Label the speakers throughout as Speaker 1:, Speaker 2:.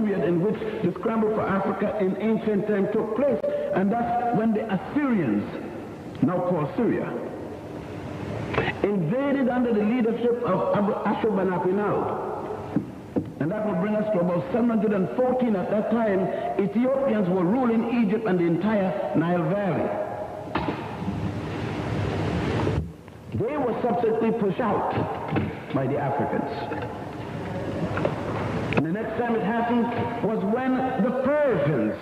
Speaker 1: period in which the scramble for Africa in ancient time took place, and that's when the Assyrians, now called Syria, invaded under the leadership of Ashurbanipal. And that will bring us to about 714. At that time, Ethiopians were ruling Egypt and the entire Nile Valley. They were subsequently pushed out by the Africans. And the next time it happened was when the Persians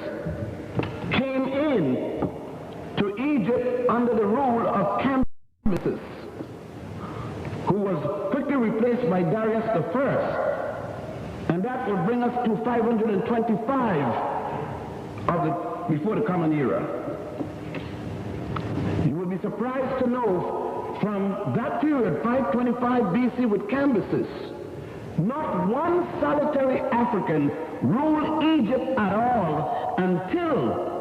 Speaker 1: came in to Egypt under the rule of Cambyses, who was quickly replaced by Darius I. And that will bring us to 525 before the Common Era. You will be surprised to know from that period, 525 BC with Cambyses, not one solitary African ruled Egypt at all until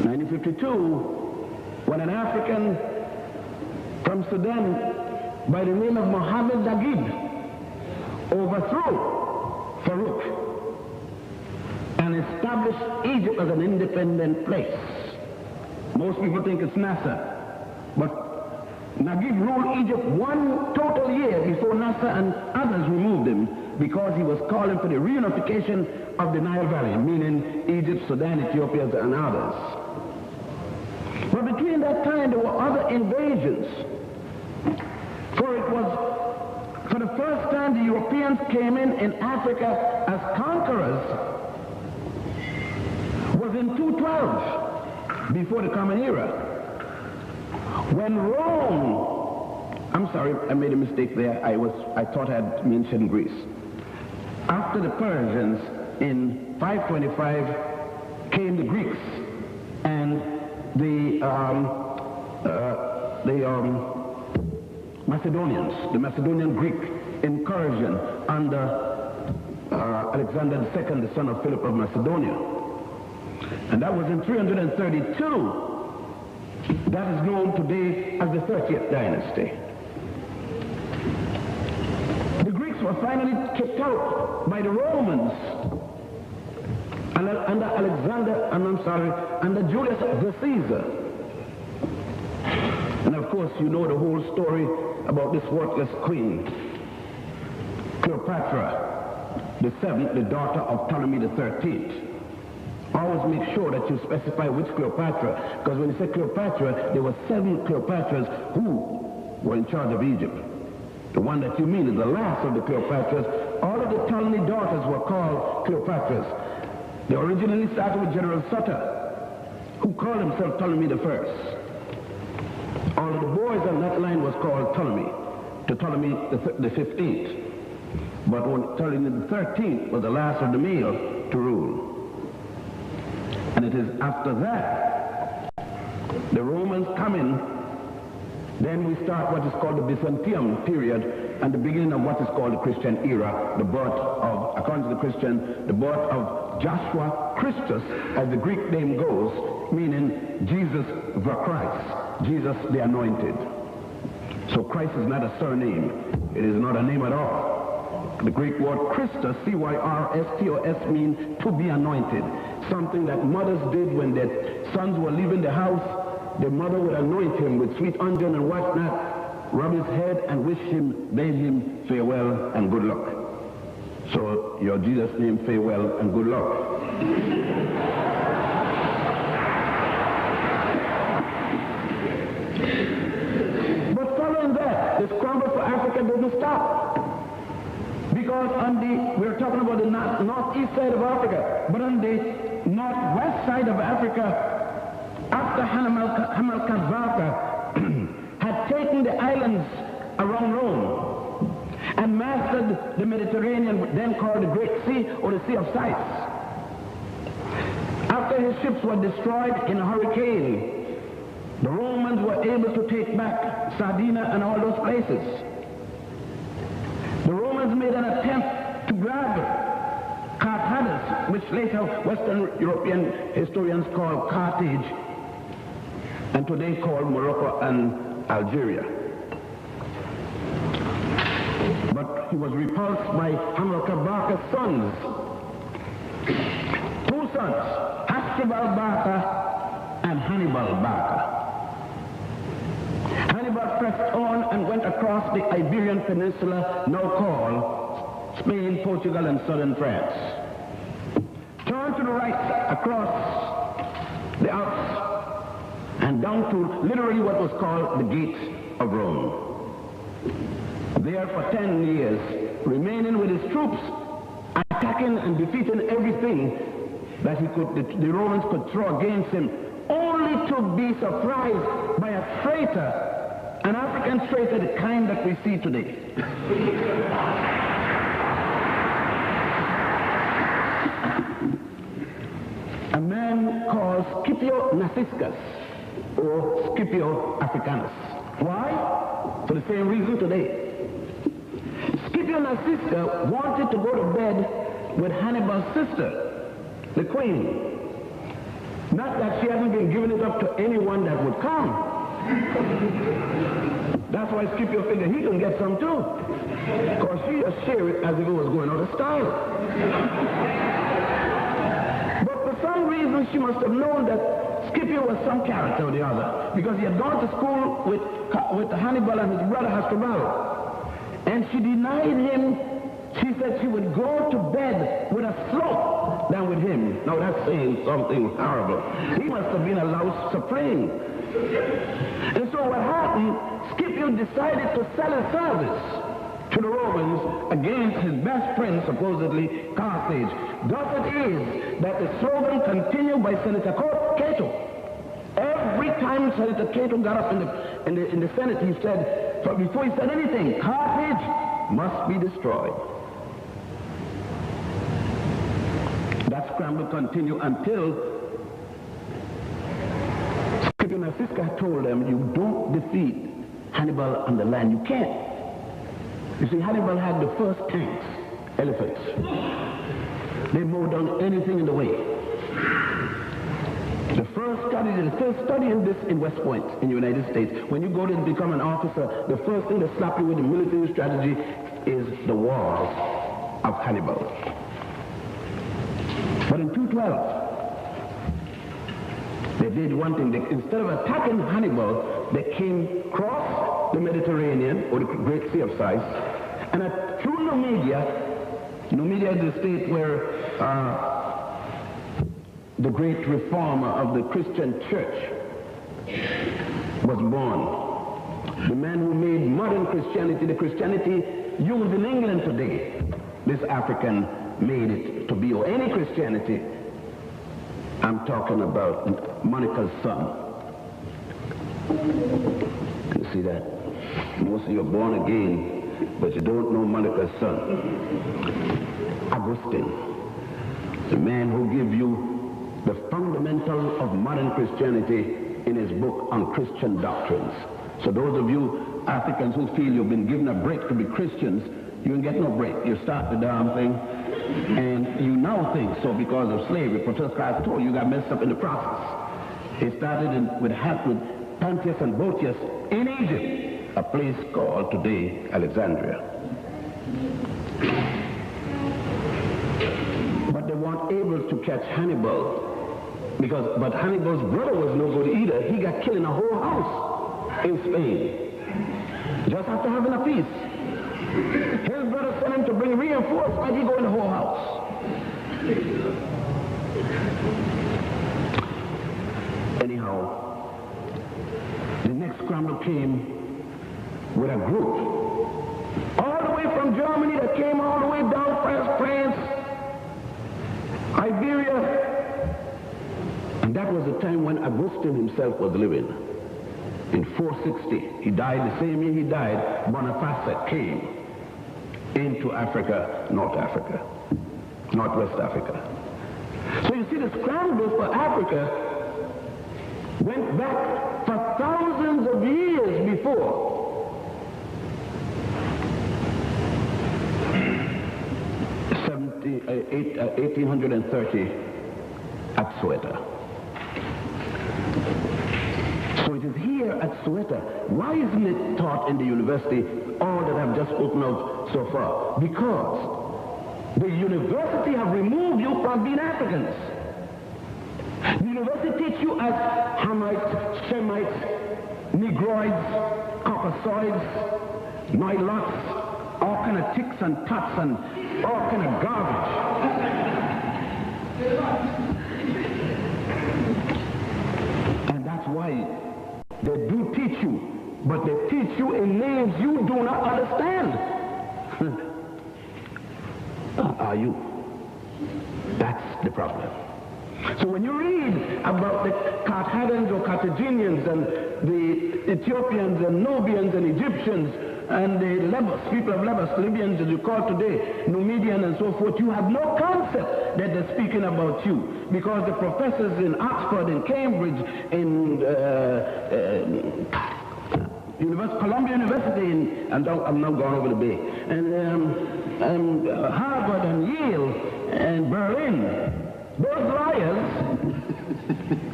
Speaker 1: 1952, when an African from Sudan by the name of Mohammed Naguib overthrew Farouk and established Egypt as an independent place. Most people think it's Nasser, but Naguib ruled Egypt one total year before Nasser and others removed him, because he was calling for the reunification of the Nile Valley, meaning Egypt, Sudan, Ethiopia, and others. But between that time, there were other invasions, for it was for the first time the Europeans came in Africa as conquerors was in 212 before the Common Era, when Rome, I'm sorry, I made a mistake there. I thought I had mentioned Greece. After the Persians in 525 came the Greeks and the Macedonians, the Macedonian Greek incursion under Alexander II, the son of Philip of Macedonia. And that was in 332. That is known today as the 30th dynasty. The Greeks were finally kicked out by the Romans under Julius the Caesar. And of course, you know the whole story about this worthless queen, Cleopatra, the seventh, the daughter of Ptolemy the 13th. Always make sure that you specify which Cleopatra, because when you say Cleopatra, there were 7 Cleopatras who were in charge of Egypt. The one that you mean is the last of the Cleopatras. All of the Ptolemy daughters were called Cleopatras. They originally started with General Sutter, who called himself Ptolemy the First. All of the boys on that line was called Ptolemy, to Ptolemy the 15th. But when Ptolemy the 13th was the last of the male to rule. And it is after that, the Romans come in, then we start what is called the Byzantium period, and the beginning of what is called the Christian era, the birth of, according to the Christian, the birth of Joshua Christus, as the Greek name goes, meaning Jesus the Christ, Jesus the Anointed. So Christ is not a surname. It is not a name at all. The Greek word Christus, C-Y-R-S-T-O-S, means to be anointed. Something that mothers did when their sons were leaving the house. The mother would anoint him with sweet unguent and whatnot, rub his head and wish him, bade him farewell and good luck. So your Jesus name, farewell and good luck. But following that, the scramble for Africa didn't stop. Because we're talking about the northeast side of Africa, but on the northwest side of Africa, after Hamilcar had taken the islands around Rome and mastered the Mediterranean, then called the Great Sea or the Sea of Sights. After his ships were destroyed in a hurricane, the Romans were able to take back Sardinia and all those places. The Romans made an attempt to grab Carthage, which later Western European historians call Carthage, and today called Morocco and Algeria. But he was repulsed by Hamilcar Barca's sons. Two sons, Hasdrubal Barca and Hannibal Barca. Hannibal pressed on and went across the Iberian Peninsula, now called Spain, Portugal, and southern France. Turned to the right across the Alps and down to literally what was called the Gates of Rome. There for 10 years, remaining with his troops, attacking and defeating everything that the Romans could throw against him, only to be surprised by a traitor, an African traitor, the kind that we see today. A man called Scipio Nausicaa, or Scipio Africanus. Why? For the same reason today. Scipio Nausicaa wanted to go to bed with Hannibal's sister, the queen. Not that she hasn't been giving it up to anyone that would come. That's why Scipio figured he can get some too. Because she just shared it as if it was going out of style. But for some reason she must have known that Scipio was some character or the other, because he had gone to school with Hannibal and his brother Hasdrubal. And she denied him. She said she would go to bed with a slope than with him. Now that's saying something horrible. He must have been a louse supreme. And so what happened, Scipio decided to sell his service to the Romans against his best friend, supposedly, Carthage. Thus it is that the slogan continued by Senator Cato. Every time Senator Cato got up in the Senate, he said, before he said anything, Carthage must be destroyed. That scramble continued until Scipio Nausicaa told them, you don't defeat Hannibal on the land. You can't. You see, Hannibal had the first tanks, elephants. They mowed down anything in the way. The first studying this in West Point in the United States. When you go to become an officer, the first thing they slap you with in military strategy is the walls of Hannibal. But in 212, they did one thing. Instead of attacking Hannibal, they came across the Mediterranean, or the Great Sea of Sighs, and through Numidia. Numidia is the state where the great reformer of the Christian church was born. The man who made modern Christianity, the Christianity used in England today, this African made it to be, or any Christianity. I'm talking about Monica's son. You see that? Most of you are born again, but you don't know Monica's son. Augustine, the man who gave you the fundamental of modern Christianity in his book on Christian doctrines. So those of you Africans who feel you've been given a break to be Christians, you can get no break. You start the damn thing, and you now think so because of slavery. Professor Christ told you got messed up in the process. It started with Pontius and Botius in Egypt, a place called today Alexandria. But they weren't able to catch Hannibal, but Hannibal's brother was no good either. He got killed in a whole house in Spain, just after having a feast. His brother sent him to bring reinforcements. He go in the whole house. Anyhow, the next scramble came with a group all the way from Germany that came all the way down France, Iberia. And that was the time when Augustine himself was living. In 460, he died the same year he died. Boniface came into Africa, Northwest Africa. So you see, the scramble for Africa went back for thousands of years before. '1830 at Soweto. So it is here at Soweto. Why isn't it taught in the university, all that I've just spoken of so far? Because the university have removed you from being Africans. The university teach you as Hamites, Shemites, Negroids, Caucasoids, Nilots, all kind of ticks and tuts and all kind of garbage. And that's why they do teach you, but they teach you in names you do not understand. Are you? That's the problem. So when you read about the Carthaginians or Carthaginians and the Ethiopians and Nubians and Egyptians and the Lebus, people of Lebus, Libyans as you call today, Numidian and so forth, you have no concept that they're speaking about you, because the professors in Oxford, in Cambridge, in Columbia University, and I'm now going over the bay, and Harvard and Yale and Berlin, those liars,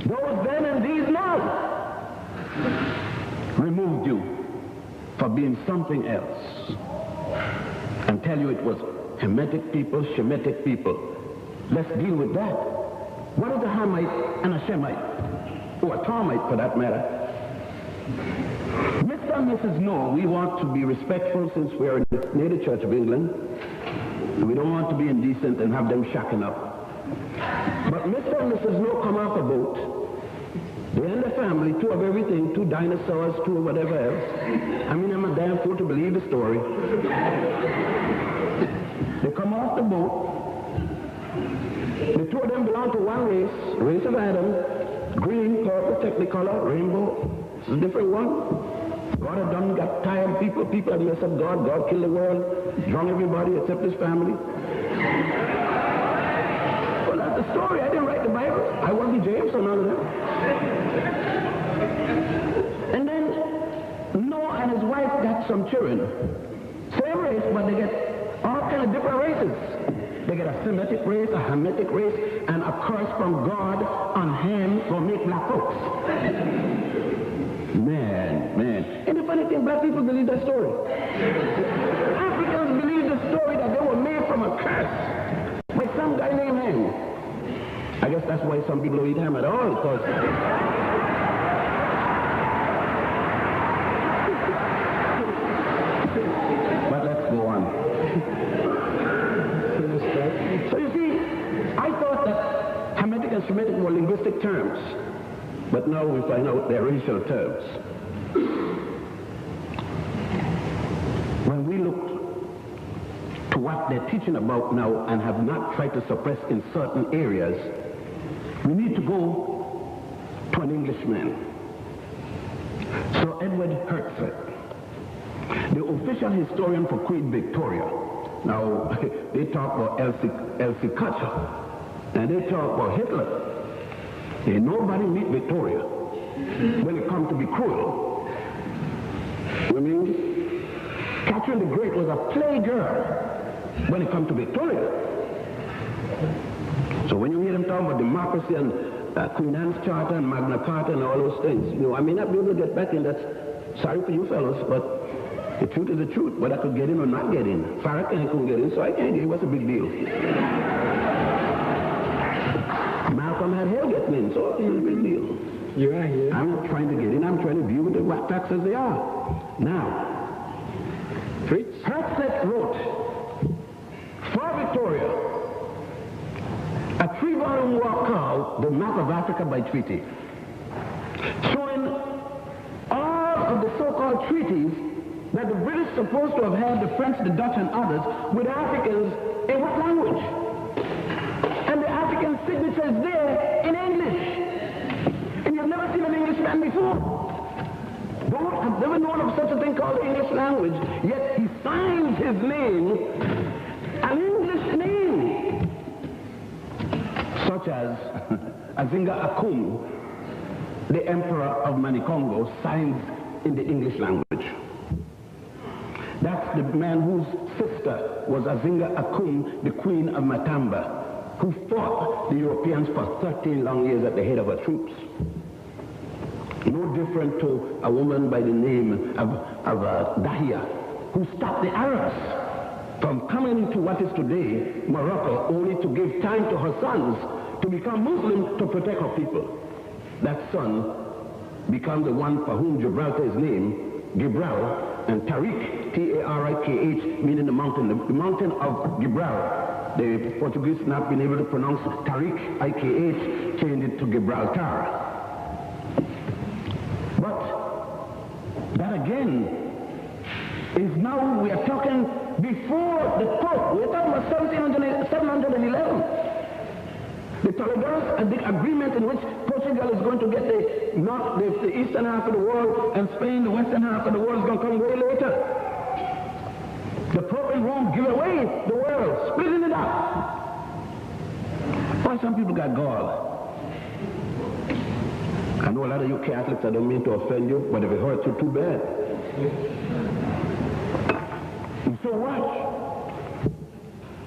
Speaker 1: those then and these now, removed you for being something else and tell you it was Hamitic people, Shemitic people. Let's deal with that. What is a Hamite and a Shemite? Or a Tomite for that matter? Mr. and Mrs. No, we want to be respectful since we're near the Church of England. We don't want to be indecent and have them shacking up. But Mr. and Mrs. No come off a boat. They and the family, two of everything, two dinosaurs, two of whatever else. I mean, I'm a damn fool to believe the story. They come off the boat. The two of them belong to one race, race of Adam, green, purple, technicolor, rainbow. It's a different one. God had done, got tired people. People had messed up God. God killed the world, drunk everybody except his family. Well, that's the story. I didn't write the Bible. I wasn't James or none of them. And then Noah and his wife got some children. Same race, but they get all kind of different races. They get a Semitic race, a Hamitic race, and a curse from God on Ham for make black folks. Man. And the funny thing, black people believe that story. Africans believe the story that they were made from a curse by some guy named Ham. I guess that's why some people don't eat ham at all, because but let's go on. So you see, I thought that Hamitic and Shemitic were linguistic terms, but now we find out they're racial terms. When we look to what they're teaching about now and have not tried to suppress in certain areas, we need to go to an Englishman, Sir Edward Hertford, the official historian for Queen Victoria. Now, they talk about Elsie Cutcher, and they talk about Hitler. Ain't nobody meet Victoria when it comes to be cruel. I mean, Catherine the Great was a playgirl when it comes to Victoria. So when you hear them talking about democracy and Queen Anne's Charter and Magna Carta and all those things, you know, I may not be able to get back in. That's sorry for you fellows, but the truth is the truth. But I could get in or not get in. Farrakhan couldn't get in, so I can't get in. What's the big deal? Malcolm had hell getting in, so it's a big deal.
Speaker 2: You are here.
Speaker 1: I'm not trying to get in. I'm trying to view the facts as they are. Now,
Speaker 2: Rites.
Speaker 1: Hertzett wrote for Victoria a 3-volume work called The Map of Africa by Treaty, showing all of the so-called treaties that the British supposed to have had, the French, the Dutch, and others, with Africans in what language? And the African signature is there in English. And you've never seen an Englishman before. I've never known of such a thing called the English language, yet he signs his name, an English name, such as Azinga Akum, the Emperor of Manikongo, signs in the English language. That's the man whose sister was Azinga Akum, the Queen of Matamba, who fought the Europeans for 13 long years at the head of her troops. No different to a woman by the name of Dahia, who stopped the Arabs from coming to what is today Morocco, only to give time to her sons to become Muslim to protect her people. That son became the one for whom Gibraltar is named, Gibral, and Tariq, T-A-R-I-K-H, meaning the mountain of Gibral. The Portuguese not been able to pronounce Tariq, I-K-H, changed it to Gibraltar. But that again is now, we are talking before the Pope. We're talking about 711. The Toledo agreement in which Portugal is going to get the eastern half of the world, and Spain, the western half of the world, is going to come way later. The Pope in Rome give away the world, splitting it up. Why some people got gall? I know a lot of you Catholics, I don't mean to offend you, but if it hurts you, too bad. And so watch.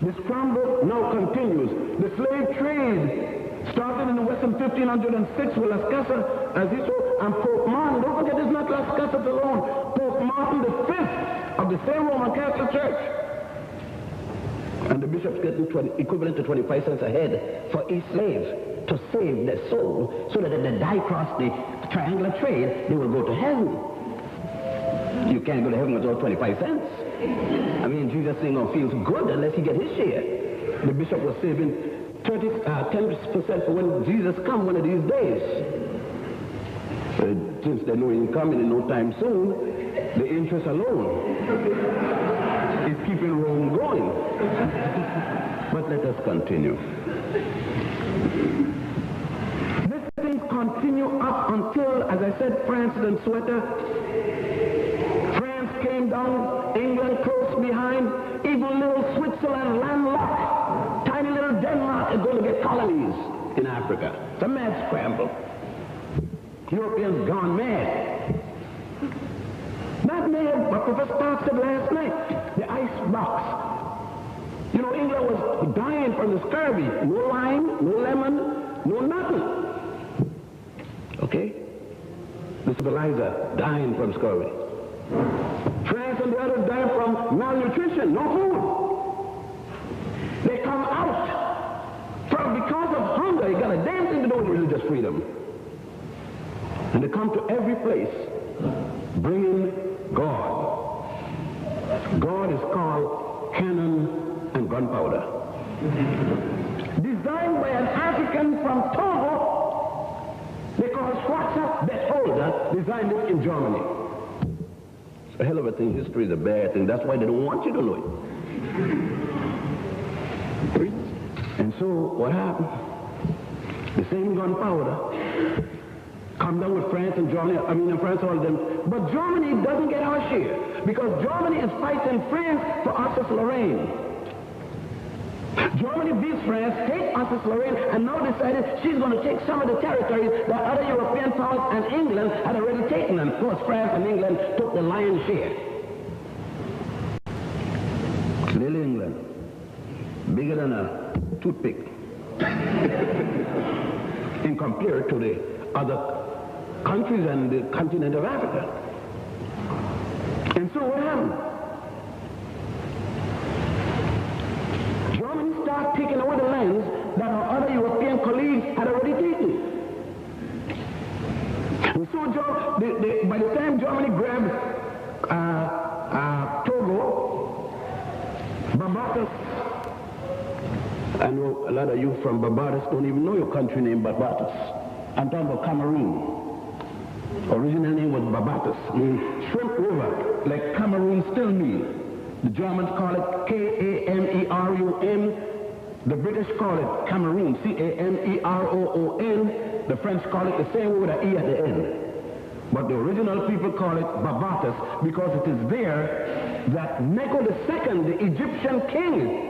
Speaker 1: The scramble now continues. The slave trade started in the West in 1506 with Las Casas, Azizo, and Pope Martin. Don't forget, it's not Las Casas alone. Pope Martin the Fifth of the same Roman Catholic Church. And the bishops get equivalent to 25 cents a head for each slave to save their soul, so that if they die across the triangular trade, they will go to heaven. You can't go to heaven without 25 cents. I mean, Jesus ain't gonna feel good unless he get his share. The bishop was saving 10% for when Jesus come one of these days. Since they know he's coming in no time soon, the interest alone is keeping Rome going. But let us continue. This thing continue up until, as I said, France and Sweater. France came down, England close behind, even little Switzerland landlocked, tiny little Denmark is going to get colonies in Africa. It's a mad scramble. Europeans gone mad. Not mad, but Professor Park said last night, the ice box. You know, England was dying from the scurvy. No lime, no lemon, no nothing. Okay? The civilizer dying from scurvy. France and the others dying from malnutrition, no food. They come out because of hunger. You got a damn thing to do with religious freedom. And they come to every place bringing God. God is called cannon and gunpowder. Designed by an African from Togo, they call Schwarzer Beholder, designed it in Germany. It's a hell of a thing. History is a bad thing. That's why they don't want you to know it. And so what happened? The same gunpowder come down with France and Germany, and France, all of them. But Germany doesn't get our share because Germany is fighting France for Alsace-Lorraine. Germany beats France, take Alsace-Lorraine, and now decided she's going to take some of the territories that other European powers and England had already taken. And of course, France and England took the lion's share. Little England, bigger than a toothpick in compared to the other countries and the continent of Africa. And so what happened? Germany started taking over the lands that our other European colleagues had already taken. And so by the time Germany grabbed Togo, Barbados, I know a lot of you from Barbados don't even know your country name, Barbados. I'm talking about Cameroon. Original name was Barbados, meaning shrimp river, like Cameroon still meal. The Germans call it K-A-M-E-R-U-N. The British call it Cameroon, C-A-M-E-R-O-O-N. The French call it the same way with an E at the end. But the original people call it Barbados because it is there that Necho II, the Egyptian king,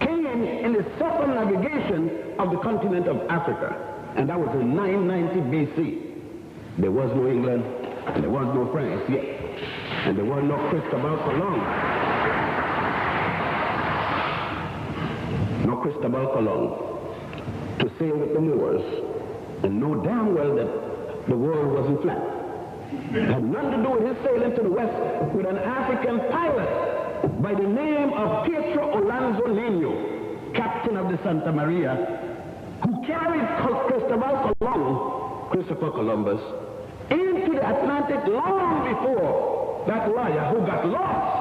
Speaker 1: came in the circumnavigation of the continent of Africa. And that was in 990 BC. There was no England, and there was no France yet. And there was no Cristobal Colon. No Cristobal Colon to sail with the Moors. And know damn well that the world wasn't flat. It had nothing to do with his sailing to the west with an African pilot by the name of Pietro Alonso Nino, captain of the Santa Maria, who carried Christopher Columbus, into the Atlantic long before that lawyer who got lost.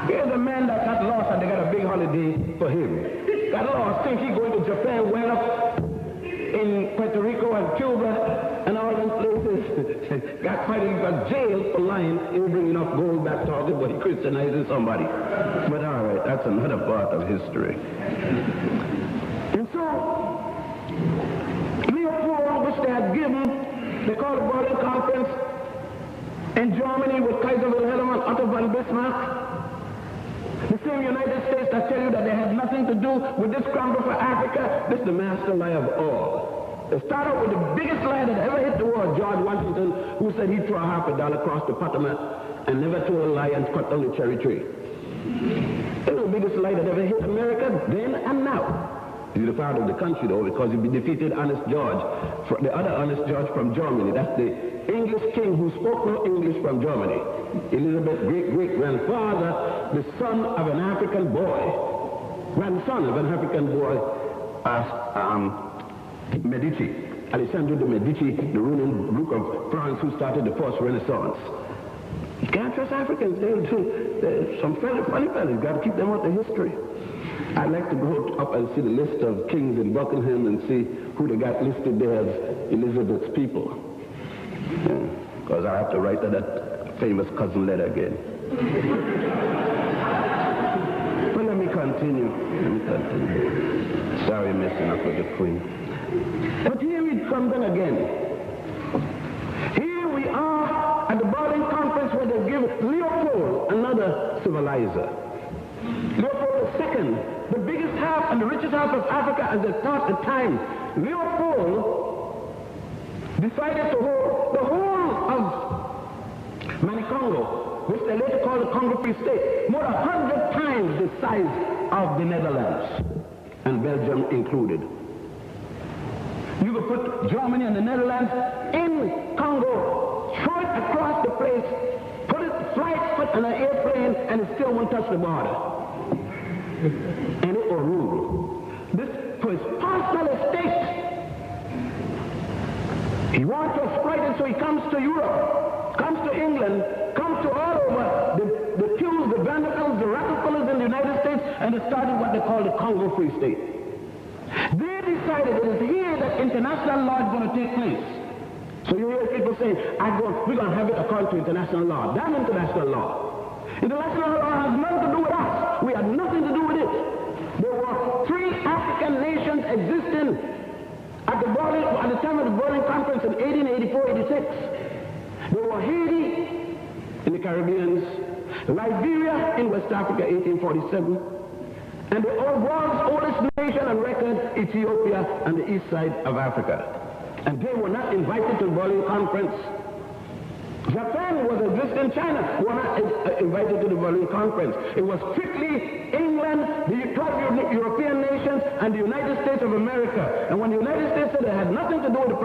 Speaker 1: Here's a man that got lost and they got a big holiday for him. Got lost, think he going to Japan, went up in Puerto Rico and Cuba and all those places. Got finally got jailed for lying. He was bringing up gold back talking, but he Christianizing somebody. But all right, that's another part of history. And so, Leopold, which they had given, they called the Berlin Conference in Germany with Kaiser Wilhelm and Otto von Bismarck. The same United States that tell you that they had nothing to do with this scramble for Africa, this is the master lie of all. They start out with the biggest lie that ever hit the world, George Washington, who said he'd throw $50 across the Potomac and never told a lie and cut down the cherry tree. It was the biggest lie that ever hit America then and now. He's the father of the country, though, because he defeated Honest George, the other Honest George from Germany. That's the English king who spoke no English from Germany. Elizabeth's great-great-grandfather, the son of an African boy, grandson of an African boy, Medici. Alessandro de Medici, the ruling Duke of France who started the first Renaissance. You can't trust Africans. They're some funny fellas. You've got to keep them out of history. I'd like to go up and see the list of kings in Buckingham and see who they got listed there as Elizabeth's people. Because I have to write that famous cousin letter again. But let me continue. Sorry, messing up with the Queen. But here it comes in again. Here we are at the Berlin Conference where they give Leopold another civilizer. Leopold II, the biggest half and the richest half of Africa as they thought at the time. Leopold decided to hold the whole of Manicongo, which they later called the Congo Free State, more than 100 times the size of the Netherlands, and Belgium included. You could put Germany and the Netherlands in Congo, throw it across the place, fly it on an airplane, and it still won't touch the border. And it will rule. This for his personal estate. He wants to exploit it, so he comes to Europe, comes to England, comes to all over the Pews, the Vanderbilts, the Rockefellers in the United States, and they started what they call the Congo Free State. They decided it is here that international law is going to take place. So you hear people saying, we're going to have it according to international law. Damn international law. International law has nothing to do with us. We had nothing to do with it. There were 3 African nations existing at the time of the Berlin Conference in 1884-86. There were Haiti in the Caribbean, Liberia in West Africa, 1847, and the world's oldest nation on record, Ethiopia, on the east side of Africa. And they were not invited to the Berlin Conference. Japan was existing, China were not invited to the Berlin Conference. It was strictly England, the 12 European nations, and the United States of America. And when the United States said they had nothing to do with the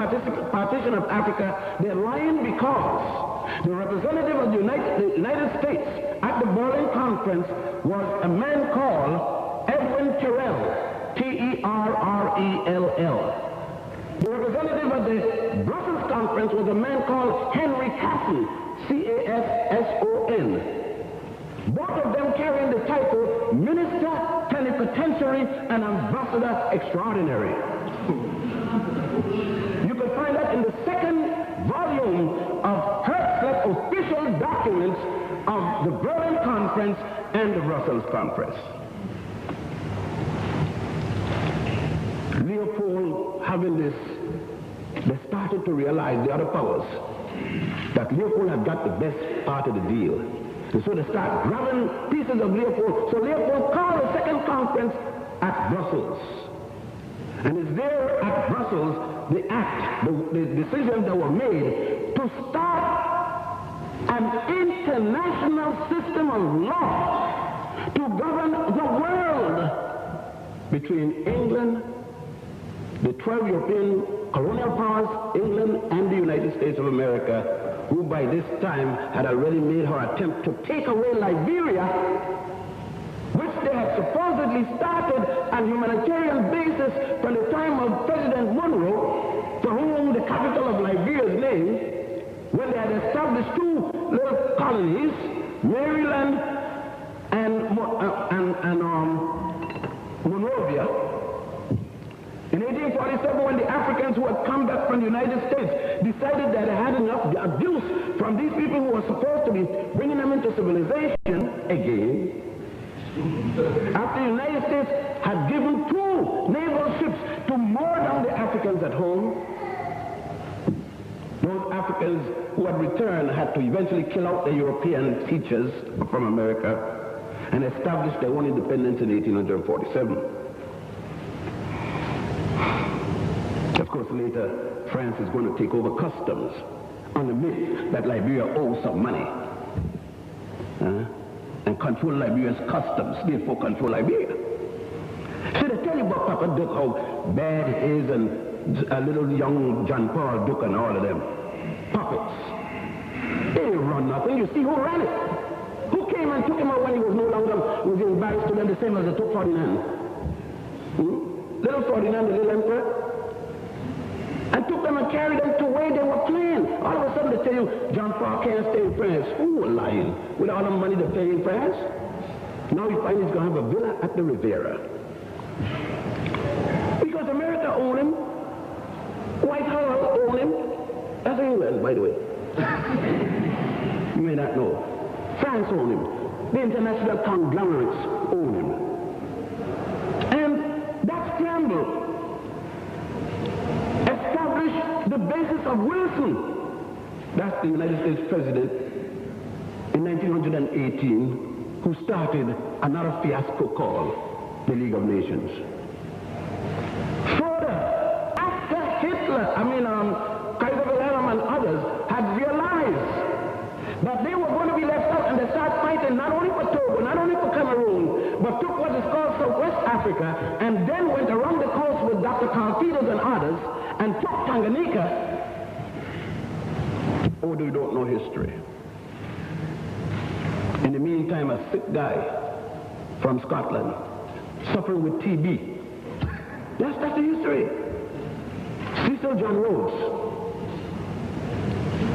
Speaker 1: partition of Africa, they're lying because the representative of the United States at the Berlin Conference was a man called Edwin Terrell, T-E-R-R-E-L-L. The representative of the Brussels Conference was a man called Henry Casson, C-A-S-S-O-N. Both of them carrying the title Minister Plenipotentiary and Ambassador Extraordinary. You can find that in the 2nd volume of Hertzler's official documents of the Berlin Conference and the Brussels Conference. Leopold, having this, they started to realize, the other powers, that Leopold had got the best part of the deal. And so they start grabbing pieces of Leopold. So Leopold called the 2nd conference at Brussels. And it's there at Brussels, the decisions that were made to start an international system of law to govern the world between England, the 12 European colonial powers, England and the United States of America, who by this time had already made her attempt to take away Liberia, which they had supposedly started on humanitarian basis from the time of President Monroe, for whom the capital of Liberia's name, when they had established two little colonies, Maryland and Monrovia. In 1847, when the Africans who had come back from the United States decided that they had enough abuse from these people who were supposed to be bringing them into civilization again, after the United States had given two naval ships to moor down the Africans at home, those Africans who had returned had to eventually kill out the European teachers from America and establish their own independence in 1847. Of course, later, France is going to take over customs on the myth that Liberia owes some money and control Liberia's customs, therefore control Liberia. So they tell you about Papa Duke, how bad it is, and a little young John Paul Duke and all of them. Puppets. They didn't run nothing. You see who ran it? Who came and took him out when he was no longer was embarrassed to them, the same as they took Ferdinand? Little Ferdinand, the little emperor? And took them and carried them to where they were playing. All of a sudden they tell you, John Paul can't stay in France. Who are lying? With all the money they pay in France? Now you find he's going to have a villa at the Riviera. Because America owned him. White House owned him. That's England, by the way. You may not know. France owned him. The international conglomerates owned him. And that Scramble established the basis of Wilson. That's the United States president in 1918 who started another fiasco called the League of Nations. Further, after Hitler, Kaiser Wilhelm and others had realized that they were going to be left out, and they started fighting not only for Togo, not only for Cameroon, but took what is called Southwest Africa, and then went around the coast with Dr. and others, and took Tanganyika. Oh, you don't know history. In the meantime, a sick guy from Scotland, suffering with TB. That's the history. Cecil John Rhodes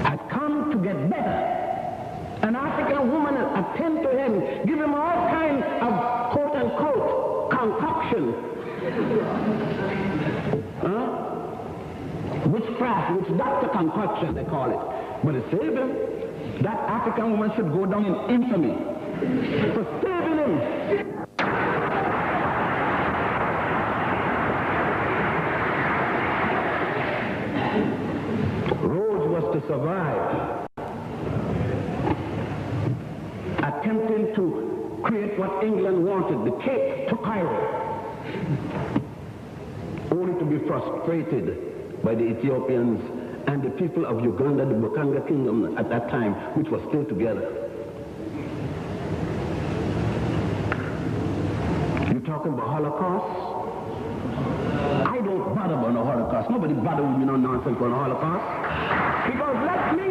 Speaker 1: had come to get better. An African woman attend to him, give him all kinds of quote-unquote concoction. Witchcraft, witch doctor concoction, they call it. But it saved him. That African woman should go down in infamy for saving him. Rhodes was to survive, attempting to create what England wanted, the Cape to Cairo, only to be frustrated by the Ethiopians and the people of Uganda, the Bukanga kingdom at that time, which was still together. You talking about Holocaust? I don't bother about no Holocaust. Nobody bother with me no nonsense about no Holocaust. Because let me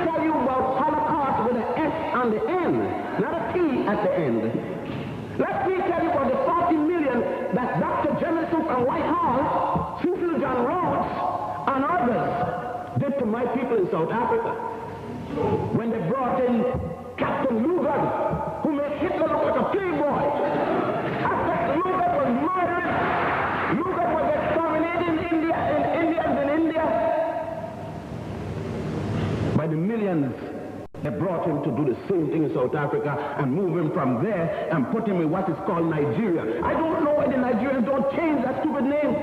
Speaker 1: tell you about Holocaust with an S on the end, not a T at the end. Let me tell you about the 40 million that Dr. Jemison from Whitehall, Cecil John Rhodes, and others did to my people in South Africa. When they brought in Captain Lugard, who made Hitler look like a playboy. After Lugard was murdered, Lugard was exterminating Indians in India. By the millions, they brought him to do the same thing in South Africa and move him from there and put him in what is called Nigeria. I don't know why the Nigerians don't change that stupid name.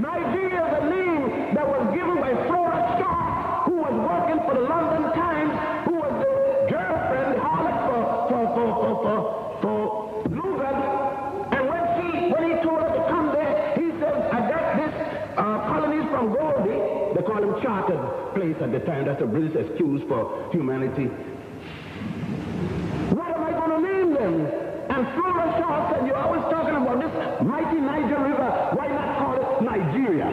Speaker 1: Nigeria is a name that was given by Flora Shaw, who was working for the London Times, who was the girlfriend, the harlot for Lugard. And when he told her to come there, he said, I got this colonies from Goldie. They call him chartered place at the time. That's a British excuse for humanity. What am I going to Flora Shaw said, you're always talking about this mighty Niger River. Why not call it Nigeria?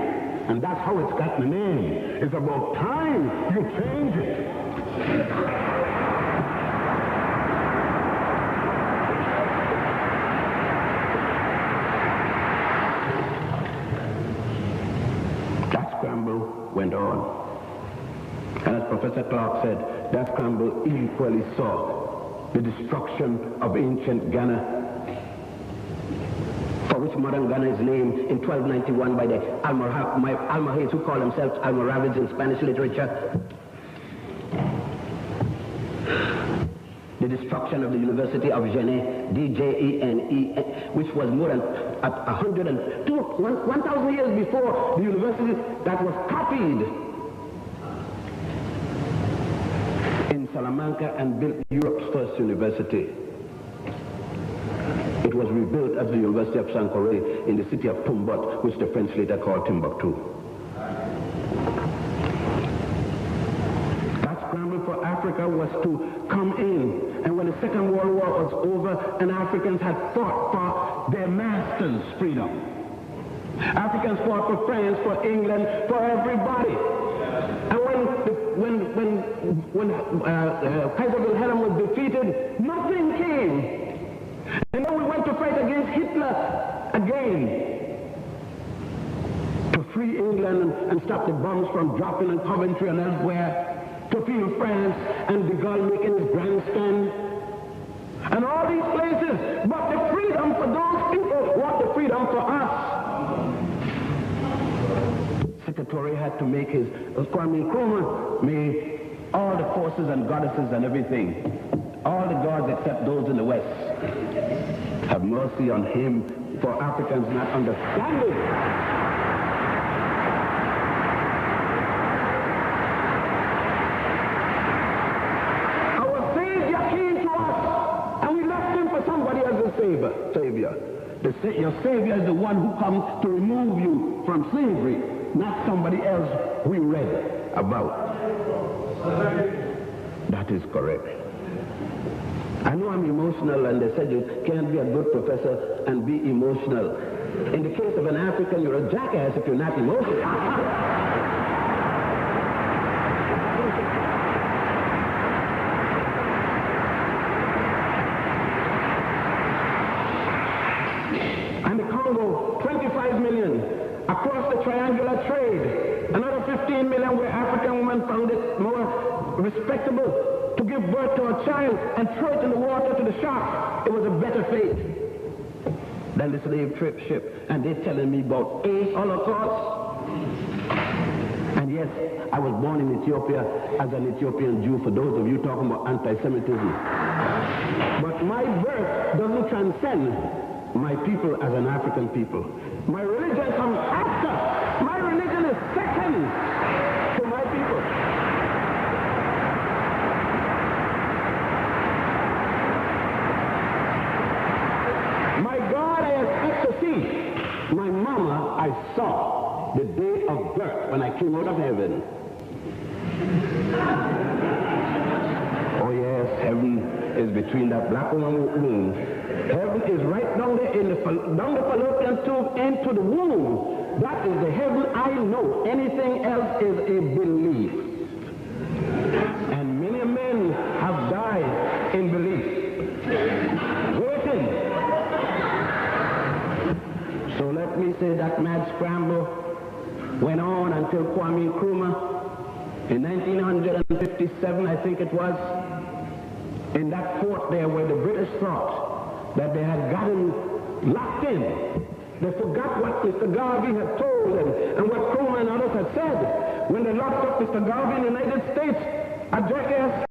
Speaker 1: And that's how it's got the name. It's about time you change it. That scramble went on. And as Professor Clark said, that scramble equally saw the destruction of ancient Ghana, for which modern Ghana is named in 1291 by the Almohades, who call themselves Almoravids in Spanish literature. The destruction of the University of Gene, D-J-E-N-E, which was more than 1,000 years before the university that was copied in Salamanca and built Europe's first university. It was rebuilt as the University of Sankore in the city of Tumbut, which the French later called Timbuktu. That scramble for Africa was to come in, and when the Second World War was over and Africans had fought for their masters' freedom. Africans fought for France, for England, for everybody. And when Kaiser Wilhelm was defeated, nothing came. And then we went to fight against Hitler again to free England and stop the bombs from dropping in Coventry and elsewhere, to free France and de Gaulle making his grandstand, and all these places. But the freedom for those people, what the freedom for us? Secretary had to make his Kwame Nkrumah made all the forces and goddesses and everything, all the gods except those in the West. Have mercy on him for Africans not understanding. Our Savior came to us, and we left him for somebody else's Savior. Your Savior is the one who comes to remove you from slavery, not somebody else we read about. That is correct. I know I'm emotional, and they said you can't be a good professor and be emotional. In the case of an African, you're a jackass if you're not emotional. And the Congo, 25 million. Across the triangular trade, another 15 million where African women found it more respectable to give birth to a child and throw it in the water to the shark. It was a better fate than the slave ship. And they're telling me about a Holocaust. And yes, I was born in Ethiopia as an Ethiopian Jew, for those of you talking about anti-Semitism. But my birth doesn't transcend my people as an African people. My religion comes after. My religion is second to my people. My God, I expect to see. My mama, I saw the day of birth when I came out of heaven. Oh yes, heaven is between that black woman's womb. Heaven is right down there down the fallopian tube into the womb. That is the heaven I know. Anything else is a belief. And many men have died in belief. Waiting. So let me say that mad scramble went on until Kwame Nkrumah in 1957, I think it was, in that fort there where the British thought that they had gotten locked in. They forgot what Mr. Garvey had told them and what Nkrumah and others had said. When they locked up Mr. Garvey in the United States, a jackass,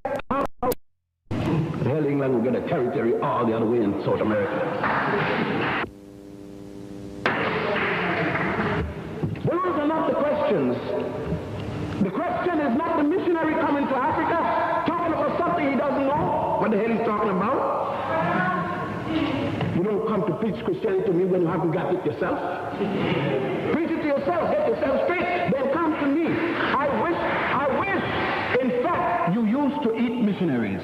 Speaker 1: the hell England will get a territory all the other way in South America. Those are not the questions. The question is not the missionary coming to Africa talking about something he doesn't know what the hell he's talking about. You don't come to preach Christianity to me when you haven't got it yourself. Preach it to yourself, get yourself straight, then come to me. I wish, in fact, you used to eat missionaries.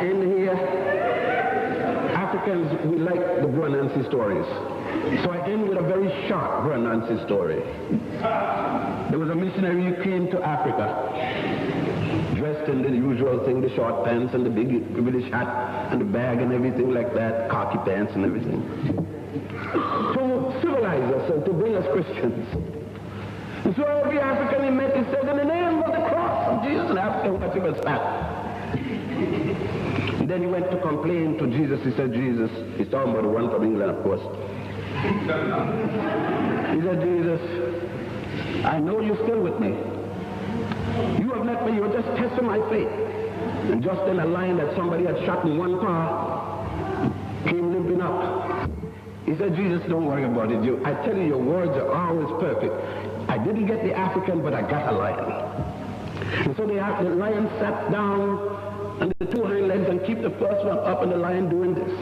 Speaker 1: end here. Africans, we like the Nancy stories. So I end with a very short Nancy story. There was a missionary who came to Africa, dressed in the usual thing, the short pants and the big British hat and the bag and everything like that, khaki pants and everything, to civilize us and to bring us Christians. And so every African he met, he said, in the name of the cross of Jesus, and African watched him snap. And then he went to complain to Jesus. He said, Jesus, he's talking about the one from England, of course. He said, Jesus, I know you're still with me. You have met me, you're just testing my faith. And just then a lion that somebody had shot in one paw came limping up. He said, Jesus, don't worry about it. I tell you, your words are always perfect. I didn't get the African, but I got a lion. And so the lion sat down on the two hind legs and keep the first one up, and the lion doing this.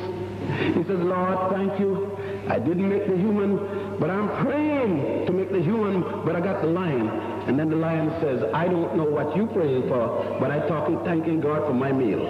Speaker 1: He says, Lord, thank you. I didn't make the human, but I'm praying to make the human, but I got the lion. And then the lion says, I don't know what you're praying for, but I'm thanking God for my meal.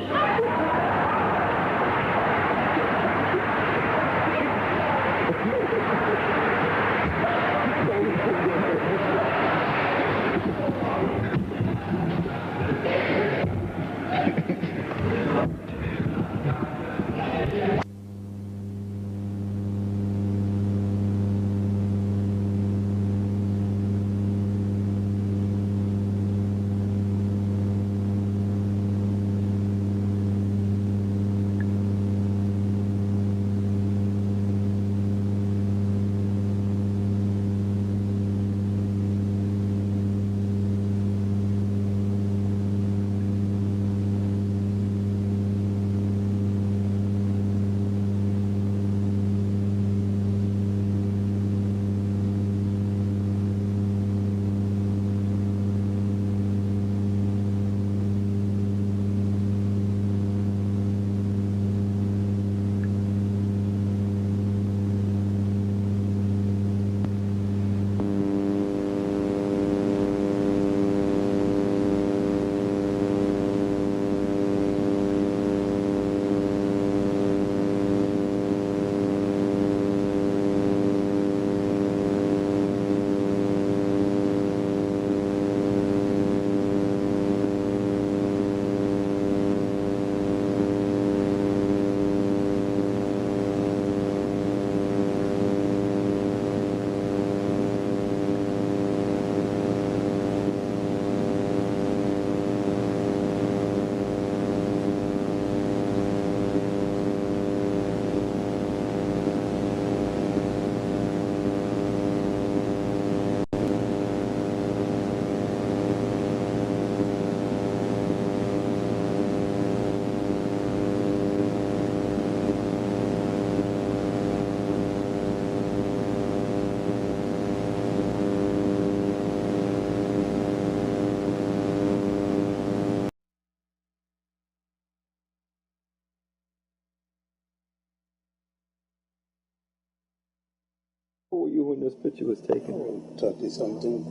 Speaker 2: Who were you when this picture was taken?
Speaker 3: 30-something,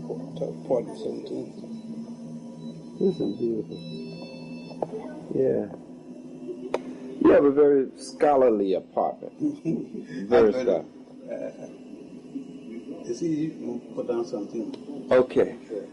Speaker 3: 40-something.
Speaker 2: This is beautiful. Yeah. You have a very scholarly apartment. Very scholarly.
Speaker 3: It's easy to put down something.
Speaker 2: Okay.
Speaker 3: Sure.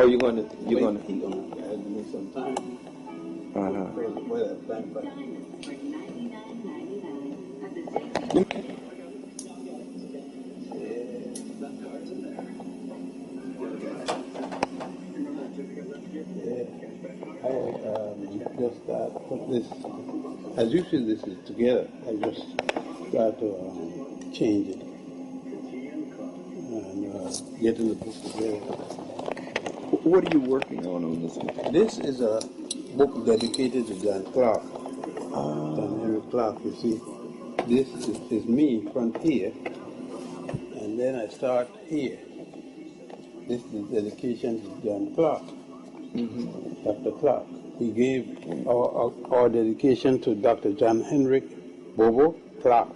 Speaker 2: Oh, you're gonna.
Speaker 3: He's gonna give me some time. Just put this, as usually this is together, I just try to change it and get in the book together.
Speaker 2: What are you working on this one?
Speaker 3: This is a book dedicated to John Clark. John Henry Clark, you see. This is me front here, and then I start here. This is dedication to John Clark, Dr. Clark. We gave our dedication to Dr. John Henry Bobo Clark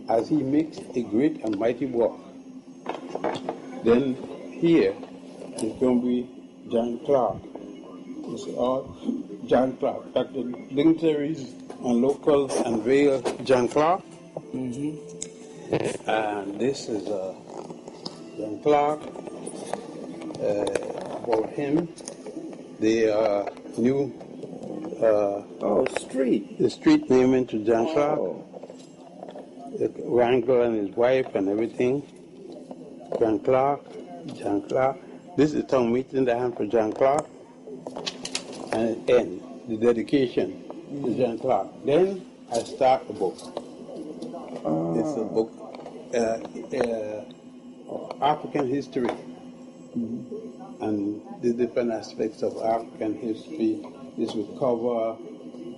Speaker 3: as he makes a great and mighty work. Then here is going to be John Clark. It's all John Clark. Dr. Dignitaries and local unveil John Clark. And this is John Clark. About him, the new
Speaker 2: street.
Speaker 3: The street naming to John Clark. Wrangler and his wife and everything. John Clark. This is the town meeting that happened for John Clark. And end, the dedication to John Clark. Then I start the book. It's a book of African history. And the different aspects of African history. This will cover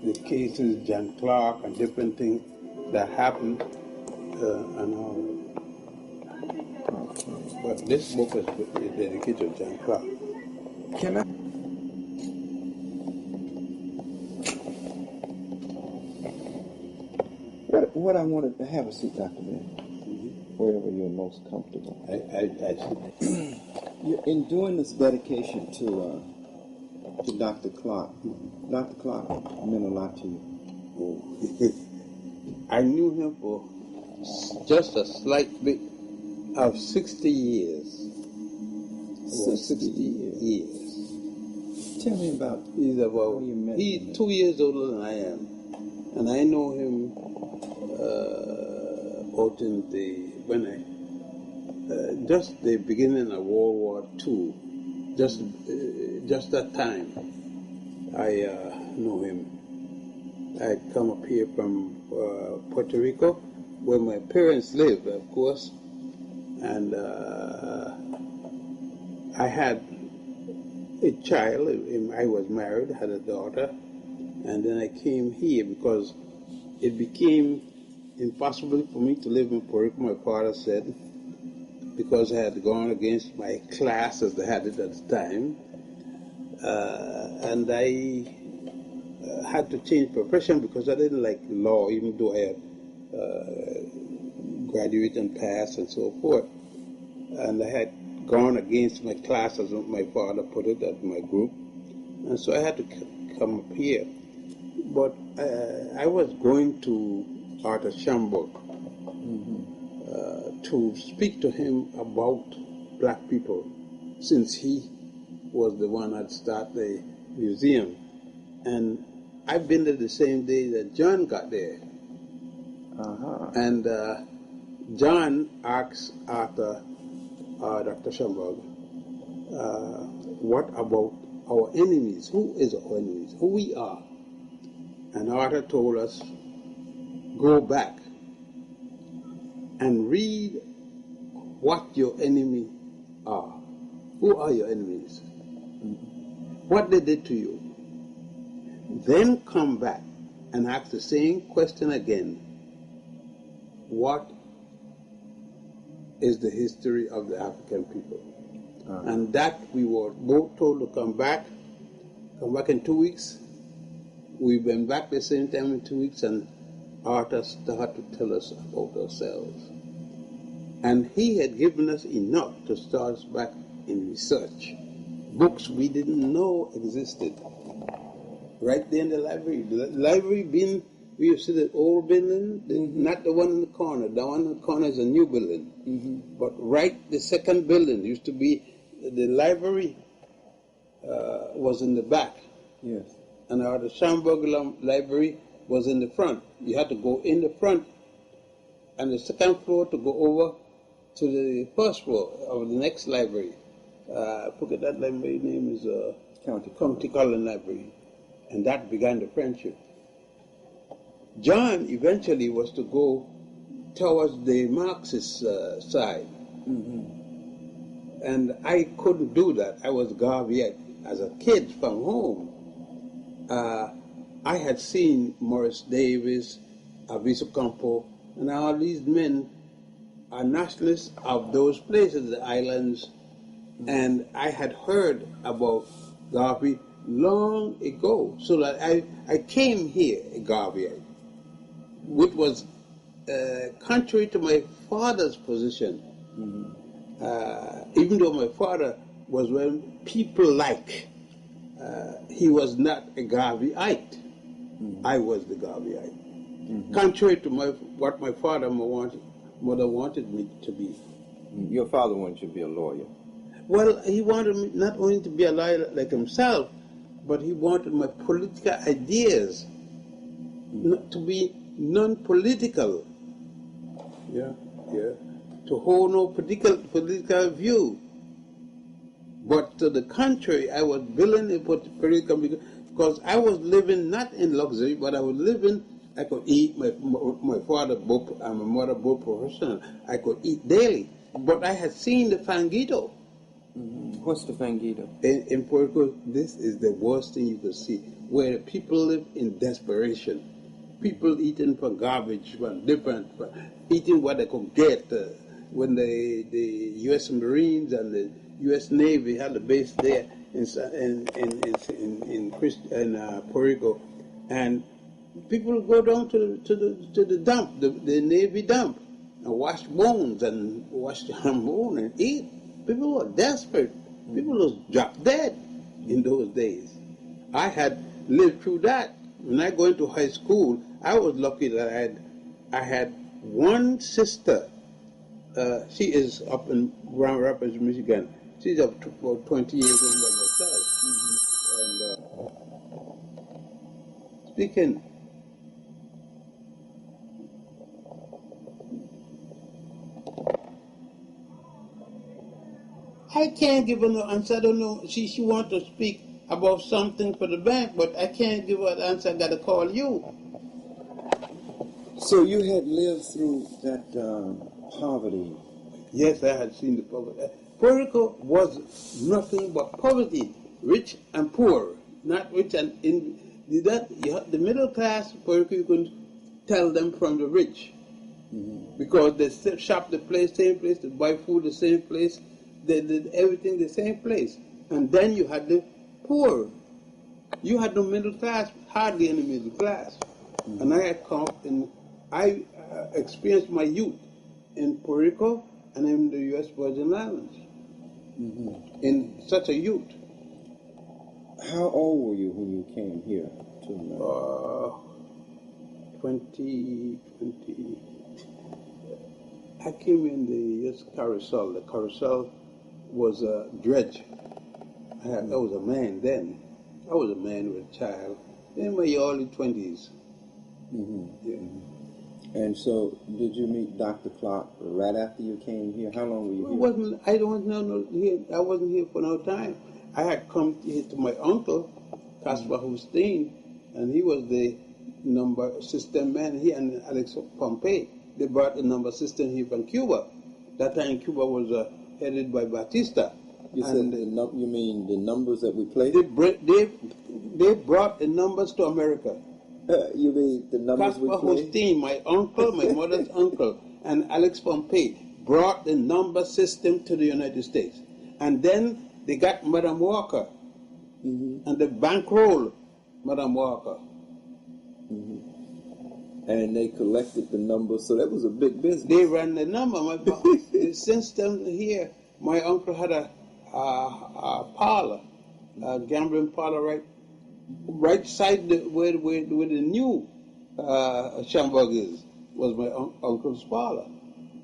Speaker 3: the cases, John Clark, and different things that happened and all. But this book is dedicated to John Clark.
Speaker 2: Can I? What I wanted to have a seat, Dr. Ben, wherever you're most comfortable.
Speaker 3: I see.
Speaker 2: In doing this dedication to Dr. Clark, Dr. Clark meant a lot to you.
Speaker 3: I knew him for just a slight bit of 60 years.
Speaker 2: 60 years. Tell me about
Speaker 3: he's
Speaker 2: how you met
Speaker 3: he's
Speaker 2: him.
Speaker 3: 2 years older than I am. And I know him out in just the beginning of World War II, just that time, I know him. I'd come up here from Puerto Rico, where my parents lived, of course, and I had a child. I was married, had a daughter, and then I came here because it became impossible for me to live in Puerto Rico, my father said, because I had gone against my class as they had it at the time. And I had to change profession because I didn't like law, even though I had graduated and passed and so forth. And I had gone against my class, as my father put it, at my group. And so I had to come up here. But I was going to Arthur Scramble to speak to him about black people, since he was the one that started the museum. And I've been there the same day that John got there. And John asked Arthur, Dr. Scramble, what about our enemies? Who is our enemies? Who we are? And Arthur told us, go back and read what your enemy are. Who are your enemies? What they did to you. Then come back and ask the same question again. What is the history of the African people? And that we were both told to come back in 2 weeks. We've been back the same time in 2 weeks, and Arthur started to tell us about ourselves. And he had given us enough to start us back in research. Books we didn't know existed. Right there in the library. The library being, we used to see the old building, not the one in the corner. The one in the corner is a new building. But right, the second building used to be the library was in the back.
Speaker 2: Yes.
Speaker 3: And the Shamburg Library was in the front. You had to go in the front and the second floor to go over to the first floor of the next library. I forget that library name is County College Library. And that began the friendship. John eventually was to go towards the Marxist side.
Speaker 2: Mm-hmm.
Speaker 3: And I couldn't do that. I was Garveyite. As a kid from home, I had seen Morris Davis, Aviso Campo, and all these men are nationalists of those places, the islands, and I had heard about Garvey long ago, so that I came here a Garveyite, which was contrary to my father's position. Even though my father was when people like, he was not a Garveyite. I was the Garveyite. Contrary to what my father and mother wanted me to be.
Speaker 2: Your father wanted you to be a lawyer.
Speaker 3: Well, he wanted me not only to be a lawyer like himself, but he wanted my political ideas not to be non-political. Yeah. To hold no political view. But to the contrary, I was building a political because I was living not in luxury, but I was living. I could eat. My father both and my mother both professional. I could eat daily, but I had seen the fangito.
Speaker 2: What's the fangito?
Speaker 3: In Puerto Rico, this is the worst thing you could see, where people live in desperation. People eating for garbage, eating what they could get. When the U.S. Marines and the U.S. Navy had a base there in Puerto Rico, and people would go down to the dump, the Navy dump, and wash bones and wash the bone and eat. People were desperate. People was dropped dead in those days. I had lived through that. When I go into high school, I was lucky that I had one sister. She is up in Grand Rapids, Michigan. She's up to about 20 years older than myself. And speaking, I can't give her no answer. I don't know. She wants to speak about something for the bank, but I can't give her an answer. I got to call you.
Speaker 2: So you had lived through that poverty.
Speaker 3: Yes, I had seen the poverty. Puerto Rico was nothing but poverty, rich and poor, not rich and in that. The middle class Puerto Rico, you couldn't tell them from the rich, because they shop the same place, they buy food the same place, they did everything the same place. And then you had the poor. You had no middle class, hardly any middle class. And I had come and I experienced my youth in Puerto Rico and in the U.S. Virgin Islands. In such a youth.
Speaker 2: How old were you when you came here to America?
Speaker 3: 20. I came in the carousel. The carousel was a dredge. I was a man then. I was a man with a child in my early 20s.
Speaker 2: And so, did you meet Dr. Clark right after you came here? How long were you here?
Speaker 3: I wasn't here for no time. I had come here to my uncle, Caspar Hussein, and he was the number system man here, and Alex Pompey. They brought the number system here from Cuba. That time Cuba was headed by Batista.
Speaker 2: You said you mean the numbers that we played?
Speaker 3: They brought the numbers to America.
Speaker 2: You mean the numbers we
Speaker 3: Caspar
Speaker 2: played?
Speaker 3: Hussein, my uncle, my mother's uncle, and Alex Pompey brought the number system to the United States. And then they got Madame Walker, and they bankrolled Madame Walker.
Speaker 2: And they collected the numbers, so that was a big business.
Speaker 3: They ran the number. The system here, my uncle had a parlor, a gambling parlor right side where the new Shamburg is, was my uncle's parlor.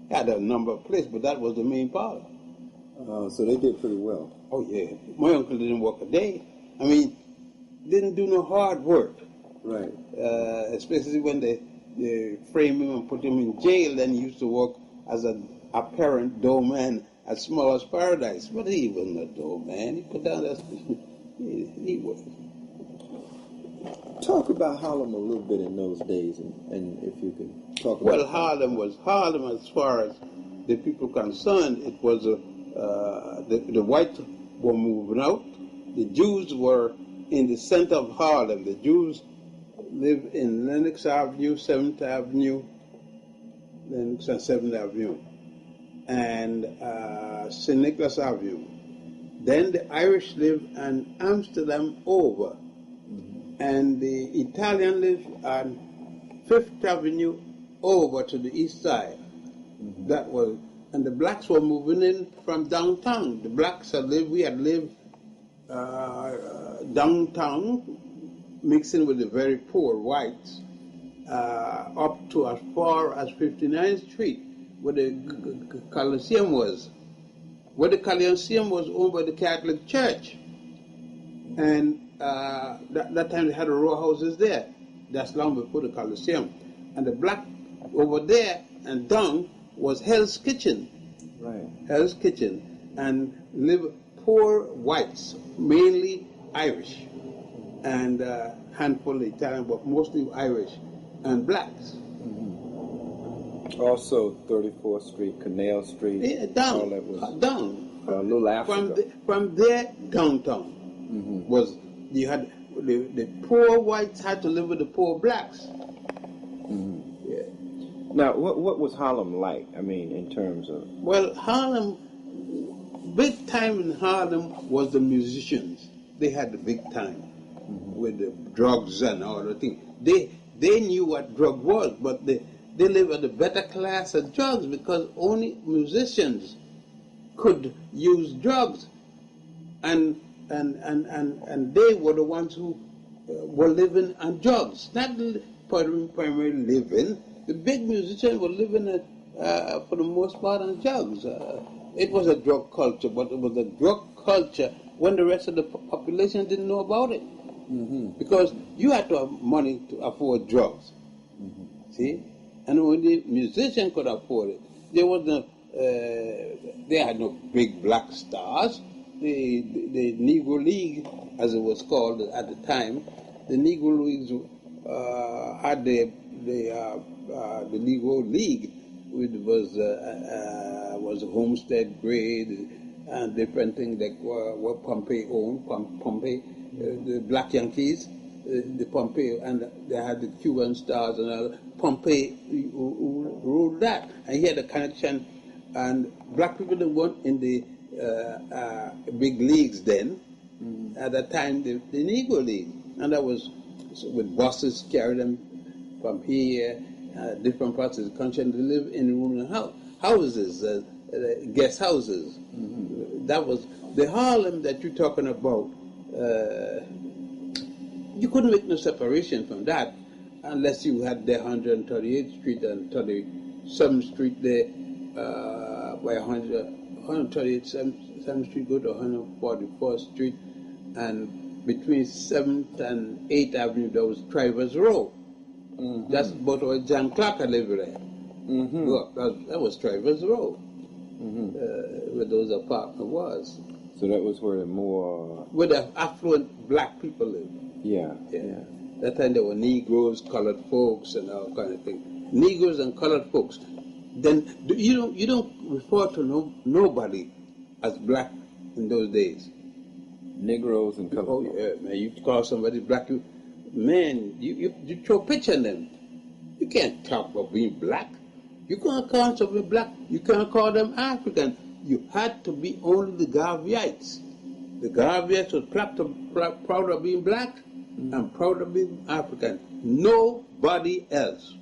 Speaker 3: He had a number of places, but that was the main parlor.
Speaker 2: So they did pretty well.
Speaker 3: Oh, yeah. My uncle didn't work a day. I mean, didn't do no hard work.
Speaker 2: Right.
Speaker 3: Especially when they framed him and put him in jail, then he used to work as an apparent doorman at Smallest Paradise. But he wasn't a doorman. He put down that... he was.
Speaker 2: Talk about Harlem a little bit in those days, and if you can talk about...
Speaker 3: Well, Harlem was Harlem as far as the people concerned. It was the whites were moving out. The Jews were in the center of Harlem. The Jews lived in Lenox Avenue, 7th Avenue, Lenox and 7th Avenue, and St. Nicholas Avenue. Then the Irish lived on Amsterdam over, and the Italian lived on 5th Avenue over to the east side. That was, and the blacks were moving in from downtown. The blacks had lived, we had lived downtown, mixing with the very poor whites, up to as far as 59th Street, where the Coliseum was. Where the Coliseum was owned by the Catholic Church. And that time they had the row houses there. That's long before the Coliseum. And the black over there and down was Hell's Kitchen.
Speaker 2: Right.
Speaker 3: Hell's Kitchen. And lived poor whites, mainly Irish, and a handful of Italian, but mostly Irish, and blacks.
Speaker 2: Also, 34th Street, Canal Street.
Speaker 3: Yeah, down,
Speaker 2: all that was
Speaker 3: down.
Speaker 2: A little after.
Speaker 3: From there, downtown was, you had, the poor whites had to live with the poor blacks. Yeah.
Speaker 2: Now, what was Harlem like? I mean, in terms of...
Speaker 3: Well, Harlem, big time in Harlem was the musicians. They had the big time with the drugs and all the things. They knew what drug was, but they lived at the better class of drugs because only musicians could use drugs, and they were the ones who were living on drugs, not primarily living. The big musicians were living for the most part on drugs. It was a drug culture, but it was a drug culture when the rest of the population didn't know about it, because you had to have money to afford drugs. See, and when the musician could afford it, there was no. They had no big black stars. The Negro League, as it was called at the time, the Negro Leagues had the Negro League, which was a homestead grade and different things that were Pompey owned. Pompey, the Black Yankees, the Pompey, and they had the Cuban Stars and all. Pompey ruled that, and he had a connection. And black people that went in the big leagues then, at that time, the Negro League. And that was with buses carrying them from here, different parts of the country, and they live in room and houses, guest houses. That was the Harlem that you're talking about. You couldn't make no separation from that unless you had the 138th Street and 37th Street there. By 138th 7th Street go to 144th Street, and between 7th and 8th Avenue there was Travers Row. That's about where John Clark lived there. That was Travers Row, where those apartments was.
Speaker 2: So that was where the more...
Speaker 3: where the affluent black people lived.
Speaker 2: Yeah.
Speaker 3: That time there were Negroes, colored folks, and all kind of things. Negroes and colored folks. Then you don't refer to nobody as black in those days.
Speaker 2: Negroes and colored.
Speaker 3: Oh yeah, man! You call somebody black, you throw a picture on them. You can't talk about being black. You can't call somebody black. You can't call them African. You had to be only the Garveyites. The Garveyites were proud of being black and proud of being African. Nobody else.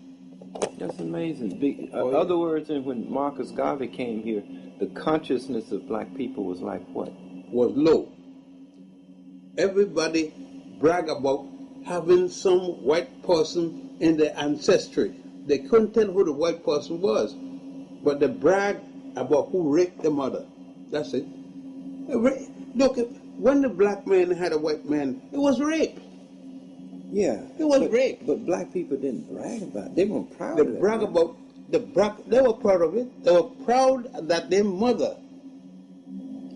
Speaker 2: That's amazing. Other words, when Marcus Garvey came here, the consciousness of black people was like what?
Speaker 3: Was low. Everybody brag about having some white person in their ancestry. They couldn't tell who the white person was, but they brag about who raped the mother. That's it. Look, when the black man had a white man, it was rape.
Speaker 2: Yeah.
Speaker 3: It was rape.
Speaker 2: But black people didn't brag about it. They weren't proud
Speaker 3: They
Speaker 2: of it.
Speaker 3: brag about they were proud of it. They were proud that their mother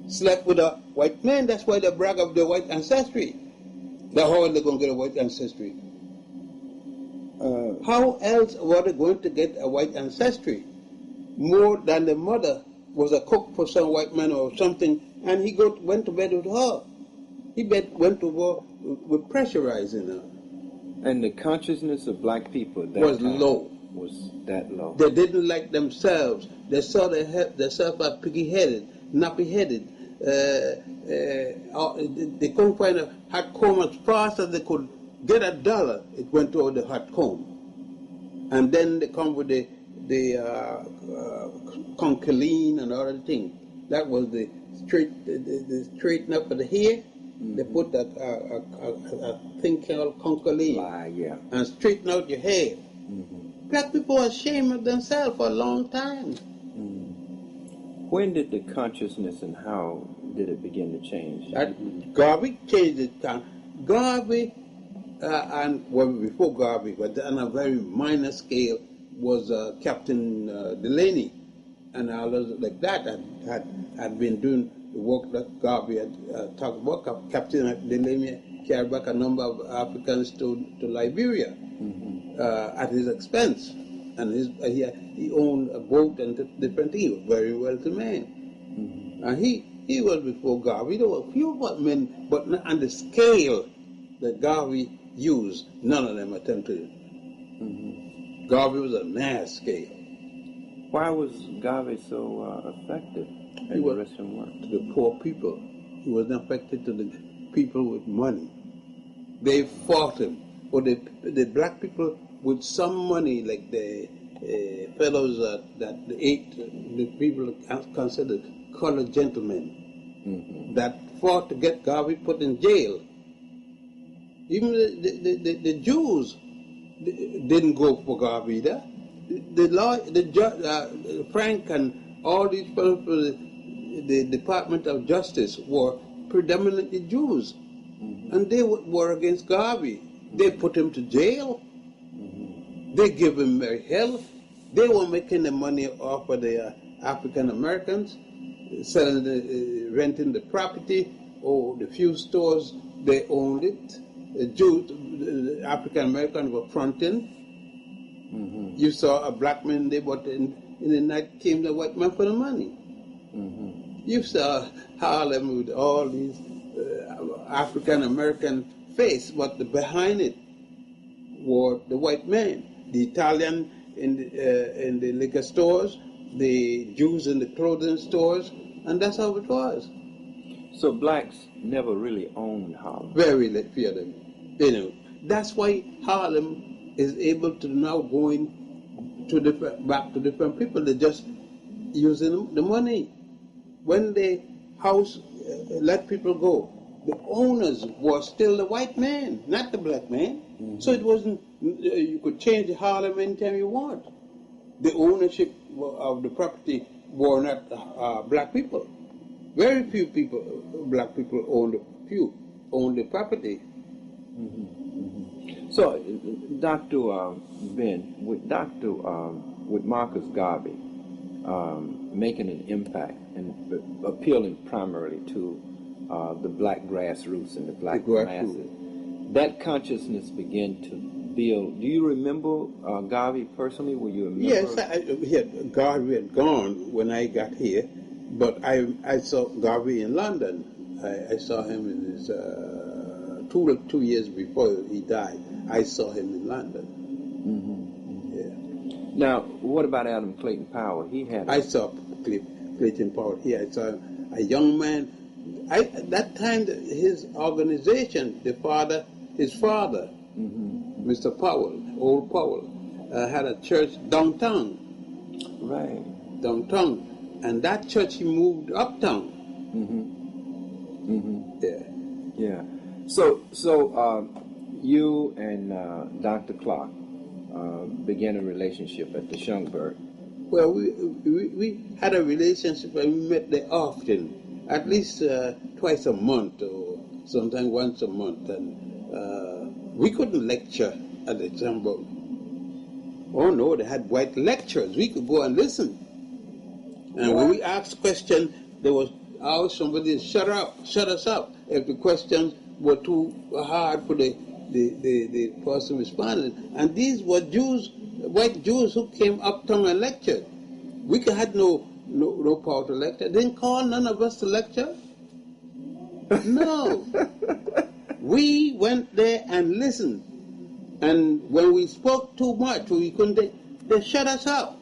Speaker 3: slept with a white man. That's why they brag of their white ancestry. Now, how are they going to get a white ancestry? How else were they going to get a white ancestry? More than the mother was a cook for some white man or something, and he went to bed with her. He went to war with pressurizing her.
Speaker 2: And the consciousness of black people
Speaker 3: Was low.
Speaker 2: Was that low.
Speaker 3: They didn't like themselves. They saw themselves as piggy-headed, nappy-headed. They couldn't find a hot comb as fast as they could get $1. It went to the hot comb. And then they come with the concholine and other things. That was the straighten up of the hair. Mm-hmm. They put a thing called concholine.
Speaker 2: Yeah.
Speaker 3: And straighten out your hair.
Speaker 2: Mm-hmm.
Speaker 3: Black people were ashamed of themselves for a long time.
Speaker 2: Mm. When did the consciousness and how did it begin to change?
Speaker 3: Garvey changed it. Garvey, before Garvey, but on a very minor scale, was Captain Delaney, and others like that had been doing the work that Garvey had talked about. Captain Delaney carried back a number of Africans to Liberia. Mm-hmm. At his expense, and he owned a boat and different things. He was very wealthy man, mm-hmm. And he was before Garvey. There were a few men, but not on the scale that Garvey used. None of them attempted it. Mm-hmm. Garvey was a mass scale.
Speaker 2: Why was Garvey so effective in the Western world?
Speaker 3: To the poor people. He was not effective to the people with money. They fought him. Or the black people with some money, like the fellows that the people considered colored gentlemen, mm-hmm. that fought to get Garvey put in jail. Even the Jews didn't go for Garvey either. Frank and all these people, the Department of Justice were predominantly Jews, mm-hmm. and they were against Garvey. They put him to jail. Mm-hmm. They give him very hell. They were making the money off of the African Americans, selling, renting the property, or the few stores they owned it. The Jews, the African Americans were fronting. Mm-hmm. You saw a black man there, but in the night came the white man for the money. Mm-hmm. You saw Harlem with all these African American face, but behind it were the white man, the Italian in the liquor stores, the Jews in the clothing stores, and that's how it was.
Speaker 2: So blacks never really owned Harlem.
Speaker 3: Very few of them. That's why Harlem is able to now going back to different people. They're just using the money. When the house let people go, the owners were still the white man, not the black man. Mm-hmm. So it wasn't, you could change Harlem anytime you want. The ownership of the property were not black people. Very few black people owned the property.
Speaker 2: Mm-hmm. Mm-hmm. So, Dr. Ben, with Marcus Garvey making an impact and appealing primarily to the black grassroots and the black masses, that consciousness began to build. Do you remember Garvey personally? Were you a member?
Speaker 3: Yes, Garvey had gone when I got here, but I saw Garvey in London. I saw him in his 2 years before he died. I saw him in London. Mm-hmm. Yeah.
Speaker 2: Now, what about Adam Clayton Powell?
Speaker 3: I saw Clayton Powell here. I saw a young man. At that time, his organization, his father, mm-hmm. Mr. Powell, old Powell, had a church downtown.
Speaker 2: Right.
Speaker 3: Downtown. And that church, he moved uptown. Mm-hmm. Mm-hmm.
Speaker 2: Yeah. So you and Dr. Clark began a relationship at the Schumberg
Speaker 3: Well, we had a relationship and we met there often, at least twice a month or sometimes once a month. And we couldn't lecture at the Chamber. Oh no, they had white lecturers. We could go and listen. And when we asked questions, there was always somebody to shut us up. If the questions were too hard for the person responding. And these were Jews, white Jews who came uptown and lectured. We had no power to lecture. They didn't call none of us to lecture. No. We went there and listened. And when we spoke too much, we couldn't. They shut us up.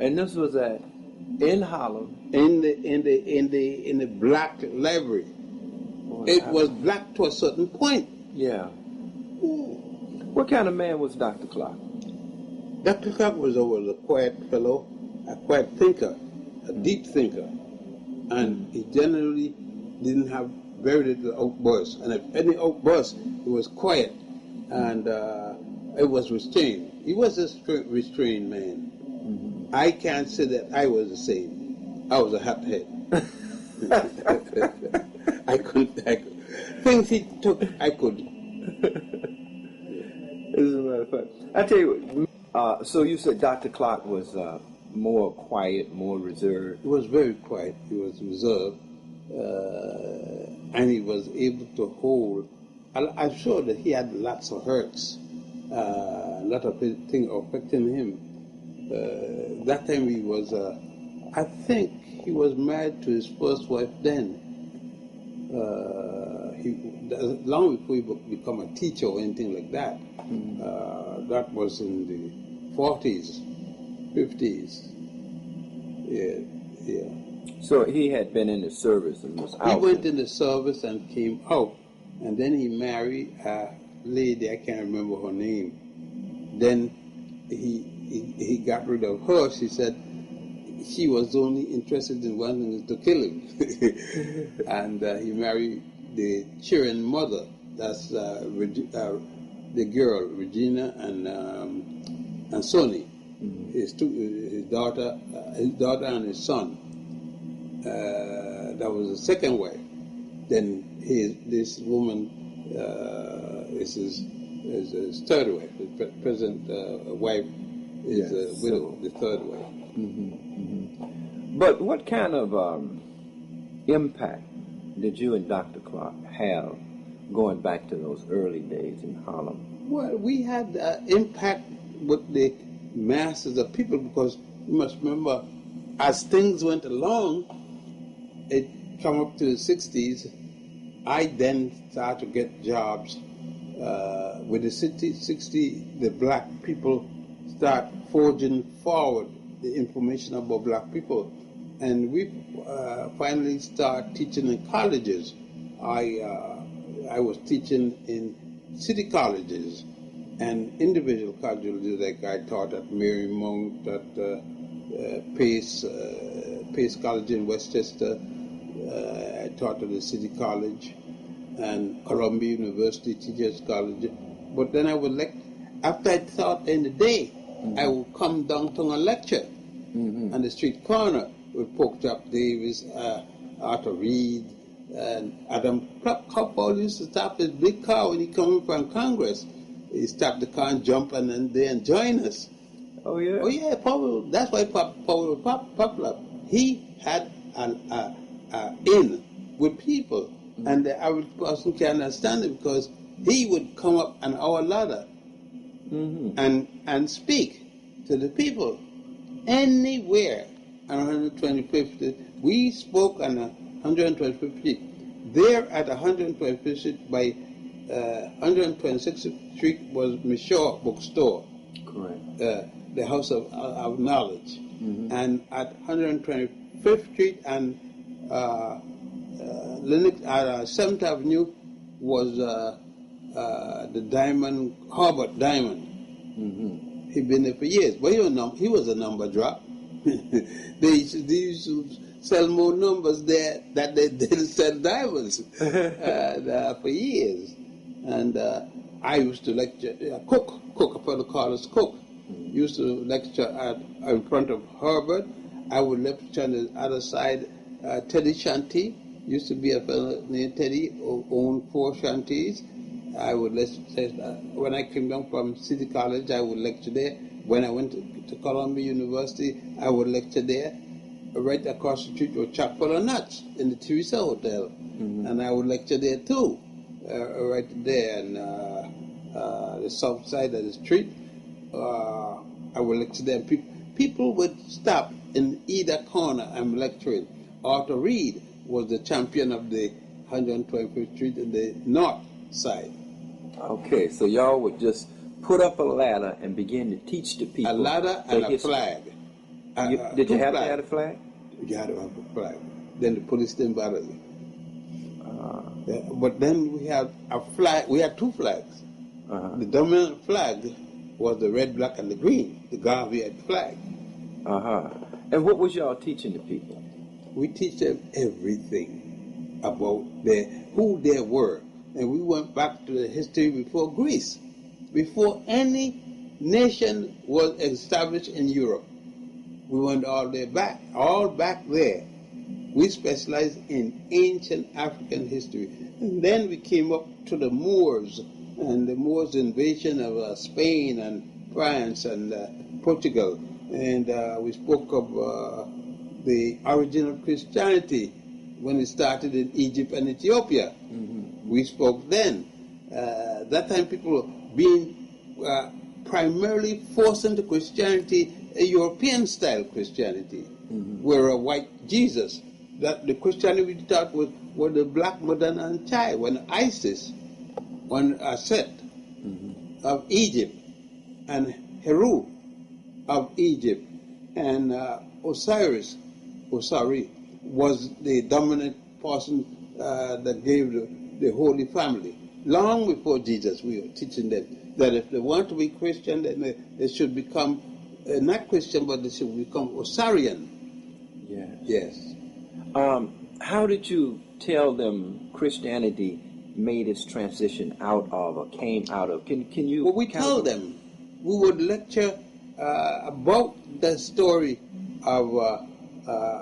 Speaker 2: And this was in Harlem.
Speaker 3: In the black library. It was black to a certain point.
Speaker 2: Yeah. What kind of man was Dr. Clark?
Speaker 3: Dr. Clark was always a quiet fellow, a quiet thinker, a deep thinker. And he generally didn't have very little outbursts. And if any outburst, it was quiet. And it was restrained. He was a restrained man. Mm-hmm. I can't say that I was the same. I was a hothead. I couldn't. Things he took, I couldn't.
Speaker 2: This is a lot of fun. I tell you what, so you said Dr. Clark was more quiet, more reserved.
Speaker 3: He was very quiet. He was reserved. And he was able to hold. I'm sure that he had lots of hurts, a lot of things affecting him. That time he was, I think he was married to his first wife then. Long before he become a teacher or anything like that. Mm-hmm. That was in the 40s, 50s. Yeah.
Speaker 2: So he had been in the service and was out.
Speaker 3: He went in the service and came out. And then he married a lady, I can't remember her name. Then he got rid of her. She said she was only interested in wanting to kill him. And he married the children's mother. That's the girl, Regina and Sonny. Mm-hmm. His daughter and his son. That was the second wife. Then this woman is his third wife. The present wife is a widow, the third wife.
Speaker 2: Mm-hmm, mm-hmm. But what kind of impact did you and Dr. Clark have going back to those early days in Harlem?
Speaker 3: Well, we had impact with the masses of people because you must remember, as things went along, it come up to the 60s. I then started to get jobs with the 60, the black people start forging forward the information about black people. And we finally start teaching in colleges. I was teaching in city colleges and individual colleges, like I taught at Marymount, at Pace College in Westchester. I taught at the City College and Columbia University Teachers College. But then I would after I taught in the day, mm-hmm. I would come downtown and lecture mm-hmm. on the street corner with Porkchop Davis, Arthur Reed, and Adam Coppold used to stop his big car when he came from Congress. He stopped the car and jump and then join us.
Speaker 2: Oh yeah.
Speaker 3: Oh yeah, Paul. That's why Paul was popular. He had an in with people, mm-hmm. and the average person can't understand it because he would come up an hour later mm-hmm. and speak to the people anywhere on 125th Street. We spoke on 125th Street. There at 125th Street by 126th Street was Michaud Bookstore.
Speaker 2: Correct.
Speaker 3: The House of Knowledge. Mm-hmm. And at 125th Street and Linux at 7th Avenue was the Diamond, Harbert Diamond. Mm-hmm. He'd been there for years, but he was a number drop. They used to sell more numbers there that they didn't sell diamonds for years. And I used to lecture, cook, a fellow called us Cook. used to lecture in front of Harvard. I would lecture on the other side. Teddy Shanty used to be a fellow named Teddy who owned 4 shanties. I would lecture when I came down from City College. I would lecture there. When I went to Columbia University, I would lecture there. Right across the street was Chock-full of Nuts in the Teresa Hotel, and I would lecture there too, right there in the south side of the street. I would lecture there. People would stop in either corner. I'm lecturing. Arthur Reed was the champion of the 125th Street in the north side.
Speaker 2: Okay, so y'all would just put up a ladder and begin to teach the people.
Speaker 3: A ladder and a flag.
Speaker 2: Did you have to have a flag?
Speaker 3: You had to have a flag. Then the police didn't bother you. But then we had a flag. We had 2 flags. The dominant flag was the red, black, and the green, the Garvey flag.
Speaker 2: And what was y'all teaching the people?
Speaker 3: We teach them everything about who they were. And we went back to the history before Greece, before any nation was established in Europe. We went all the way back, all back there. We specialized in ancient African history. And then we came up to the Moors, and the Moors' invasion of Spain and France and Portugal. And we spoke of the origin of Christianity when it started in Egypt and Ethiopia. We spoke then. That time people were being primarily forced into Christianity, a European-style Christianity, where a white Jesus. That the Christianity we taught was the Black Madonna and Child, when Isis, when Set of Egypt, and Heru of Egypt, and Osiris was the dominant person that gave the Holy Family. Long before Jesus, we were teaching them that if they want to be Christian, then they should become not Christian, but they should become Osirian. Yes.
Speaker 2: How did you tell them Christianity made its transition out of or came out of? Can you?
Speaker 3: Well, we tell them. We would lecture about the story of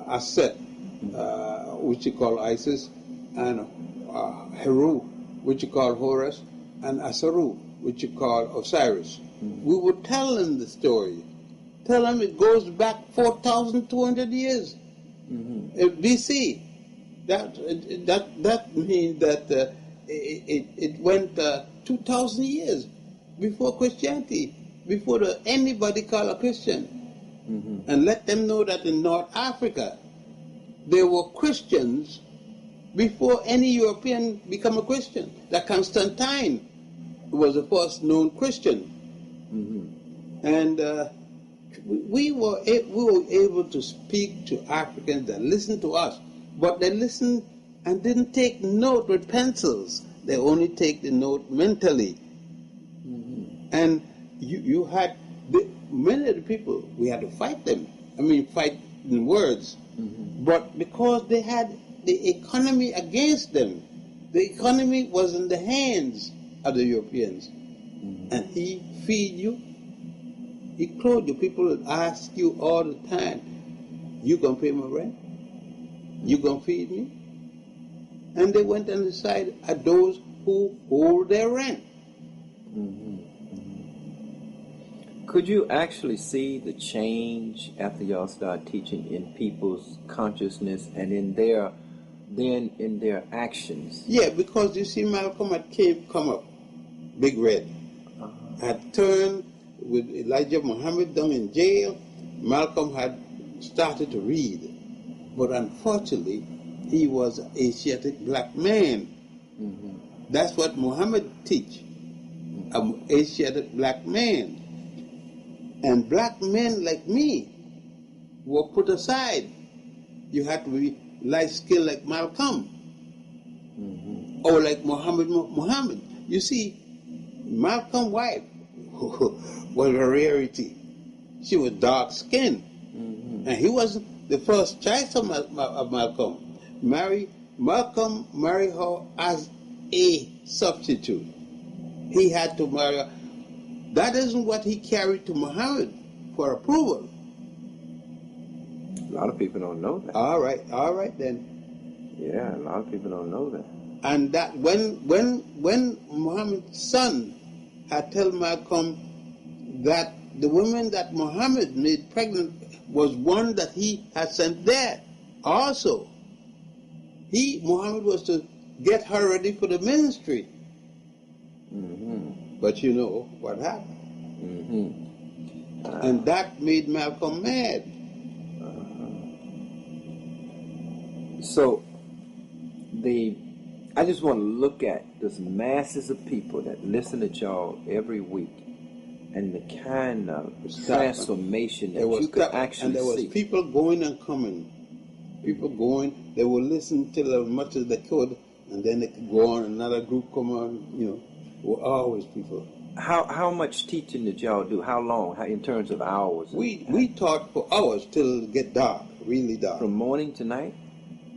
Speaker 3: Aset, which you call Isis, and Heru, which you call Horus, and Asaru, which you call Osiris. We would tell them the story. Tell them it goes back 4,200 years. BC. That means that it went 2,000 years before Christianity, before anybody called a Christian. And let them know that in North Africa, there were Christians before any European became a Christian. That Constantine was the first known Christian. And we were able to speak to Africans that listened to us, but they listened and didn't take note with pencils. They only take the note mentally. And you had many of the people, we had to fight them. I mean, fight in words. But because they had the economy against them, the economy was in the hands of the Europeans. And he feed you, he clothed you. People would ask you all the time, you gonna pay my rent? You gonna feed me? And they went and decided at those who hold their rent.
Speaker 2: Could you actually see the change after y'all started teaching in people's consciousness and in their actions?
Speaker 3: Yeah, because you see, Malcolm had come up, Big Red, had turned with Elijah Muhammad down in jail. Malcolm had started to read, but unfortunately, he was an Asiatic black man. That's what Muhammad teach, an Asiatic black man. And black men like me were put aside. You had to be light-skinned like Malcolm, or like Muhammad. You see, Malcolm's wife was a rarity. She was dark-skinned, and he wasn't the first choice of Malcolm. Malcolm married her as a substitute. He had to marry her that isn't what he carried to Muhammad for approval.
Speaker 2: A lot of people don't know that.
Speaker 3: All right then.
Speaker 2: Yeah, a lot of people don't know that.
Speaker 3: And that when Muhammad's son had told Malcolm that the woman that Muhammad made pregnant was one that he had sent there also. Muhammad was to get her ready for the ministry. But you know what happened. And that made Malcolm mad.
Speaker 2: So, I just want to look at those masses of people that listen to y'all every week, and the kind of transformation that you could actually see.
Speaker 3: And there was people going and coming. People going, they would listen till as much as they could, and then they could go on, another group come on, you know. There were always people.
Speaker 2: How much teaching did y'all do? How long, in terms of hours?
Speaker 3: We taught for hours till it get dark, really dark.
Speaker 2: From morning to night?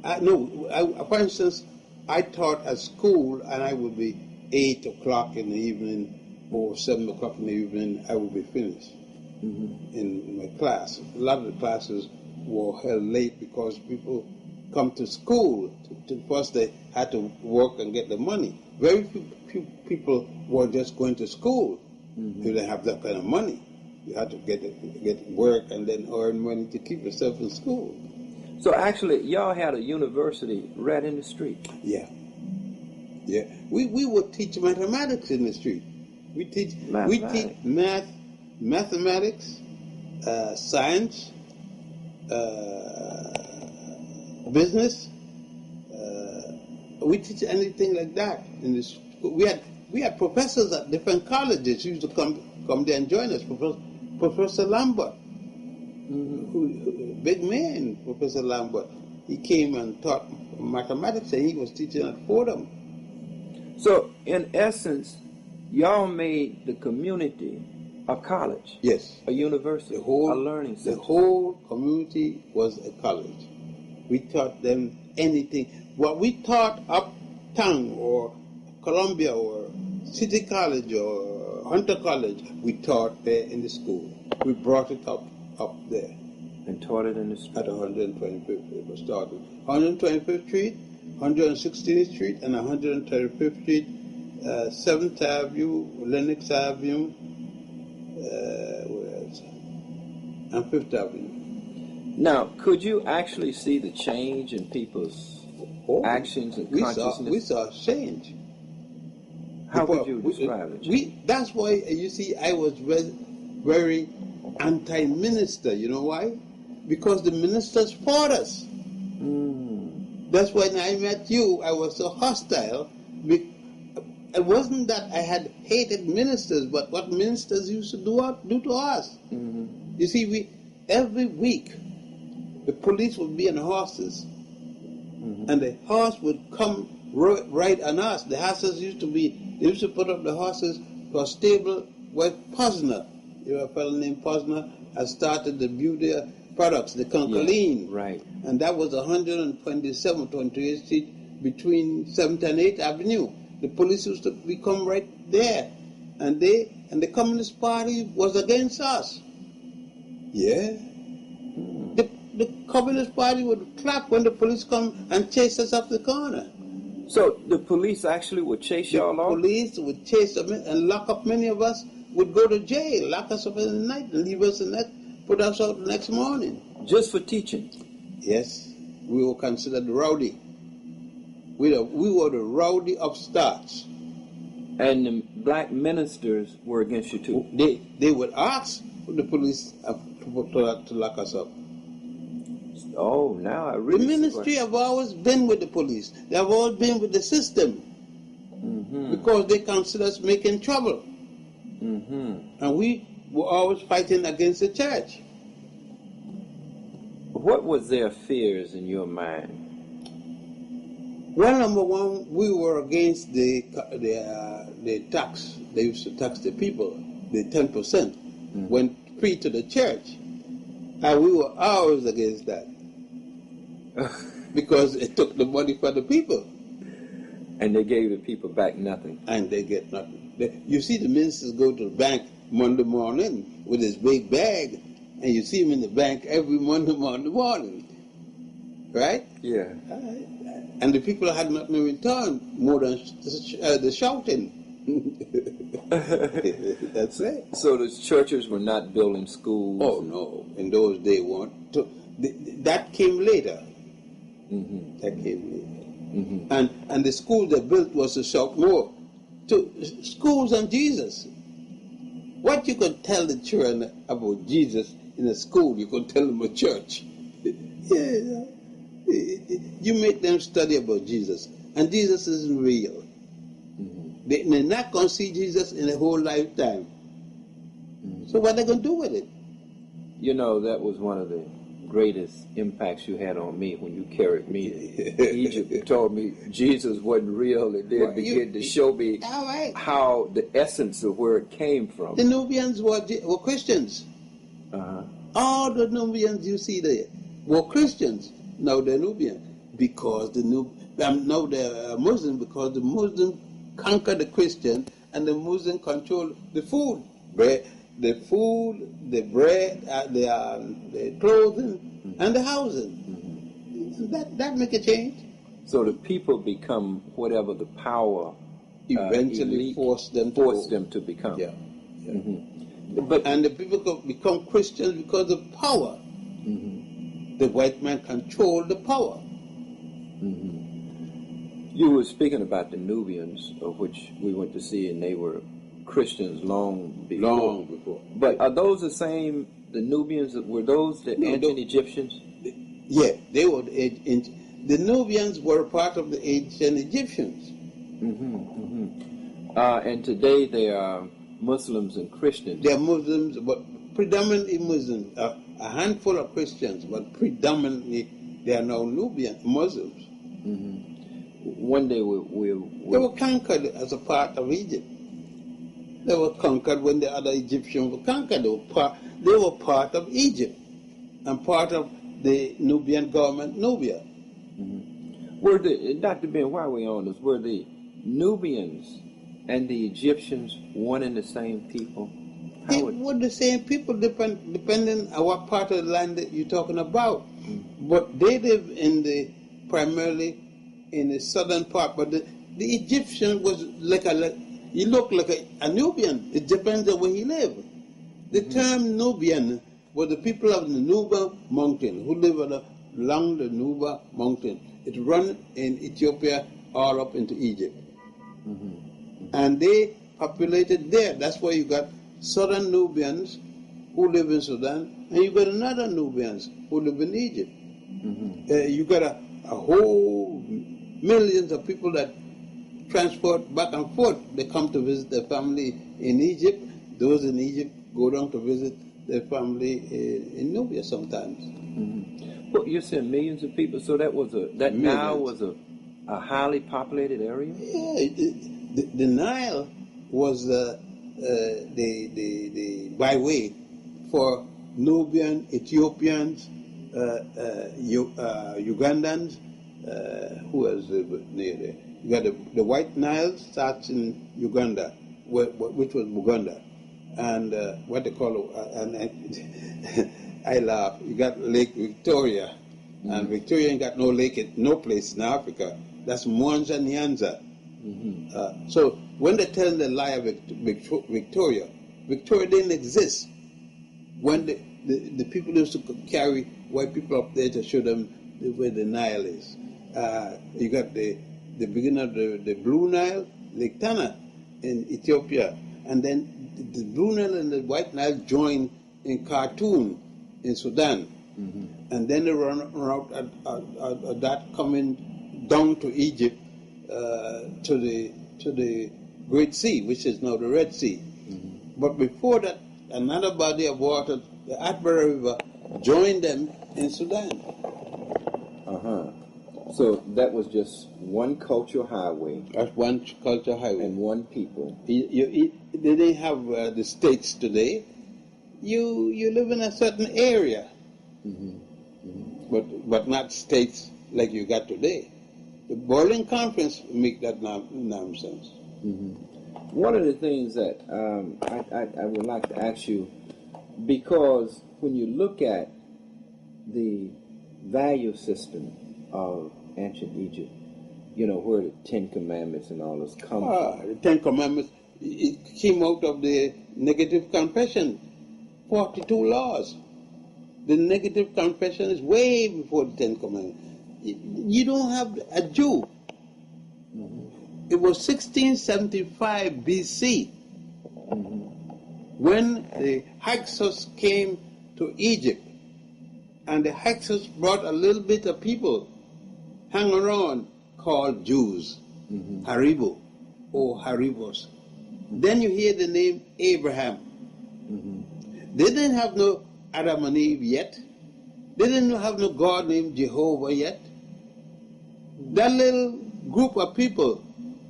Speaker 3: For instance, I taught at school, and I would be 8 o'clock in the evening or 7 o'clock in the evening, I would be finished in my class. A lot of the classes were held late because people come to school. First they had to work and get the money. Very few people were just going to school. You didn't have that kind of money. You had to get work and then earn money to keep yourself in school.
Speaker 2: So actually, y'all had a university right in the street.
Speaker 3: Yeah. We would teach mathematics in the street. We teach mathematics, science, business. We teach anything like that in the school. We had professors at different colleges who used to come there and join us. Professor Lambert. Big man, Professor Lambert. He came and taught mathematics, and he was teaching at Fordham.
Speaker 2: So, in essence, y'all made the community a college.
Speaker 3: Yes.
Speaker 2: A university, a learning center.
Speaker 3: The whole community was a college. We taught them anything. What we taught uptown or Columbia or City College or Hunter College, we taught there in the school. We brought it up there.
Speaker 2: And taught it in the street?
Speaker 3: At 125th. It was started. 125th Street, 116th Street, and 135th Street, 7th Avenue, Lenox Avenue, where else? And 5th Avenue.
Speaker 2: Now, could you actually see the change in people's actions and consciousness?
Speaker 3: We saw change.
Speaker 2: How would you describe it?
Speaker 3: That's why, you see, I was very anti-minister. You know why? Because the ministers fought us. That's why when I met you, I was so hostile. It wasn't that I had hated ministers, but what ministers used to do to us. You see, every week, the police would be on horses, and the horse would come right on us. The horses they used to put up the horses to a stable where Posner, a fellow named Posner, had started the beauty products, the Concoline.
Speaker 2: Yeah, right.
Speaker 3: And that was 127th, 28th Street between 7th and 8th Avenue. The police used to come right there. And the Communist Party was against us. Yeah. The Communist Party would clap when the police come and chase us up the corner.
Speaker 2: So the police actually would chase y'all off?
Speaker 3: The police would chase them and lock up. Many of us would go to jail, lock us up in the night and leave us in that, put us out the next morning.
Speaker 2: Just for teaching?
Speaker 3: Yes. We were considered rowdy. We were the rowdy upstarts.
Speaker 2: And the black ministers were against you too?
Speaker 3: They would ask the police to lock us up.
Speaker 2: Oh, now I really
Speaker 3: The ministry have always been with the police. They have always been with the system. Because they consider us making trouble. And we were always fighting against the church.
Speaker 2: What was their fears in your mind?
Speaker 3: Well, number one, we were against the tax. They used to tax the people. The 10% went free to the church. And we were always against that. Because it took the money from the people.
Speaker 2: And they gave the people back nothing.
Speaker 3: And they get nothing. You see the ministers go to the bank Monday morning with his big bag, and you see him in the bank every Monday morning, right?
Speaker 2: Yeah.
Speaker 3: And the people had nothing in return more than the shouting. That's it.
Speaker 2: So the churches were not building schools?
Speaker 3: Oh, no. In those days, weren't. That came later.
Speaker 2: Mm-hmm.
Speaker 3: That came later.
Speaker 2: Mm-hmm.
Speaker 3: And the school they built was to shout more. To schools and Jesus. What you could tell the children about Jesus in a school, you could tell them at church. Yeah. You make them study about Jesus. And Jesus isn't real.
Speaker 2: Mm-hmm.
Speaker 3: They're not going to see Jesus in a whole lifetime.
Speaker 2: Mm-hmm.
Speaker 3: So what are they going to do with it?
Speaker 2: You know, that was one of the greatest impacts you had on me when you carried me to Egypt. You told me Jesus wasn't real, and then began to show me how the essence of where it came from.
Speaker 3: The Nubians were Christians.
Speaker 2: Uh-huh.
Speaker 3: All the Nubians you see there were Christians. Now they're Nubian because now they're Muslim because the Muslims conquered the Christian and the Muslims control the food, the food, the bread, the clothing, and the housing. That make a change.
Speaker 2: So the people become whatever the power
Speaker 3: eventually forced them
Speaker 2: to become.
Speaker 3: Yeah.
Speaker 2: Mm-hmm.
Speaker 3: And the people could become Christians because of power.
Speaker 2: Mm-hmm.
Speaker 3: The white man controlled the power.
Speaker 2: Mm-hmm. You were speaking about the Nubians, of which we went to see, and they were Christians long before. But are those the same, the Nubians, were those the ancient Egyptians?
Speaker 3: Yeah, they were. The Nubians were part of the ancient Egyptians.
Speaker 2: Mm-hmm, mm-hmm. And today they are Muslims and Christians.
Speaker 3: They are Muslims, but predominantly Muslims. A handful of Christians, but predominantly they are now Nubian Muslims.
Speaker 2: Mm-hmm. One day
Speaker 3: they were conquered as a part of Egypt. They were conquered when the other Egyptians were conquered. They were part of Egypt and part of the Nubian government, Nubia.
Speaker 2: Mm-hmm. Were Dr. Ben, why are we on this? Were the Nubians and the Egyptians one and the same people?
Speaker 3: They were the same people, depending on what part of the land that you're talking about. Mm-hmm. But they live primarily in the southern part. But the Egyptian was he looked like a Nubian. It depends on where he lived. The term Nubian was the people of the Nuba mountain who live along the Nuba mountain. It runs in Ethiopia all up into Egypt. Mm-hmm. And they populated there. That's why you got southern Nubians who live in Sudan, and you got another Nubians who live in Egypt. Mm-hmm. You got a whole millions of people that transport back and forth. They come to visit their family in Egypt. Those in Egypt go down to visit their family in Nubia sometimes.
Speaker 2: Mm-hmm. Well, you said millions of people, so that Nile was a highly populated area?
Speaker 3: Yeah, the Nile was the byway for Nubian, Ethiopians, Ugandans. Who else near there? You got the White Nile starts in Uganda, which was Buganda, and what they call I laugh. You got Lake Victoria, and Victoria ain't got no lake, no place in Africa. That's Mwanza Nyanza. Mm-hmm. So when they tell the lie of Victoria didn't exist. When the people used to carry white people up there to show them where the Nile is. You got the beginning of the Blue Nile, Lake Tana in Ethiopia, and then the Blue Nile and the White Nile join in Khartoum in Sudan, and then they run out at that coming down to Egypt to the Great Sea, which is now the Red Sea. But before that, another body of water, the Atbara River, joined them in Sudan.
Speaker 2: So that was just one cultural highway.
Speaker 3: That's one cultural highway.
Speaker 2: And one people.
Speaker 3: They didn't have the states today. You live in a certain area, but not states like you got today. The Berlin Conference make that nonsense.
Speaker 2: One of the things that I would like to ask you, because when you look at the value system of ancient Egypt, you know, where the Ten Commandments and all this come from.
Speaker 3: The Ten Commandments, it came out of the negative confession, 42 laws. The negative confession is way before the Ten Commandments. You don't have a Jew. It was 1675 BC when the Hyksos came to Egypt, and the Hyksos brought a little bit of people hang around called Jews, Haribo or Haribos. Then you hear the name Abraham. They didn't have no Adam and Eve yet. They didn't have no God named Jehovah yet. That little group of people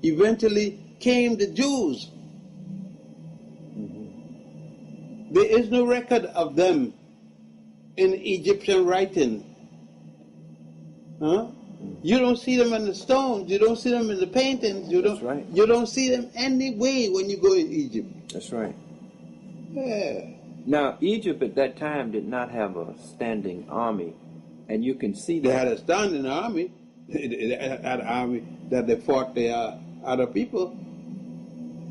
Speaker 3: eventually came the Jews. There is no record of them in Egyptian writing. You don't see them in the stones. You don't see them in the paintings. You don't.
Speaker 2: Right.
Speaker 3: You don't see them any way when you go in Egypt.
Speaker 2: That's right.
Speaker 3: Yeah.
Speaker 2: Now, Egypt at that time did not have a standing army, and you can see
Speaker 3: They
Speaker 2: that.
Speaker 3: had a standing army. They had an army that they fought their other people.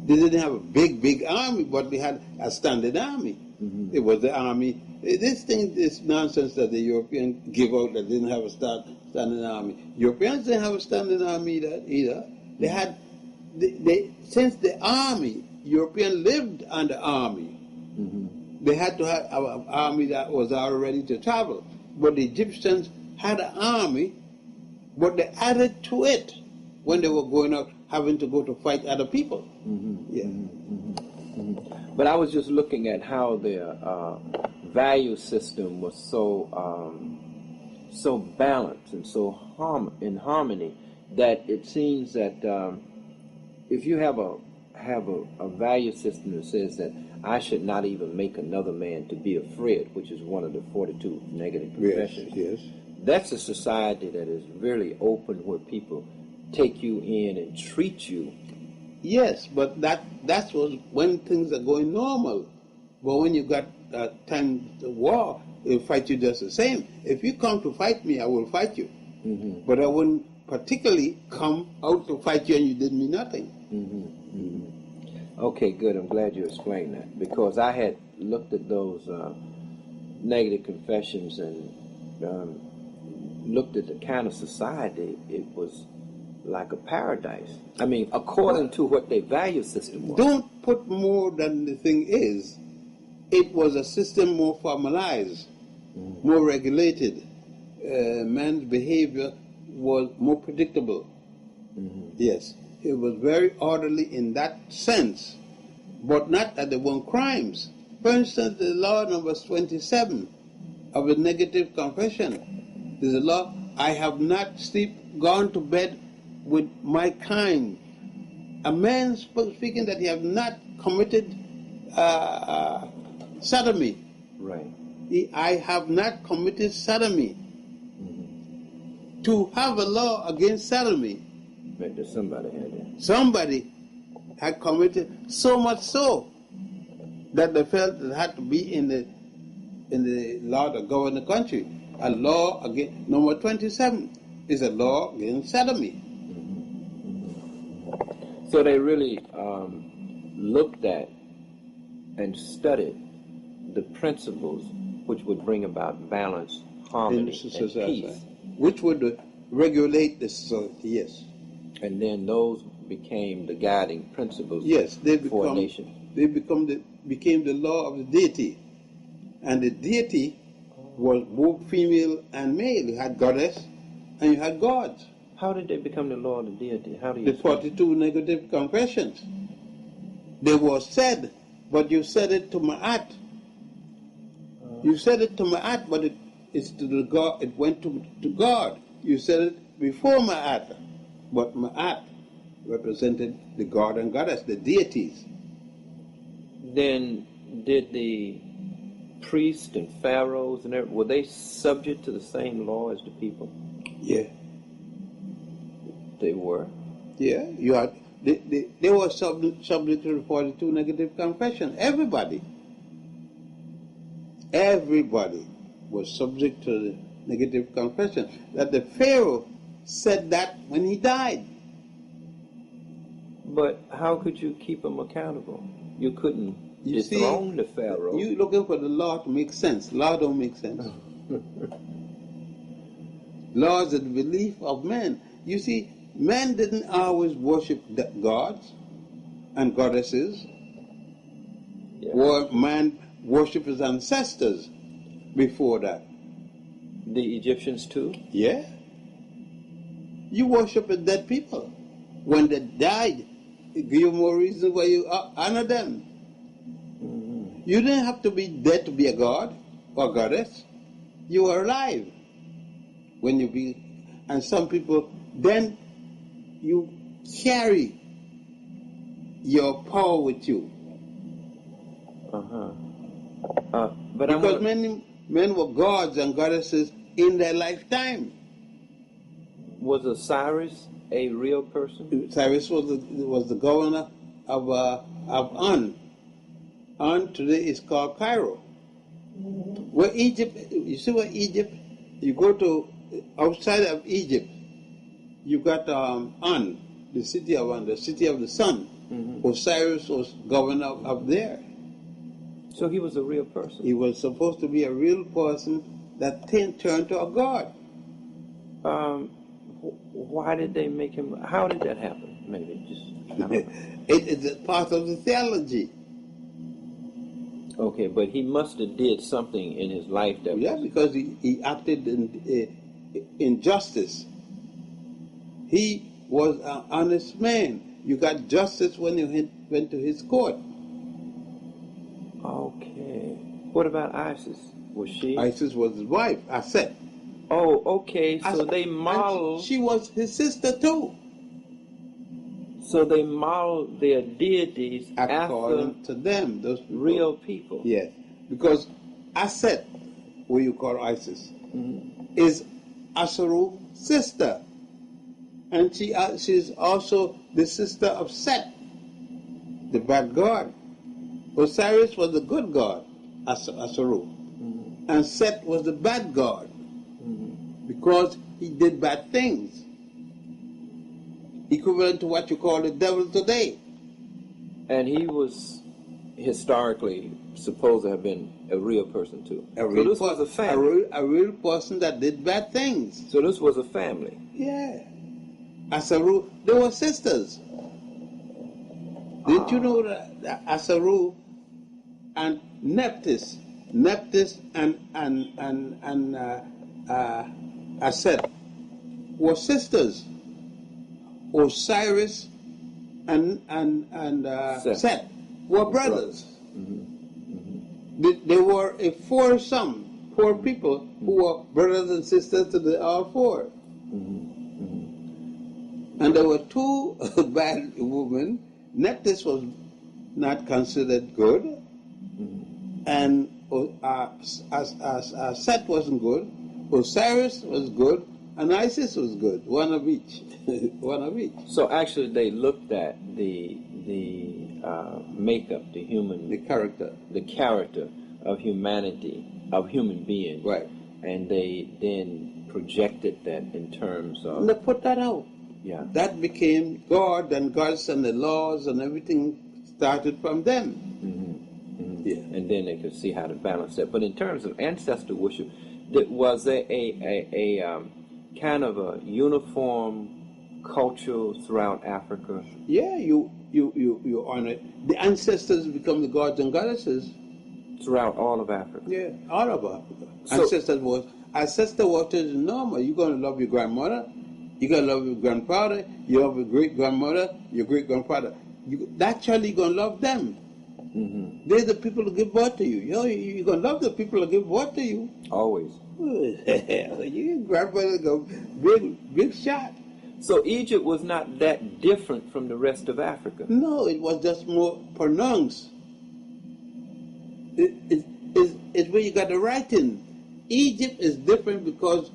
Speaker 3: They didn't have a big army, but they had a standing army. It was the army. This thing, this nonsense that the Europeans give out that didn't have a standing army. Europeans didn't have a standing army either. They had, since the army, Europeans lived under army. They had to have an army that was already to travel. But the Egyptians had an army, but they added to it when they were going out, having to go to fight other people.
Speaker 2: But I was just looking at how their value system was so so balanced and so in harmony that it seems that if you have a value system that says that I should not even make another man to be afraid, which is one of the 42 negative confessions.
Speaker 3: Yes.
Speaker 2: That's a society that is really open, where people take you in and treat you.
Speaker 3: Yes, but that was when things are going normal. But when you got time to war, they'll fight you just the same. If you come to fight me, I will fight you. But I wouldn't particularly come out to fight you and you did me nothing.
Speaker 2: Okay, good. I'm glad you explained that, because I had looked at those negative confessions and looked at the kind of society. It was like a paradise. I mean, according to what their value system was.
Speaker 3: Don't put more than the thing is. It was a system more formalized, more regulated. Man's behavior was more predictable. Yes, it was very orderly in that sense, but not that there weren't crimes. For instance, the law number 27 of the negative confession is a law: I have not gone to bed with my kind. A man speaking that he have not committed sodomy.
Speaker 2: Right.
Speaker 3: I have not committed sodomy. To have a law against sodomy,
Speaker 2: Maybe somebody had that.
Speaker 3: somebody had committed, so much so that they felt it had to be in the law that govern the country. A law against, number 27 is a law against sodomy.
Speaker 2: So they really looked at and studied the principles which would bring about balance, harmony, and peace.
Speaker 3: Which would regulate the society, yes.
Speaker 2: And then those became the guiding principles for a nation.
Speaker 3: They became the law of the deity. And the deity was both female and male. You had goddess and you had gods.
Speaker 2: How did they become the law of the deity? How do you
Speaker 3: The 42 negative confessions. They were said, but you said it to Ma'at. You said it to Ma'at, but it's to the God. It went to God. You said it before Ma'at, but Ma'at represented the God and goddess, the deities.
Speaker 2: Then did the priests and pharaohs and were they subject to the same law as the people?
Speaker 3: Yeah.
Speaker 2: They were.
Speaker 3: Yeah. You had they were subject to the 42 negative confession. Everybody was subject to the negative confession. That the Pharaoh said that when he died.
Speaker 2: But how could you keep him accountable? You couldn't dethrone the Pharaoh.
Speaker 3: You looking for the law to make sense. Law don't make sense. Law is the belief of men. You see, men didn't always worship gods and goddesses.
Speaker 2: Yeah.
Speaker 3: Or man worshiped his ancestors before that.
Speaker 2: The Egyptians too?
Speaker 3: Yeah. You worship the dead people. When they died, it give you more reason why you honor them.
Speaker 2: Mm-hmm.
Speaker 3: You didn't have to be dead to be a god or goddess. You were alive when you be. And some people, then you carry your power with you.
Speaker 2: But
Speaker 3: because many men were gods and goddesses in their lifetime.
Speaker 2: Was Osiris a real person?
Speaker 3: Cyrus was the governor of An. An today is called Cairo. Where Egypt, you see where Egypt, you go to outside of Egypt, you got An, the city of An, the city of the sun. Mm-hmm. Osiris was governor of there.
Speaker 2: So he was a real person?
Speaker 3: He was supposed to be a real person that turned to a god.
Speaker 2: Why did they make him? How did that happen? Maybe just.
Speaker 3: It is a part of the theology.
Speaker 2: Okay, but he must have did something in his life that.
Speaker 3: Yeah, because he acted in justice. He was an honest man. You got justice when you went to his court.
Speaker 2: Okay. What about Isis? Was she?
Speaker 3: Isis was his wife, Aset.
Speaker 2: Oh, okay. So they modeled.
Speaker 3: She was his sister too.
Speaker 2: So they modeled their deities
Speaker 3: according to them, those people.
Speaker 2: Real people.
Speaker 3: Yes, because Aset, who you call Isis, is Asuru's sister, and she's also the sister of Set, the bad god. Osiris was the good god, Asuru, and Set was the bad god. Because he did bad things. Equivalent to what you call the devil today.
Speaker 2: And he was historically supposed to have been a real person too.
Speaker 3: So this was a family. A real person that did bad things.
Speaker 2: So this was a family.
Speaker 3: Yeah. Asaru, they were sisters. Did you know that Asaru and Nephthys and Aset were sisters. Osiris and Set were brothers. They were a foursome, four people who were brothers and sisters to the all four. And there were two bad women. Nephthys was not considered good, and Set wasn't good. Osiris was good, and Isis was good. One of each. One of each.
Speaker 2: So actually, they looked at the makeup, the character of humanity, of human beings,
Speaker 3: right?
Speaker 2: And they then projected that in terms of.
Speaker 3: And they put that out.
Speaker 2: Yeah.
Speaker 3: That became God and gods and the laws and everything started from them. Yeah.
Speaker 2: And then they could see how to balance that. But in terms of ancestor worship, was there a kind of a uniform culture throughout Africa?
Speaker 3: Yeah, you honor the ancestors become the gods and goddesses
Speaker 2: throughout all of Africa.
Speaker 3: Yeah, all of Africa. So, ancestor worship is normal. You're gonna love your grandmother, you're gonna love your grandfather, you love your great grandmother, your great grandfather. Naturally, you're gonna love them. They're the people who give birth to you. You're gonna love the people who give birth to you.
Speaker 2: Always.
Speaker 3: Your grandmother go big shot.
Speaker 2: So Egypt was not that different from the rest of Africa.
Speaker 3: No, it was just more pronounced. It's where you got the writing. Egypt is different because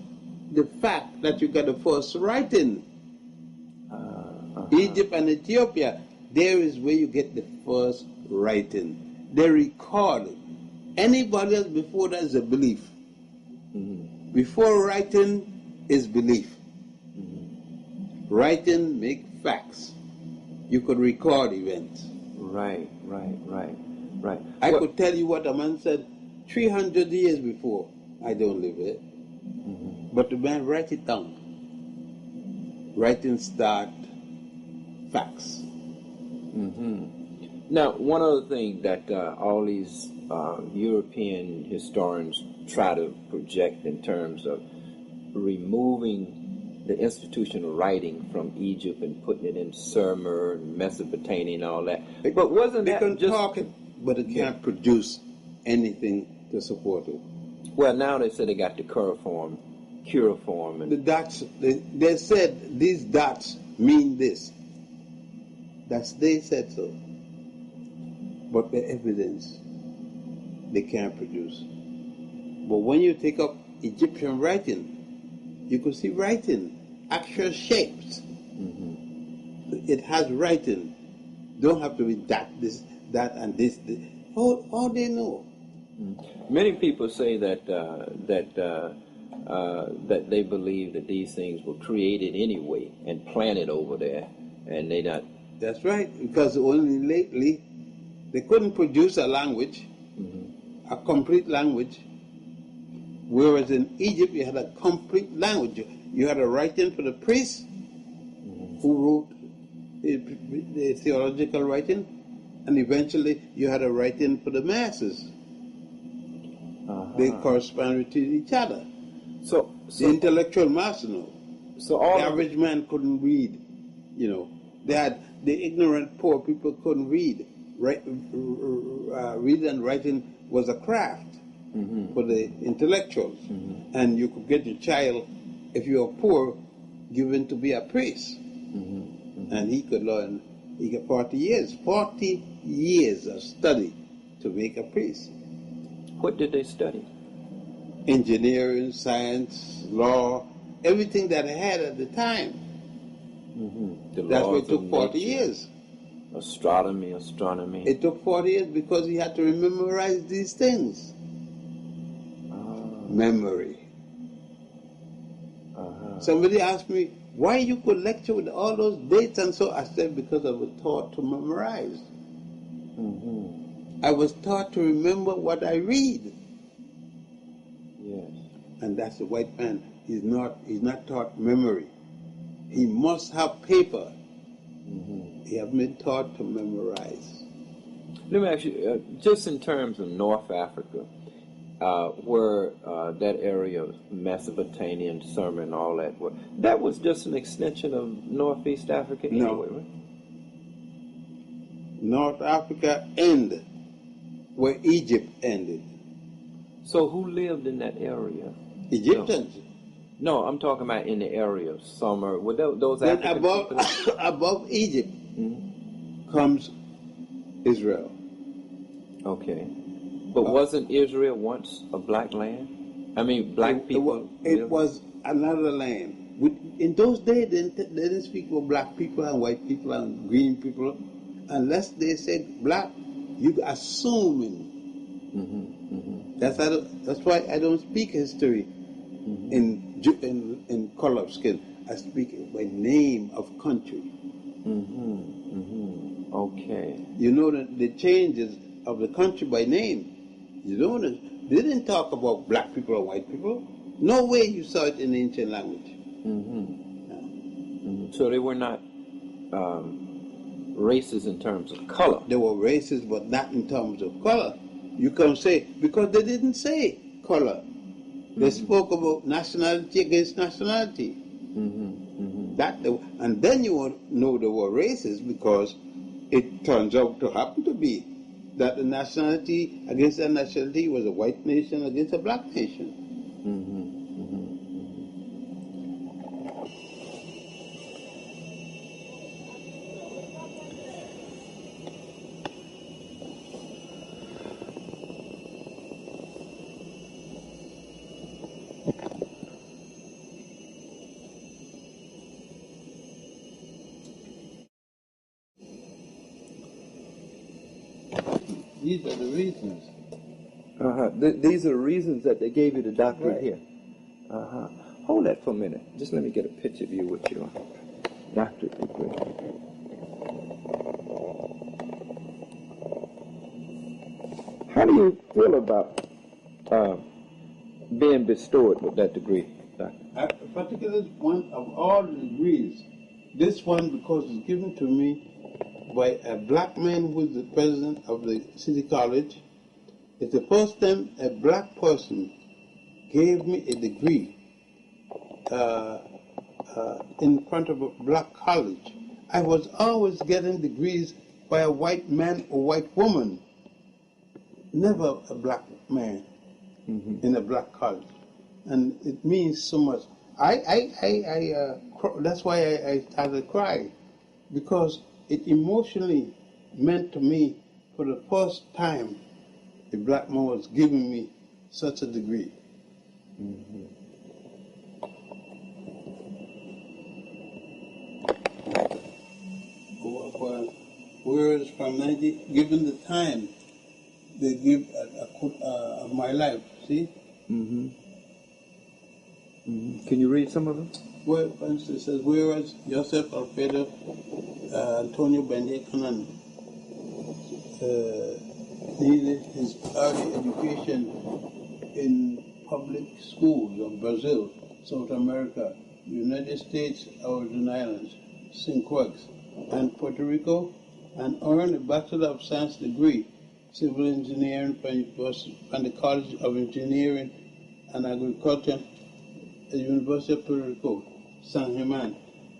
Speaker 3: the fact that you got the first writing. Egypt and Ethiopia, there is where you get the first writing. They record it. Anybody else before that is a belief. Before writing is belief. Writing make facts. You could record events.
Speaker 2: Right.
Speaker 3: I could tell you what a man said 300 years before. I don't live it. But the man write it down. Writing start facts.
Speaker 2: Now, one other thing that all these European historians try to project in terms of removing the institution of writing from Egypt and putting it in Sumer and Mesopotamia and all that. But wasn't
Speaker 3: they
Speaker 2: that
Speaker 3: can
Speaker 2: just...
Speaker 3: talk it, but it can't produce anything to support it.
Speaker 2: Well, now they say they got the cuneiform, and
Speaker 3: The dots, they said these dots mean this. They said so. But the evidence, they can't produce. But when you take up Egyptian writing, you could see writing, actual shapes. It has writing. Don't have to be that, this, that, and this. All they know.
Speaker 2: Many people say that that they believe that these things were created anyway and planted over there, and they not.
Speaker 3: That's right, because only lately they couldn't produce a language, a complete language. Whereas in Egypt, you had a complete language. You had a writing for the priests who wrote the theological writing, and eventually you had a writing for the masses. They corresponded to each other. So the intellectual mass,
Speaker 2: So
Speaker 3: the average man couldn't read. They had the ignorant poor people couldn't read. Reading and writing was a craft. For the intellectuals. And you could get your child, if you were poor, given to be a priest. And he could learn, 40 years of study to make a priest.
Speaker 2: What did they study?
Speaker 3: Engineering, science, law, everything that they had at the time. That's why it took 40 years.
Speaker 2: Astronomy.
Speaker 3: It took 40 years because he had to memorize these things. Memory. Somebody asked me, why you could lecture with all those dates and so? I said, because I was taught to memorize. I was taught to remember what I read.
Speaker 2: Yes.
Speaker 3: And that's the white man. He's not taught memory. He must have paper. He has been taught to memorize.
Speaker 2: Let me ask you, just in terms of North Africa, where that area of Mesopotamia and Sumer and all that, that was just an extension of Northeast Africa anyway, right?
Speaker 3: North Africa ended where Egypt ended.
Speaker 2: So who lived in that area?
Speaker 3: Egyptians.
Speaker 2: No, I'm talking about in the area of Sumer. Were those
Speaker 3: then
Speaker 2: African
Speaker 3: above Egypt comes Israel.
Speaker 2: Okay. But wasn't Israel once a black land? I mean, black people?
Speaker 3: It was another land. In those days, they didn't speak of black people and white people and green people. Unless they said black, you assuming. That's why I don't speak history in color of skin. I speak by name of country.
Speaker 2: Okay.
Speaker 3: You know the changes of the country by name. You don't. They didn't talk about black people or white people. No way you saw it in ancient language.
Speaker 2: So they were not races in terms of color.
Speaker 3: They were races, but not in terms of color. You can say, because they didn't say color. They spoke about nationality against nationality. And then you will know they were races because it turns out to happen to be that the nationality against a nationality was a white nation against a black nation. These are the reasons.
Speaker 2: These are the reasons that they gave you the doctorate
Speaker 3: Right.
Speaker 2: here. Hold that for a minute. Just let me get a picture of you with your doctorate degree. How do you feel about being bestowed with that degree, Doctor?
Speaker 3: Particularly one of all the degrees. This one, because it's given to me by a black man who is the president of the City College. It's the first time a black person gave me a degree in front of a black college. I was always getting degrees by a white man or white woman, never a black man in a black college. And it means so much. That's why I started crying, because it emotionally meant to me for the first time a black man was giving me such a degree. Whereas from 90, given the time, they give of my life, see?
Speaker 2: Can you read some of them?
Speaker 3: Well, for instance, it says, whereas Yosef Alfredo Antonio Ben-Jochannan needed his early education in public schools of Brazil, South America, United States, Virgin Islands, St. Croix, and Puerto Rico, and earned a Bachelor of Science degree, Civil Engineering from the College of Engineering and Agriculture at the University of Puerto Rico, San German.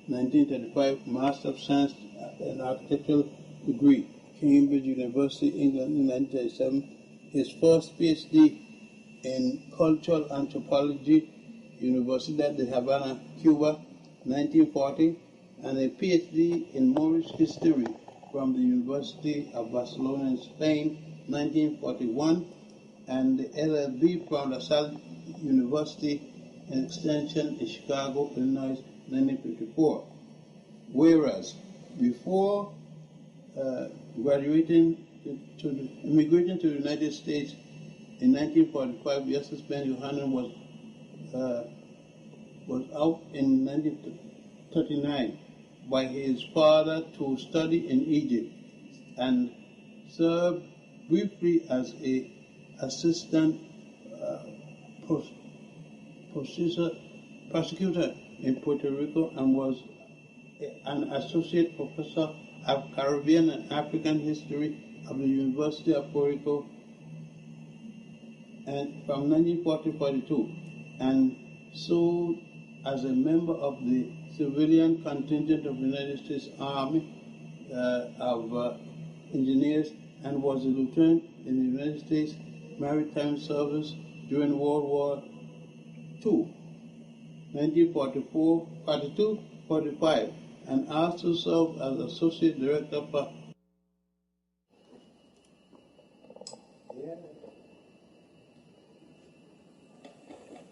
Speaker 3: 1935, Master of Science in Architectural degree, Cambridge University, England, in 1937. His first PhD in Cultural Anthropology, Universidad de Havana, Cuba, 1940, and a PhD in Moorish History from the University of Barcelona in Spain, 1941, and the LLB from La Salle University in Extension in Chicago, Illinois, 1954. Whereas before immigrating to the United States in 1945, Yosef Ben-Jochannan was out in 1939 by his father to study in Egypt and served briefly as a assistant prosecutor in Puerto Rico and was an associate professor of Caribbean and African history of the University of Puerto Rico and from 1940-42, and so as a member of the civilian contingent of the United States Army of engineers, and was a lieutenant in the United States Maritime Service during World War II, 1944, 42, 45, and also served as associate director for.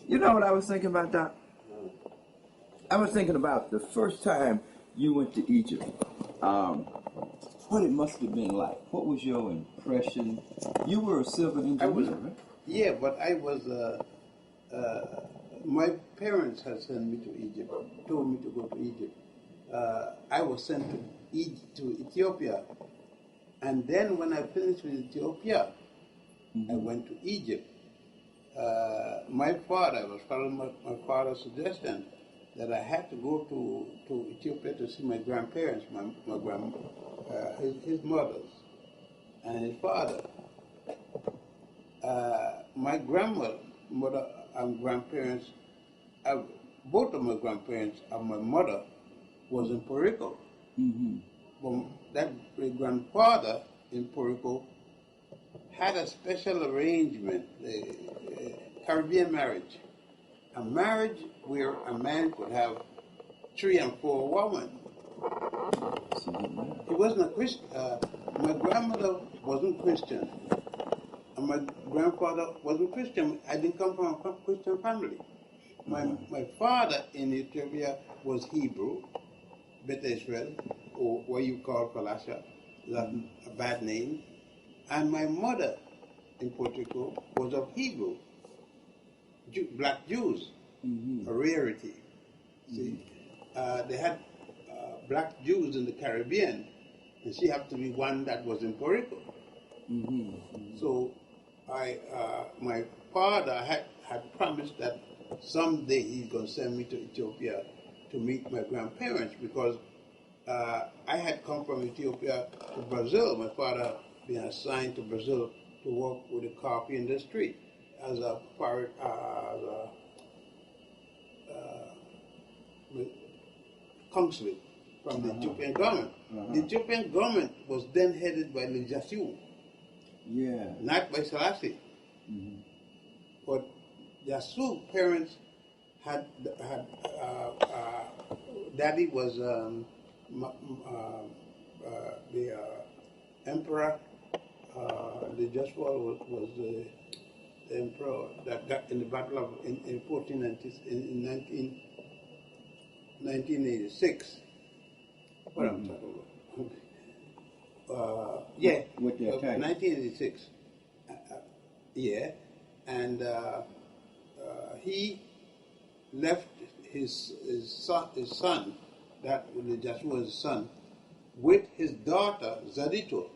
Speaker 2: You know what I was thinking about, Doc? I was thinking about the first time you went to Egypt. What it must have been like. What was your impression? You were a civil engineer, right?
Speaker 3: Yeah, but I was. My parents had sent me to Egypt, told me to go to Egypt. I was sent to Ethiopia, and then when I finished with Ethiopia, I went to Egypt. My father, I was following my father's suggestion that I had to go to Ethiopia to see my grandparents, his mothers, and his father. My grandmother and grandparents, both of my grandparents and my mother was in Puerto Rico. But that great-grandfather in Puerto Rico had a special arrangement, a Caribbean marriage. A marriage where a man could have 3 and 4 women. He wasn't a Christian. My grandmother wasn't Christian. And my grandfather wasn't Christian. I didn't come from a Christian family. My father in Ethiopia was Hebrew, Beth Israel, or what you call Palasha, a bad name. And my mother in Puerto Rico was of Hebrew, black Jews, a rarity. See, they had black Jews in the Caribbean, and she happened to be one that was in Puerto Rico. So my father had promised that someday he's going to send me to Ethiopia to meet my grandparents, because I had come from Ethiopia to Brazil. My father being assigned to Brazil to work with the coffee industry as a consulate from the Ethiopian government. The Ethiopian government was then headed by the Jasu, not by Selassie. But Jasu parents had daddy was the emperor. The Joshua was the emperor that got in the battle of in 1986. What I'm talking about?
Speaker 2: With the attack.
Speaker 3: 1986. And he left his son, that the Joshua's son, with his daughter Zadito.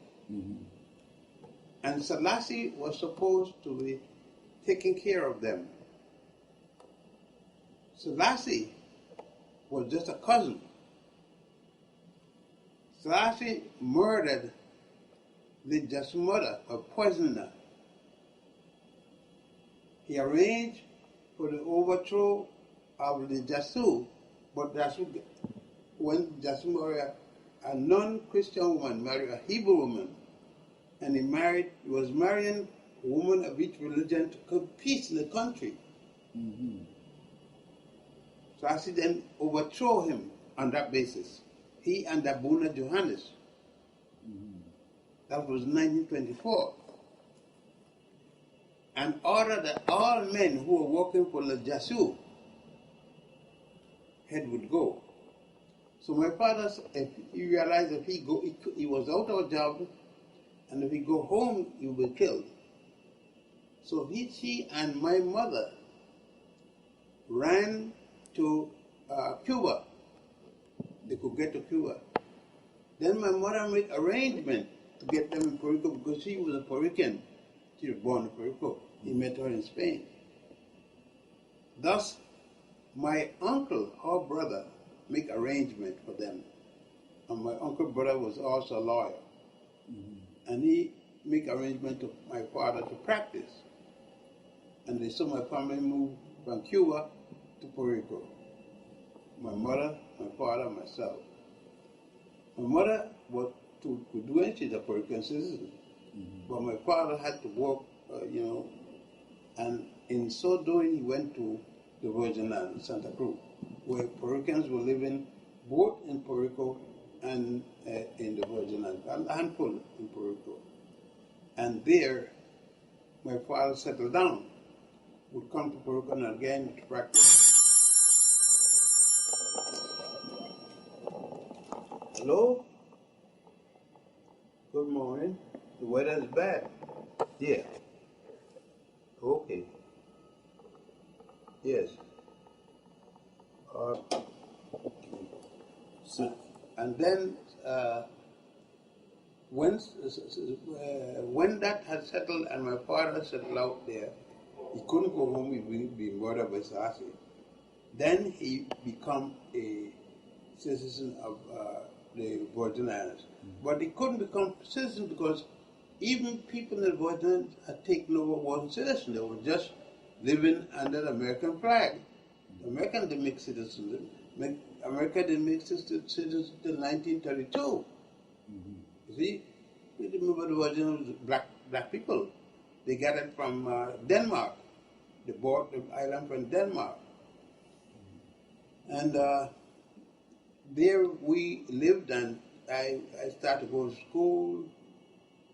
Speaker 3: And Selassie was supposed to be taking care of them. Selassie was just a cousin. Selassie murdered the Jasu mother, or poisoned her. He arranged for the overthrow of the Jasu, but when Jasu married a non-Christian woman, married a Hebrew woman, and he was marrying a woman of each religion to keep peace in the country. So I then overthrow him on that basis. He and Abuna Johannes. That was 1924. And ordered that all men who were working for the Jasu head would go. So my father, if he realized if he was out of a job, and if he go home, he will be killed. So she and my mother ran to Cuba. They could get to Cuba. Then my mother made arrangement to get them in Puerto Rico, because she was a Puerto Rican. She was born in Puerto Rico. He met her in Spain. Thus, my uncle, her brother, make arrangement for them. And my uncle brother was also a lawyer. And he make arrangement to my father to practice. And they saw my family move from Cuba to Puerto Rico. My mother, my father, myself. My mother could do anything, she's a Puerto Rican citizen. But my father had to work, and in so doing, he went to the Virgin Land, Santa Cruz, where Puerto Ricans were living both in Puerto Rico and in the Virgin Land, a handful in Puerto Rico. And there, my father settled down, would come to Puerto Rico and again to practice. Hello? Good morning. The weather is bad. Yeah. Okay. Yes. And then when that had settled and my father settled out there, he couldn't go home, he would be murdered by Selassie. Then he become a citizen of the Virgin Islands. But he couldn't become citizen because even people in the Virgin Islands had taken over wasn't citizen. They were just living under the American flag. The Americans didn't make citizens. America didn't make citizens until 1932. You see, you remember the Virgin Islands, black people. They got it from Denmark. They bought the island from Denmark. And there we lived, and I started to go to school.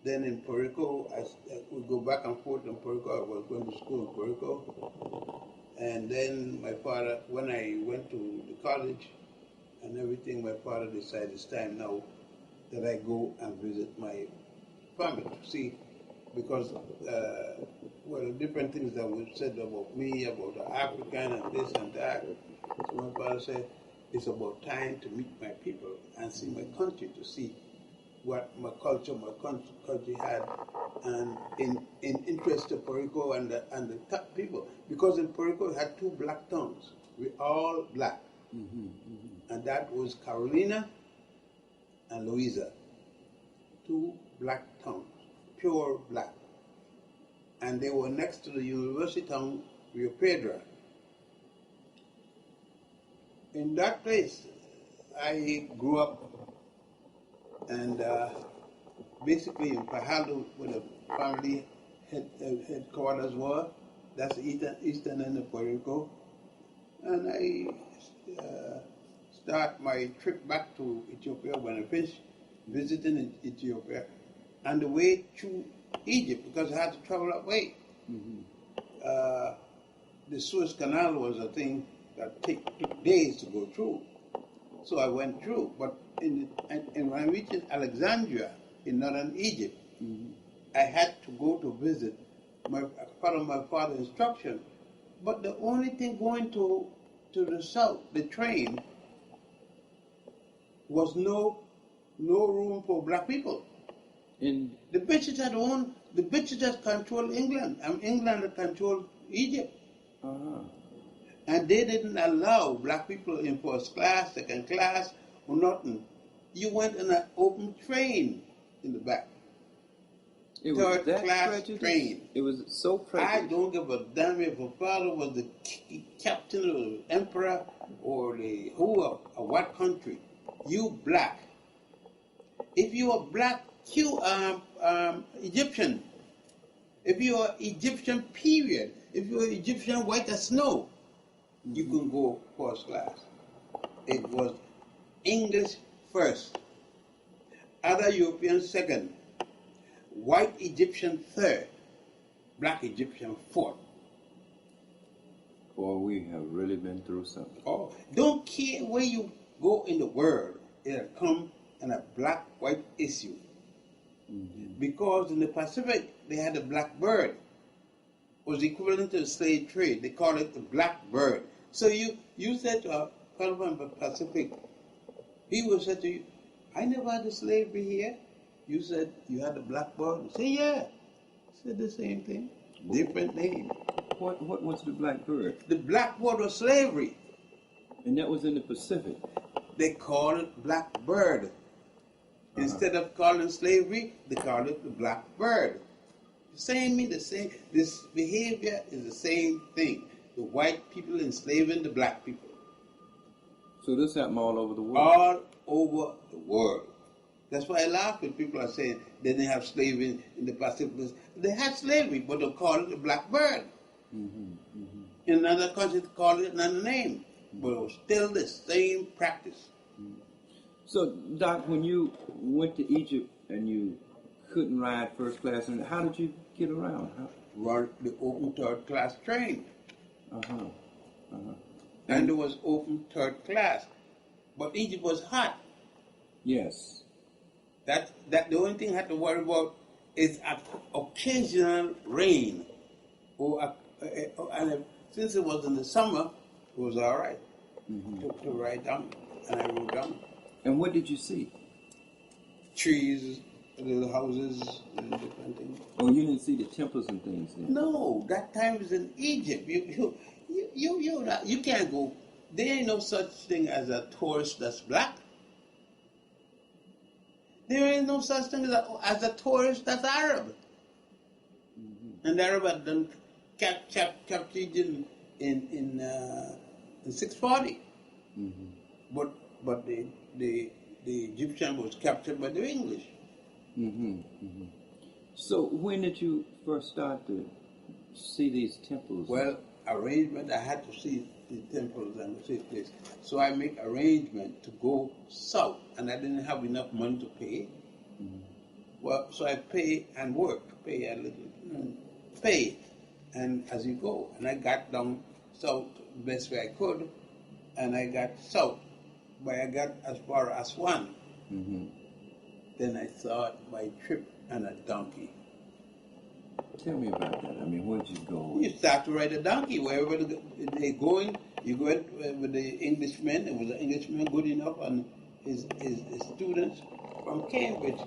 Speaker 3: Then in Puerto Rico, I would go back and forth in Puerto Rico. I was going to school in Puerto Rico. And then my father, when I went to the college and everything, my father decided it's time now that I go and visit my family to see because well, different things that were said about me, about the African and this and that. So my father said, it's about time to meet my people and see my country, to see what my culture, country had, and in interest to Puerto Rico and the top people. Because in Puerto Rico, we had two black towns. We all black. And that was Carolina and Louisa. Two black towns, pure black. And they were next to the university town, Rio Piedra. In that place, I grew up, and basically in Fajardo, where the family headquarters were. That's the eastern end of Puerto Rico. And I start my trip back to Ethiopia when I finished visiting Ethiopia, and the way through Egypt, because I had to travel that way. The Suez Canal was a thing that took days to go through. So I went through, but when I reached Alexandria in northern Egypt, I had to go to visit part of my father's instruction. But the only thing going to the south, the train, was no room for black people. The British had controlled England, and England had controlled Egypt. And they didn't allow black people in first class, second class, or nothing. You went in an open train in the back.
Speaker 2: It was
Speaker 3: Third
Speaker 2: that
Speaker 3: class
Speaker 2: prejudiced?
Speaker 3: train.
Speaker 2: It was so prejudiced.
Speaker 3: I don't give a damn if a father was the captain or the emperor or what country. You black. If you are black, you Egyptian. If you are Egyptian, period. If you are Egyptian white as snow, you can go first class. It was English first, other European second, white Egyptian third, black Egyptian fourth.
Speaker 2: Boy, we have really been through something.
Speaker 3: Oh, don't care where you go in the world, it'll come in a black-white issue. Because in the Pacific, they had the black bird. It was equivalent to the slave trade. They call it the black bird. So you said to a fellow from the Pacific, he would say to you, I never had the slavery here. You said you had the black bird. You say, yeah. I said the same thing. Different name.
Speaker 2: What was the black bird?
Speaker 3: The black bird was slavery.
Speaker 2: And that was in the Pacific.
Speaker 3: They call it black bird. Instead of calling slavery, they call it the black bird. The same. This behavior is the same thing. The white people enslaving the black people.
Speaker 2: So this happened all over the world?
Speaker 3: All over the world. That's why I laugh when people are saying they didn't have slavery in the Pacific. They had slavery, but they call it the black bird. In another country, they call it another name. But it was still the same practice.
Speaker 2: So, Doc, when you went to Egypt and you couldn't ride first class, how did you get around?
Speaker 3: Run the open third class train. And it was open third class. But Egypt was hot.
Speaker 2: Yes.
Speaker 3: That the only thing I had to worry about is occasional rain. And since it was in the summer, it was all right to ride down. And I rode down.
Speaker 2: And what did you see?
Speaker 3: Trees, little houses, different things.
Speaker 2: Oh, you didn't see the temples and things then?
Speaker 3: No, that time was in Egypt. You can't go. There ain't no such thing as a tourist that's black. There ain't no such thing as a tourist that's Arab. And the Arab had done captured in 640. But the Egyptian was captured by the English.
Speaker 2: So when did you first start to see these temples?
Speaker 3: Well, arrangement, I had to see the temples and the cities. So I make arrangement to go south, and I didn't have enough money to pay. Well, so I pay and work, pay a little, pay, and as you go. And I got down south the best way I could, and I got south, but I got as far as one. Then I thought my trip on a donkey.
Speaker 2: Tell me about that. I mean, where'd you go?
Speaker 3: You start to ride a donkey wherever they're going. You go with the Englishman. It was an Englishman good enough, and his students from Cambridge.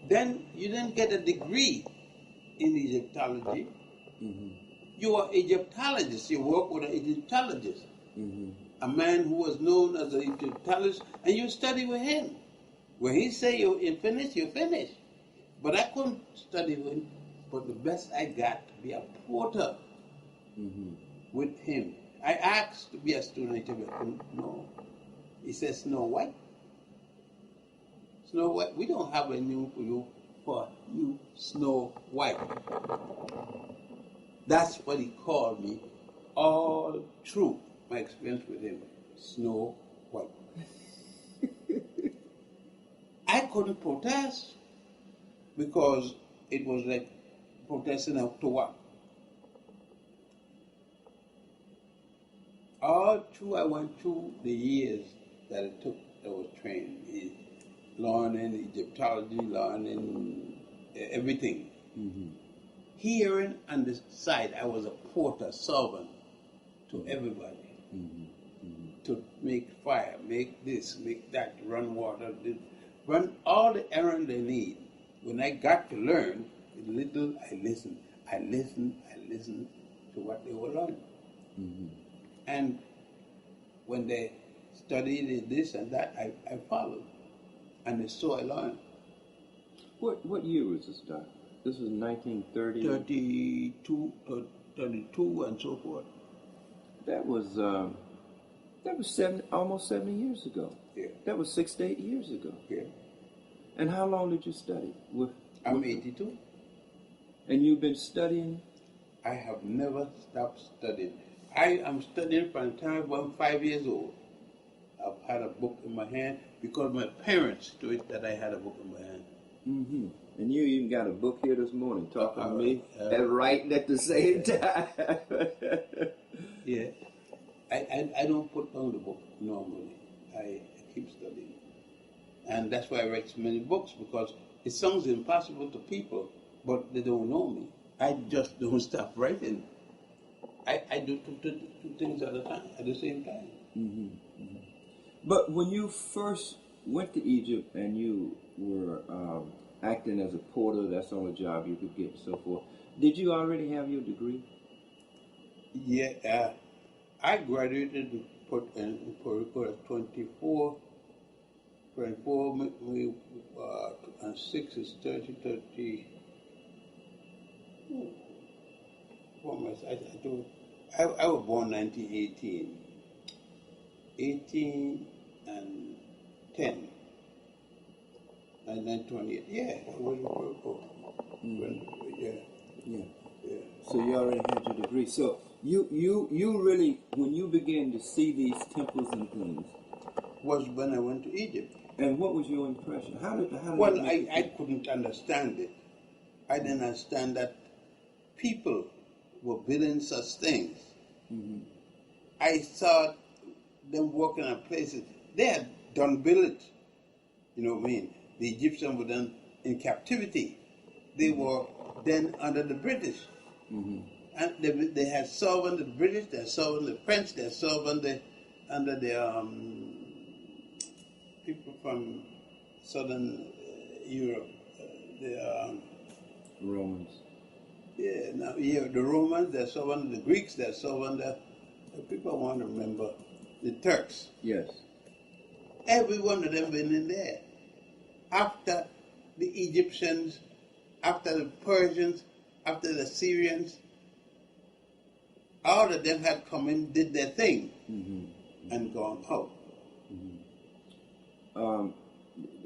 Speaker 3: Then you didn't get a degree in Egyptology.
Speaker 2: Mm-hmm.
Speaker 3: You are Egyptologist. You work with an Egyptologist,
Speaker 2: Mm-hmm.
Speaker 3: a man who was known as an Egyptologist, and you study with him. When he say you're finished, you're finished. But I couldn't study with him. But the best I got to be a porter
Speaker 2: Mm-hmm.
Speaker 3: with him. I asked to be a student, but I couldn't. No. He said, Snow White. Snow White, we don't have a name for you, Snow White. That's what he called me all through my experience with him, Snow White. I couldn't protest because it was like protesting up to what? All through I went through the years that it took that was trained in learning Egyptology, learning everything.
Speaker 2: Mm-hmm.
Speaker 3: Hearing on the side, I was a porter, servant to everybody.
Speaker 2: Mm-hmm. Mm-hmm.
Speaker 3: To make fire, make this, make that, run water, run all the errands they need. When I got to learn, little I listened. I listened to what they were learning.
Speaker 2: Mm-hmm.
Speaker 3: And when they studied this and that, I followed. And so I learned.
Speaker 2: What year was this, Doc? This was 1930?
Speaker 3: 32 and so forth.
Speaker 2: That was almost 70 years ago.
Speaker 3: Yeah.
Speaker 2: That was 6 to 8 years ago.
Speaker 3: Yeah.
Speaker 2: And how long did you study?
Speaker 3: I'm 82.
Speaker 2: And you've been studying?
Speaker 3: I have never stopped studying. I am studying from the time I'm 5 years old. I've had a book in my hand because my parents do it that I had a book in my hand.
Speaker 2: Mm-hmm. And you even got a book here this morning talking to me and writing at the same time.
Speaker 3: Yeah. I don't put down the book normally. I keep studying. And that's why I write so many books, because it sounds impossible to people, but they don't know me. I just don't stop writing. I do two things at a time, at the same time.
Speaker 2: Mm-hmm. Mm-hmm. But when you first went to Egypt and you were acting as a porter, that's the only job you could get and so forth, did you already have your degree?
Speaker 3: Yeah, I graduated in Puerto Rico at 24, and 6 is 30. I was born 1918. 18 and 10. 1928. Yeah, I was in Puerto Rico.
Speaker 2: Yeah. So you already had your degree. So you really, when you began to see these temples and things,
Speaker 3: was when I went to Egypt.
Speaker 2: And what was your impression? How did
Speaker 3: well, I couldn't understand it. I didn't understand that people were building such things.
Speaker 2: Mm-hmm.
Speaker 3: I saw them working on places. They had done build. You know what I mean? The Egyptians were then in captivity. They were then under the British.
Speaker 2: Mm-hmm.
Speaker 3: And they had served under the British, they had served under the French, they had served under the people from southern Europe, the
Speaker 2: Romans.
Speaker 3: The Romans, they served under the Greeks, they served under the people I want to remember, the Turks.
Speaker 2: Yes.
Speaker 3: Every one of them been in there. After the Egyptians, after the Persians, after the Syrians, all of them had come in, did their thing,
Speaker 2: mm-hmm.
Speaker 3: and gone out.
Speaker 2: Mm-hmm.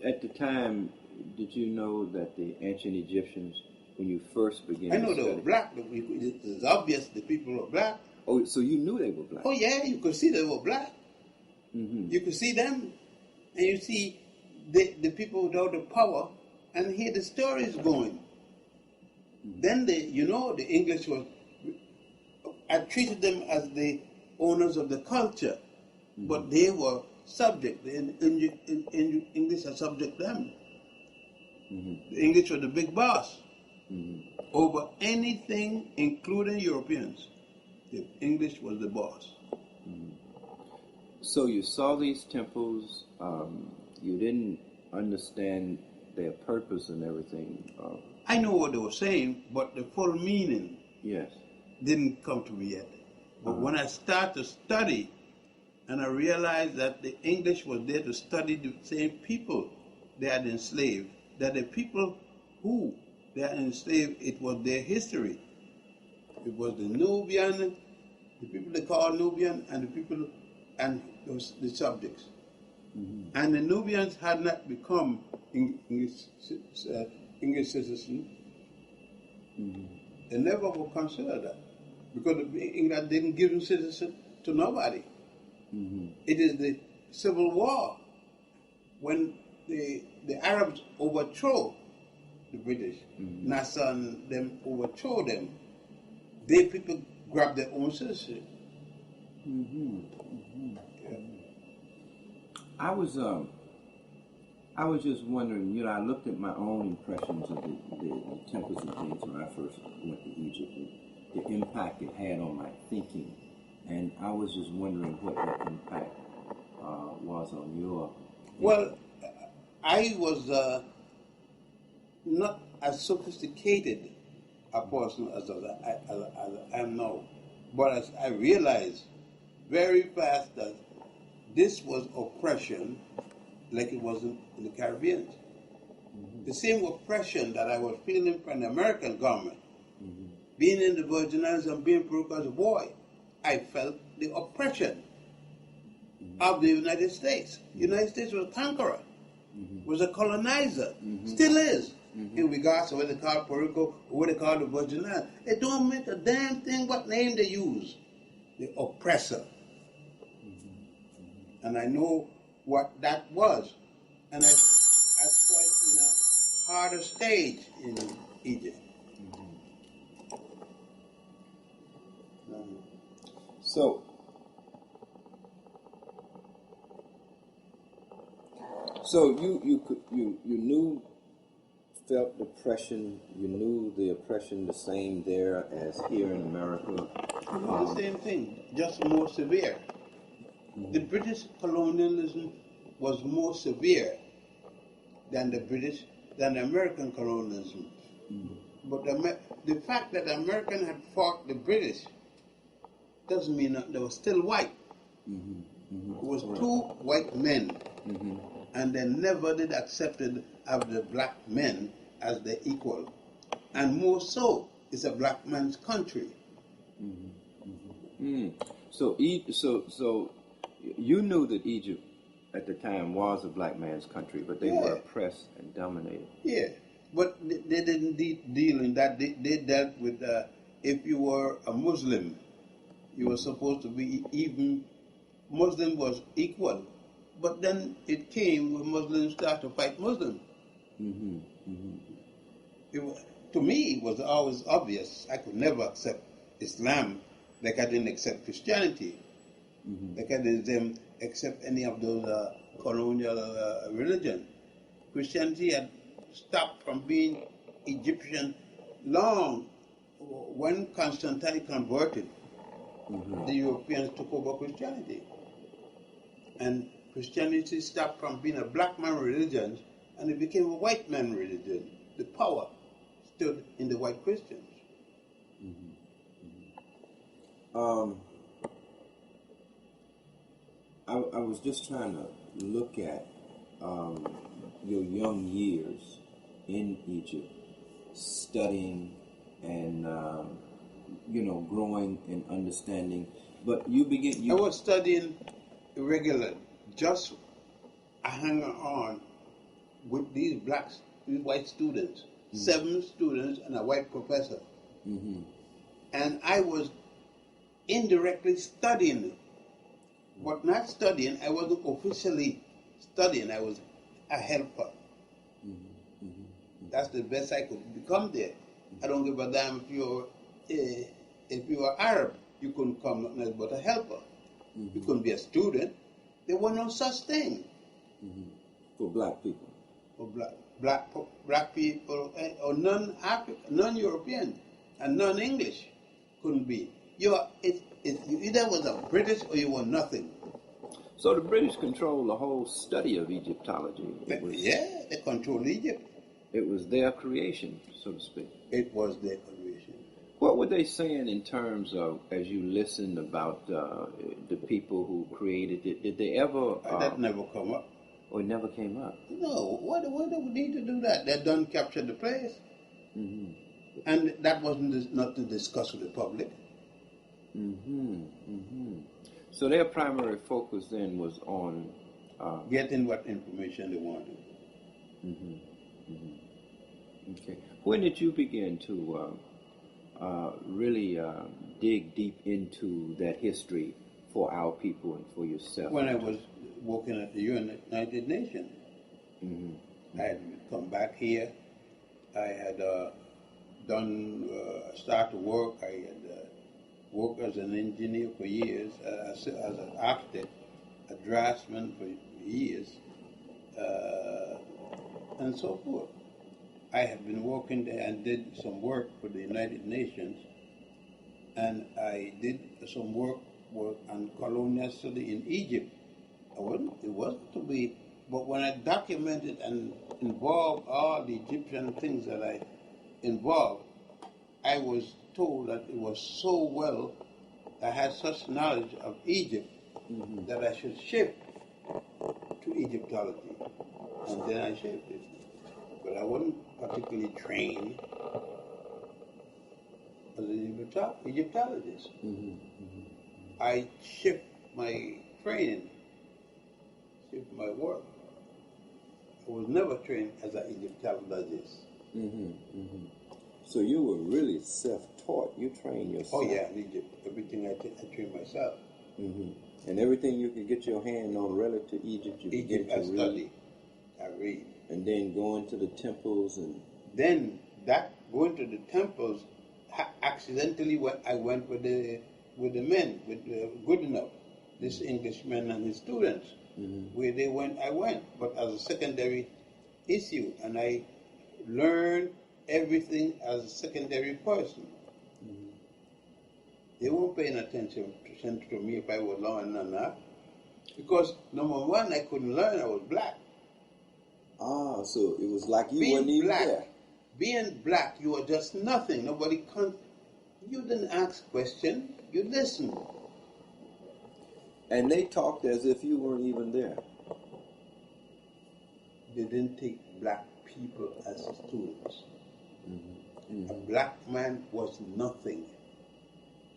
Speaker 2: At the time, did you know that the ancient Egyptians, when you first began
Speaker 3: I know
Speaker 2: to
Speaker 3: they
Speaker 2: study,
Speaker 3: were black. It was obvious the people were black.
Speaker 2: Oh, so you knew they were black?
Speaker 3: Oh yeah, you could see they were black.
Speaker 2: Mm-hmm.
Speaker 3: You could see them, and you see the people without the power, and hear the stories going. Mm-hmm. Then the English I treated them as the owners of the culture, mm-hmm. but they were subject. The English are subject them. Mm-hmm. The English were the big boss. Over anything, including Europeans. The English was the boss.
Speaker 2: So you saw these temples, you didn't understand their purpose and everything.
Speaker 3: I know what they were saying, but the full meaning didn't come to me yet. But when I started to study, and I realized that the English was there to study the same people they had enslaved, that the people who they had enslaved, it was their history. It was the Nubian, the people they called Nubian, and the people, and the subjects. And the Nubians had not become English citizens. They never would consider that, because England didn't give them citizenship to nobody. It is the Civil War, when the Arabs overthrow the British, Nasser and them overthrow them, they people grab their own citizenship.
Speaker 2: I was just wondering, you know, I looked at my own impressions of the temples and things when I first went to Egypt, and the impact it had on my thinking. And I was just wondering what the impact was on your...
Speaker 3: Well, I was not as sophisticated a person as I am now. But as I realized very fast that this was oppression like it was in the Caribbean. The same oppression that I was feeling from the American government. Being in the Virgin Islands and being broke as a boy, I felt the oppression of the United States. The United States was a conqueror, was a colonizer, still is, in regards to what they call Puerto Rico or what they call the Virgin Islands. It don't make a damn thing what name they use, the oppressor. And I know what that was. And I saw it in a harder stage in Egypt.
Speaker 2: So you knew, felt depression. You knew the oppression the same there as here in America.
Speaker 3: It was the same thing, just more severe. The British colonialism was more severe than the American colonialism. But the fact that the American had fought the British doesn't mean that they were still white. It was two white men, and they never did accepted of the black men as their equal. And more so, it's a black man's country.
Speaker 2: So you knew that Egypt at the time was a black man's country, but they were oppressed and dominated. Yeah,
Speaker 3: but they didn't deal in that. They dealt with if you were a Muslim, you were supposed to be even. Muslim was equal, but then it came when Muslims started to fight Muslims. To me, it was always obvious. I could never accept Islam like I didn't accept Christianity. Like I didn't accept any of those colonial religion. Christianity had stopped from being Egyptian long. When Constantine converted, the Europeans took over Christianity. And Christianity stopped from being a black man religion and it became a white man religion. The power stood in the white Christians.
Speaker 2: I was just trying to look at your young years in Egypt, studying and growing and understanding. But I
Speaker 3: was studying regularly. Just I hang on with these white students, 7 students and a white professor, and I was indirectly studying. But not studying, I wasn't officially studying, I was a helper. That's the best I could become there. I don't give a damn if you're Arab, you couldn't come nothing else but a helper. You couldn't be a student. There was no such thing.
Speaker 2: For black people.
Speaker 3: For black. black people or non-European and non-English couldn't be. You either was a British or you were nothing.
Speaker 2: So the British controlled the whole study of Egyptology.
Speaker 3: Yeah, they controlled Egypt.
Speaker 2: It was their creation, so to speak.
Speaker 3: It was their creation.
Speaker 2: What were they saying in terms of, as you listened about the people who created it? Did they ever...
Speaker 3: that never come up.
Speaker 2: Or it never came up?
Speaker 3: No, why do we need to do that? They done captured the place. Mm-hmm. And that wasn't not to discuss with the public.
Speaker 2: Mm-hmm. Mm-hmm. So their primary focus then was on...
Speaker 3: getting what information they wanted.
Speaker 2: Mm-hmm. Mm-hmm. Okay. When did you begin to really dig deep into that history for our people and for yourself?
Speaker 3: When I was working at the United Nations. Mm-hmm. I had come back here. I had started work. I had worked as an engineer for years, as an architect, a draftsman for years, and so forth. I have been working there and did some work for the United Nations, and I did some work on colonial study in Egypt. It wasn't to be, but when I documented and involved all the Egyptian things that I involved, I was told that it was so well, I had such knowledge of Egypt, mm-hmm. that I should shift to Egyptology. And then I shifted. But I wasn't particularly trained as an Egyptologist. Mm-hmm. Mm-hmm. I shift my training, shift my work. I was never trained as an Egyptologist.
Speaker 2: Mm-hmm. Mm-hmm. So you were really self-taught. You trained yourself.
Speaker 3: Oh yeah, in Egypt. Everything I trained myself.
Speaker 2: Mm-hmm. And everything you could get your hand on relative to Egypt, you begin to read.
Speaker 3: Study. I read.
Speaker 2: And then going to the temples and...
Speaker 3: Then going to the temples, accidentally I went with the men, with Good Enough, this Englishman and his students. Mm-hmm. Where they went, I went, but as a secondary issue, and I learned everything as a secondary person. Mm-hmm. They weren't paying attention to me if I was learning or not, because number one, I couldn't learn. I was black.
Speaker 2: Ah, so it was like you weren't even there.
Speaker 3: Being black, you were just nothing. You didn't ask questions. You listened.
Speaker 2: And they talked as if you weren't even there.
Speaker 3: They didn't take black people as students. Mm-hmm. Mm-hmm. A black man was nothing.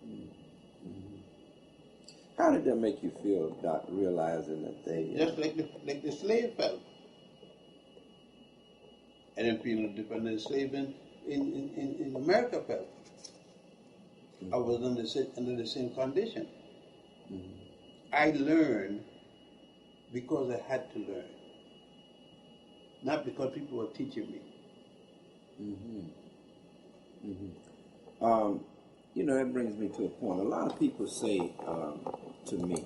Speaker 2: Mm-hmm. How did that make you feel, Doc, realizing that they...
Speaker 3: Just like the slave felt. I didn't feel no different than the slave in America felt. Mm-hmm. I was under the same condition. Mm-hmm. I learned because I had to learn, not because people were teaching me.
Speaker 2: Mm-hmm. Mm-hmm. That brings me to a point. A lot of people say to me,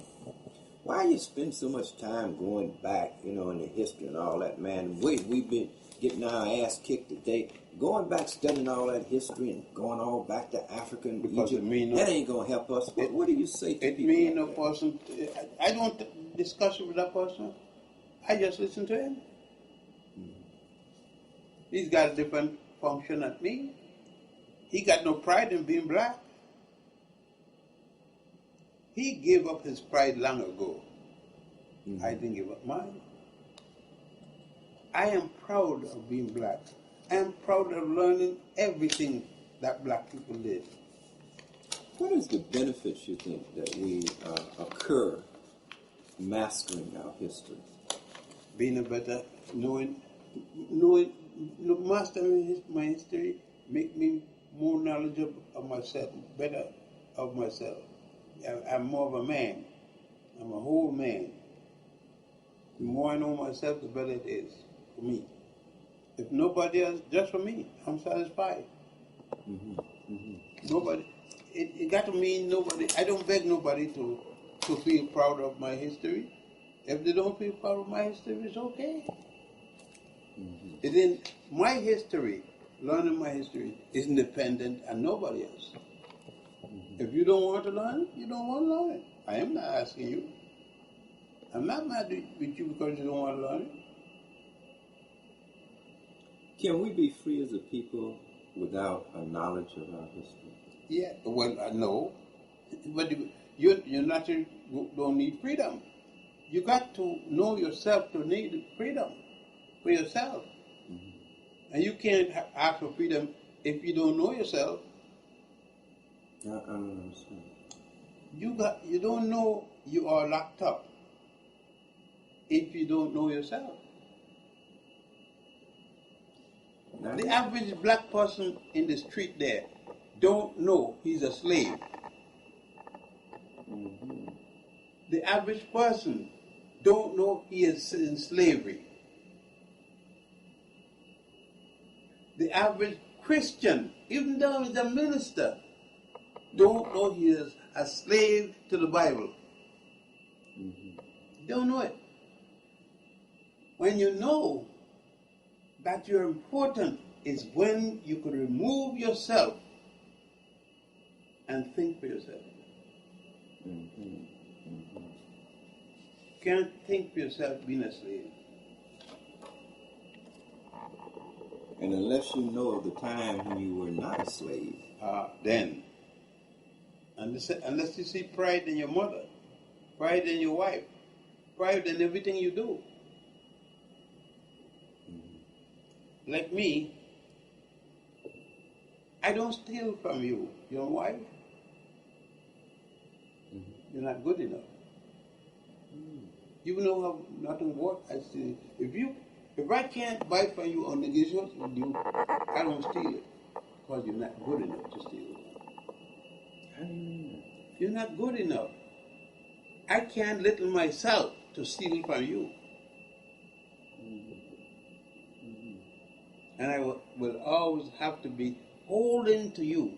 Speaker 2: why you spend so much time going back, in the history and all that, man? We've been getting our ass kicked today. Going back, studying all that history and going all back to Africa and Egypt, that ain't going to help us. What do you say to people?
Speaker 3: It means no person. I don't discuss it with that person. I just listen to him. Mm-hmm. He's got a different function than me. He got no pride in being black. He gave up his pride long ago. Mm-hmm. I didn't give up mine. I am proud of being black. I am proud of learning everything that black people did.
Speaker 2: What is the benefits you think that we occur mastering our history?
Speaker 3: Being a better, mastering my history make me more knowledgeable of myself, better of myself. I'm more of a man. I'm a whole man. The more I know myself, the better it is for me. If nobody else, just for me, I'm satisfied. Mm-hmm. Mm-hmm. Nobody. It got to mean nobody. I don't beg nobody to feel proud of my history. If they don't feel proud of my history, it's okay. It in my history, learning my history is independent and nobody else. If you don't want to learn it, you don't want to learn it. I am not asking you. I'm not mad with you because you don't want to learn it.
Speaker 2: Can we be free as a people without a knowledge of our history?
Speaker 3: Yeah, well, no. But you naturally don't need freedom. You got to know yourself to need freedom for yourself. And you can't ask for freedom if you don't know yourself.
Speaker 2: I don't understand.
Speaker 3: You don't know you are locked up if you don't know yourself. The average black person in the street there don't know he's a slave. The average person don't know he is in slavery. The average Christian, even though he's a minister, don't know he is a slave to the Bible. Don't know it. When you know that you're important is when you could remove yourself and think for yourself. Can't think for yourself being a slave.
Speaker 2: And unless you know of the time when you were not a slave,
Speaker 3: then. Unless you see pride in your mother, pride in your wife, pride in everything you do. Like me, I don't steal from you. You know why? You're not good enough. You know how nothing works. I say, if I can't buy from you on negotiations with you, I don't steal it because you're not good enough to steal it. You're not good enough. I can't little myself to steal from you. And I will always have to be holding to you.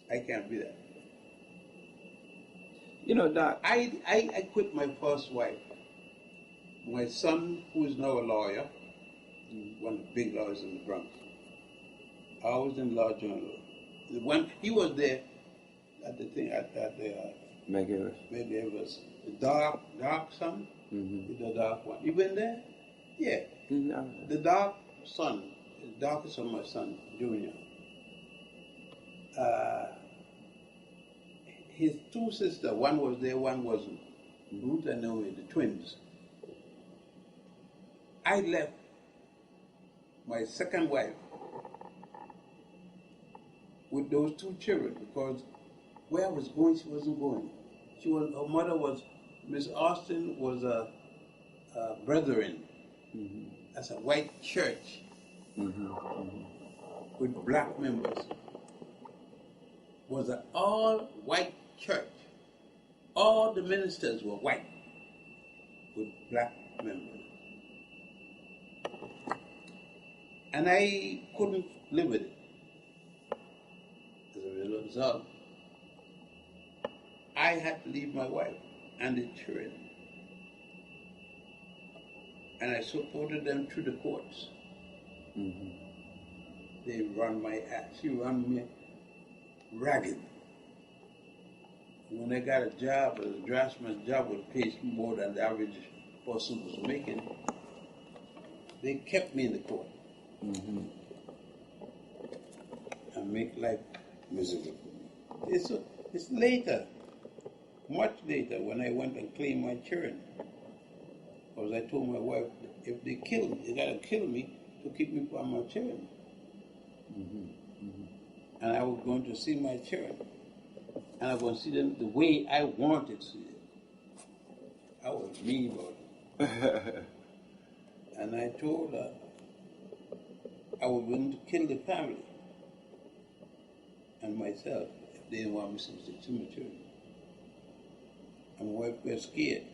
Speaker 3: I can't be that.
Speaker 2: you know, Doc.
Speaker 3: I quit my first wife. My son, who is now a lawyer, one of the big lawyers in the Bronx. I was in Law Journal. He was there at the thing at the maybe it was the dark son, the dark one. You been there? Yeah.
Speaker 2: No.
Speaker 3: The dark son, the darkest of my son, Junior. His two sisters, one was there, one wasn't. Ruth and Naomi, the twins. I left my second wife with those two children because where I was going, she wasn't going. Her mother was, Miss Austin was a brethren. That's a white church with black members. Was an all-white church. All the ministers were white with black members. And I couldn't live with it. As a result, I had to leave my wife and the children. And I supported them through the courts. They run my ass. She run me ragged. When I got a job, a draftsman's job was paid more than the average person was making, they kept me in the court. And make life miserable. It's later, much later, when I went and claimed my children. Because I told my wife, if they kill me, they gotta kill me to keep me from my children. And I was going to see my children. And I was going to see them the way I wanted to see them. I was mean about it. And I told her I was going to kill the family and myself if they didn't want me to see my children. And my wife was scared.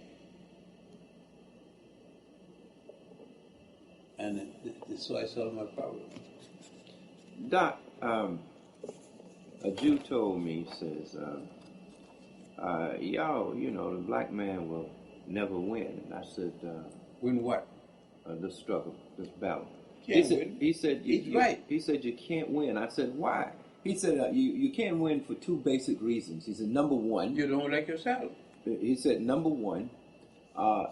Speaker 3: And so I solved my problem.
Speaker 2: Doc, a Jew told me, says, y'all, the black man will never win. And I said,
Speaker 3: Win what?
Speaker 2: This struggle, this battle.
Speaker 3: Can't win.
Speaker 2: He said
Speaker 3: He's right.
Speaker 2: He said you can't win. I said, why? He said you can't win for two basic reasons. He said, number one,
Speaker 3: You don't like yourself.
Speaker 2: he said, number one,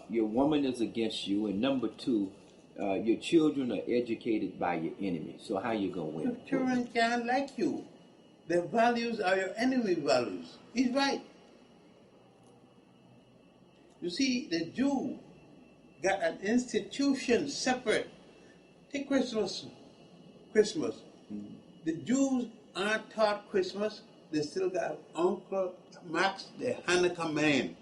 Speaker 2: your woman is against you, and number two, your children are educated by your enemy. So how you gonna win?
Speaker 3: Your children can't like you. Their values are your enemy values. He's right. You see, the Jew got an institution separate. Take Christmas. Mm-hmm. The Jews aren't taught Christmas. They still got Uncle Max, the Hanukkah man.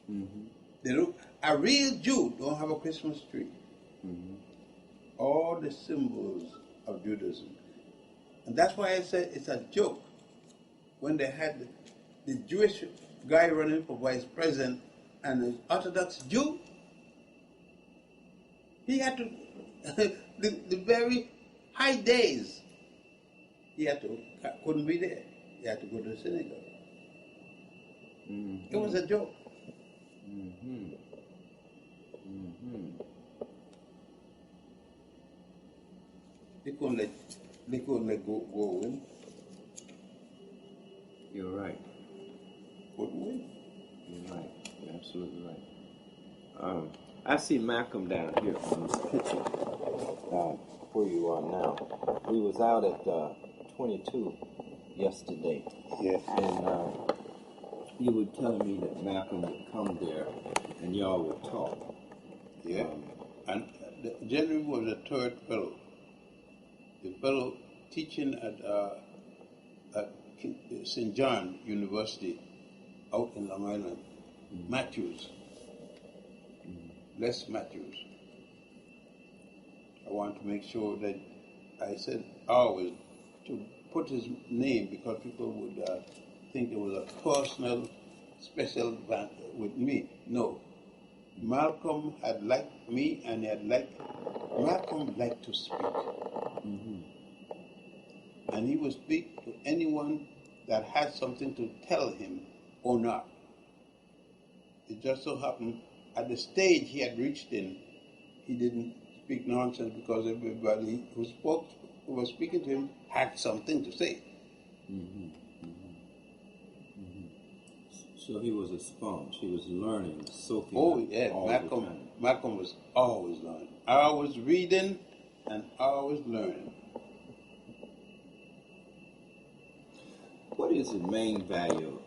Speaker 3: Mm-hmm. They don't. A real Jew don't have a Christmas tree. Mm-hmm. All the symbols of Judaism. And that's why I said it's a joke. When they had the Jewish guy running for vice president and an Orthodox Jew, he had to, the very high days, he couldn't be there. He had to go to the synagogue. Mm-hmm. It was a joke. Mm-hmm. Mm-hmm. They couldn't let go in.
Speaker 2: You're right.
Speaker 3: Couldn't win.
Speaker 2: You're right. You're absolutely right. I see Malcolm down here on this picture where you are now. We was out at 22 yesterday.
Speaker 3: Yes.
Speaker 2: And you were telling me that Malcolm would come there and y'all would talk.
Speaker 3: Yeah. And Jerry was a third fellow. The fellow teaching at St. John University out in Long Island. Mm-hmm. Matthews. Mm-hmm. Les Matthews. I want to make sure that I said always to put his name because people would think it was a personal, special band with me. No. Malcolm had liked me and Malcolm liked to speak. Mm-hmm. And he would speak to anyone that had something to tell him or not. It just so happened at the stage he had reached in, he didn't speak nonsense because everybody who was speaking to him had something to say.
Speaker 2: Mm-hmm. Mm-hmm. Mm-hmm. So he was a sponge. He was learning, soaking.
Speaker 3: Oh yeah, Malcolm was always learning. Always reading and always learning.
Speaker 2: What is the main value,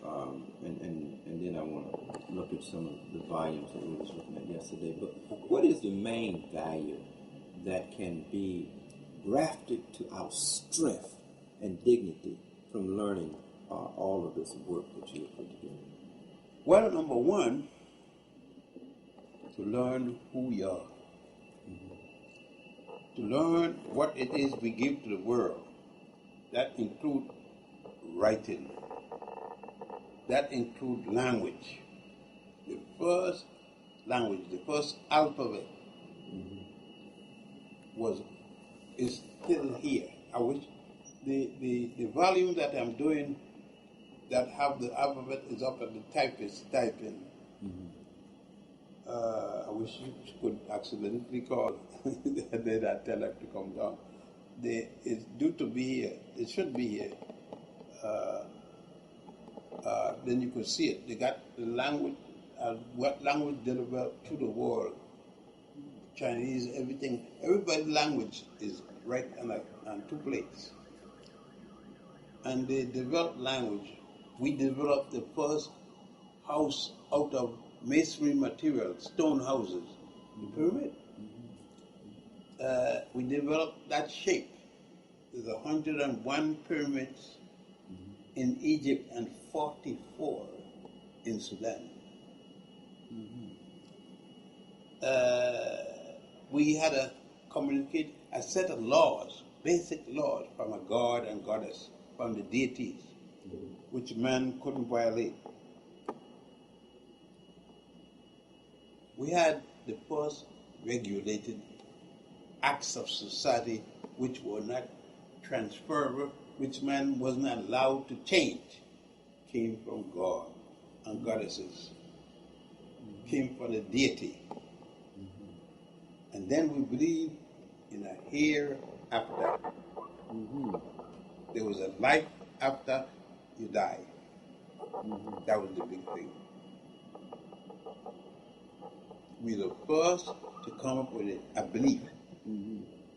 Speaker 2: and then I want to look at some of the volumes that we was looking at yesterday, but what is the main value that can be grafted to our strength and dignity from learning all of this work that you have put together?
Speaker 3: Well, number one, to learn who we are. Mm-hmm. To learn what it is we give to the world. That includes writing. That includes language. The first language, the first alphabet is still here. I wish the volume that I'm doing that have the alphabet is up at the typist typing. Mm-hmm. I wish you could accidentally call then I tell them to come down. It's due to be here. It should be here. Then you could see it. They got the language, what language developed to the world. Chinese, everything. Everybody's language is right on two plates. And they developed language. We developed the first house out of masonry material, stone houses, the pyramid. We developed that shape. There's 101 pyramids in Egypt and 44 in Sudan. We had a set of laws, basic laws from a god and goddess, from the deities, which man couldn't violate. We had the first regulated acts of society which were not transferable, which man was not allowed to change, came from God and goddesses, came from the deity. And then we believe in a hereafter. There was a life after you die. That was the big thing. We were the first to come up with a belief,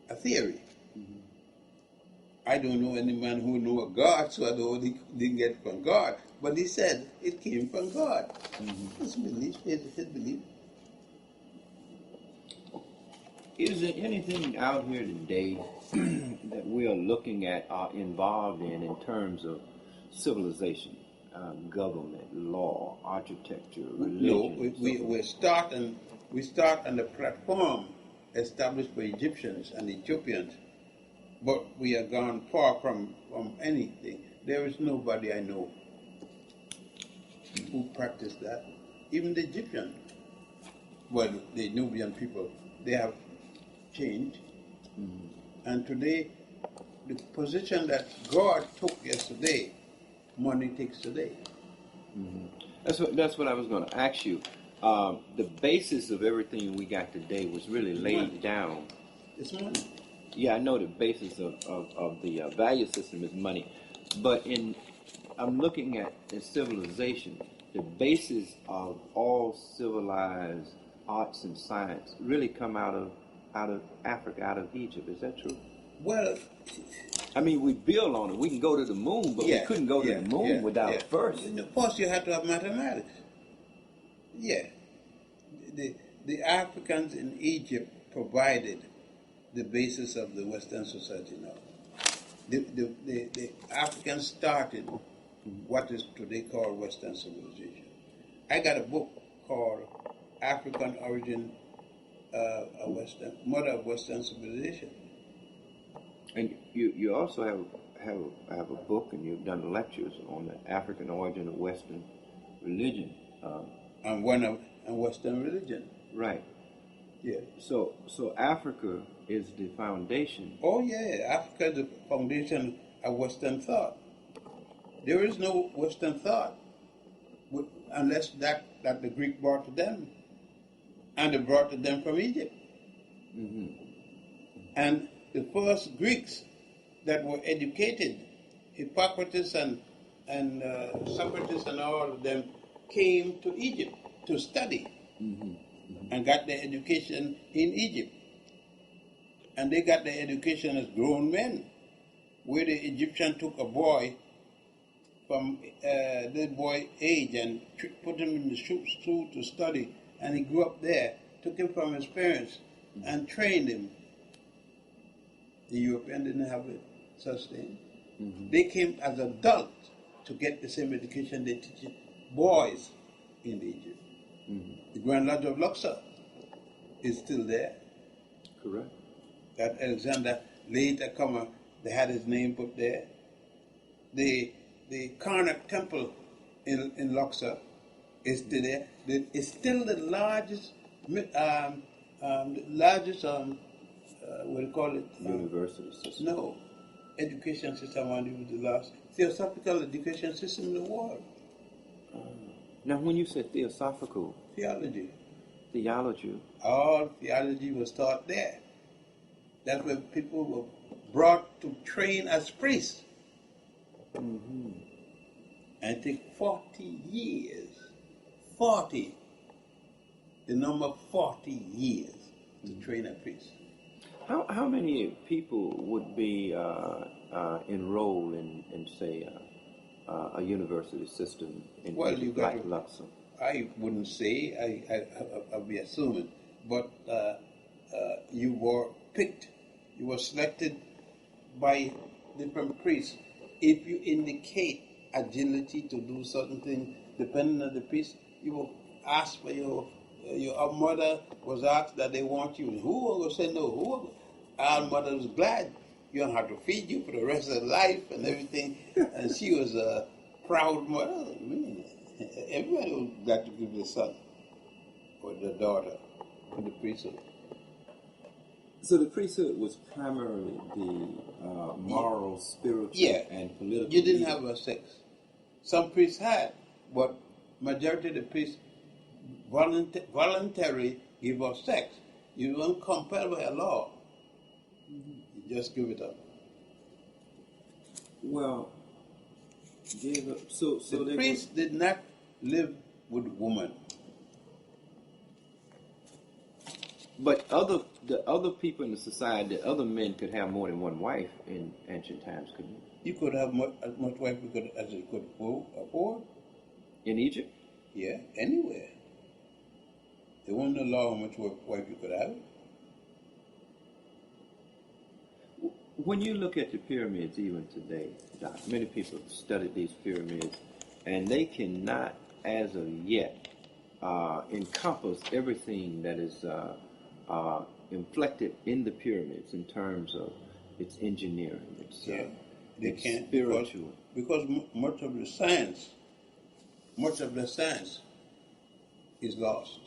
Speaker 3: a theory. I don't know any man who knew a God, so I don't he didn't get it from God. But he said it came from God. His belief, his belief.
Speaker 2: Is there anything out here today that we are looking at, are involved in terms of civilization, government, law, architecture, religion?
Speaker 3: No, we start on the platform established for Egyptians and Ethiopians, but we are gone far from anything. There is nobody I know who practiced that. Even the Egyptians, well, the Nubian people, they have changed. And today, the position that God took yesterday, money takes today.
Speaker 2: That's what I was going to ask you. The basis of everything we got today was really laid down.
Speaker 3: It's money.
Speaker 2: Yeah, I know the basis of the value system is money, but I'm looking at the civilization. The basis of all civilized arts and science really come out of Africa, out of Egypt. Is that true?
Speaker 3: Well,
Speaker 2: I mean, we build on it. We can go to the moon, but we couldn't go to the moon without first.
Speaker 3: First, you have to have mathematics. Yeah, the Africans in Egypt provided the basis of the Western society now. The Africans started what is today called Western civilization. I got a book called African Origin, Mother of Western Civilization.
Speaker 2: And you also have a book, and you've done lectures on the African origin of Western religion.
Speaker 3: And Western religion.
Speaker 2: Right.
Speaker 3: Yeah.
Speaker 2: So Africa is the foundation.
Speaker 3: Oh yeah, Africa is the foundation of Western thought. There is no Western thought unless that the Greek brought to them, and they brought to them from Egypt. And the first Greeks that were educated, Hippocrates and Socrates and all of them, came to Egypt to study and got their education in Egypt. And they got their education as grown men, where the Egyptian took a boy from the boy age and put him in the school to study, and he grew up there, took him from his parents and trained him. The European didn't have such thing. They came as adults to get the same education they teach boys in Egypt. The Grand Lodge of Luxor is still there.
Speaker 2: Correct.
Speaker 3: That Alexander, later comer, they had his name put there. The Karnak Temple in Luxor is still there. It's still the largest, what do you call it?
Speaker 2: University system.
Speaker 3: No, education system. And the last theosophical education system in the world.
Speaker 2: Now, when you said theosophical,
Speaker 3: Theology.
Speaker 2: All
Speaker 3: theology was taught there. That's where people were brought to train as priests. And it took 40 years. 40. The number 40 years to train a priest.
Speaker 2: How many people would be enrolled in say, a university system in Egypt like Luxor?
Speaker 3: I wouldn't say, I'll be assuming, but you were picked, you were selected by different priests. If you indicate agility to do certain things, depending on the priest, you will ask for your mother was asked that they want you. Who will say no? Our mother was glad. You don't have to feed you for the rest of life and everything. And she was a proud mother. Everybody was glad to give the son or the daughter to the priesthood.
Speaker 2: So the priesthood was primarily the moral, spiritual, and political.
Speaker 3: You didn't have a sex. Some priests had, but majority of the priests voluntarily give us sex. You don't compel by a law. You just give it up.
Speaker 2: Well, Jacob, so
Speaker 3: The priest did not live with woman.
Speaker 2: But the other people in the society, the other men could have more than one wife in ancient times, couldn't you?
Speaker 3: You could have as much wife as you could afford.
Speaker 2: In Egypt?
Speaker 3: Yeah, anywhere. There wasn't no law how much wife you could have.
Speaker 2: When you look at the pyramids even today, Doc, many people have studied these pyramids, and they cannot, as of yet, encompass everything that is inflected in the pyramids in terms of its engineering, its
Speaker 3: They can't
Speaker 2: spiritual.
Speaker 3: because much of the science is lost.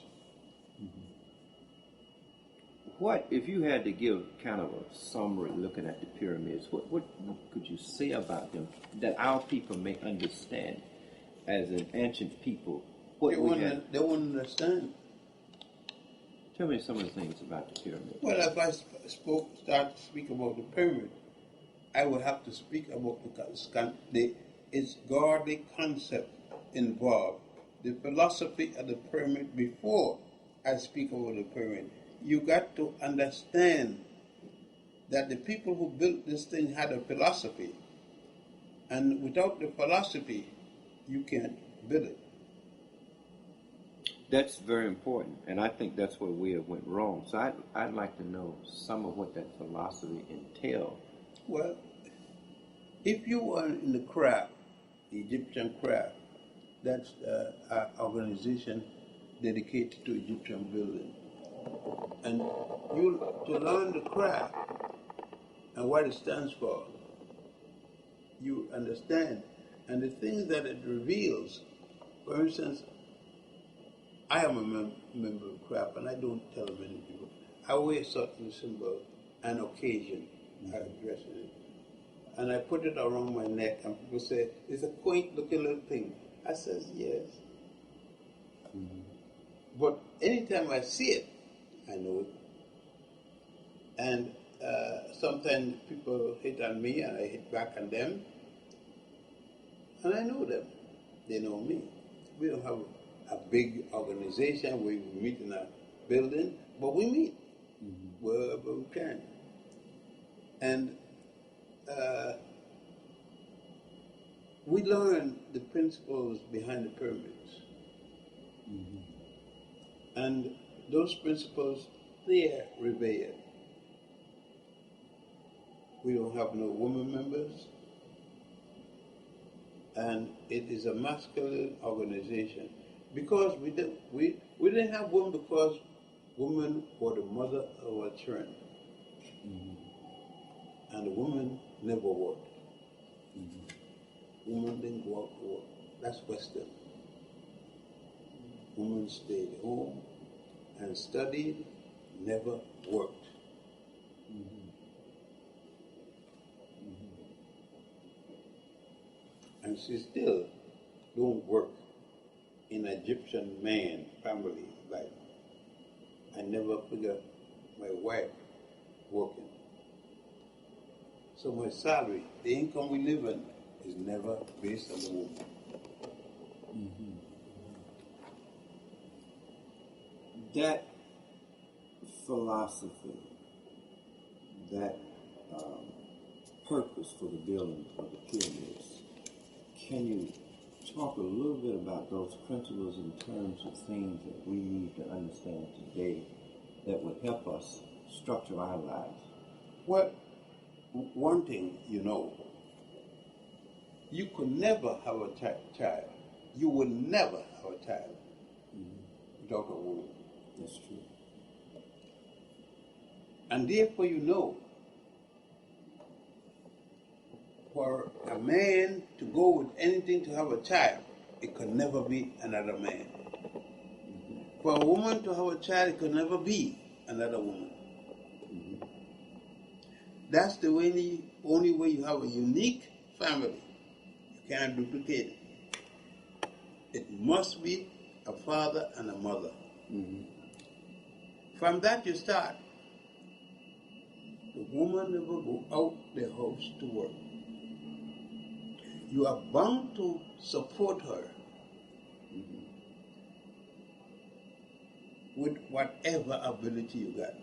Speaker 2: What, if you had to give kind of a summary looking at the pyramids, what could you say about them that our people may understand as an ancient people?
Speaker 3: They wouldn't understand.
Speaker 2: Tell me some of the things about the pyramid.
Speaker 3: Well, if I start to speak about the pyramid, I would have to speak about its godly concept involved, the philosophy of the pyramid before I speak about the pyramid. You got to understand that the people who built this thing had a philosophy, and without the philosophy, you can't build it.
Speaker 2: That's very important, and I think that's where we have went wrong. So I'd like to know some of what that philosophy entailed.
Speaker 3: Well, if you are in the craft, the Egyptian craft, that's an organization dedicated to Egyptian building. And to learn the craft and what it stands for, you understand. And the things that it reveals, for instance, I am a member of craft, and I don't tell many people. I wear certain symbol, an occasion, I address it. And I put it around my neck, and people say, it's a quaint looking little thing. I says, yes. Mm-hmm. But anytime I see it, I know it. And sometimes people hit on me, and I hit back on them. And I know them. They know me. We don't have a big organization where we meet in a building, but we meet wherever we can. And we learn the principles behind the pyramids. And those principles, they are revered. We don't have no women members. And it is a masculine organization. Because we didn't have women because women were the mother of our children. And the women never worked. Women didn't go out to work. That's Western. Women stayed home and studied, never worked. And she still don't work in Egyptian man family life. I never figure my wife working. So my salary, the income we live in, is never based on the woman.
Speaker 2: That philosophy, that purpose for the building of the pyramids, can you talk a little bit about those principles in terms of things that we need to understand today that would help us structure our lives?
Speaker 3: Well, one thing you know, you could never have a child. You will never have a child without a woman.
Speaker 2: That's true.
Speaker 3: And therefore you know, for a man to go with anything to have a child, it could never be another man. For a woman to have a child, it could never be another woman. That's the only way you have a unique family. You can't duplicate it. It must be a father and a mother. From that you start. The woman never go out the house to work. You are bound to support her with whatever ability you got.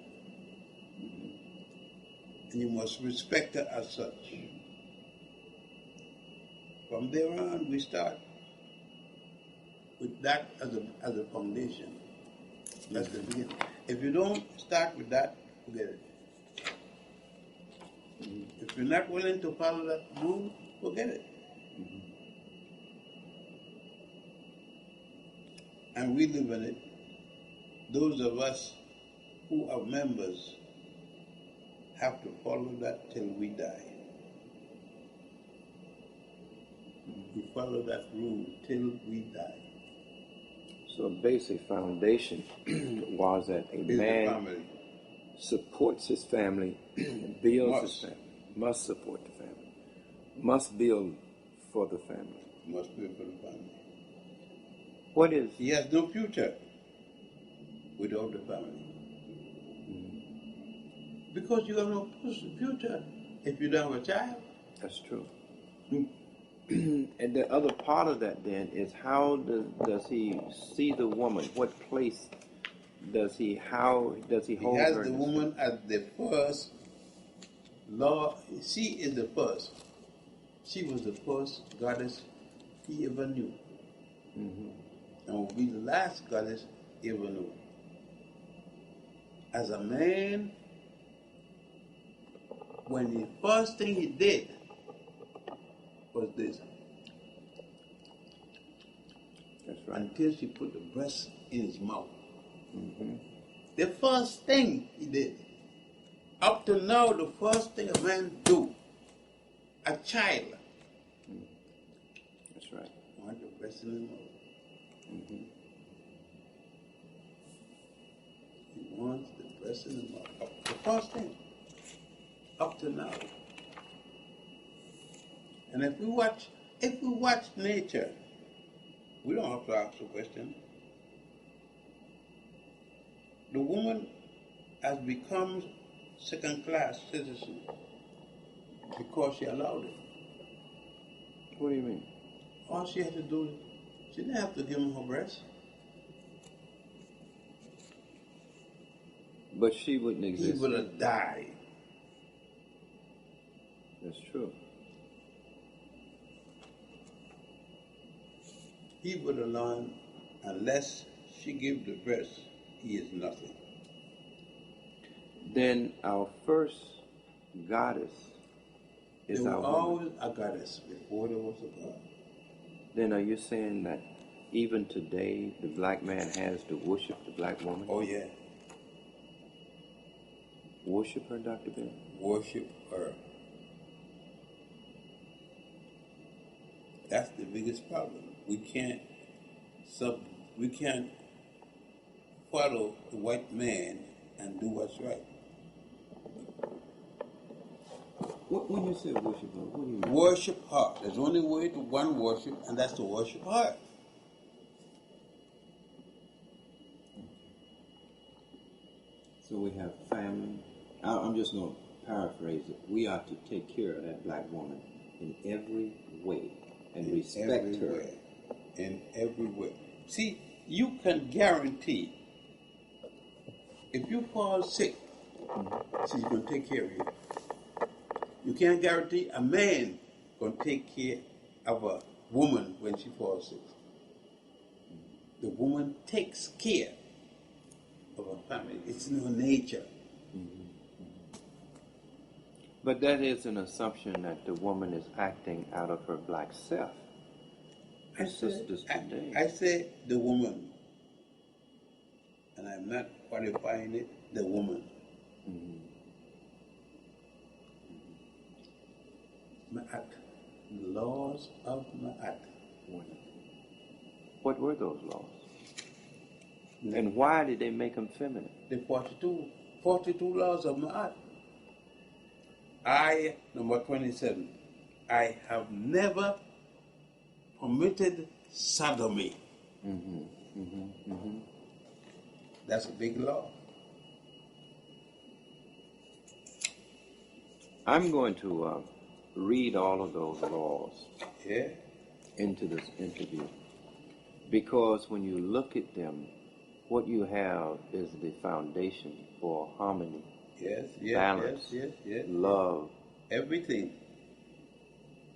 Speaker 3: And you must respect her as such. From there on, we start with that as a foundation. That's the beginning. If you don't start with that, forget it. If you're not willing to follow that rule, forget it. And we live in it. Those of us who are members have to follow that till we die. We follow that rule till we die.
Speaker 2: So a basic foundation was that a man supports his family, builds his family, must support the family, must build for the family.
Speaker 3: Must build for the family.
Speaker 2: What is?
Speaker 3: He has no future without the family. Because you have no future if you don't have a child.
Speaker 2: That's true. And the other part of that then is how does he see the woman? What place does he, how does he hold her?
Speaker 3: He has the woman as the first law. She is the first. She was the first goddess he ever knew. And will be the last goddess he ever knew. As a man, when the first thing he did was this.
Speaker 2: That's right.
Speaker 3: Until she put the breast in his mouth. The first thing he did. Up to now, the first thing a man do, a child.
Speaker 2: That's right.
Speaker 3: Want the breast in his mouth. He wants the breast in his mouth. The first thing. Up to now. And if we watch nature, we don't have to ask the question. The woman has become second-class citizen because she allowed it.
Speaker 2: What do you mean?
Speaker 3: All she had to do, she didn't have to give him her breast.
Speaker 2: But she wouldn't exist.
Speaker 3: He would have died.
Speaker 2: That's true.
Speaker 3: He would have learned, unless she gave the breast, he is nothing.
Speaker 2: Then our first goddess is
Speaker 3: there
Speaker 2: our
Speaker 3: was
Speaker 2: woman.
Speaker 3: always a goddess before there was a god.
Speaker 2: Then are you saying that even today the black man has to worship the black woman?
Speaker 3: Oh yeah.
Speaker 2: Worship her, Dr. Ben?
Speaker 3: Worship her. That's the biggest problem. We can't follow the white man and do what's right.
Speaker 2: When you say worship her, what do you mean?
Speaker 3: Worship her. There's only way to one worship, and that's to worship her.
Speaker 4: So we have family. I'm just going to paraphrase it. We are to take care of that black woman in every way and respect her.
Speaker 3: In every way. See, you can guarantee if you fall sick, she's going to take care of you. You can't guarantee a man going to take care of a woman when she falls sick. The woman takes care of her family. It's in her nature.
Speaker 2: But that is an assumption that the woman is acting out of her black self.
Speaker 3: I say the woman, and I'm not qualifying it, the woman. Ma'at, the laws of Ma'at.
Speaker 2: What were those laws? And why did they make them feminine?
Speaker 3: The 42 laws of Ma'at. Number 27, I have never permitted sodomy. That's a big law.
Speaker 2: I'm going to read all of those laws into this interview, because when you look at them, what you have is the foundation for harmony, balance, love.
Speaker 3: Everything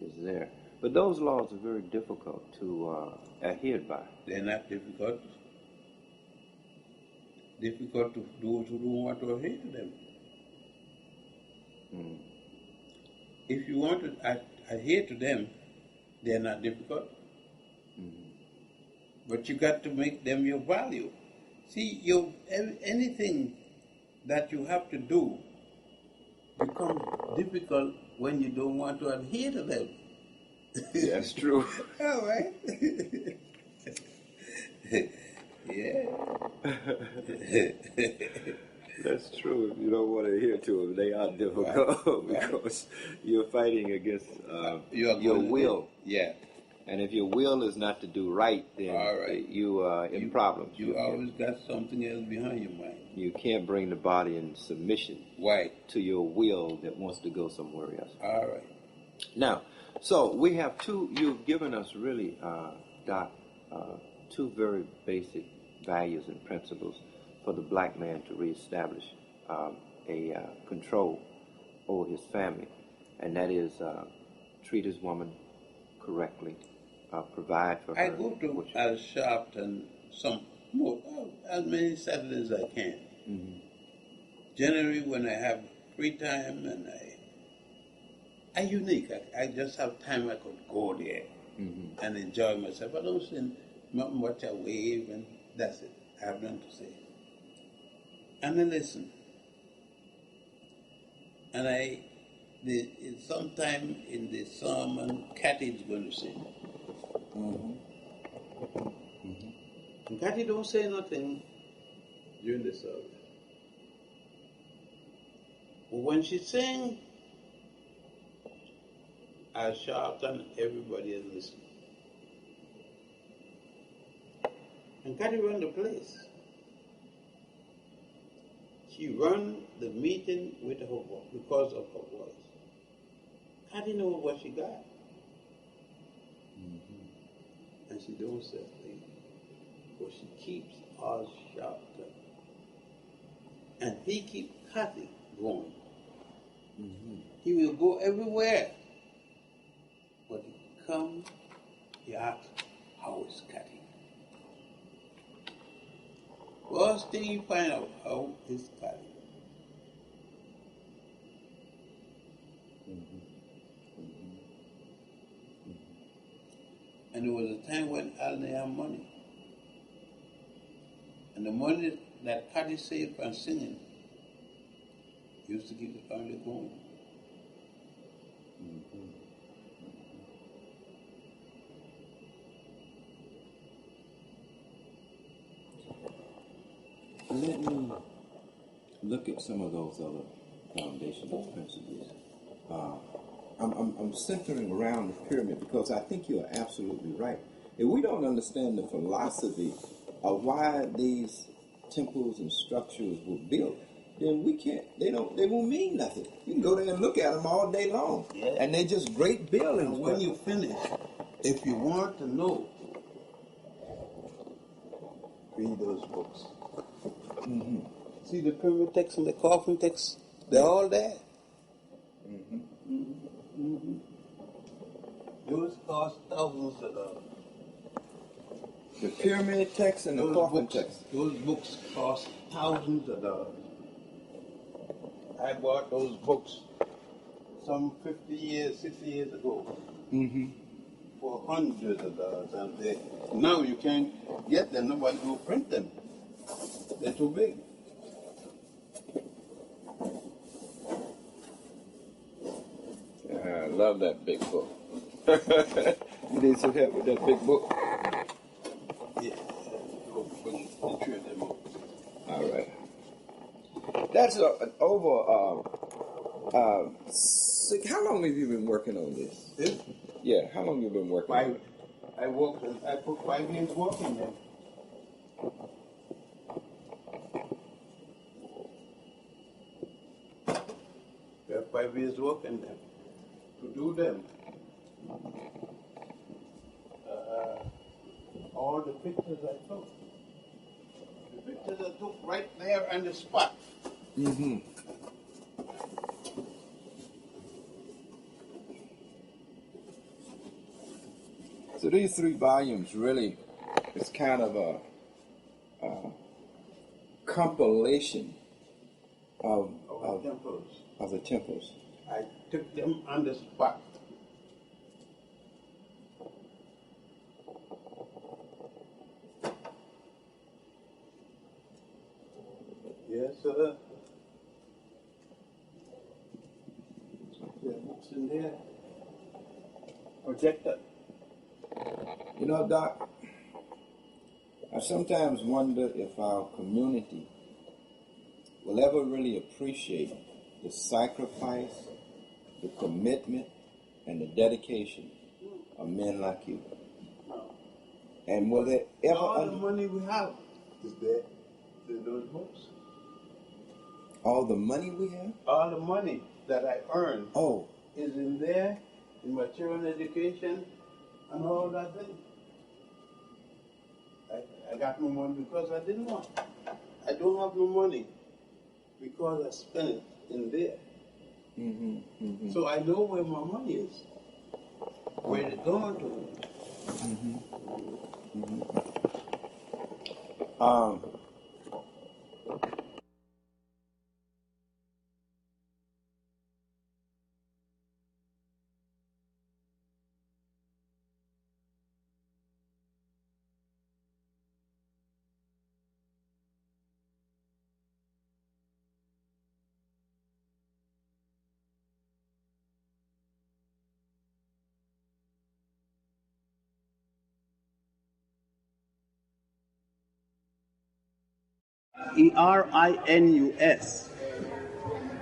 Speaker 2: is there. But those laws are very difficult to adhere by.
Speaker 3: They're not difficult. Difficult to those who don't want to adhere to them. If you want to adhere to them, they're not difficult. But you got to make them your value. See, anything that you have to do becomes difficult when you don't want to adhere to them.
Speaker 2: That's true.
Speaker 3: All right. Yeah.
Speaker 2: That's true. If you don't want to adhere to them, they are difficult because you're fighting against your will.
Speaker 3: Yeah.
Speaker 2: And if your will is not to do right, then you are in problems.
Speaker 3: You always got something else behind your mind.
Speaker 2: You can't bring the body in submission to your will that wants to go somewhere else.
Speaker 3: All right.
Speaker 2: Now, so we have you've given us really, Doc, two very basic values and principles for the black man to reestablish a control over his family. And that is treat his woman correctly, provide for her.
Speaker 3: I go to as Sharpton as many Saturdays as I can. Generally, when I have free time and I'm unique. I just have time I could go there and enjoy myself. I don't send much a wave and that's it. I have nothing to say. And then listen. And sometime in the sermon, Cathy is going to sing. And Cathy don't say nothing during the service. But when she sings, I shout and everybody is listening. And Cathy run the place. She run the meeting with her voice because of her voice. Cathy knows what she got. And she don't say a thing. But she keeps us shouting. And he keeps Cathy going. He will go everywhere. But he comes, he asks, how is Cathy? First thing you find out, how is Cathy? And there was a time when I didn't have money. And the money that Cathy saved from singing used to keep the family going.
Speaker 2: Let me look at some of those other foundational principles. I'm centering around the pyramid because I think you're absolutely right. If we don't understand the philosophy of why these temples and structures were built, then we can't. They won't mean nothing. You can go there and look at them all day long, and they're just great buildings.
Speaker 3: And when you finish, if you want to know, read those books. See the pyramid text and the coffin text? They're all there. Those cost thousands of dollars.
Speaker 2: The pyramid text and the coffin text.
Speaker 3: Those books cost thousands of dollars. I bought those books some 50 years, 60 years ago for hundreds of dollars. And now you can't get them. Nobody will print them. They're too big.
Speaker 2: I love that big book. You need some help with that big book?
Speaker 3: Yeah. Go trade them up.
Speaker 2: All right. That's over. How long have you been working on this?
Speaker 3: This?
Speaker 2: Yeah. How long have you been working on it?
Speaker 3: I put 5 years working there. 5 years working them to do them. All the pictures I took. The pictures I took right there on the spot.
Speaker 2: Mm-hmm. So these 3 volumes really is kind of a compilation of the temples.
Speaker 3: I took them on the spot. Yes, sir. There are books in there. Projector.
Speaker 2: You know, Doc, I sometimes wonder if our community will ever really appreciate the sacrifice, the commitment, and the dedication of men like you. And will they ever...
Speaker 3: All the money we have is there in those books.
Speaker 2: All the money we have?
Speaker 3: All the money that I earned
Speaker 2: Oh.
Speaker 3: is in there, in material education and all that thing. I got no money because I didn't want. I don't have no money because I spent it in there.
Speaker 2: Mm-hmm, mm-hmm.
Speaker 3: So I know where my money is, where it's going to.
Speaker 2: Mm-hmm. Mm-hmm.
Speaker 3: Erinus.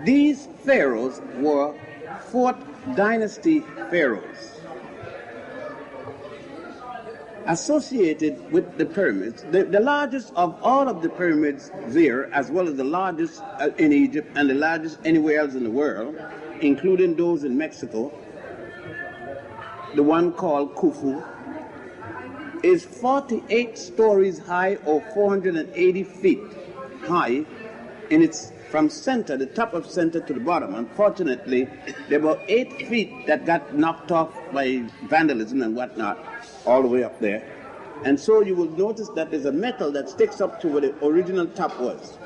Speaker 3: These pharaohs were 4th dynasty pharaohs associated with the pyramids. The largest of all of the pyramids there, as well as the largest in Egypt and the largest anywhere else in the world, including those in Mexico, the one called Khufu, is 48 stories high or 480 feet high in its from center, the top of center to the bottom. Unfortunately, there were 8 feet that got knocked off by vandalism and whatnot all the way up there. And so you will notice that there's a metal that sticks up to where the original top was.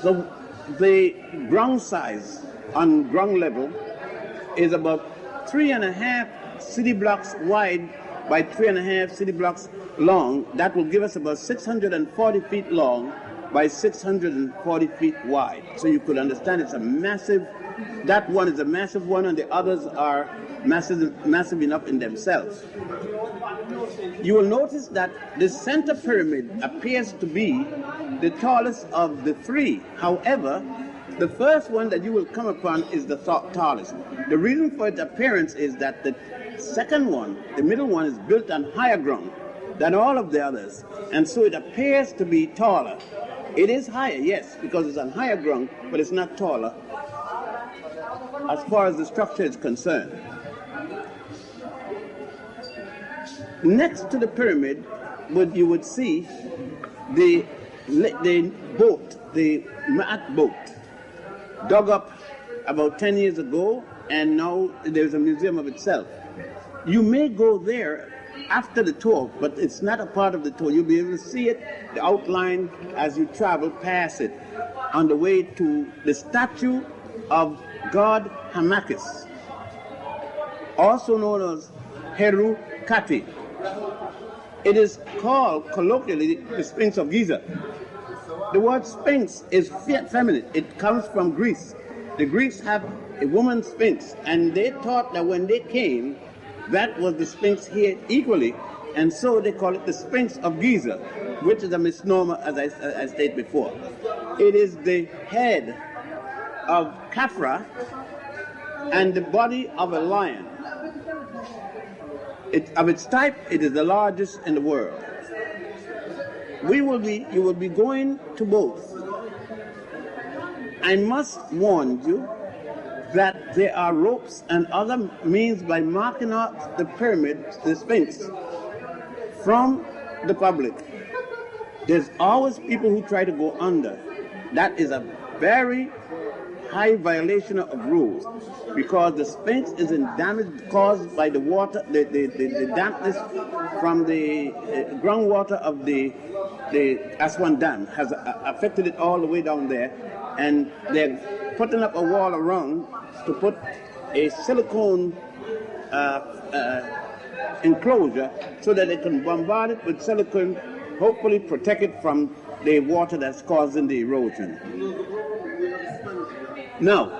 Speaker 3: So the ground size on ground level is about 3.5 city blocks wide by 3.5 city blocks long. That will give us about 640 feet long by 640 feet wide. So you could understand it's a massive, that one is a massive one and the others are massive enough in themselves. You will notice that the center pyramid appears to be the tallest of the 3. However, the first one that you will come upon is the tallest. The reason for its appearance is that the second one, the middle one, is built on higher ground than all of the others, and so it appears to be taller. It is higher, yes, because it's on higher ground, but it's not taller as far as the structure is concerned. Next to the pyramid, you would see the boat, the Ma'at boat, dug up about 10 years ago, and now there's a museum of itself. You may go there after the tour, but it's not a part of the tour. You'll be able to see it, the outline, as you travel past it, on the way to the statue of god Hamakis, also known as Heru Kati. It is called colloquially the Sphinx of Giza. The word Sphinx is feminine. It comes from Greece. The Greeks have a woman Sphinx, and they thought that when they came, that was the Sphinx here equally, and so they call it the Sphinx of Giza, which is a misnomer, as I stated before. It is the head of Khafra and the body of a lion. Of its type, it is the largest in the world. You will be going to both. I must warn you that there are ropes and other means by marking out the pyramid, the Sphinx, from the public. There's always people who try to go under. That is a very high violation of rules, because the Sphinx is in damage caused by the water, the dampness from the groundwater of the Aswan Dam has affected it all the way down there, and they're putting up a wall around to put a silicone enclosure so that they can bombard it with silicone, hopefully protect it from the water that's causing the erosion. Now,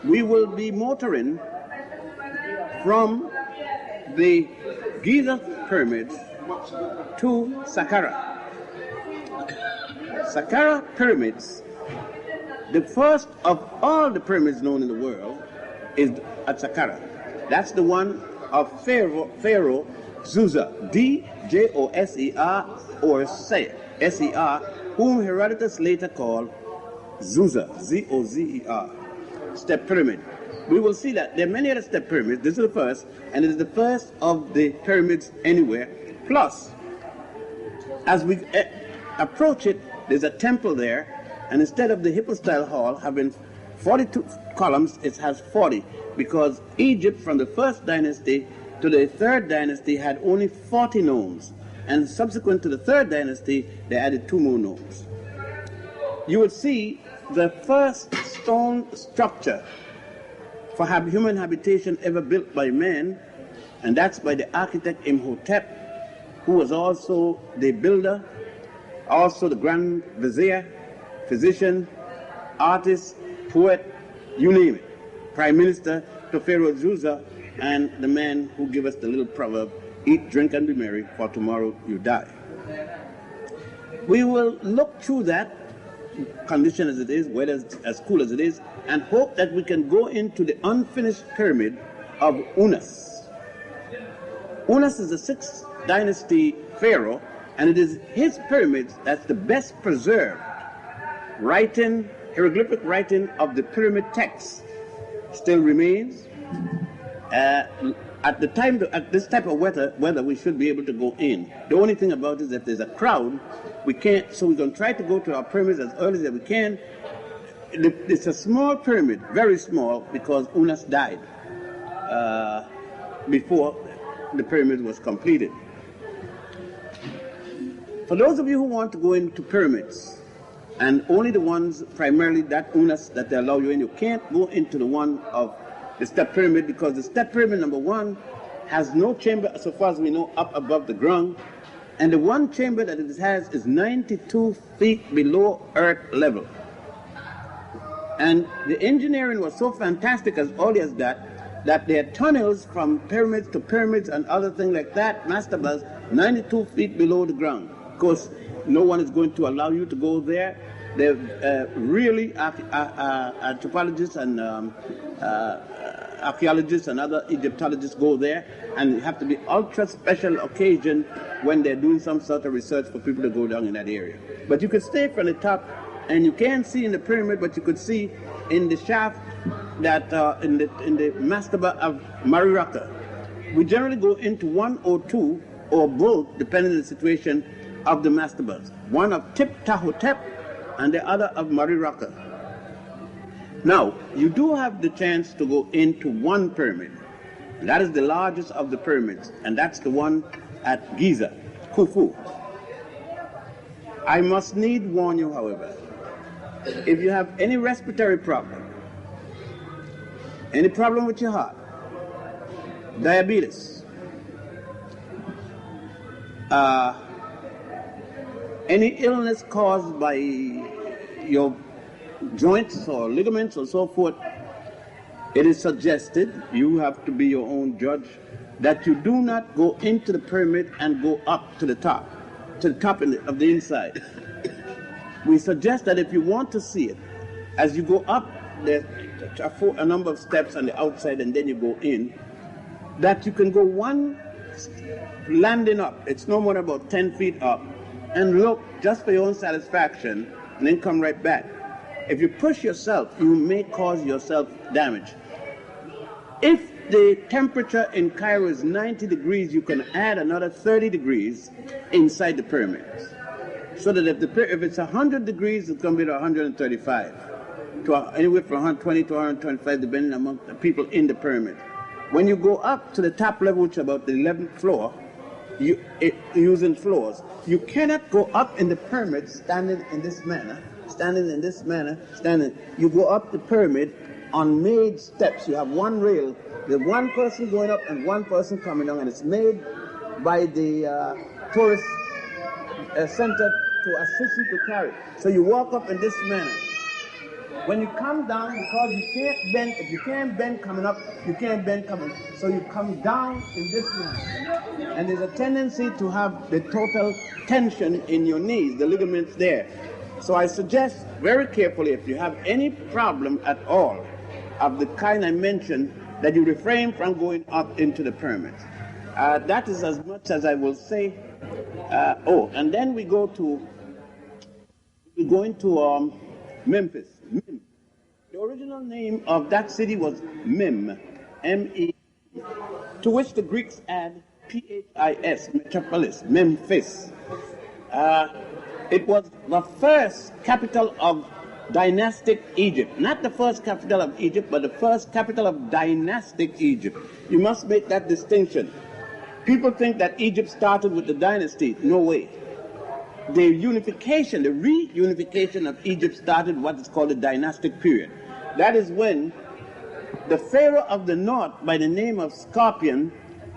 Speaker 3: we will be motoring from the Giza pyramids to Saqqara. Saqqara pyramids, the first of all the pyramids known in the world, is at Saqqara. That's the one of Pharaoh Djoser, D-J-O-S-E-R, or S-E-R, whom Herodotus later called Djoser, Z-O-Z-E-R, step pyramid. We will see that there are many other step pyramids. This is the first, and it is the first of the pyramids anywhere. Plus, as we approach it, there's a temple there, and instead of the Hippo-style hall having 42 columns, it has 40, because Egypt from the first dynasty to the third dynasty had only 40 nomes, and subsequent to the third dynasty, they added 2 more nomes. You will see the first stone structure for human habitation ever built by man, and that's by the architect Imhotep, who was also the builder, also the grand vizier, physician, artist, poet, you name it, prime minister to Pharaoh Djoser, and the man who gave us the little proverb, eat, drink, and be merry, for tomorrow you die. We will look through that condition as it is, weather as cool as it is, and hope that we can go into the unfinished pyramid of Unas. Unas is the 6th dynasty pharaoh, and it is his pyramids that's the best preserved writing, hieroglyphic writing of the pyramid text still remains. At this type of weather, we should be able to go in. The only thing about it is that there's a crowd, we can't, so we're going to try to go to our pyramids as early as we can. It's a small pyramid, very small, because Unas died before the pyramid was completed. For those of you who want to go into pyramids, and only the ones primarily that Unas that they allow you in, you can't go into the one of the step pyramid, because the step pyramid number 1 has no chamber, so far as we know, up above the ground, and the one chamber that it has is 92 feet below earth level. And the engineering was so fantastic as early as that there are tunnels from pyramids to pyramids and other things like that, mastabas, 92 feet below the ground. Of course, no one is going to allow you to go there. They're really anthropologists and archaeologists and other Egyptologists go there, and it have to be ultra special occasion when they're doing some sort of research for people to go down in that area. But you could stay from the top, and you can't see in the pyramid, but you could see in the shaft that in the mastaba of Mariraka. We generally go into 1 or 2 or both, depending on the situation of the mastabas. One of Tip-Tahotep and the other of Mariraka. Now, you do have the chance to go into one pyramid. That is the largest of the pyramids, and that's the one at Giza, Khufu. I must need warn you, however, if you have any respiratory problem, any problem with your heart, diabetes, any illness caused by your joints or ligaments or so forth, it is suggested, you have to be your own judge, that you do not go into the pyramid and go up to the top of the inside. We suggest that if you want to see it, as you go up, there's a number of steps on the outside and then you go in, that you can go one landing up, it's no more than about 10 feet up, and look just for your own satisfaction, and then come right back. If you push yourself, you may cause yourself damage. If the temperature in Cairo is 90 degrees, you can add another 30 degrees inside the pyramids. So that if it's 100 degrees, it's going to be to 135. Anywhere from 120 to 125, depending among the people in the pyramid. When you go up to the top level, which is about the 11th floor, using floors, you cannot go up in the pyramid standing in this manner, You go up the pyramid on made steps. You have one rail. There's one person going up and one person coming down, and it's made by the tourist center to assist you to carry. So you walk up in this manner. When you come down, because you can't bend, if you can't bend coming up, you can't bend coming. So you come down in this manner. And there's a tendency to have the total tension in your knees, the ligaments there. So I suggest very carefully, if you have any problem at all of the kind I mentioned, that you refrain from going up into the pyramids. That is as much as I will say. And then we're going to Memphis. Mem. The original name of that city was Mem, M-E, to which the Greeks add P-H-I-S, metropolis, Memphis. It was the first capital of dynastic Egypt. Not the first capital of Egypt, but the first capital of dynastic Egypt. You must make that distinction. People think that Egypt started with the dynasty. No way. The reunification of Egypt started what is called the dynastic period. That is when the Pharaoh of the north, by the name of Scorpion,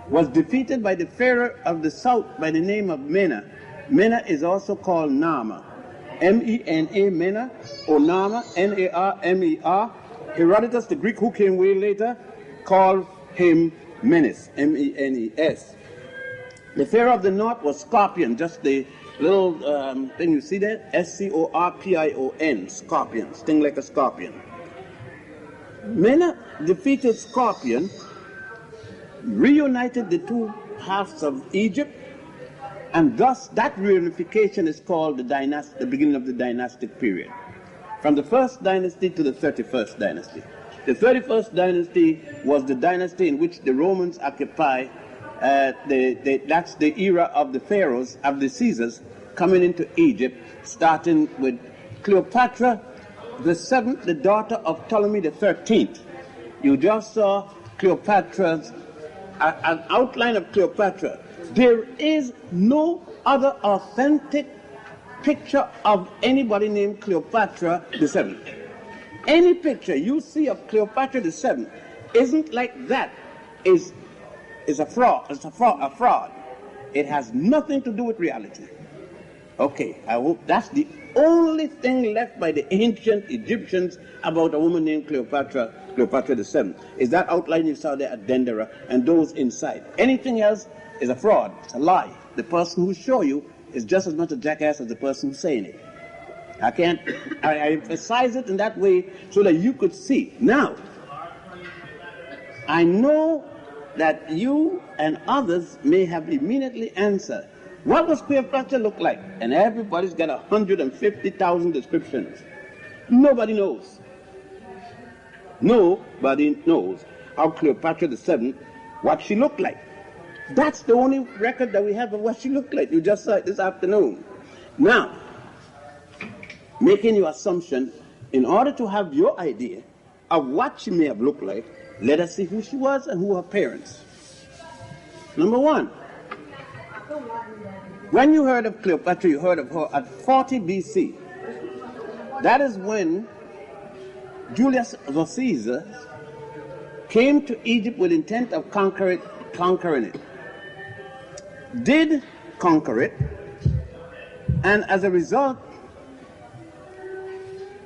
Speaker 3: was defeated by the Pharaoh of the south by the name of Mena. Mena is also called Nama. M-E-N-A, Mena, or Nama, N-A-R-M-E-R. Herodotus, the Greek who came way later, called him Menes, M-E-N-E-S. The Pharaoh of the north was Scorpion, just the little thing you see there, S-C-O-R-P-I-O-N, Scorpion, sting like a scorpion. Mena defeated Scorpion, reunited the two halves of Egypt, and thus that reunification is called the beginning of the dynastic period. From the first dynasty to the 31st dynasty. The 31st dynasty was the dynasty in which the Romans occupy. That's the era of the pharaohs, of the Caesars, coming into Egypt, starting with Cleopatra the 7th, the daughter of Ptolemy the 13th. You just saw Cleopatra's, an outline of Cleopatra. There is no other authentic picture of anybody named Cleopatra the 7th. Any picture you see of Cleopatra the 7th isn't like that, is a fraud. It's a fraud. It has nothing to do with reality. Okay, I hope that's the only thing left by the ancient Egyptians about a woman named Cleopatra the 7th, is that outline you saw there at Dendera and those inside. Anything else is a fraud. It's a lie. The person who show you is just as much a jackass as the person who's saying it. I emphasize it in that way so that you could see. Now, I know that you and others may have immediately answered, what does Cleopatra look like? And everybody's got 150,000 descriptions. Nobody knows. Nobody knows how Cleopatra the 7th, what she looked like. That's the only record that we have of what she looked like. You just saw it this afternoon. Now, making your assumption, in order to have your idea of what she may have looked like, let us see who she was and who her parents. Number one, when you heard of Cleopatra, you heard of her at 40 BC. That is when Julius Caesar came to Egypt with intent of conquering it. Did conquer it, and as a result,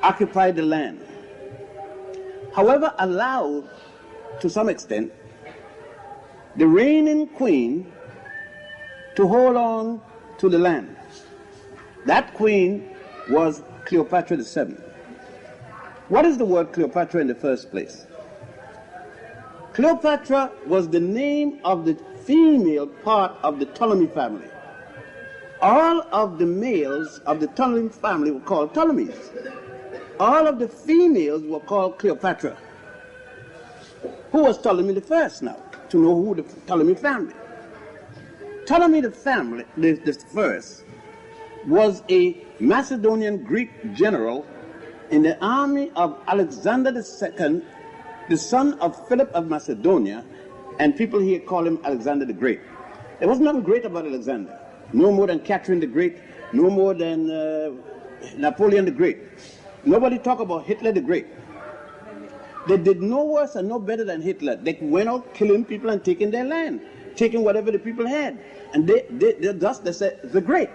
Speaker 3: occupied the land. However, allowed, to some extent, the reigning queen to hold on to the land. That queen was Cleopatra the 7th. What is the word Cleopatra in the first place? Cleopatra was the name of the female part of the Ptolemy family. All of the males of the Ptolemy family were called Ptolemies. all of the females were called Cleopatra. Who was Ptolemy the First now? To know who the Ptolemy family. Ptolemy the family, the first, was a Macedonian Greek general in the army of Alexander II, the son of Philip of Macedonia, and people here call him Alexander the Great. There was nothing great about Alexander. No more than Catherine the Great, no more than Napoleon the Great. Nobody talk about Hitler the Great. They did no worse and no better than Hitler. They went out killing people and taking their land, taking whatever the people had. And they said the Great.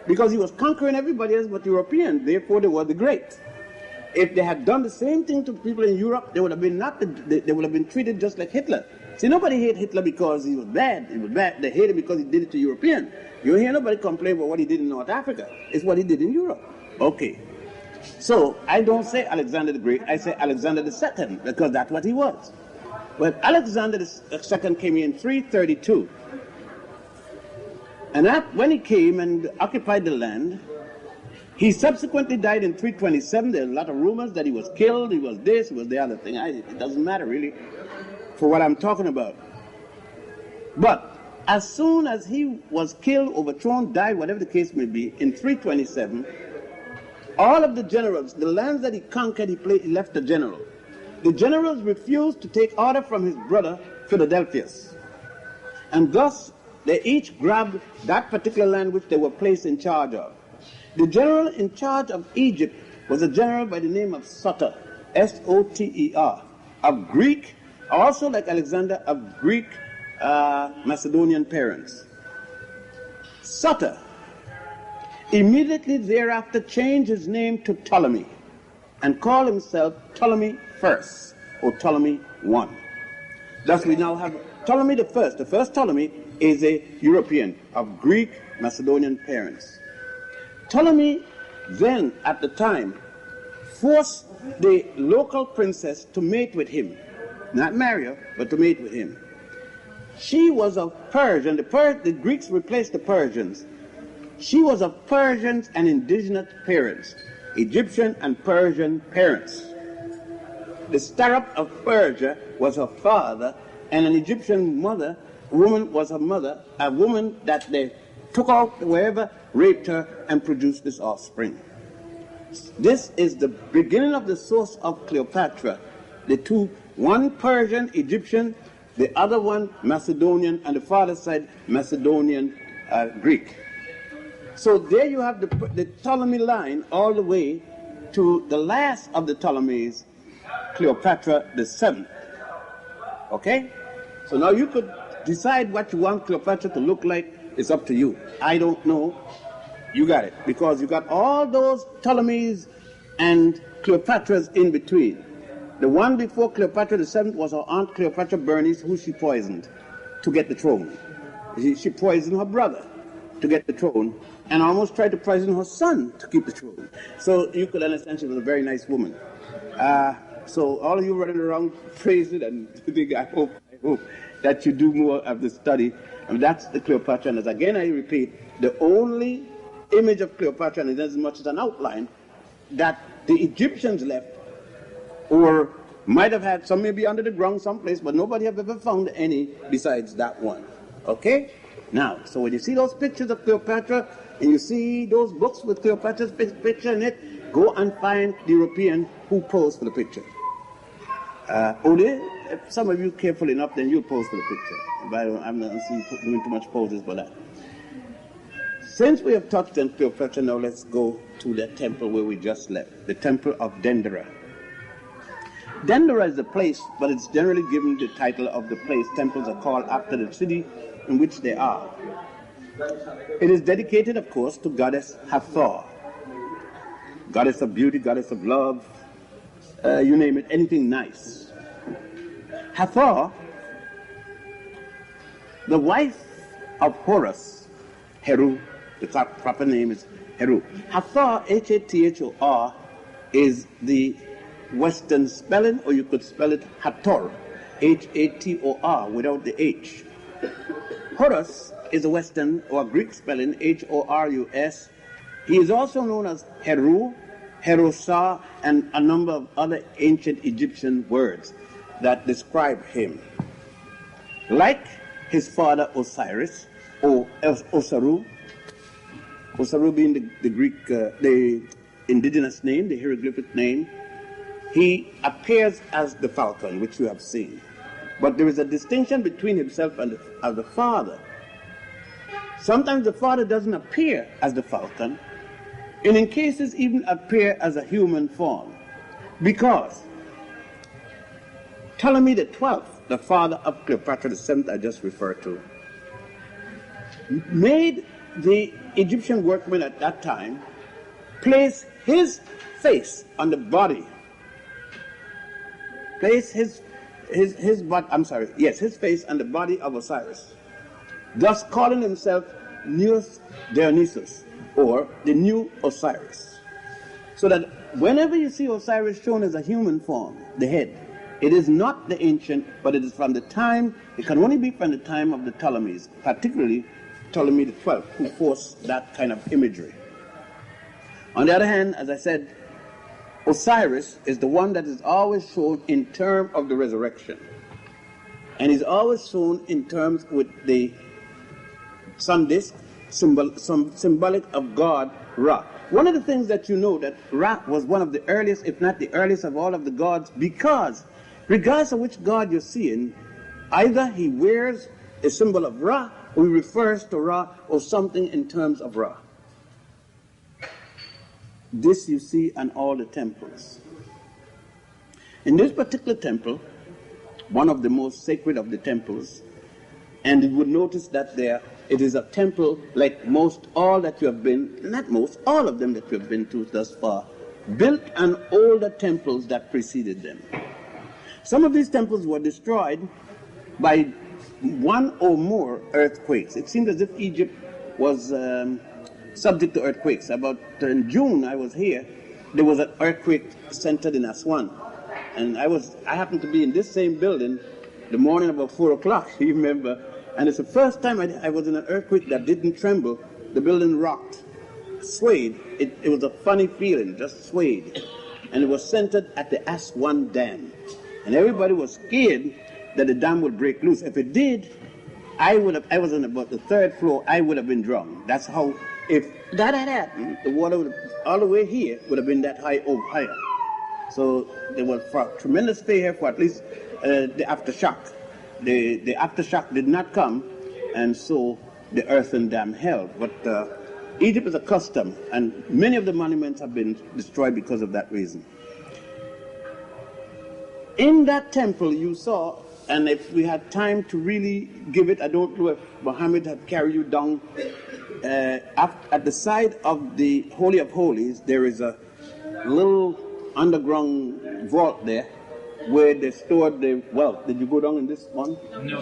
Speaker 3: Because he was conquering everybody else but Europeans, therefore they were the Great. If they had done the same thing to people in Europe, they would have been they would have been treated just like Hitler. See, nobody hated Hitler because he was bad. He was bad. They hated him because he did it to Europeans. You don't hear nobody complain about what he did in North Africa. It's what he did in Europe. Okay. So I don't say Alexander the Great. I say Alexander II because that's what he was. But Alexander II came in 332. And when he came and occupied the land, he subsequently died in 327. There are a lot of rumors that he was killed, he was this, he was the other thing. It doesn't matter really for what I'm talking about. But as soon as he was killed, overthrown, died, whatever the case may be, in 327, all of the generals, the lands that he conquered, he left the general. The generals refused to take order from his brother, Philadelphus. And thus, they each grabbed that particular land which they were placed in charge of. The general in charge of Egypt was a general by the name of Soter, S-O-T-E-R, of Greek, also like Alexander, of Greek Macedonian parents. Soter immediately thereafter changed his name to Ptolemy and called himself Ptolemy I or Ptolemy I. Thus we now have Ptolemy the First. The first Ptolemy is a European of Greek Macedonian parents. Ptolemy then, at the time, forced the local princess to mate with him. Not marry her, but to mate with him. She was of Persian. The Greeks replaced the Persians. She was of Persians and indigenous parents, Egyptian and Persian parents. The Starop of Persia was her father, and an Egyptian woman was her mother, a woman that they took out wherever, raped her, and produced this offspring. This is the beginning of the source of Cleopatra. The two, one Persian, Egyptian, the other one Macedonian, and the father's side Macedonian, Greek. So there you have the Ptolemy line all the way to the last of the Ptolemies, Cleopatra the Seventh. Okay? So now you could decide what you want Cleopatra to look like. It's up to you. I don't know. You got it. Because you got all those Ptolemies and Cleopatras in between. The one before Cleopatra the Seventh was her aunt Cleopatra Bernice, who she poisoned to get the throne. She poisoned her brother to get the throne and almost tried to poison her son to keep the throne. So you could understand she was a very nice woman. So all of you running around praising and I hope that you do more of the study. And that's the Cleopatra. And as again I repeat, the only image of Cleopatra, and it is as much as an outline, that the Egyptians left, or might have had, some maybe under the ground someplace, but nobody have ever found any besides that one. Okay? Now, so when you see those pictures of Cleopatra, and you see those books with Cleopatra's picture in it, go and find the European who posed for the picture. If some of you careful enough, then you'll pose for the picture. But I'm not doing too much poses for that. Since we have touched on Cleopatra, now let's go to the temple where we just left, the temple of Dendera. Dendera is the place, but it's generally given the title of the place. Temples are called after the city in which they are. It is dedicated, of course, to goddess Hathor, goddess of beauty, goddess of love, you name it, anything nice. Hathor, the wife of Horus, Heru, the proper name is Heru. Hathor, H-A-T-H-O-R, is the Western spelling, or you could spell it Hathor, H-A-T-O-R, without the H. Horus is a Western or Greek spelling, H-O-R-U-S. He is also known as Heru, Herosa, and a number of other ancient Egyptian words that describe him. Like his father Osiris, or Osaru, Osaru being the Greek, the indigenous name, the hieroglyphic name, he appears as the falcon, which you have seen. But there is a distinction between himself and the father. Sometimes the father doesn't appear as the falcon, and in cases even appear as a human form. Because Ptolemy the 12th, the father of Cleopatra the 7th I just referred to, made the Egyptian workmen at that time place his face on the body, place his face on the body of Osiris, thus calling himself Neus Dionysus, or the new Osiris. So that whenever you see Osiris shown as a human form, the head, it is not the ancient, but it is from the time, it can only be from the time of the Ptolemies, particularly Ptolemy the 12th, who forced that kind of imagery. On the other hand, as I said, Osiris is the one that is always shown in terms of the resurrection. And is always shown in terms with the sun disk, symbolic of God, Ra. One of the things that you know, that Ra was one of the earliest, if not the earliest of all of the gods, because regardless of which god you're seeing, either he wears a symbol of Ra, or he refers to Ra, or something in terms of Ra. This you see on all the temples. In this particular temple, one of the most sacred of the temples, and you would notice that it is a temple like most, all that you have been, not most, all of them that you have been to thus far, built on older temples that preceded them. Some of these temples were destroyed by one or more earthquakes. It seemed as if Egypt was subject to earthquakes. About in June, I was here, there was an earthquake centered in Aswan. And I happened to be in this same building the morning about 4 o'clock, you remember. And it's the first time I was in an earthquake that didn't tremble. The building rocked, swayed. It was a funny feeling, just swayed. And it was centered at the Aswan Dam. And everybody was scared that the dam would break loose. If it did, I was on about the 3rd floor, I would have been drowned. That's how, if that had happened, the water would have, all the way here would have been that high or higher. So there was tremendous fear for at least the aftershock. The aftershock did not come, and so the earthen dam held. But Egypt is accustomed, and many of the monuments have been destroyed because of that reason. In that temple you saw, and if we had time to really give it, I don't know if Muhammad had carried you down, at the side of the Holy of Holies, there is a little underground vault there where they stored the wealth. Did you go down in this one?
Speaker 5: No.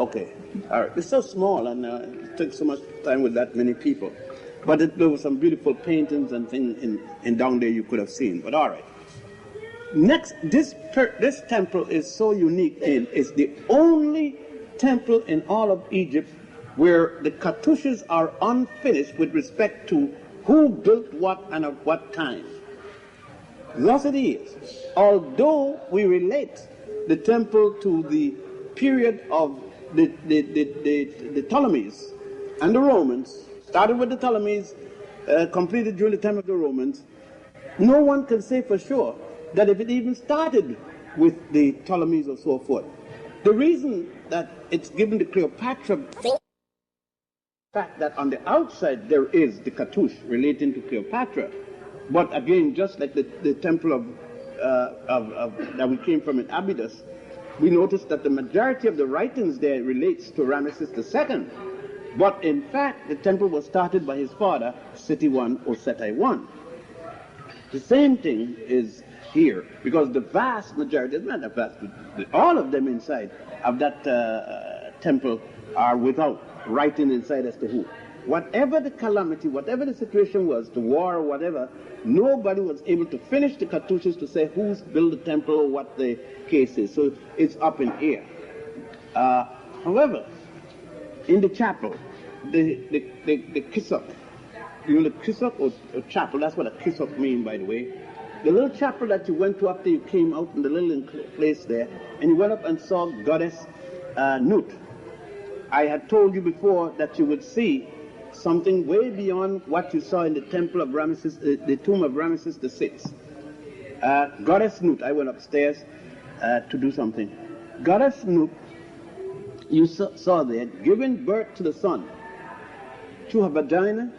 Speaker 3: Okay. All right. It's so small, and it took so much time with that many people. But there were some beautiful paintings and things in down there you could have seen. But all right. Next, this temple is so unique. It's the only temple in all of Egypt where the cartouches are unfinished with respect to who built what and at what time. Thus it is. Although we relate the temple to the period of the Ptolemies and the Romans, started with the Ptolemies, completed during the time of the Romans, no one can say for sure that if it even started with the Ptolemies or so forth. The reason that it's given to Cleopatra, the fact that on the outside there is the cartouche relating to Cleopatra, but again, just like the temple of that we came from in Abydos, we noticed that the majority of the writings there relates to Ramesses II. But in fact, the temple was started by his father, Seti I or Seti I. The same thing is here, because the vast majority, not the vast, all of them inside of that temple are without writing inside as to who. Whatever the calamity, whatever the situation was, the war or whatever, nobody was able to finish the cartouches to say who's built the temple or what the case is. So it's up in air. However, in the chapel, the Kisuk, you know, the kisuk or chapel, that's what a kisuk means, by the way. The little chapel that you went to after you came out in the little place there, and you went up and saw goddess Nut. I had told you before that you would see something way beyond what you saw in the temple of Ramesses, the tomb of Ramesses VI. Goddess Nut, I went upstairs to do something. Goddess Nut, you saw there, giving birth to the son through her vagina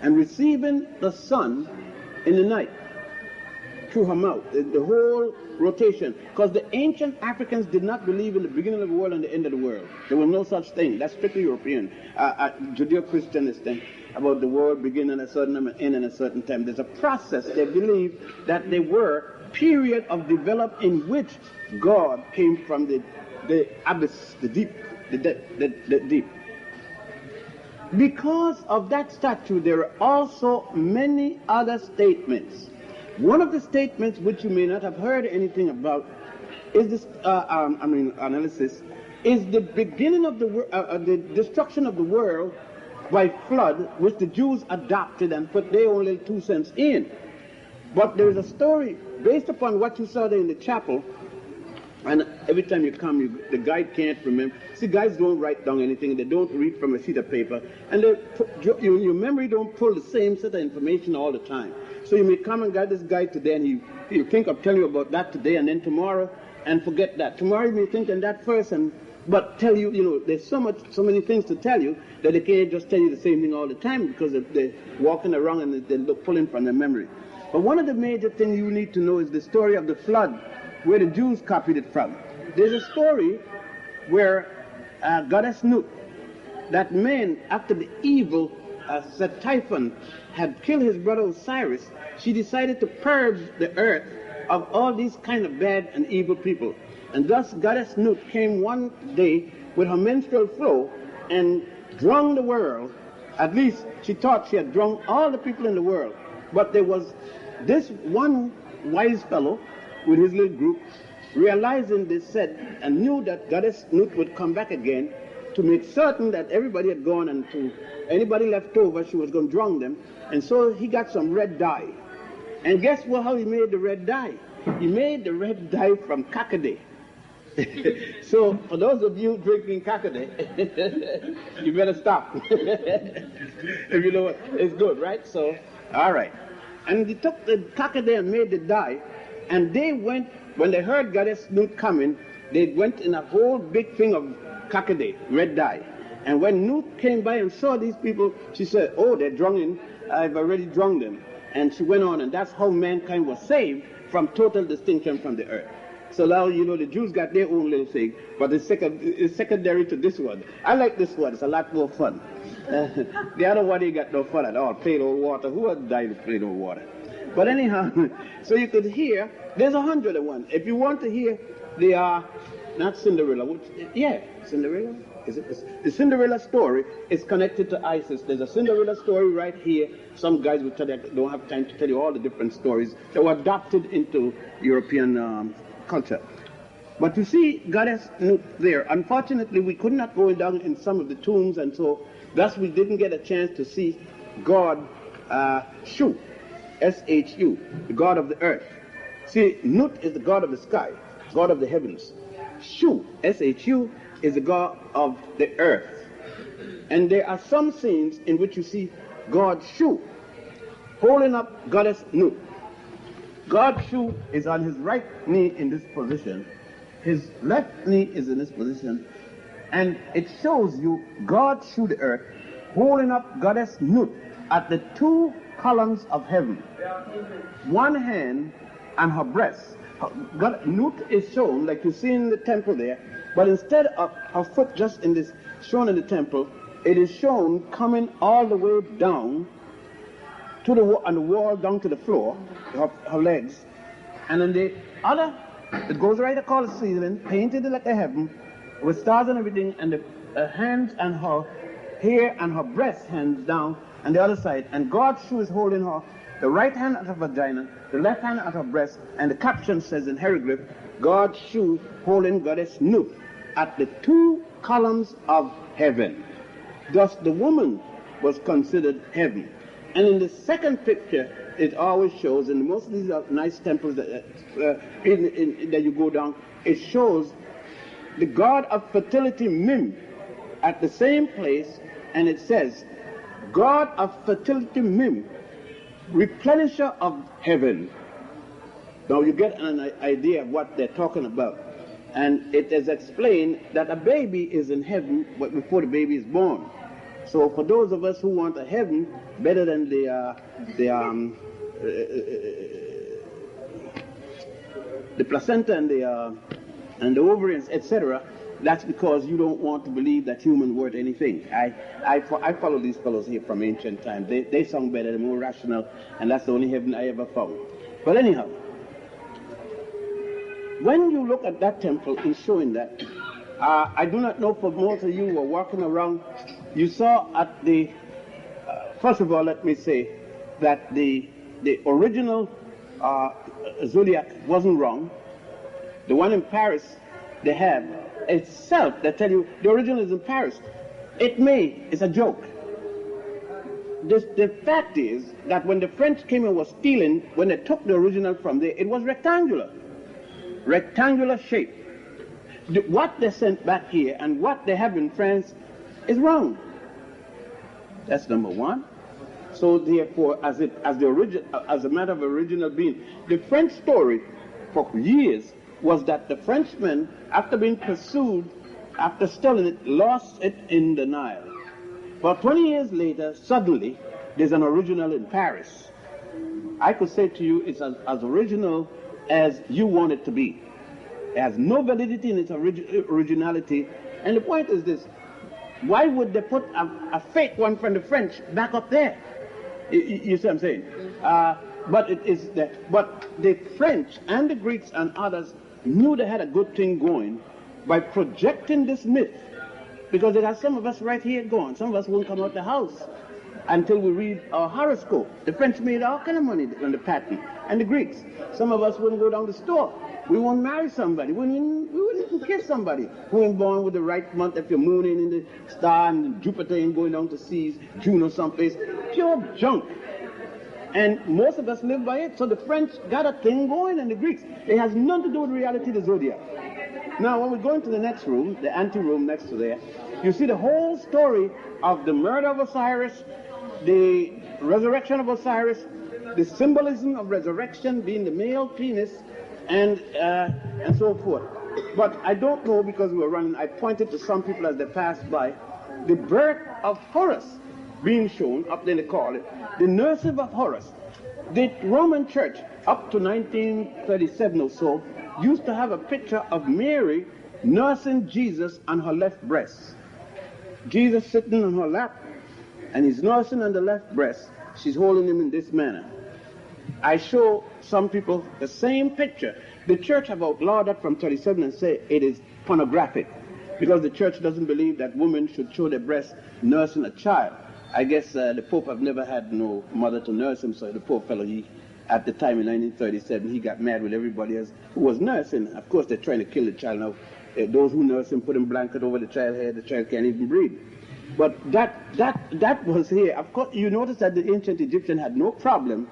Speaker 3: and receiving the son in the night through her mouth, the whole rotation. Because the ancient Africans did not believe in the beginning of the world and the end of the world. There was no such thing. That's strictly European. Judeo-Christian is thing about the world beginning at a certain time and end at a certain time. There's a process. They believe that there were period of development in which God came from the abyss, the deep, the deep. Because of that statue, there are also many other statements. One of the statements which you may not have heard anything about is this, analysis, is the beginning of the destruction of the world by flood, which the Jews adopted and put their own little 2 cents in. But there is a story based upon what you saw there in the chapel, and every time you come, the guide can't remember. See, guides don't write down anything. They don't read from a sheet of paper. And your memory don't pull the same set of information all the time. So you may come and get this guide today, and you think of telling you about that today, and then tomorrow, and forget that. Tomorrow you may think on that first, but tell you, there's so many things to tell you that they can't just tell you the same thing all the time because they're walking around and they're pulling from their memory. But one of the major things you need to know is the story of the flood, where the Jews copied it from. There's a story where Goddess Nut, that man, after the evil Typhon had killed his brother Osiris, she decided to purge the earth of all these kind of bad and evil people. And thus Goddess Nut came one day with her menstrual flow and drunk the world. At least she thought she had drunk all the people in the world. But there was this one wise fellow with his little group, realizing this, said and knew that Goddess Nut would come back again to make certain that everybody had gone, and to anybody left over, she was going to drown them. And so he got some red dye. And guess how he made the red dye? He made the red dye from kakade. So for those of you drinking kakade, you better stop. If you know what, it's good, right? So, all right. And they took the kakade and made the dye, and they went, when they heard Goddess Nut coming, they went in a whole big thing of kakade, red dye. And when Nut came by and saw these people, she said, oh, they're drunken, I've already drunk them. And she went on, and that's how mankind was saved from total distinction from the earth. So now, the Jews got their own little thing, but it's secondary to this one. I like this one. It's a lot more fun. The other one, ain't got no fun at all. Plain old water. Who has died of plain old water? But anyhow, so you could hear, there's 101. If you want to hear, they are not Cinderella. Cinderella? Is it? The Cinderella story is connected to Isis. There's a Cinderella story right here. Some guys will tell you, I don't have time to tell you all the different stories that were adopted into European culture. But you see Goddess Nut there. Unfortunately, we could not go down in some of the tombs, and so thus we didn't get a chance to see God Shu, S-H-U, the God of the earth. See, Nut is the God of the sky, God of the heavens. Shu, S-H-U, is the God of the earth. And there are some scenes in which you see God Shu holding up Goddess Nut. God Shu is on his right knee in this position. His left knee is in this position. And it shows you God Shu the earth holding up Goddess Nut at the 2 columns of heaven. One hand on her breast. Nut is shown like you see in the temple there, but instead of her foot just in this shown in the temple, it is shown coming all the way down to on the wall down to the floor, her legs, and then the other, it goes right across the ceiling, painted like a heaven, with stars and everything, and the hands and her hair and her breast hands down on the other side, and God's Shu is holding her, the right hand at her vagina, the left hand at her breast, and the caption says in hieroglyph, God's Shu holding Goddess Nut at the 2 columns of heaven. Thus the woman was considered heaven. And in the second picture, it always shows, and most of these are nice temples that you go down, it shows the god of fertility Mim at the same place, and it says, God of fertility Mim, replenisher of heaven. Now you get an idea of what they're talking about. And it is explained that a baby is in heaven before the baby is born. So for those of us who want a heaven better than the placenta and the ovaries, etc., that's because you don't want to believe that humans worth anything. I follow these fellows here from ancient times. They sound better, they're more rational, and that's the only heaven I ever found. But anyhow, when you look at that temple in showing that, I do not know for most of you who are walking around, you saw at the, first of all, let me say that the original zodiac wasn't wrong. The one in Paris they have itself, they tell you the original is in Paris. It's a joke. The fact is that when the French came and was stealing, when they took the original from there, it was rectangular shape. What they sent back here and what they have in France is wrong. That's number one. So therefore, as a matter of original being, the French story for years was that the Frenchmen, after being pursued, after stealing it, lost it in the Nile. But 20 years later, suddenly, there's an original in Paris. I could say to you, it's as original as you want it to be. It has no validity in its originality. And the point is this: why would they put a fake one from the French back up there? You see what I'm saying? But the French and the Greeks and others knew they had a good thing going by projecting this myth, because there are some of us right here going. Some of us won't come out the house until we read our horoscope. The French made all kind of money on the patent, and the Greeks. Some of us wouldn't go down the store. We won't marry somebody. We wouldn't even kiss somebody who ain't born with the right month. If your moon ain't in the star and Jupiter ain't going down to seas, June or someplace, pure junk. And most of us live by it. So the French got a thing going, and the Greeks. It has nothing to do with reality, the zodiac. Now, when we go into the next room, the ante-room next to there, you see the whole story of the murder of Osiris, the resurrection of Osiris, the symbolism of resurrection being the male penis, and so forth. But I don't know, because we were running, I pointed to some people as they passed by, the birth of Horus being shown, up there they call it, the nursing of Horus. The Roman Church, up to 1937 or so, used to have a picture of Mary nursing Jesus on her left breast. Jesus sitting on her lap, and he's nursing on the left breast. She's holding him in this manner. I show some people the same picture. The church have outlawed that from 37 and say it is pornographic, because the church doesn't believe that women should show their breasts nursing a child. I guess the Pope have never had no mother to nurse him, so the poor fellow, at the time in 1937, he got mad with everybody else who was nursing. Of course, they're trying to kill the child now. Those who nurse him put a blanket over the child's head, the child can't even breathe. But that was here. Of course, you notice that the ancient Egyptians had no problem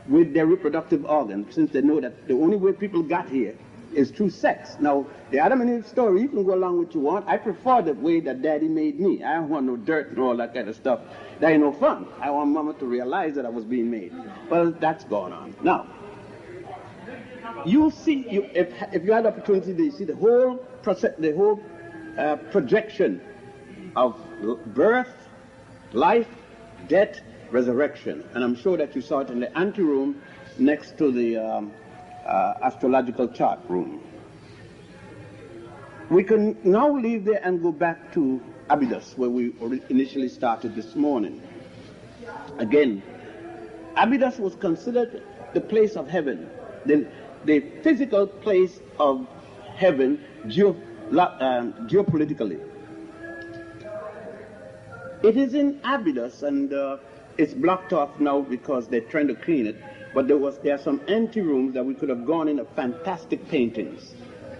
Speaker 3: with their reproductive organs, since they know that the only way people got here is through sex. Now, the Adam and Eve story, you can go along with what you want. I prefer the way that Daddy made me. I don't want no dirt and all that kind of stuff. That ain't no fun. I want Mama to realize that I was being made. Well, that's going on. Now, you see, if you had the opportunity to see the whole process, the whole projection of birth, life, death, resurrection. And I'm sure that you saw it in the ante-room next to the astrological chart room. We can now leave there and go back to Abydos, where we initially started this morning. Again, Abydos was considered the place of heaven, the physical place of heaven geopolitically. It is in Abydos, and it's blocked off now because they're trying to clean it. But there are some empty rooms that we could have gone in of fantastic paintings.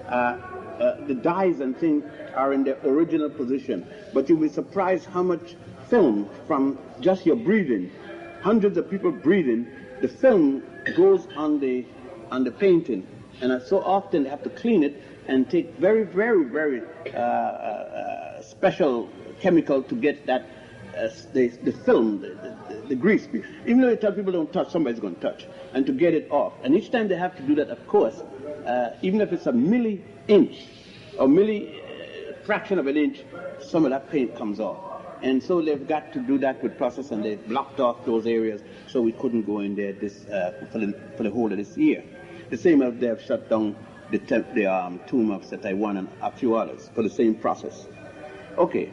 Speaker 3: The dyes and things are in their original position. But you'll be surprised how much film from just your breathing hundreds of people breathing, the film goes on the painting, and so often they have to clean it and take very, very, very special chemical to get that the film, the grease. Even though you tell people don't touch, somebody's going to touch, and to get it off. And each time they have to do that, of course, even if it's a milli-inch or fraction of an inch, some of that paint comes off. And so they've got to do that with process, and they've blocked off those areas so we couldn't go in there for the whole of this year. The same as they've shut down the tomb of check1 and a few others for the same process. Okay.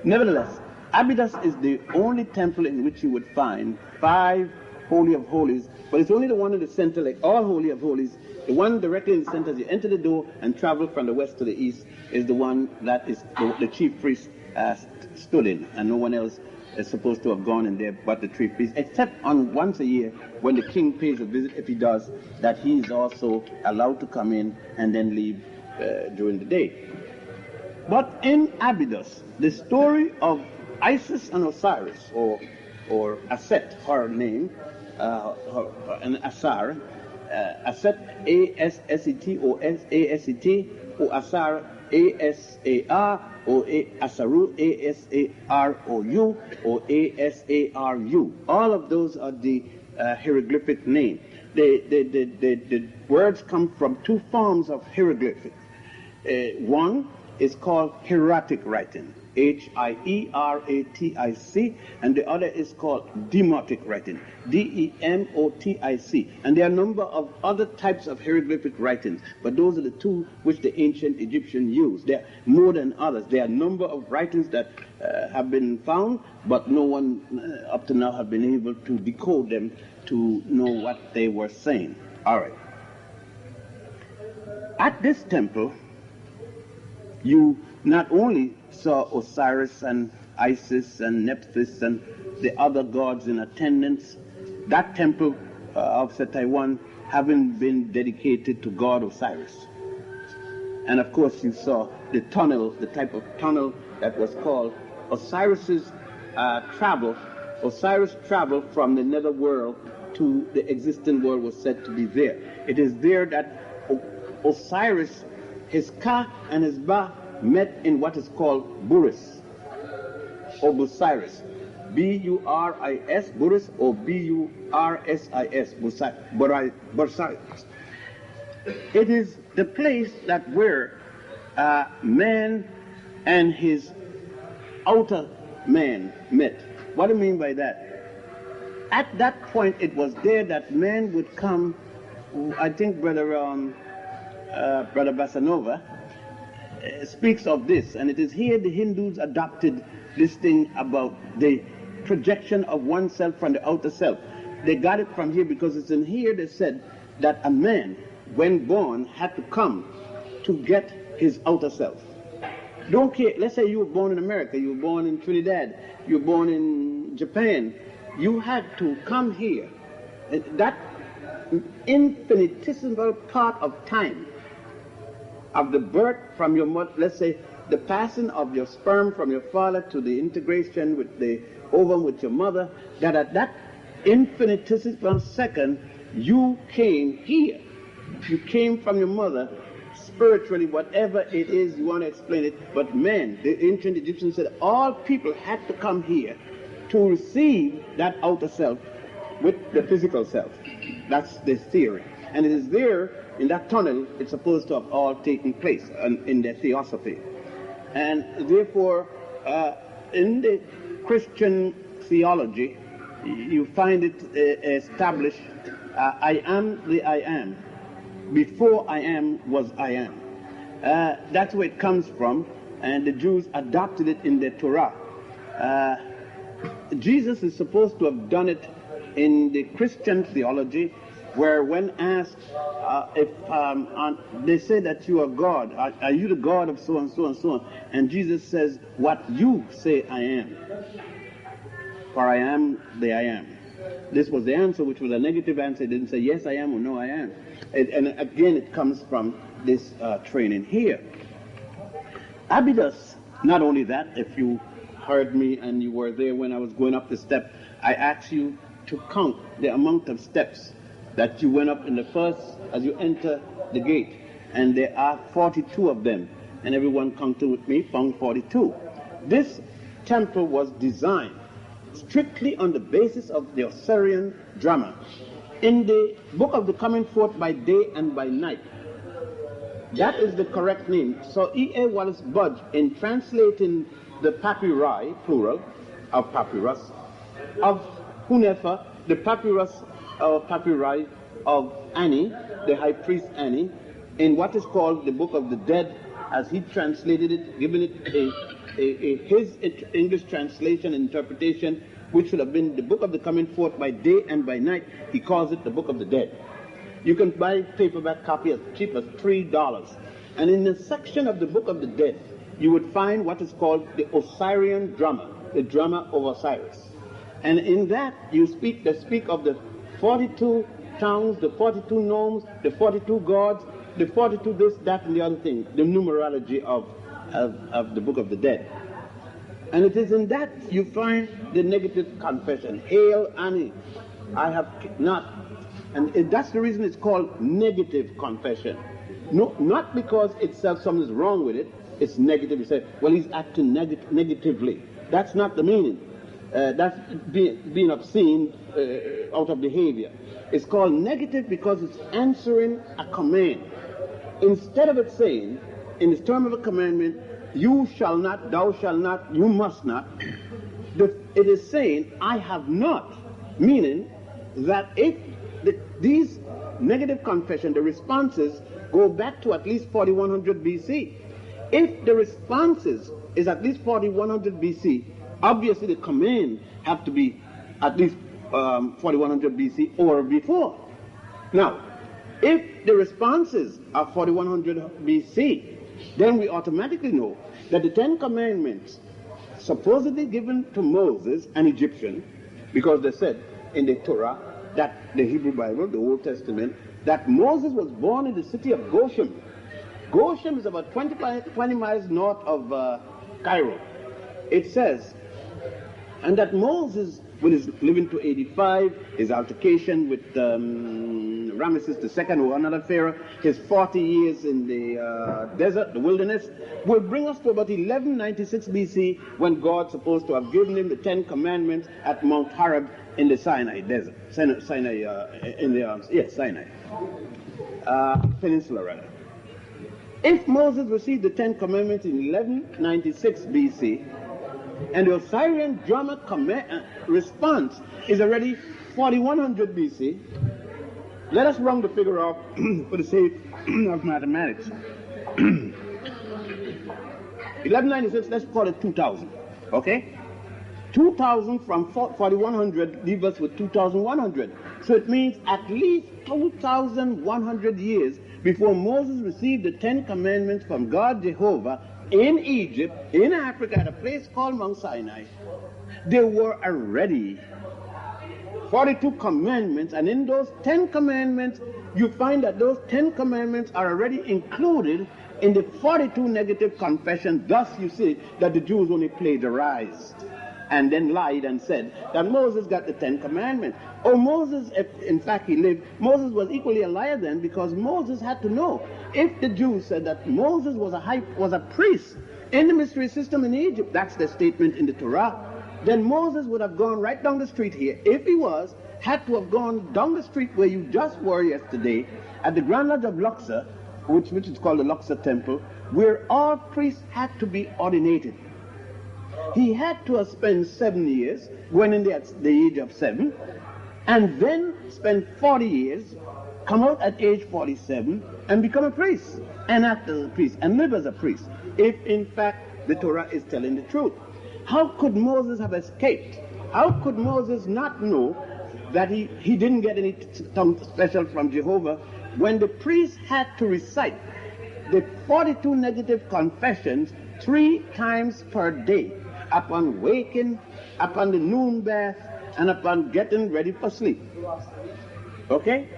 Speaker 3: Nevertheless, Abydos is the only temple in which you would find 5 Holy of Holies, but it's only the one in the center, like all Holy of Holies. The one directly in the center, as you enter the door and travel from the west to the east, is the one that is the chief priest stood in, and no one else is supposed to have gone in there but the chief priest, except on once a year when the king pays a visit, if he does, that he is also allowed to come in and then leave during the day. But in Abydos, the story of Isis and Osiris, or Aset, her name, and Asar, Aset, A-S-S-E-T, or A-S-E-T, or Asar, A-S-A-R, or Asaru, A-S-A-R-O-U, or A-S-A-R-U. All of those are the hieroglyphic name. The words come from 2 forms of hieroglyphic. One is called hieratic writing, H-I-E-R-A-T-I-C, and the other is called demotic writing, D-E-M-O-T-I-C. And there are a number of other types of hieroglyphic writings, but those are the 2 which the ancient Egyptians used. There are more than others. There are a number of writings that have been found, but no one up to now have been able to decode them to know what they were saying. All right. At this temple, you not only saw Osiris and Isis and Nephthys and the other gods in attendance, that temple of check1 having been dedicated to God Osiris. And of course you saw the tunnel, the type of tunnel that was called Osiris's travel. Osiris traveled from the nether world to the existing world was said to be there. It is there that Osiris, his Ka and his Ba, met in what is called Buris, or Busiris. B-U-R-I-S, Buris, or B-U-R-S-I-S, Busiris. It is the place that where man and his outer man met. What do I mean by that? At that point, it was there that man would come. I think Brother Basanova speaks of this, and it is here the Hindus adopted this thing about the projection of oneself from the outer self. They got it from here because it's in here they said that a man, when born, had to come to get his outer self. Don't care, let's say you were born in America, you were born in Trinidad, you were born in Japan, you had to come here. That infinitesimal part of time of the birth from your mother, let's say the passing of your sperm from your father to the integration with the ovum with your mother, that at that infinitesimal second you came here. You came from your mother spiritually, whatever it is you want to explain it. But men, the ancient Egyptians said all people had to come here to receive that outer self with the physical self. That's the theory. And it is there in that tunnel it's supposed to have all taken place in their theosophy. And therefore, in the Christian theology, you find it established, I am the I am. Before I am was I am. That's where it comes from, and the Jews adopted it in the Torah. Jesus is supposed to have done it in the Christian theology, where when asked if they say that you are God, are you the God of so and so and so on? And Jesus says, what you say I am. For I am the I am. This was the answer, which was a negative answer. It didn't say yes I am or no I am. And again, it comes from this training here. Abydos, not only that, if you heard me and you were there when I was going up the step, I ask you to count the amount of steps that you went up in the first, as you enter the gate. And there are 42 of them. And everyone counting with me found 42. This temple was designed strictly on the basis of the Osirian drama. In the book of the coming forth by day and by night, that is the correct name. So E.A. Wallace Budge, in translating the papyri, plural, of papyrus, of Hunefer, the papyrus or papyri of Annie, the high priest Annie, in what is called the Book of the Dead, as he translated it, giving it his English translation and interpretation, which should have been the Book of the Coming Forth by Day and by Night. He calls it the Book of the Dead. You can buy a paperback copy as cheap as $3. And in the section of the Book of the Dead, you would find what is called the Osirian drama, the drama of Osiris. And in that, they speak of the 42 towns, the 42 gnomes, the 42 gods, the 42 this, that, and the other thing, the numerology of the Book of the Dead. And it is in that you find the negative confession. Hail Annie, I have not. And that's the reason it's called negative confession. No, not because itself something's wrong with it, it's negative. You say, well, he's acting negatively. That's not the meaning. That's being obscene out of behavior. It's called negative because it's answering a command. Instead of it saying, in the term of a commandment, you shall not, thou shalt not, you must not, it is saying, I have not, meaning that if these negative confession, the responses go back to at least 4100 BC. If the responses is at least 4100 BC, obviously the command have to be at least 4100 BC or before. Now, if the responses are 4100 BC, then we automatically know that the 10 Commandments supposedly given to Moses, an Egyptian, because they said in the Torah, that the Hebrew Bible, the Old Testament, that Moses was born in the city of Goshen. Goshen is about 20 miles north of Cairo. It says, and that Moses, when he's living to 85, his altercation with Ramesses II, or another pharaoh, his 40 years in the desert, the wilderness, will bring us to about 1196 BC, when God's supposed to have given him the 10 Commandments at Mount Horeb in the Sinai desert, Sinai Peninsula rather. If Moses received the 10 Commandments in 1196 BC, and the Osirian drama response is already 4100 BC, let us round the figure off for the sake of mathematics. 1196, let's call it 2000, okay? 2000 from 4100 leave us with 2100. So it means at least 2100 years before Moses received the 10 Commandments from God Jehovah in Egypt, in Africa, at a place called Mount Sinai. There were already 42 commandments, and in those 10 commandments, you find that those 10 commandments are already included in the 42 negative confessions. Thus, you see that the Jews only plagiarized and then lied and said that Moses got the 10 Commandments. Oh, Moses, if in fact he lived, Moses was equally a liar then, because Moses had to know. If the Jews said that Moses was a priest in the mystery system in Egypt, that's the statement in the Torah, then Moses would have gone right down the street here. If he had to have gone down the street where you just were yesterday, at the Grand Lodge of Luxor, which is called the Luxor Temple, where all priests had to be ordinated. He had to have spent 7 years, going in at the age of 7, and then spend 40 years, come out at age 47, and become a priest, and act as a priest, and live as a priest, if in fact the Torah is telling the truth. How could Moses have escaped? How could Moses not know that he didn't get any tongue special from Jehovah when the priest had to recite the 42 negative confessions 3 times per day, upon waking, upon the noon bath, and upon getting ready for sleep? Okay?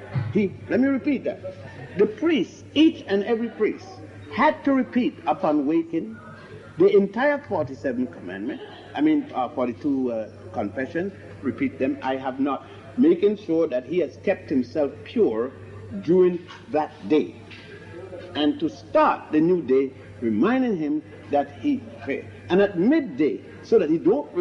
Speaker 3: Let me repeat that. The priests, each and every priest, had to repeat upon waking, The entire 47 commandments, 42 confessions, repeat them, I have not, making sure that he has kept himself pure during that day. And to start the new day, reminding him that he prayed. And at midday, so that he don't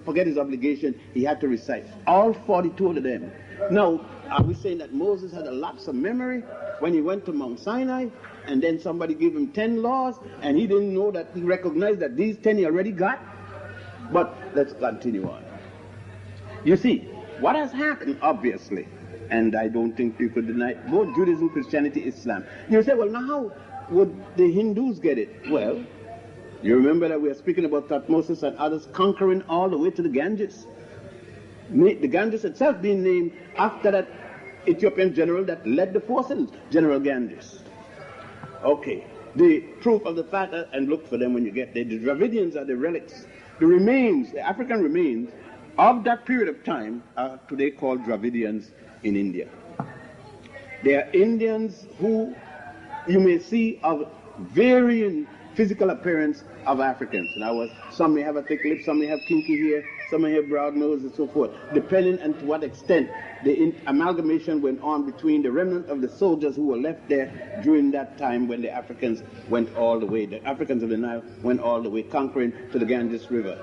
Speaker 3: forget his obligation, he had to recite all 42 of them. Now, are we saying that Moses had a lapse of memory when he went to Mount Sinai, and then somebody gave him 10 laws, and he didn't know that he recognized that these 10 he already got? But let's continue on. You see, what has happened, obviously, and I don't think you could deny it, both Judaism, Christianity, Islam. You say, well, now how would the Hindus get it? Well, you remember that we are speaking about Thutmose and others conquering all the way to the Ganges. The Ganges itself being named after that Ethiopian general that led the forces, General Ganges. Okay, the proof of the fact, and look for them when you get there, the Dravidians are the relics, the remains, the African remains of that period of time are today called Dravidians in India. They are Indians who you may see of varying physical appearance of Africans. Some may have a thick lip, some may have kinky hair, some may have broad nose and so forth, depending on to what extent the amalgamation went on between the remnant of the soldiers who were left there during that time when the Africans went all the way, the Africans of the Nile went all the way, conquering to the Ganges River.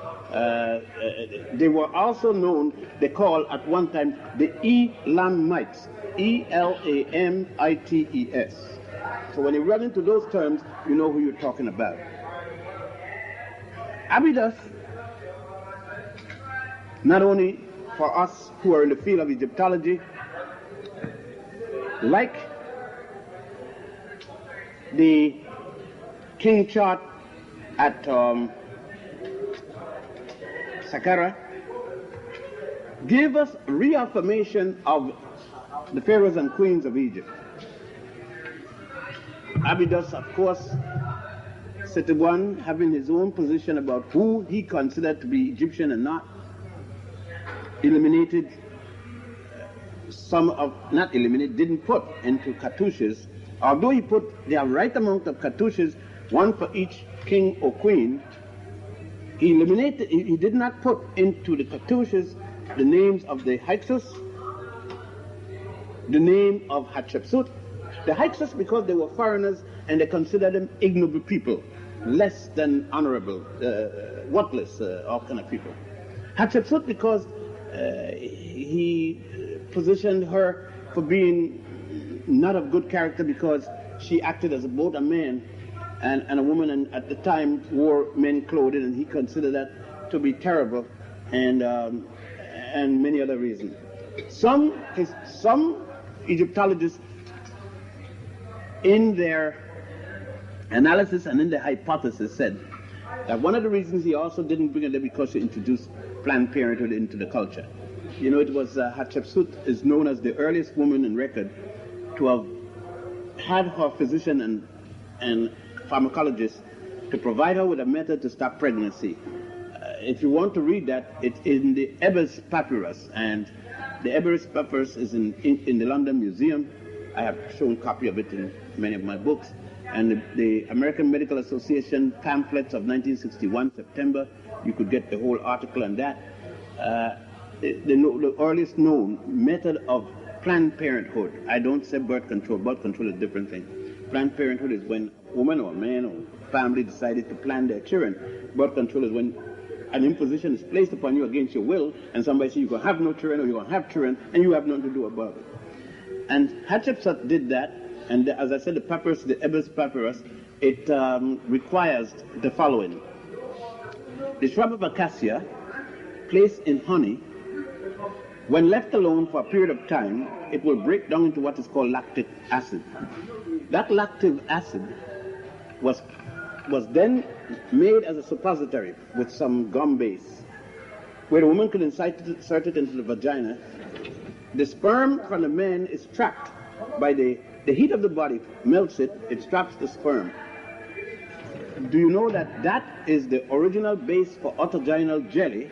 Speaker 3: They were also known, they called at one time the Elamites, E-L-A-M-I-T-E-S. So when you run into those terms, you know who you're talking about. Abydos, not only for us who are in the field of Egyptology, like the king chart at Saqqara, give us reaffirmation of the pharaohs and queens of Egypt. Abydos, of course, Sete-1 having his own position about who he considered to be Egyptian and not, didn't put into cartouches, although he put the right amount of cartouches, one for each king or queen. He did not put into the cartouches the names of the Hyksos, the name of Hatshepsut. The Hyksos because they were foreigners and they considered them ignoble people, less than honorable, worthless, all kind of people. Hatshepsut because he positioned her for being not of good character because she acted as both a man and a woman, and at the time wore men clothing, and he considered that to be terrible, and many other reasons. Some Egyptologists, in their analysis and in their hypothesis, said that one of the reasons he also didn't bring it there because he introduced Planned Parenthood into the culture. You know, it was Hatshepsut is known as the earliest woman in record to have had her physician and pharmacologist to provide her with a method to stop pregnancy. If you want to read that, it's in the Ebers Papyrus, and the Ebers Papyrus is in the London Museum. I have shown a copy of it in many of my books. And the American Medical Association pamphlets of 1961, September, you could get the whole article on that. The earliest known method of Planned Parenthood, I don't say birth control is a different thing. Planned Parenthood is when a woman or a man or family decided to plan their children. Birth control is when an imposition is placed upon you against your will, and somebody says you're going to have no children or you're going to have children, and you have nothing to do about it. And Hatshepsut did that, and as I said, the papyrus, the Ebers Papyrus, it requires the following. The shrub of acacia, placed in honey, when left alone for a period of time, it will break down into what is called lactic acid. That lactic acid was then made as a suppository with some gum base, where the woman could insert it into the vagina. The sperm from the man is trapped by the heat of the body, melts it, it traps the sperm. Do you know that that is the original base for autogenal jelly?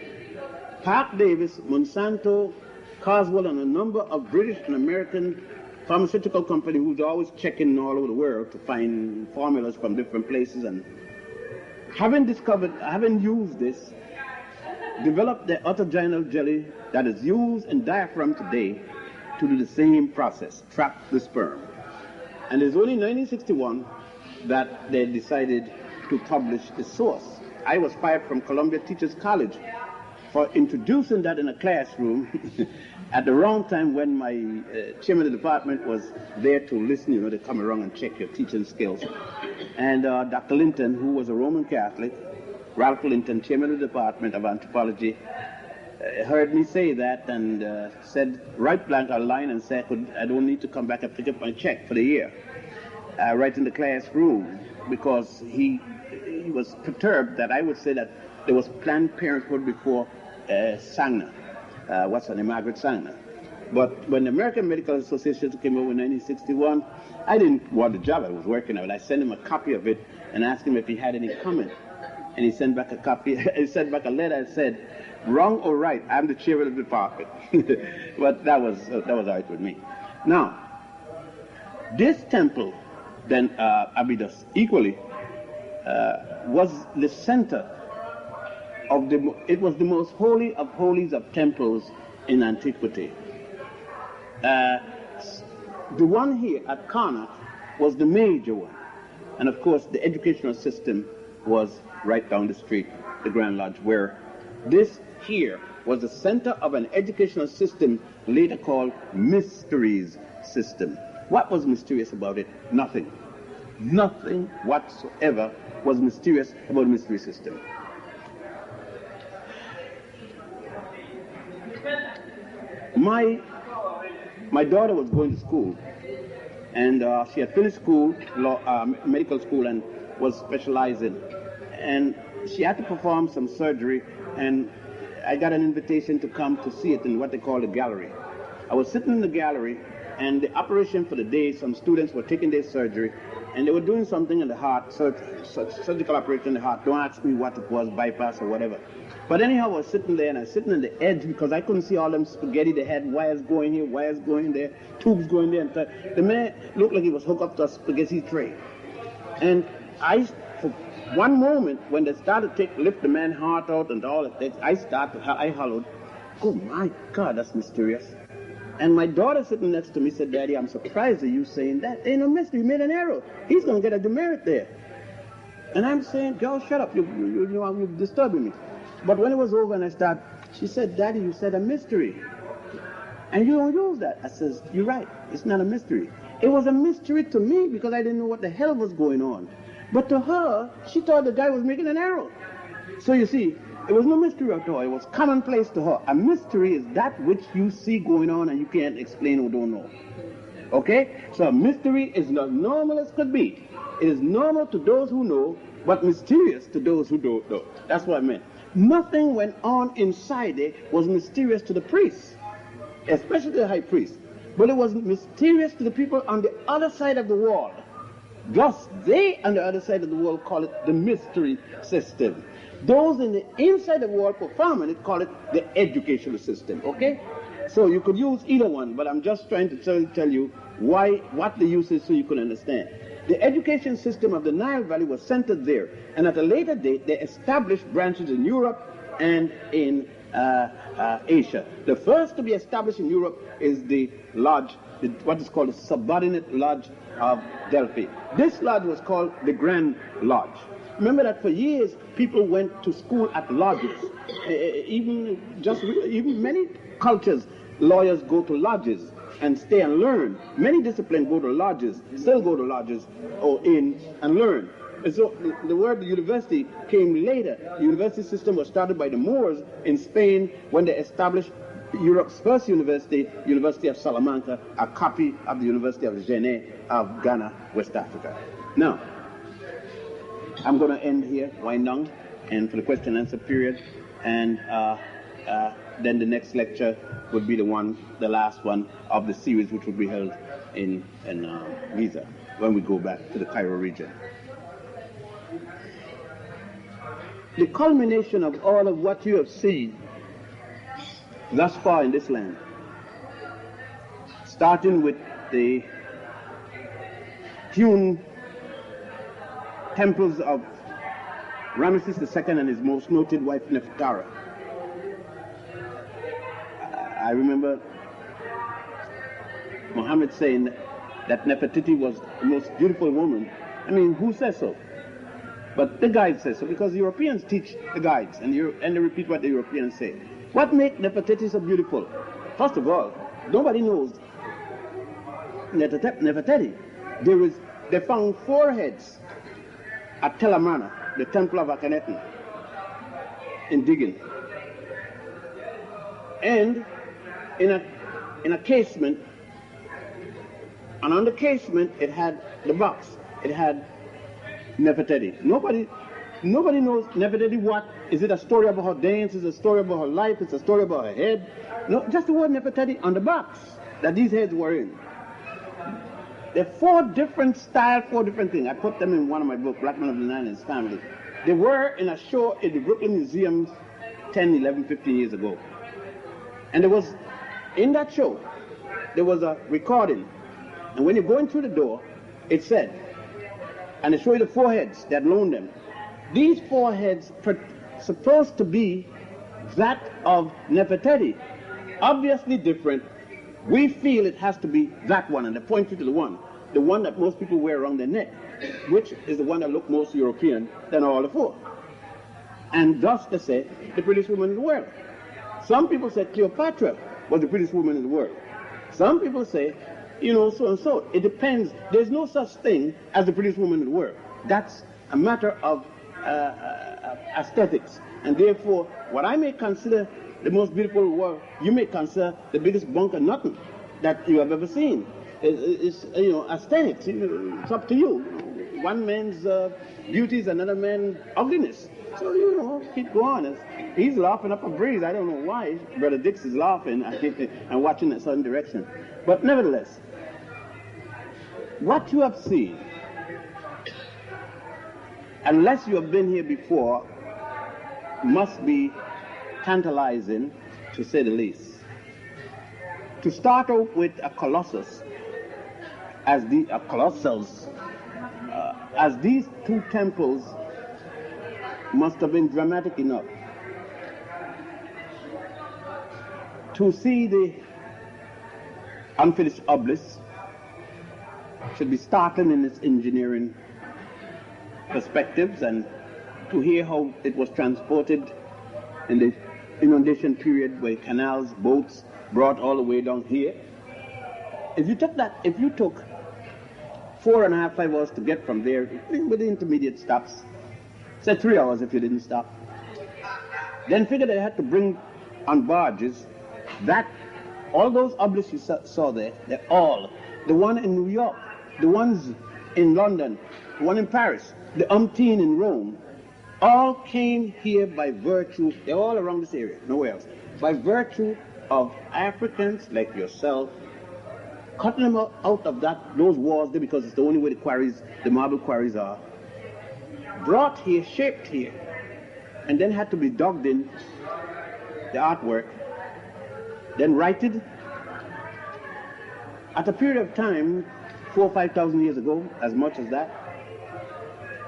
Speaker 3: Park Davis, Monsanto, Coswell, and a number of British and American pharmaceutical companies who's always checking all over the world to find formulas from different places and Having used this, developed the autoginal jelly that is used in diaphragm today to do the same process, trap the sperm. And it's only in 1961 that they decided to publish the source. I was fired from Columbia Teachers College for introducing that in a classroom at the wrong time when my chairman of the department was there to listen, you know, to come around and check your teaching skills. And Dr. Linton, who was a Roman Catholic, Ralph Linton, chairman of the department of anthropology, heard me say that and said, write blank a line and say I don't need to come back and pick up my check for the year. Right in the classroom, because he was perturbed that I would say that there was Planned Parenthood before Sagna. What's her name? Margaret Sagna. But when the American Medical Association came over in 1961, I didn't want the job I was working on. I sent him a copy of it and asked him if he had any comment. And he sent back a copy. He sent back a letter and said, wrong or right, I'm the chair of the department. But that was all right with me. Now, this temple, then Abydos equally, was the center of it was the most holy of holies of temples in antiquity. The one here at Karnak was the major one. And of course, the educational system was right down the street, the Grand Lodge, where this here was the center of an educational system later called Mysteries system. What was mysterious about it? Nothing. Nothing whatsoever was mysterious about the mystery system. My daughter was going to school, and she had finished school, medical school, and was specializing. And she had to perform some surgery, and I got an invitation to come to see it in what they call the gallery. I was sitting in the gallery, and the operation for the day, some students were taking their surgery, and they were doing something in the heart, surgical operation in the heart. Don't ask me what it was, bypass or whatever. But anyhow, I was sitting there, and I was sitting on the edge because I couldn't see all them spaghetti. They had wires going here, wires going there, tubes going there. And the man looked like he was hooked up to a spaghetti tray. And for one moment, when they started to lift the man's heart out and all that, I hollowed, oh my God, that's mysterious. And my daughter sitting next to me said, Daddy, I'm surprised at you saying that. Ain't no mystery, you made an error. He's going to get a demerit there. And I'm saying, girl, shut up, you're disturbing me. But when it was over and I started, she said, Daddy, you said a mystery. And you don't use that. I says, you're right, it's not a mystery. It was a mystery to me because I didn't know what the hell was going on. But to her, she thought the guy was making an error. So you see, it was no mystery at all. It was commonplace to her. A mystery is that which you see going on and you can't explain or don't know. Okay? So a mystery is not normal as could be. It is normal to those who know, but mysterious to those who don't know. That's what I meant. Nothing went on inside there was mysterious to the priests, especially the high priest. But it was mysterious to the people on the other side of the wall. Thus, they on the other side of the wall call it the mystery system. Those in the inside the wall performing it call it the educational system, okay? So you could use either one, but I'm just trying to tell you what the use is so you can understand. The education system of the Nile Valley was centered there, and at a later date they established branches in Europe and in Asia. The first to be established in Europe is the lodge, what is called the subordinate lodge of Delphi. This lodge was called the Grand Lodge. Remember that for years people went to school at lodges. Even many cultures, lawyers go to lodges and stay and learn. Many disciplines go to lodges, still go to lodges or in and learn. And so the word university came later. The university system was started by the Moors in Spain when they established Europe's first university, University of Salamanca, a copy of the University of Jene of Ghana, West Africa. Now, I'm going to end here, wind down, and for the question and answer period, and then the next lecture would be the last one of the series, which will be held in Giza when we go back to the Cairo region. The culmination of all of what you have seen thus far in this land, starting with the hewn temples of
Speaker 1: Ramesses II and his most noted wife Nefertari. I remember Muhammad saying that Nefertiti was the most beautiful woman. I mean, who says so? But the guide says so, because the Europeans teach the guides, and they repeat what the Europeans say. What makes Nefertiti so beautiful? First of all, nobody knows Nefertiti. They found 4 heads at Tel Amarna, the temple of Akhenaten, in digging. And in a casement, and on the casement it had the box. It had Nefertiti. Nobody knows Nefertiti what. Is it a story about her dance? Is it a story about her life? It's a story about her head? No, just the word Nefertiti on the box that these heads were in. There are 4 different styles, 4 different things. I put them in one of my books, Black Man of the Nile and His Family. They were in a show in the Brooklyn Museum 10, 11, 15 years ago. And there was, in that show, there was a recording. And when you're going through the door, it said, and they show you the 4 heads that loaned them. These 4 heads supposed to be that of Nefertiti. Obviously different. We feel it has to be that one, and they point you to the one that most people wear around their neck, which is the one that looks most European than all the 4. And thus they say the prettiest woman in the world. Some people say Cleopatra was the prettiest woman in the world. Some people say, so and so. It depends. There's no such thing as the prettiest woman in the world. That's a matter of aesthetics. And therefore, what I may consider the most beautiful in the world, you may consider the biggest bunk of nothing that you have ever seen. It's aesthetics. It's up to you. One man's beauty is another man's ugliness. So, keep going. He's laughing up a breeze. I don't know why. Brother Dix is laughing and watching in a certain direction. But nevertheless, what you have seen, unless you have been here before, must be tantalizing, to say the least. To start out with a colossus, as these 2 temples must have been dramatic enough to see the unfinished obelisk should be startling in its engineering perspectives, and to hear how it was transported in the inundation period where canals, boats brought all the way down here. If you took 4.5, 5 hours to get from there with the intermediate stops, say 3 hours if you didn't stop, then figure they had to bring on barges that all those obelisks you saw there, they're all, the one in New York, the ones in London, the one in Paris, the umpteen in Rome, all came here by virtue, they're all around this area, nowhere else, by virtue of Africans like yourself, cutting them out of those walls there, because it's the only way the marble quarries are, brought here, shaped here, and then had to be dug in, the artwork, then righted at a period of time, 4,000 or 5,000 years ago, as much as that,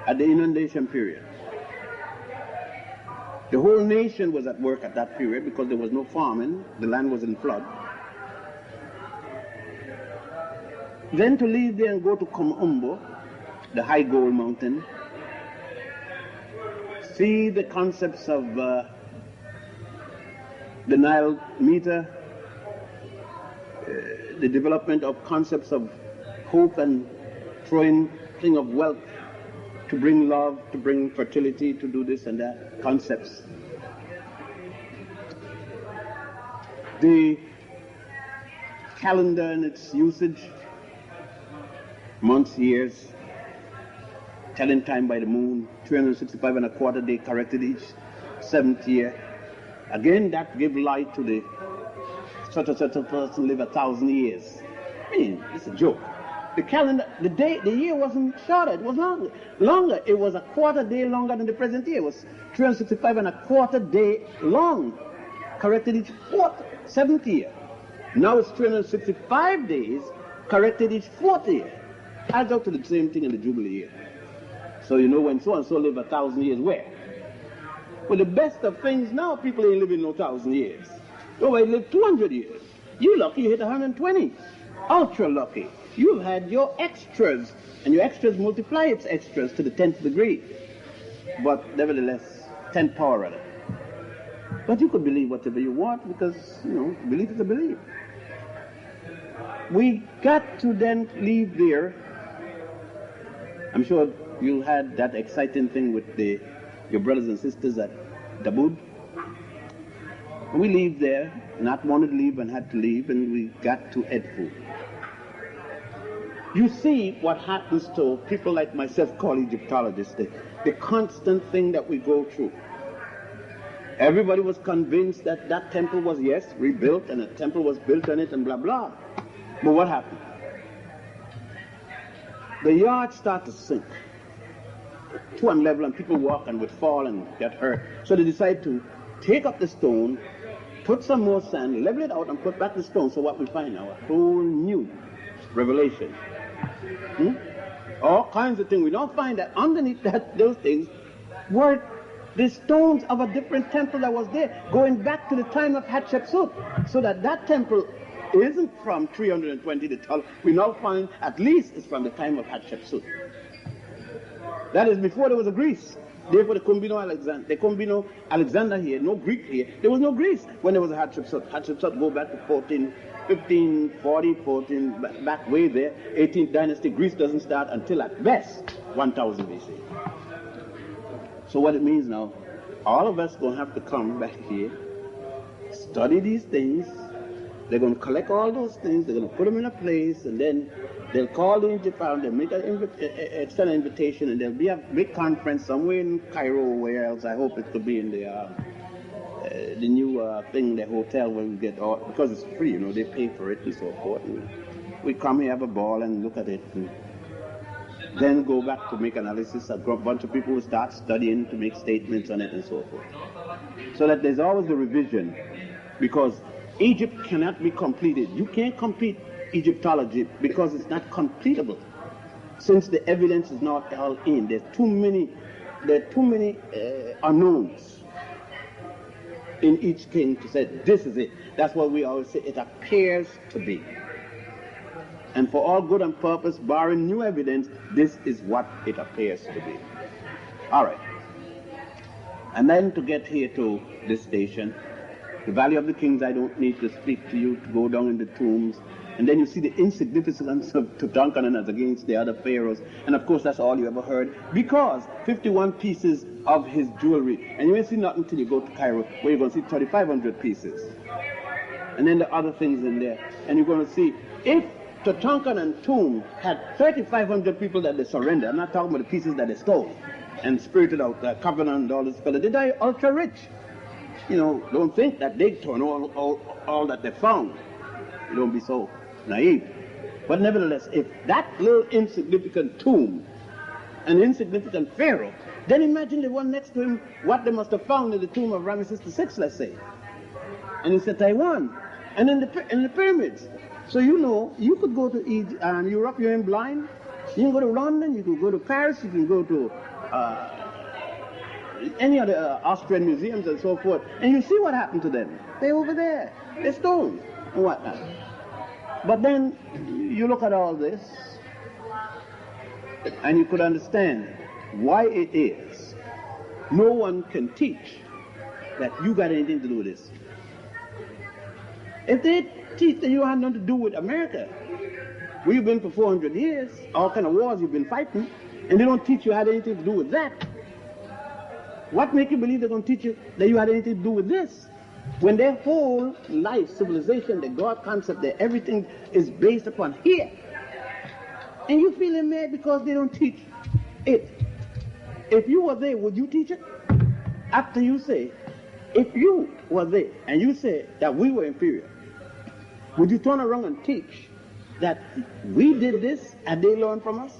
Speaker 1: at the inundation period. The whole nation was at work at that period because there was no farming, the land was in flood. Then to leave there and go to Komombo, the high gold mountain, see the concepts of the Nile meter, the development of concepts of hope and throwing thing of wealth to bring love, to bring fertility, to do this and that, concepts. The calendar and its usage, months, years, telling time by the moon, 365.25 day corrected each 7th year. Again, that gave light to the such and such a person live 1,000 years. I mean, it's a joke. The calendar, the year wasn't shorter, it was longer. It was a quarter day longer than the present year. It was 365.25 day long, corrected each 7th year. Now it's 365 days, corrected each 4th year. Adds up to the same thing in the Jubilee year. So you know when so-and-so live 1,000 years, where?
Speaker 3: Well, the best of things now, people ain't living no 1,000 years. Nobody lived 200 years. You lucky you hit 120. Ultra lucky. You've had your extras, and your extras multiply its extras to the 10th degree. But nevertheless, 10th power rather. But you could believe whatever you want because, belief is a belief. We got to then leave there. I'm sure you had that exciting thing with your brothers and sisters at Debunking. We leave there, not wanted to leave and had to leave, and we got to Edfu. You see what happens to people like myself called Egyptologists, the constant thing that we go through. Everybody was convinced that that temple was, yes, rebuilt, and a temple was built on it, and blah, blah. But what happened? The yard started to sink to one level, and people walk and would fall and get hurt. So they decided to take up the stone, put some more sand, level it out, and put back the stone. So what we find now, a whole new revelation. All kinds of things. We don't find that underneath those things were the stones of a different temple that was there, going back to the time of Hatshepsut. So that temple isn't from 320 to 12. We now find at least it's from the time of Hatshepsut. That is before there was a Greece. Therefore, there couldn't be no Alexander. There couldn't be no Alexander here, no Greek here. There was no Greece when there was a Hatshepsut. Hatshepsut go back to 1540, back way there. 18th dynasty. Greece doesn't start until at best 1000 BC. So what it means now, all of us going to have to come back here, study these things. They're going to collect all those things. They're going to put them in a place, and then they'll call the Egypt, they'll make extend an invitation, and there'll be a big conference somewhere in Cairo or where else. I hope it could be in the new thing, the hotel where we get all, because it's free, they pay for it and so forth. And we come here, have a ball, and look at it, and then go back to make analysis. A bunch of people will start studying to make statements on it and so forth. So that there's always a revision, because Egypt cannot be completed. You can't complete Egyptology because it's not completable. Since the evidence is not all in, there are too many unknowns in each king to say this is it. That's why we always say it appears to be. And for all good and purpose, barring new evidence, this is what it appears to be. All right. And then to get here to this station, the Valley of the Kings, I don't need to speak to you, to go down in the tombs. And then you see the insignificance of Tutankhamun as against the other pharaohs. And of course, that's all you ever heard. Because 51 pieces of his jewelry. And you ain't see nothing until you go to Cairo, where you're going to see 3,500 pieces. And then the other things in there. And you're going to see, if Tutankhamun's tomb had 3,500 people that they surrendered, I'm not talking about the pieces that they stole and spirited out, Covenant and all this fellow, they die ultra rich. Don't think that they turn all that they found. You don't be so naive. But nevertheless, if that little insignificant tomb, an insignificant pharaoh, then imagine the one next to him, what they must have found in the tomb of Ramesses VI, let's say. And it's in Taiwan. And in the pyramids. So you could go to Europe, you ain't blind. You can go to London, you can go to Paris, you can go to any of the Austrian museums and so forth, and you see what happened to them. They're over there. They're stones and whatnot. But then you look at all this, and you could understand why it is no one can teach that you got anything to do with this. If they teach that you had nothing to do with America, where you've been for 400 years, all kind of wars you've been fighting, and they don't teach you had anything to do with that, what makes you believe they're going to teach you that you had anything to do with this? When their whole life, civilization, the God concept, everything is based upon here. And you feeling mad because they don't teach it. If you were there, would you teach it? After you say, if you were there and you say that we were inferior, would you turn around and teach that we did this and they learned from us?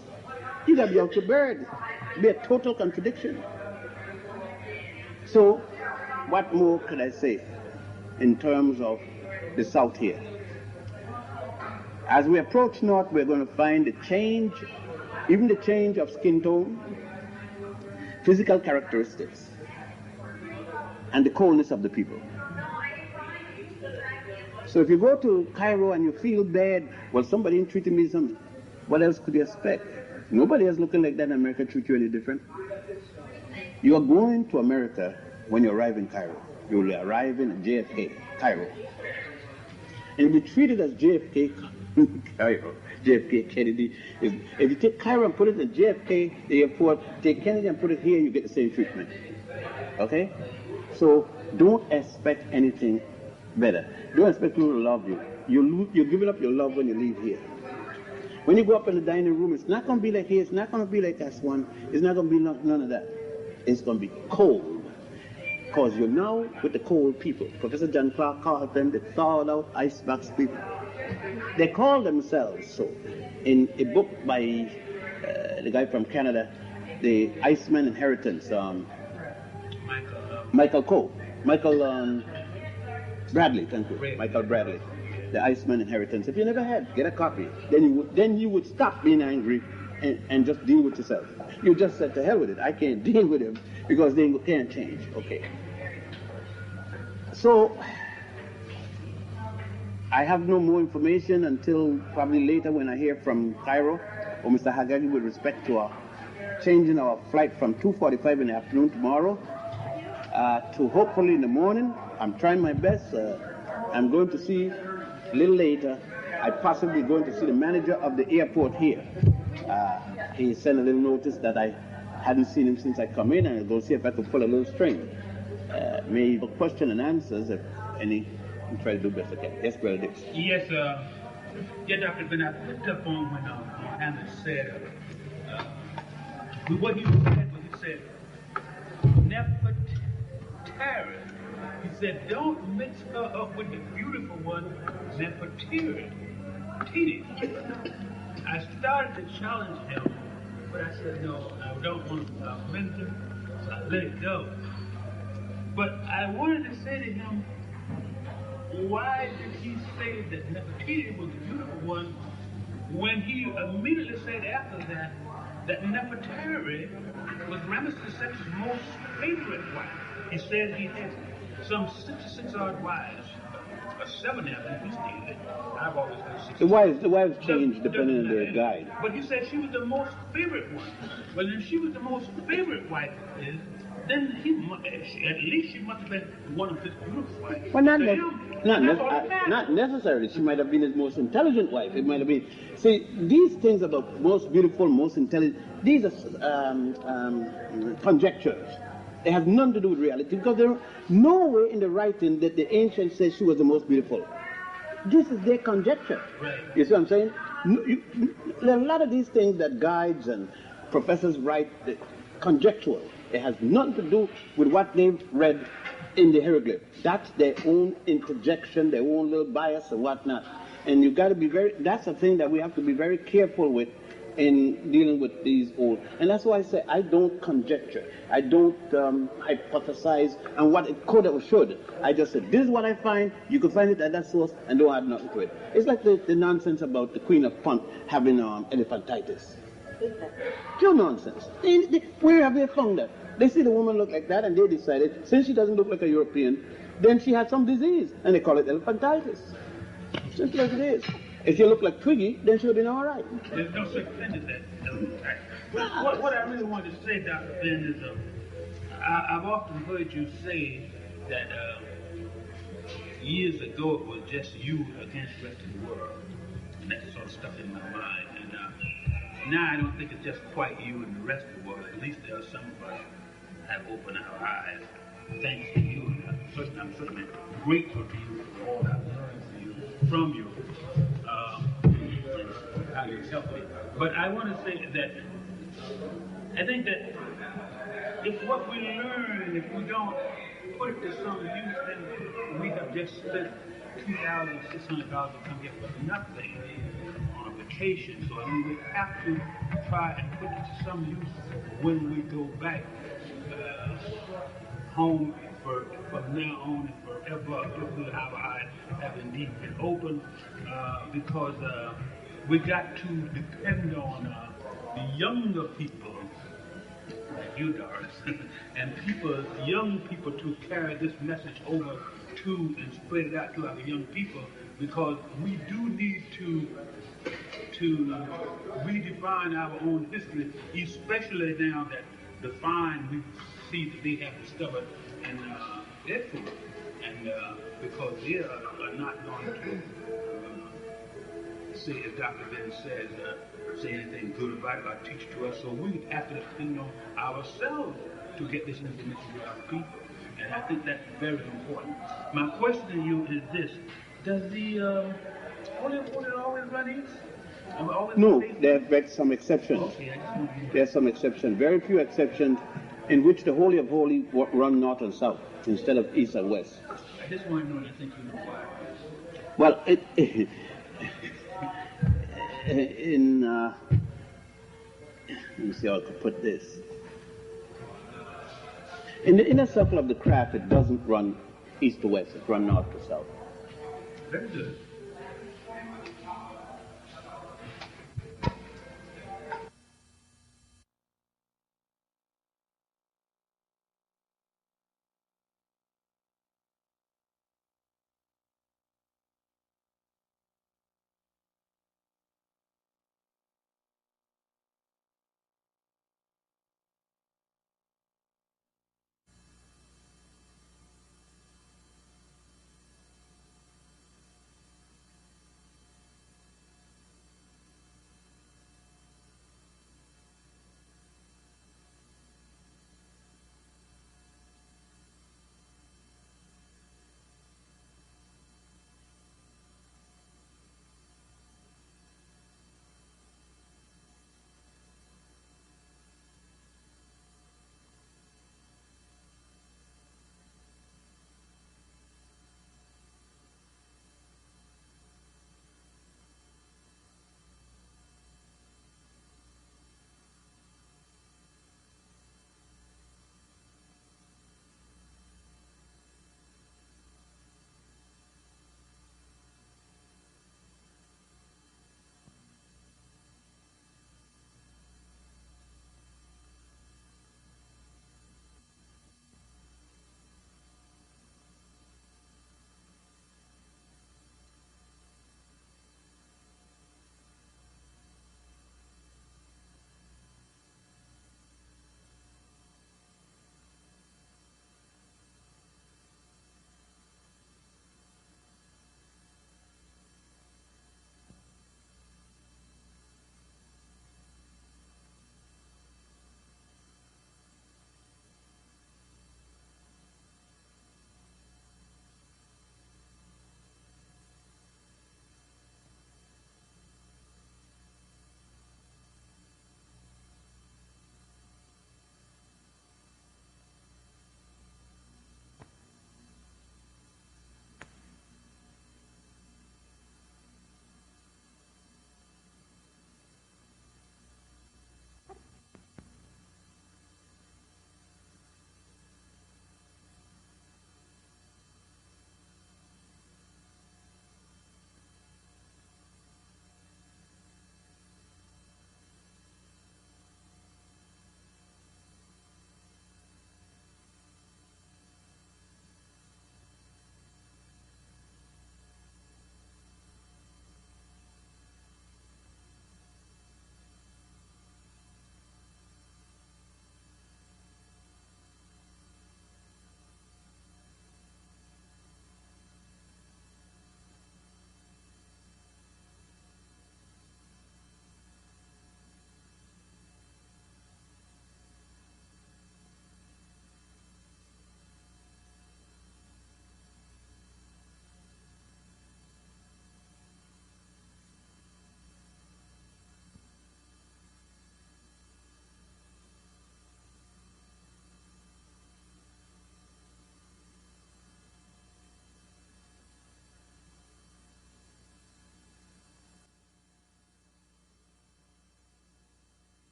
Speaker 3: You'd have your bird. It'd be a total contradiction. So, what more could I say in terms of the South here? As we approach north, we're going to find the change, even the change of skin tone, physical characteristics. and the coldness of the people. So if you go to Cairo and you feel bad, well, somebody ain't treating me some, what else could you expect? Nobody else looking like that in America treat you any different. You are going to America when you arrive in Cairo. You will arrive in JFK, Cairo. And you'll be treated as JFK, Cairo, JFK Kennedy. If you take Cairo and put it in JFK, the airport, take Kennedy and put it here, you get the same treatment. Okay? So don't expect anything better. Don't expect people to love you. You're giving up your love when you leave here. When you go up in the dining room, it's not going to be like here. It's not going to be like S1. It's not going to be none of that. It's going to be cold. Because you're now with the cold people. Professor John Clark called them the thawed out icebox people. They call themselves so. In a book by the guy from Canada, The Iceman Inheritance, Michael Bradley, thank you. Michael Bradley. The Iceman Inheritance. If you never had, get a copy. Then you would stop being angry and just deal with yourself. You just said, to hell with it. I can't deal with him because they can't change. Okay. So, I have no more information until probably later when I hear from Cairo or Mr. Hagagi with respect to our changing our flight from 2:45 in the afternoon tomorrow to hopefully in the morning. I'm trying my best. I'm going to see a little later. I'm possibly going to see the manager of the airport here. He sent a little notice that I hadn't seen him since I come in, and I'll go see if I can pull a little string. Maybe question and answers, if any, and try to do best I can. Yes, Brother Dix.
Speaker 5: Yes, Dr. Ben, I picked up on when Hannah said, what he said, Nefertari. He said, don't mix her up with the beautiful one, Nefertari. I started to challenge him, but I said, no, I don't want to offend him, so I let it go. But I wanted to say to him, why did he say that Nefertiti was the beautiful one when he immediately said after that Nefertari was Ramesses II's most favorite wife? He said he had some 66 odd wives, or 7 of them, he stated. I've always had 6.
Speaker 3: The wives change depending on their guide.
Speaker 5: But he said she was the most favorite one. Well, if she was the most favorite wife of his, then at least she must have been one of his beautiful wives.
Speaker 3: Well, not necessarily. She might have been his most intelligent wife. It might have been. See, these things about most beautiful, most intelligent, these are conjectures. They have nothing to do with reality because there is no way in the writing that the ancients say she was the most beautiful. This is their conjecture.
Speaker 5: Right.
Speaker 3: You see what I'm saying? There are a lot of these things that guides and professors write conjectural. It has nothing to do with what they've read in the hieroglyph. That's their own interjection, their own little bias and whatnot. And you got to be that's a thing that we have to be very careful with in dealing with these old. And that's why I say I don't conjecture. I don't hypothesize on what it could or should. I just say, this is what I find. You can find it at that source and don't add nothing to it. It's like the nonsense about the Queen of Punt having elephantitis. Pure nonsense. Where have they found that? They see the woman look like that and they decided, since she doesn't look like a European, then she had some disease. And they call it elephantitis. Simple as it is. If she looked like Twiggy, then she would have been all right.
Speaker 5: There's no such thing as that. What I really wanted to say, Dr. Ben, is I've often heard you say that years ago it was just you against the rest of the world. And that sort of stuck in my mind. And now I don't think it's just quite you and the rest of the world. At least there are some of us have opened our eyes. Thanks to you. I'm certainly grateful to you for all I've learned from you. How you helped me. But I want to say that I think that if what we learn, if we don't put it to some use, then we have just spent $2,600 to come here for nothing on vacation. So I mean, we have to try and put it to some use when we go back home from now on and forever. If our eyes have indeed been open, because we got to depend on the younger people like you, Doris, and people, young people, to carry this message over to and spread it out to our young people, because we do need to redefine our own history, especially now that the find we see that they have discovered in Bedford, and because they are not going to say, as Dr. Ben says, say anything good about it or teach it to us. So we have to depend on ourselves to get this information to our people. And I think that's very important. My question to you is this: does the Holy always run east?
Speaker 6: No, there have some exceptions.
Speaker 5: Okay, I just want to
Speaker 6: There are some exceptions, very few exceptions, in which the Holy of Holies run north and south instead of east and west.
Speaker 5: I just want to know, and I think you know why.
Speaker 6: Well, let me see how I could put this. In the inner circle of the craft, it doesn't run east to west, it runs north to south.
Speaker 5: Very good.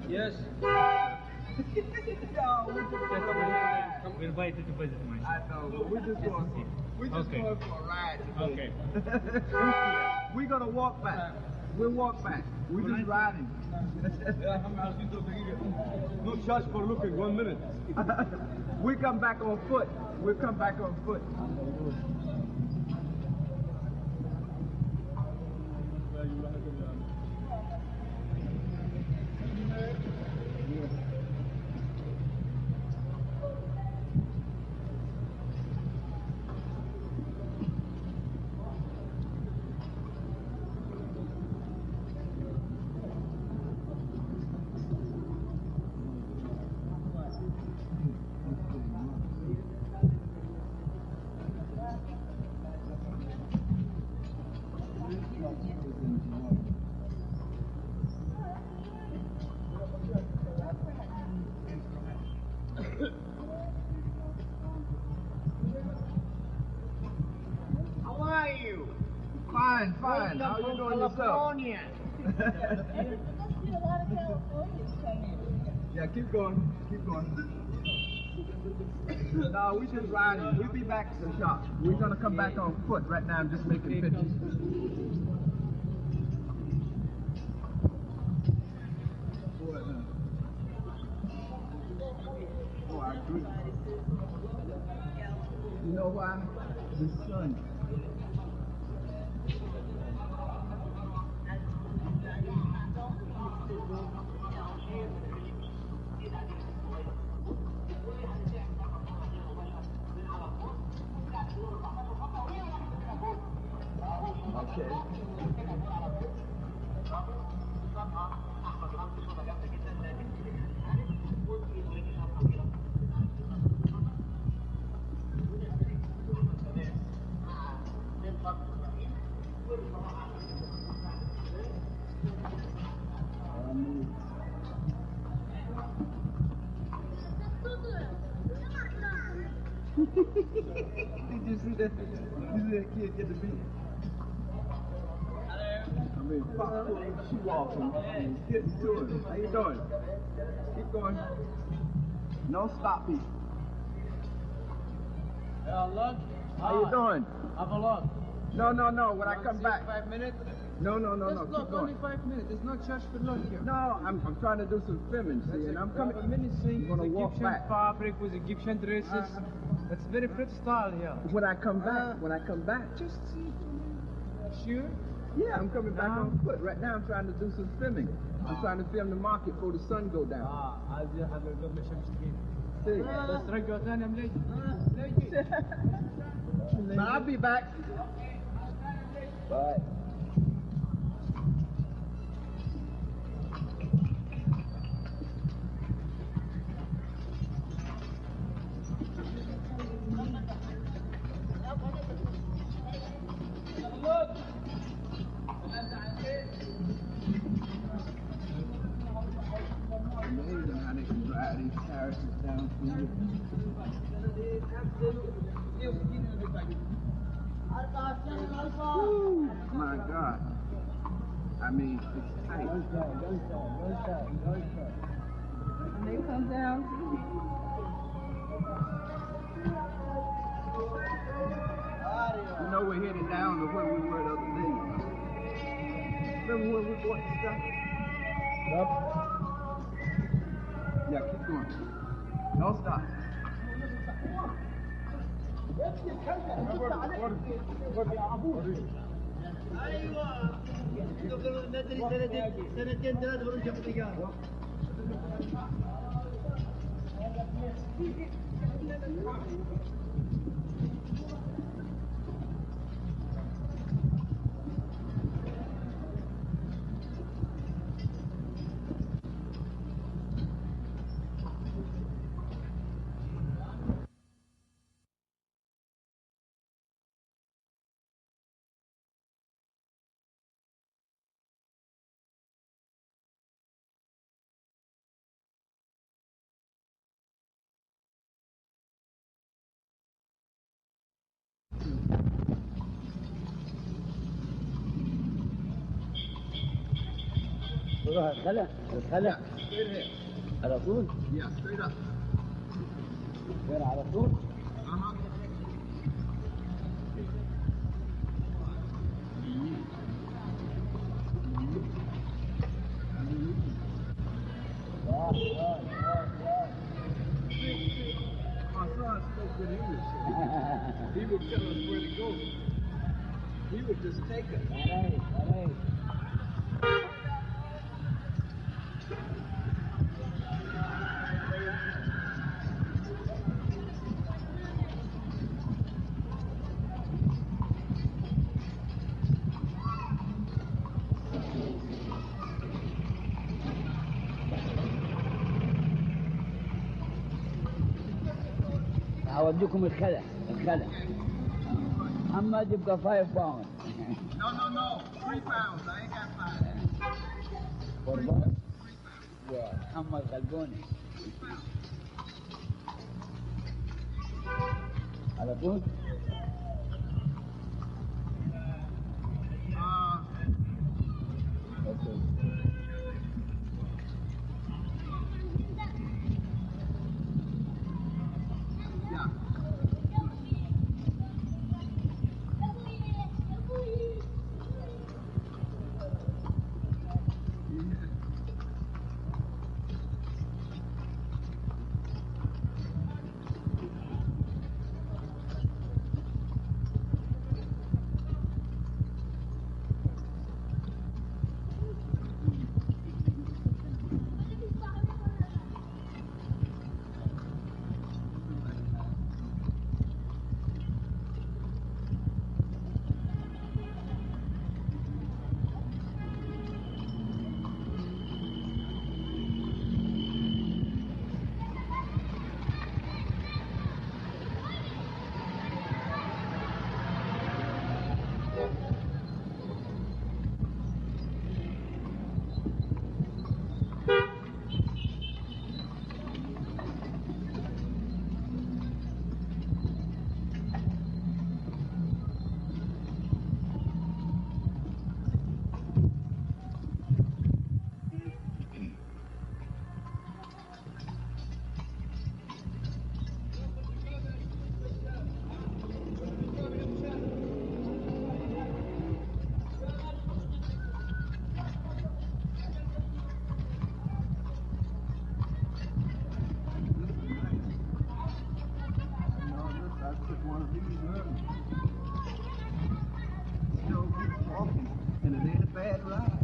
Speaker 5: Yes. We're invited to visit my shop.
Speaker 7: I know, but we're just going for a ride today.
Speaker 5: Okay.
Speaker 7: We're gonna walk back. We'll walk back. We're just riding.
Speaker 6: No charge for looking 1 minute.
Speaker 7: We come back on foot. We'll come back on foot.
Speaker 8: How are you?
Speaker 7: Fine, fine. How you doing yourself?
Speaker 8: California.
Speaker 7: Yeah, keep going. Keep going. No, we just riding. We'll be back to the shop. We're gonna come back on foot. Right now I'm just making pictures. Oh, I agree. You know why? The sun. Okay. Did you see that? You see that kid get the beat? I mean, pop pulling shoe off and getting to it. How you doing? Keep going. No stopping.
Speaker 8: Lunch?
Speaker 7: How you doing?
Speaker 8: Have a lunch.
Speaker 7: No. When I come back.
Speaker 8: 5 minutes?
Speaker 7: No.
Speaker 8: Just
Speaker 7: Keep
Speaker 8: look,
Speaker 7: going.
Speaker 8: only 5 minutes. There's no charge for lunch here.
Speaker 7: No, I'm trying to do some filming, see, and I'm coming. I'm gonna walk
Speaker 8: Egyptian
Speaker 7: back.
Speaker 8: fabric with Egyptian dresses. It's very pretty style here.
Speaker 7: When I come back.
Speaker 8: Just see. Sure?
Speaker 7: Yeah, I'm coming back on foot. Right now I'm trying to do some filming. I'm trying to film the market before the sun go down.
Speaker 8: عايز حضرتك مش مشتري.
Speaker 7: See?
Speaker 8: بس رجعوا ثاني ملاقي.
Speaker 7: But I'll be back. Bye. Amazing how they can drive these characters down for you. Woo, my God. I mean, it's tight.
Speaker 9: And they come down.
Speaker 7: You know we're headed down to where we were the other day. Remember where we bought the stuff? Yep. Yeah, keep going. Don't stop. نروح الخلا الخلا
Speaker 5: Straight ahead.
Speaker 7: على طول
Speaker 5: Yeah, straight up.
Speaker 7: غير على طول
Speaker 5: Uh-huh. My son spoke good English. He would tell us where to go. He would just take us.
Speaker 7: all right. أوديكم الخلا محمد يبقى 5 باوند
Speaker 5: No. 3 pounds. I ain't got 5.
Speaker 7: والله محمد غلبوني على طول
Speaker 5: And it ain't a bad ride.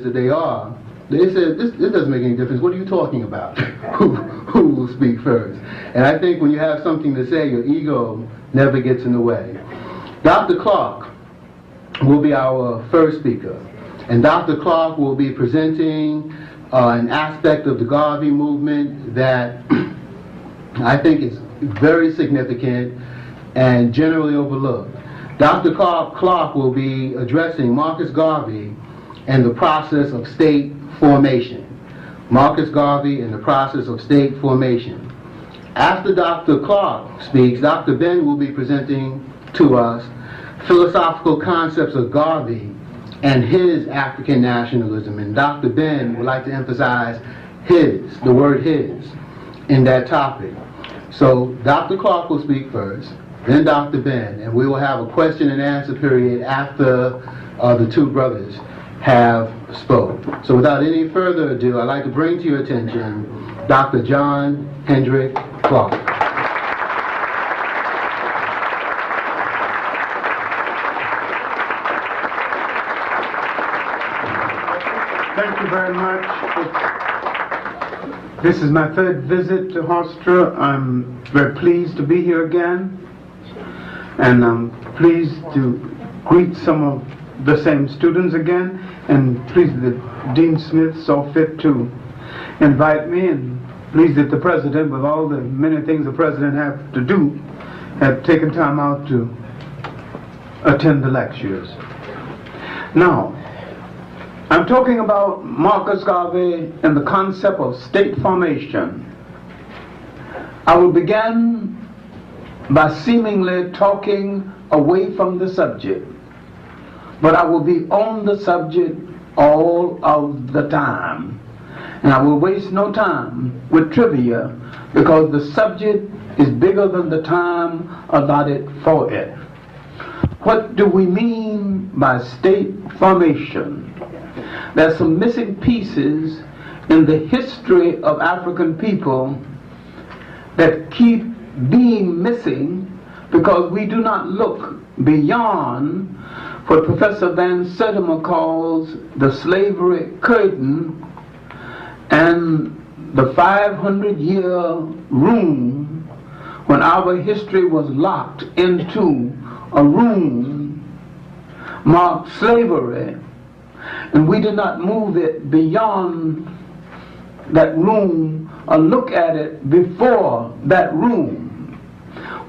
Speaker 10: that they are, they said, this doesn't make any difference. What are you talking about? Who will speak first? And I think when you have something to say, your ego never gets in the way. Dr. Clark will be our first speaker. And Dr. Clark will be presenting an aspect of the Garvey movement that I think is very significant and generally overlooked. Dr. Clark will be addressing Marcus Garvey and the process of state formation. Marcus Garvey and the process of state formation. After Dr. Clark speaks, Dr. Ben will be presenting to us philosophical concepts of Garvey and his African nationalism. And Dr. Ben would like to emphasize his, the word his, in that topic. So Dr. Clark will speak first, then Dr. Ben, and we will have a question and answer period after the two brothers have spoke. So without any further ado, I'd like to bring to your attention Dr. John Hendrick Clark.
Speaker 11: Thank you very much. This is my third visit to Hofstra. I'm very pleased to be here again, and I'm pleased to greet some of the same students again, and pleased that Dean Smith saw fit to invite me, and pleased that the President, with all the many things the President has to do, had taken time out to attend the lectures. Now, I'm talking about Marcus Garvey and the concept of state formation. I will begin by seemingly talking away from the subject, but I will be on the subject all of the time. And I will waste no time with trivia, because the subject is bigger than the time allotted for it. What do we mean by state formation? There's some missing pieces in the history of African people that keep being missing because we do not look beyond what Professor Van Sertima calls the slavery curtain and the 500-year room when our history was locked into a room marked slavery, and we did not move it beyond that room or look at it before that room.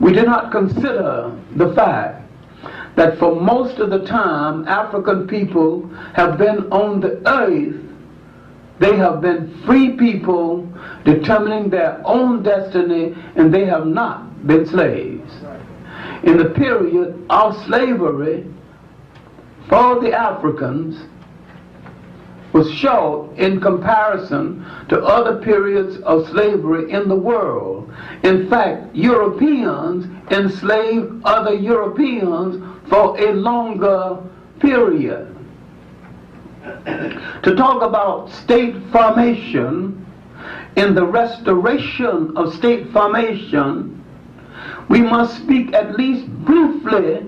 Speaker 11: We did not consider the fact that for most of the time African people have been on the earth. They have been free people determining their own destiny, and they have not been slaves. In the period of slavery, for the Africans was short in comparison to other periods of slavery in the world. In fact, Europeans enslaved other Europeans for a longer period. To talk about state formation, in the restoration of state formation, we must speak at least briefly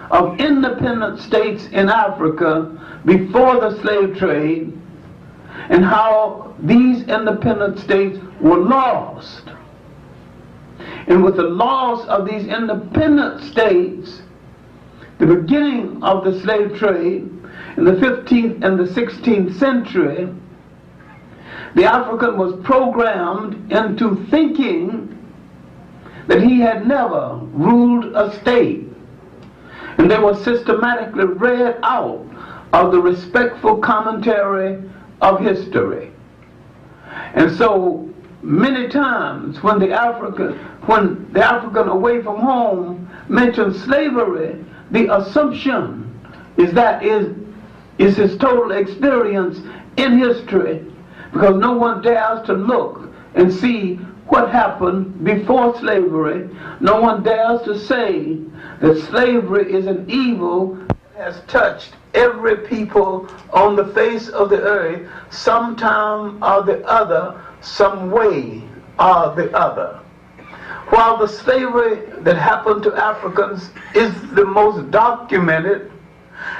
Speaker 11: of independent states in Africa before the slave trade, and how these independent states were lost. And with the loss of these independent states, the beginning of the slave trade in the 15th and the 16th century, the African was programmed into thinking that he had never ruled a state. And they were systematically read out of the respectful commentary of history. And so many times when the African away from home mentions slavery, the assumption is that is his total experience in history, because no one dares to look and see what happened before slavery. No one dares to say that slavery is an evil that has touched every people on the face of the earth sometime or the other, some way or the other. While the slavery that happened to Africans is the most documented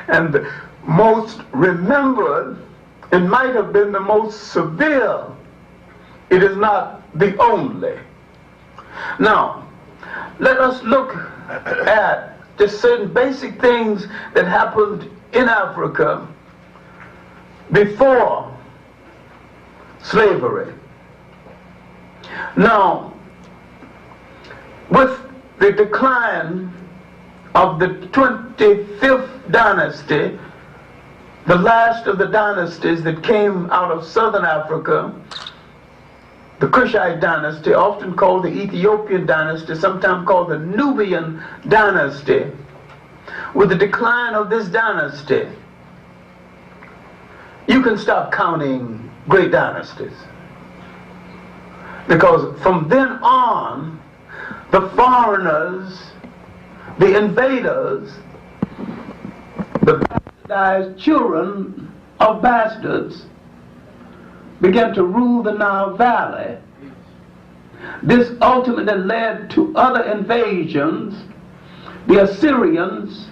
Speaker 11: and the most remembered, It might have been the most severe. It is not the only. Now, let us look at just certain basic things that happened in Africa before slavery. Now, with the decline of the 25th dynasty, the last of the dynasties that came out of southern Africa, the Kushite dynasty, often called the Ethiopian dynasty, sometimes called the Nubian dynasty. With the decline of this dynasty, you can stop counting great dynasties. Because from then on, the foreigners, the invaders, the bastardized children of bastards began to rule the Nile Valley. This ultimately led to other invasions. The Assyrians,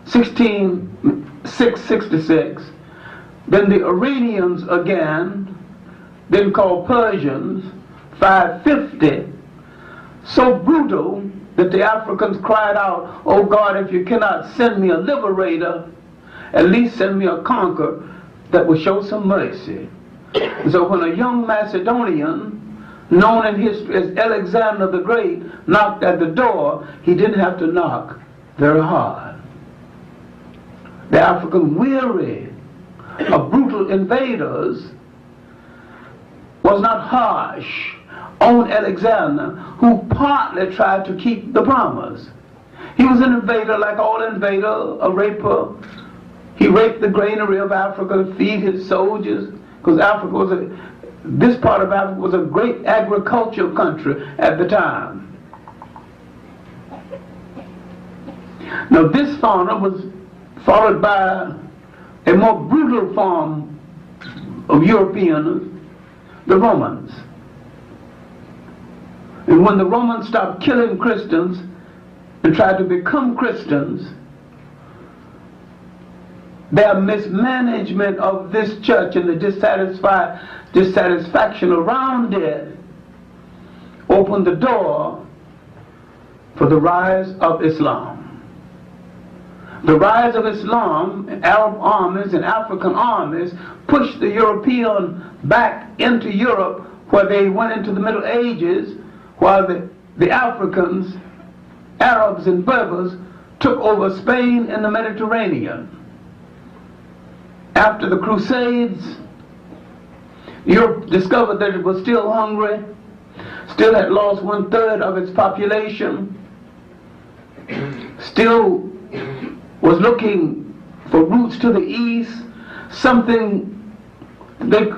Speaker 11: 666, then the Iranians again, then called Persians, 550, so brutal that the Africans cried out, "Oh God, if you cannot send me a liberator, at least send me a conqueror that will show some mercy." So when a young Macedonian, known in history as Alexander the Great, knocked at the door, he didn't have to knock very hard. The African, weary of brutal invaders, was not harsh on Alexander, who partly tried to keep the promise. He was an invader like all invaders, a raper. He raped the granary of Africa to feed his soldiers, because Africa was this part of Africa was a great agricultural country at the time. Now this fauna was followed by a more brutal form of Europeans, the Romans. And when the Romans stopped killing Christians and tried to become Christians, their mismanagement of this church and the dissatisfaction around it opened the door for the rise of Islam. The rise of Islam, Arab armies and African armies, pushed the European back into Europe, where they went into the Middle Ages, while the Africans, Arabs and Berbers, took over Spain and the Mediterranean. After the Crusades, Europe discovered that it was still hungry, still had lost 1/3 of its population, still was looking for routes to the east, something,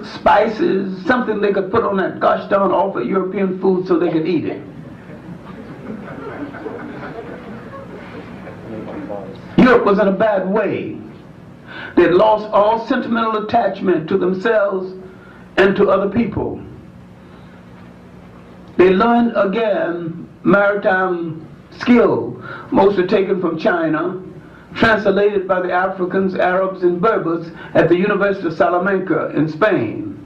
Speaker 11: spices, something they could put on that gosh darn awful European food so they could eat it. Europe was in a bad way. They had lost all sentimental attachment to themselves and to other people. They learned again maritime skill, mostly taken from China, translated by the Africans, Arabs, and Berbers at the University of Salamanca in Spain.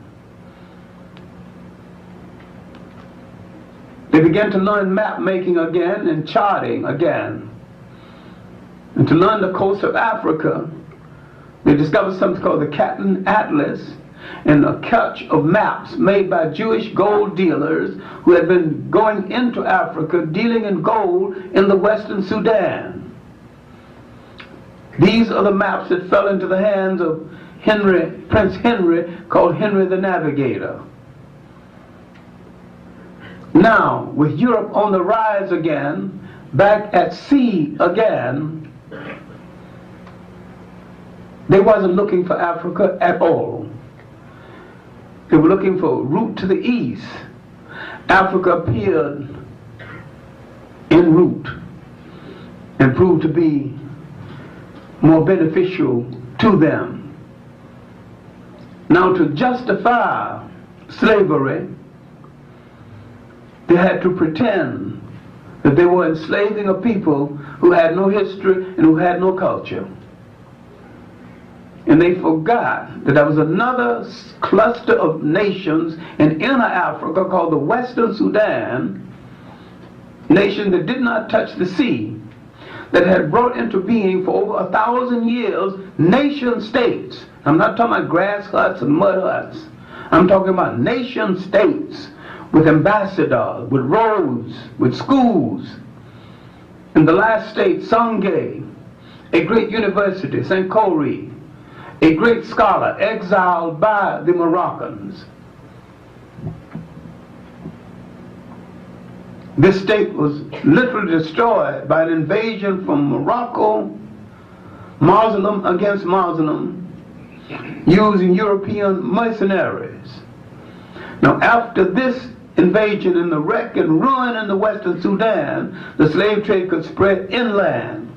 Speaker 11: They began to learn map making again and charting again. And to learn the coast of Africa, they discovered something called the Captain Atlas, and a catch of maps made by Jewish gold dealers who had been going into Africa dealing in gold in the Western Sudan. These are the maps that fell into the hands of Prince Henry, called Henry the Navigator. Now, with Europe on the rise again, back at sea again, they wasn't looking for Africa at all. They were looking for a route to the east. Africa appeared en route and proved to be more beneficial to them. Now, to justify slavery, they had to pretend that they were enslaving a people who had no history and who had no culture. And they forgot that there was another cluster of nations in inner Africa called the Western Sudan, nation that did not touch the sea, that had brought into being for over 1,000 years nation states. I'm not talking about grass huts and mud huts. I'm talking about nation states with ambassadors, with roads, with schools. In the last state, Sangay, a great university, St. Khoury, a great scholar exiled by the Moroccans. This state was literally destroyed by an invasion from Morocco, Muslim against Muslim, using European mercenaries. Now, after this invasion and the wreck and ruin in the Western Sudan, the slave trade could spread inland.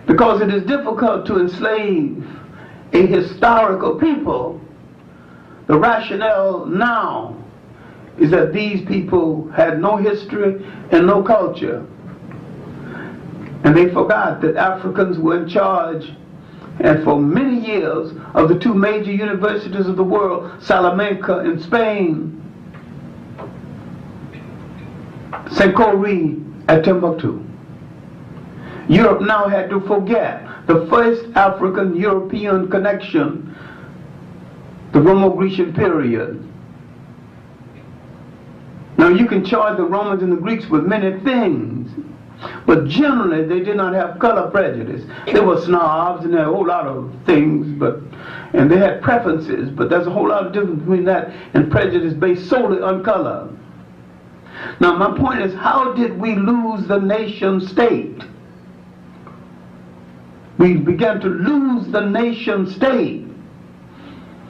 Speaker 11: Because it is difficult to enslave a historical people, the rationale now is that these people had no history and no culture. And they forgot that Africans were in charge, and for many years, of the two major universities of the world, Salamanca in Spain, St. Khoury at Timbuktu. Europe now had to forget the first African-European connection, the Romo-Grecian period. Now you can charge the Romans and the Greeks with many things, but generally they did not have color prejudice. They were snobs and they had a whole lot of things, and they had preferences, but there's a whole lot of difference between that and prejudice based solely on color. Now my point is, how did we lose the nation state? We began to lose the nation state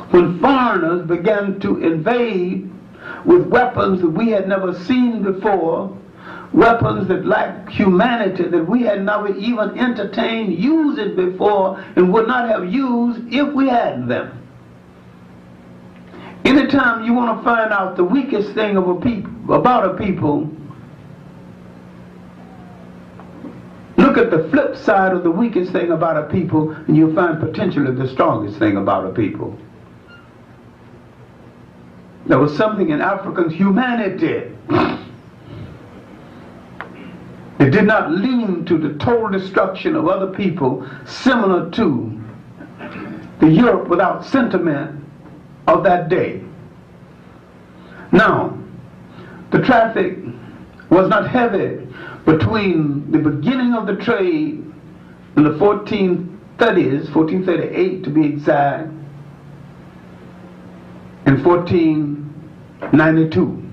Speaker 11: when foreigners began to invade with weapons that we had never seen before, weapons that lacked humanity, that we had never even entertained using before and would not have used if we had them. Anytime you want to find out the weakest thing of about a people, look at the flip side of the weakest thing about a people, and you'll find potentially the strongest thing about a people. There was something in African humanity. It did not lean to the total destruction of other people, similar to the Europe without sentiment of that day. Now, the traffic was not heavy between the beginning of the trade in the 1430s, 1438 to be exact, and 1492.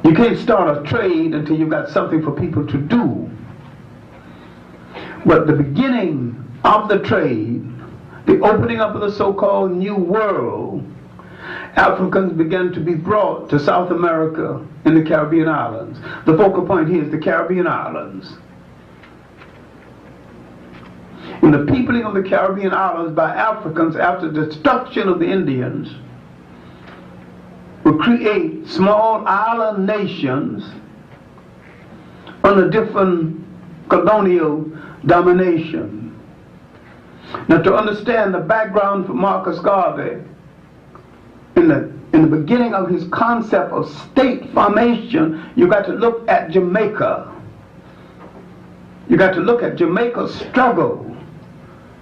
Speaker 11: You can't start a trade until you've got something for people to do. But the beginning of the trade, the opening up of the so-called New World, Africans began to be brought to South America and the Caribbean islands. The focal point here is the Caribbean islands. And the peopling of the Caribbean islands by Africans after the destruction of the Indians would create small island nations under different colonial domination. Now, to understand the background for Marcus Garvey, in the beginning of his concept of state formation, you got to look at Jamaica. You got to look at Jamaica's struggle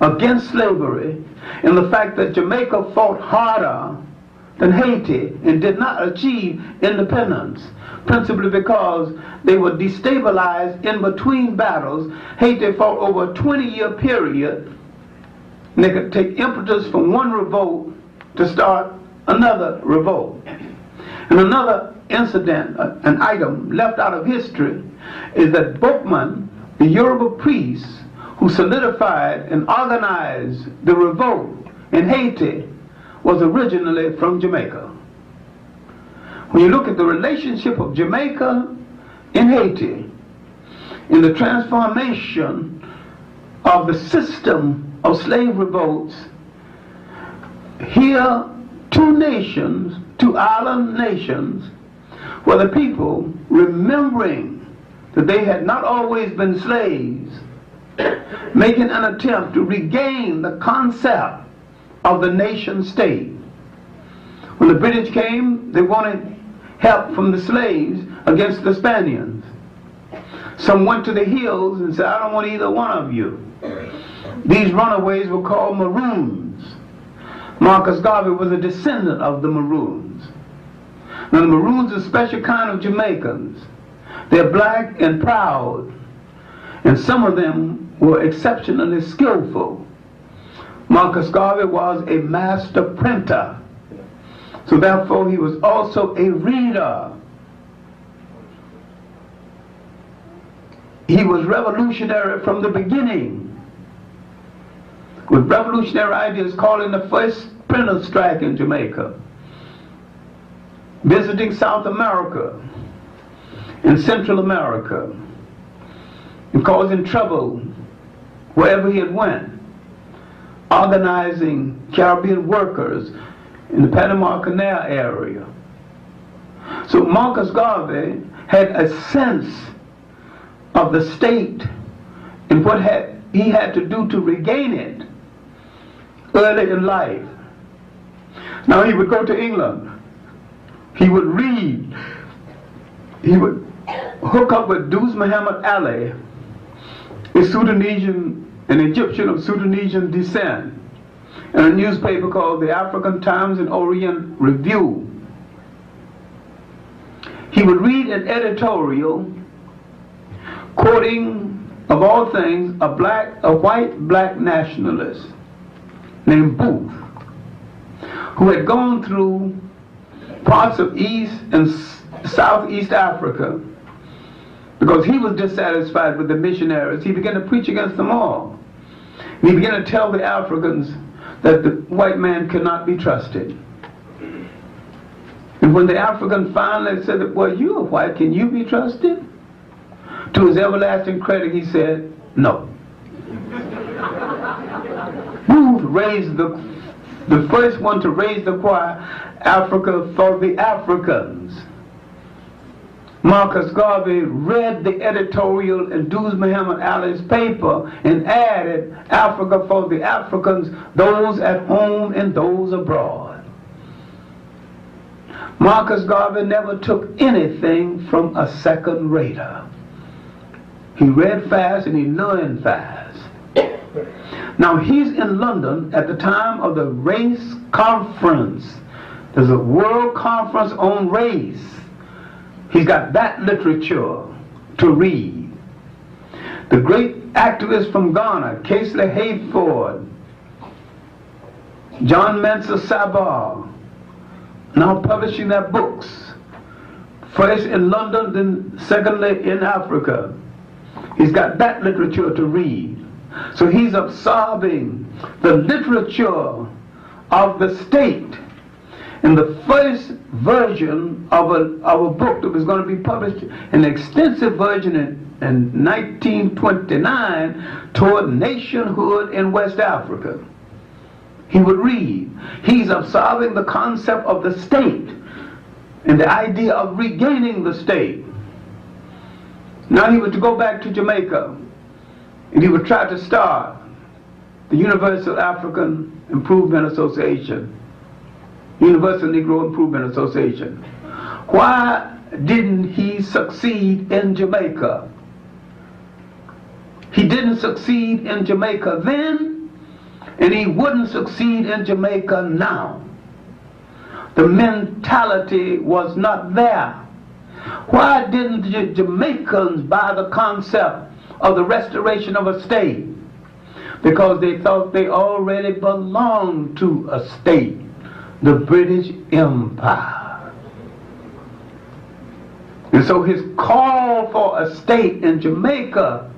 Speaker 11: against slavery, and the fact that Jamaica fought harder than Haiti and did not achieve independence, principally because they were destabilized in between battles. Haiti fought over a 20-year period, and they could take impetus from one revolt to start another revolt. And another incident, an item left out of history, is that Bookman, the Yoruba priest who solidified and organized the revolt in Haiti, was originally from Jamaica. When you look at the relationship of Jamaica and Haiti in the transformation of the system of slave revolts, here two nations, two island nations, where the people, remembering that they had not always been slaves, making an attempt to regain the concept of the nation state. When the British came, they wanted help from the slaves against the Spaniards. Some went to the hills and said, I don't want either one of you. These runaways were called Maroons. Marcus Garvey was a descendant of the Maroons. Now the Maroons are a special kind of Jamaicans. They're black and proud, and some of them were exceptionally skillful. Marcus Garvey was a master printer, so therefore he was also a reader. He was revolutionary from the beginning, with revolutionary ideas, calling the first printer strike in Jamaica, visiting South America and Central America, and causing trouble wherever he had went, organizing Caribbean workers in the Panama Canal area. So Marcus Garvey had a sense of the state and what he had to do to regain it early in life. Now he would go to England, he would read, he would hook up with Duz Muhammad Ali, an Egyptian of Sudanese descent, in a newspaper called the African Times and Orient Review. He would read an editorial quoting, of all things, a white black nationalist named Booth, who had gone through parts of East and Southeast Africa. Because he was dissatisfied with the missionaries, he began to preach against them all. And he began to tell the Africans that the white man could not be trusted. And when the African finally said, well, you're white, can you be trusted? To his everlasting credit, he said, no. Booth raised the first one to raise the choir, Africa for the Africans. Marcus Garvey read the editorial in Duz Muhammad Ali's paper and added Africa for the Africans, those at home and those abroad. Marcus Garvey never took anything from a second rater. He read fast and he learned fast. Now he's in London at the time of the race conference. There's a world conference on race. He's got that literature to read. The great activists from Ghana, Casely Hayford, John Mansour Sabah, now publishing their books, first in London, then secondly in Africa. He's got that literature to read. So he's absorbing the literature of the state. And the first version of a book that was going to be published, an extensive version in 1929, toward nationhood in West Africa. He would read. He's absorbing the concept of the state and the idea of regaining the state. Now he would go back to Jamaica and he would try to start the Universal African Improvement Association, Universal Negro Improvement Association. Why didn't he succeed in Jamaica? He didn't succeed in Jamaica then, and he wouldn't succeed in Jamaica now. The mentality was not there. Why didn't the Jamaicans buy the concept of the restoration of a state? Because they thought they already belonged to a state, the British Empire. And so his call for a state in Jamaica,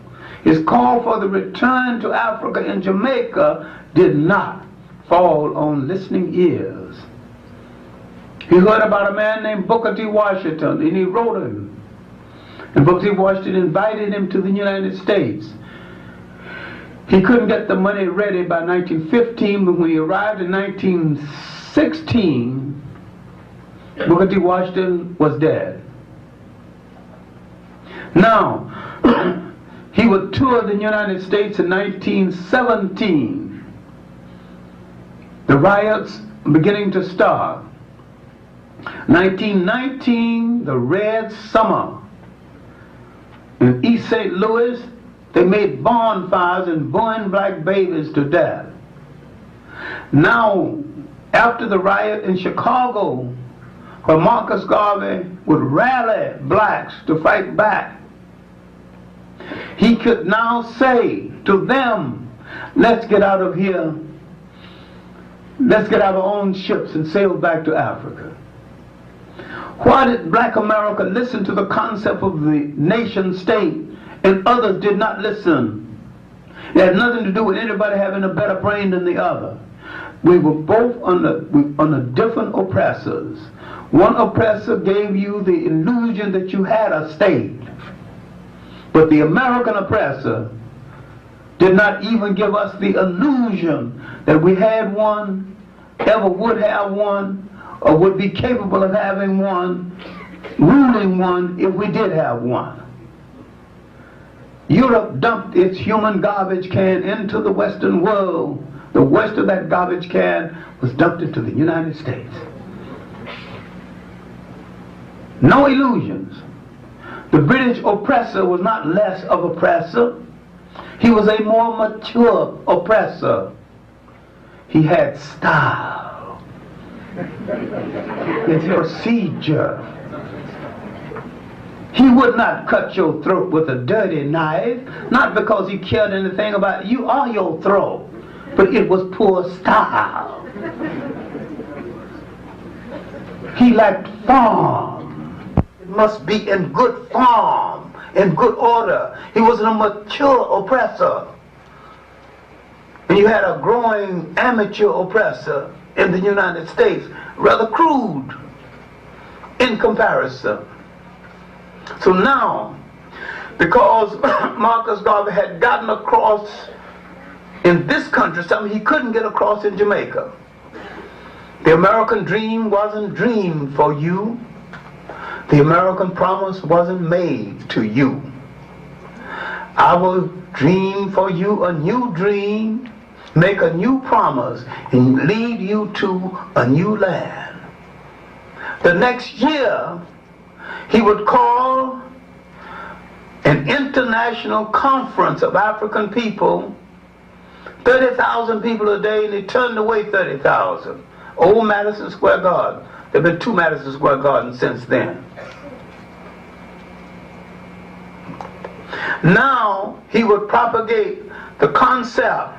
Speaker 11: his call for the return to Africa in Jamaica, did not fall on listening ears. He heard about a man named Booker T. Washington, and he wrote him. And Booker T. Washington invited him to the United States. He couldn't get the money ready by 1915, but when he arrived in 1916, Booker T. Washington was dead. Now, he would tour the United States in 1917. The riots beginning to start. 1919, the Red Summer. In East St. Louis, they made bonfires and burned black babies to death. Now, after the riot in Chicago, where Marcus Garvey would rally blacks to fight back, he could now say to them, let's get out of here. Let's get our own ships and sail back to Africa. Why did black America listen to the concept of the nation state and others did not listen? It had nothing to do with anybody having a better brain than the other. We were both under different oppressors. One oppressor gave you the illusion that you had a state. But the American oppressor did not even give us the illusion that we had one, ever would have one, or would be capable of having one, ruling one if we did have one. Europe dumped its human garbage can into the Western world. The worst of that garbage can was dumped into the United States. No illusions. The British oppressor was not less of oppressor. He was a more mature oppressor. He had style. It's procedure. He would not cut your throat with a dirty knife, not because he cared anything about you or your throat, but it was poor style. He lacked form. It must be in good form, in good order. He was a mature oppressor. And you had a growing amateur oppressor in the United States, rather crude in comparison. So now, because Marcus Garvey had gotten across in this country something he couldn't get across in Jamaica. The American dream wasn't dreamed for you. The American promise wasn't made to you. I will dream for you a new dream, make a new promise, and lead you to a new land. The next year, he would call an international conference of African people, 30,000 people a day, and he turned away 30,000. Old Madison Square Garden. There have been 2 Madison Square Gardens since then. Now he would propagate the concept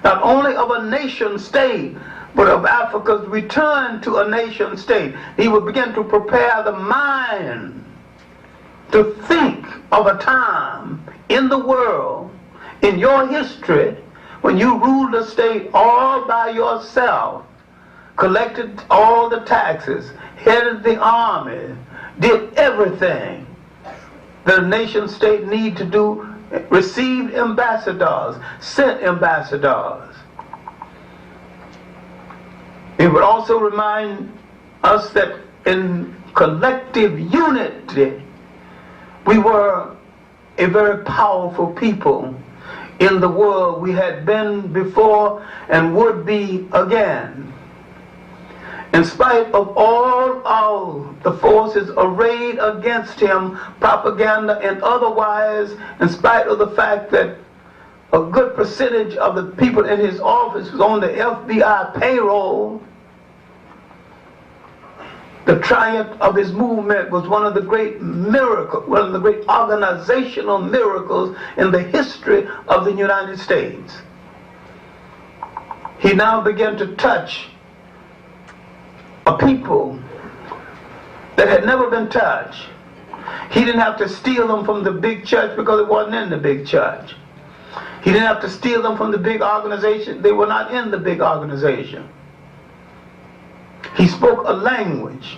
Speaker 11: not only of a nation state, but of Africa's return to a nation state. He would begin to prepare the mind to think of a time in the world, in your history, when you ruled the state all by yourself, collected all the taxes, headed the army, did everything the nation state need to do, received ambassadors, sent ambassadors. It would also remind us that in collective unity, we were a very powerful people in the world. We had been before and would be again. In spite of all of the forces arrayed against him, propaganda and otherwise, in spite of the fact that a good percentage of the people in his office was on the FBI payroll, the triumph of his movement was one of the great miracles, one of the great organizational miracles in the history of the United States. He now began to touch a people that had never been touched. He didn't have to steal them from the big church because it wasn't in the big church. He didn't have to steal them from the big organization. They were not in the big organization. He spoke a language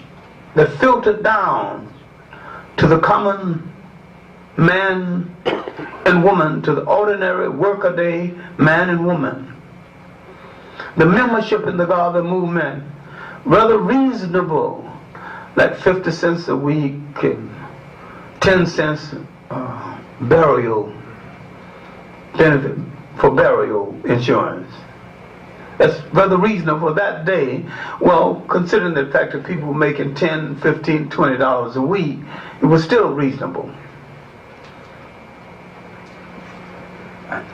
Speaker 11: that filtered down to the common man and woman, to the ordinary workaday man and woman. The membership in the Garvey movement, rather reasonable, like 50 cents a week and 10 cents burial benefit for burial insurance. That's rather reasonable for that day. Well, considering the fact that people were making $10, $15, $20 a week, it was still reasonable.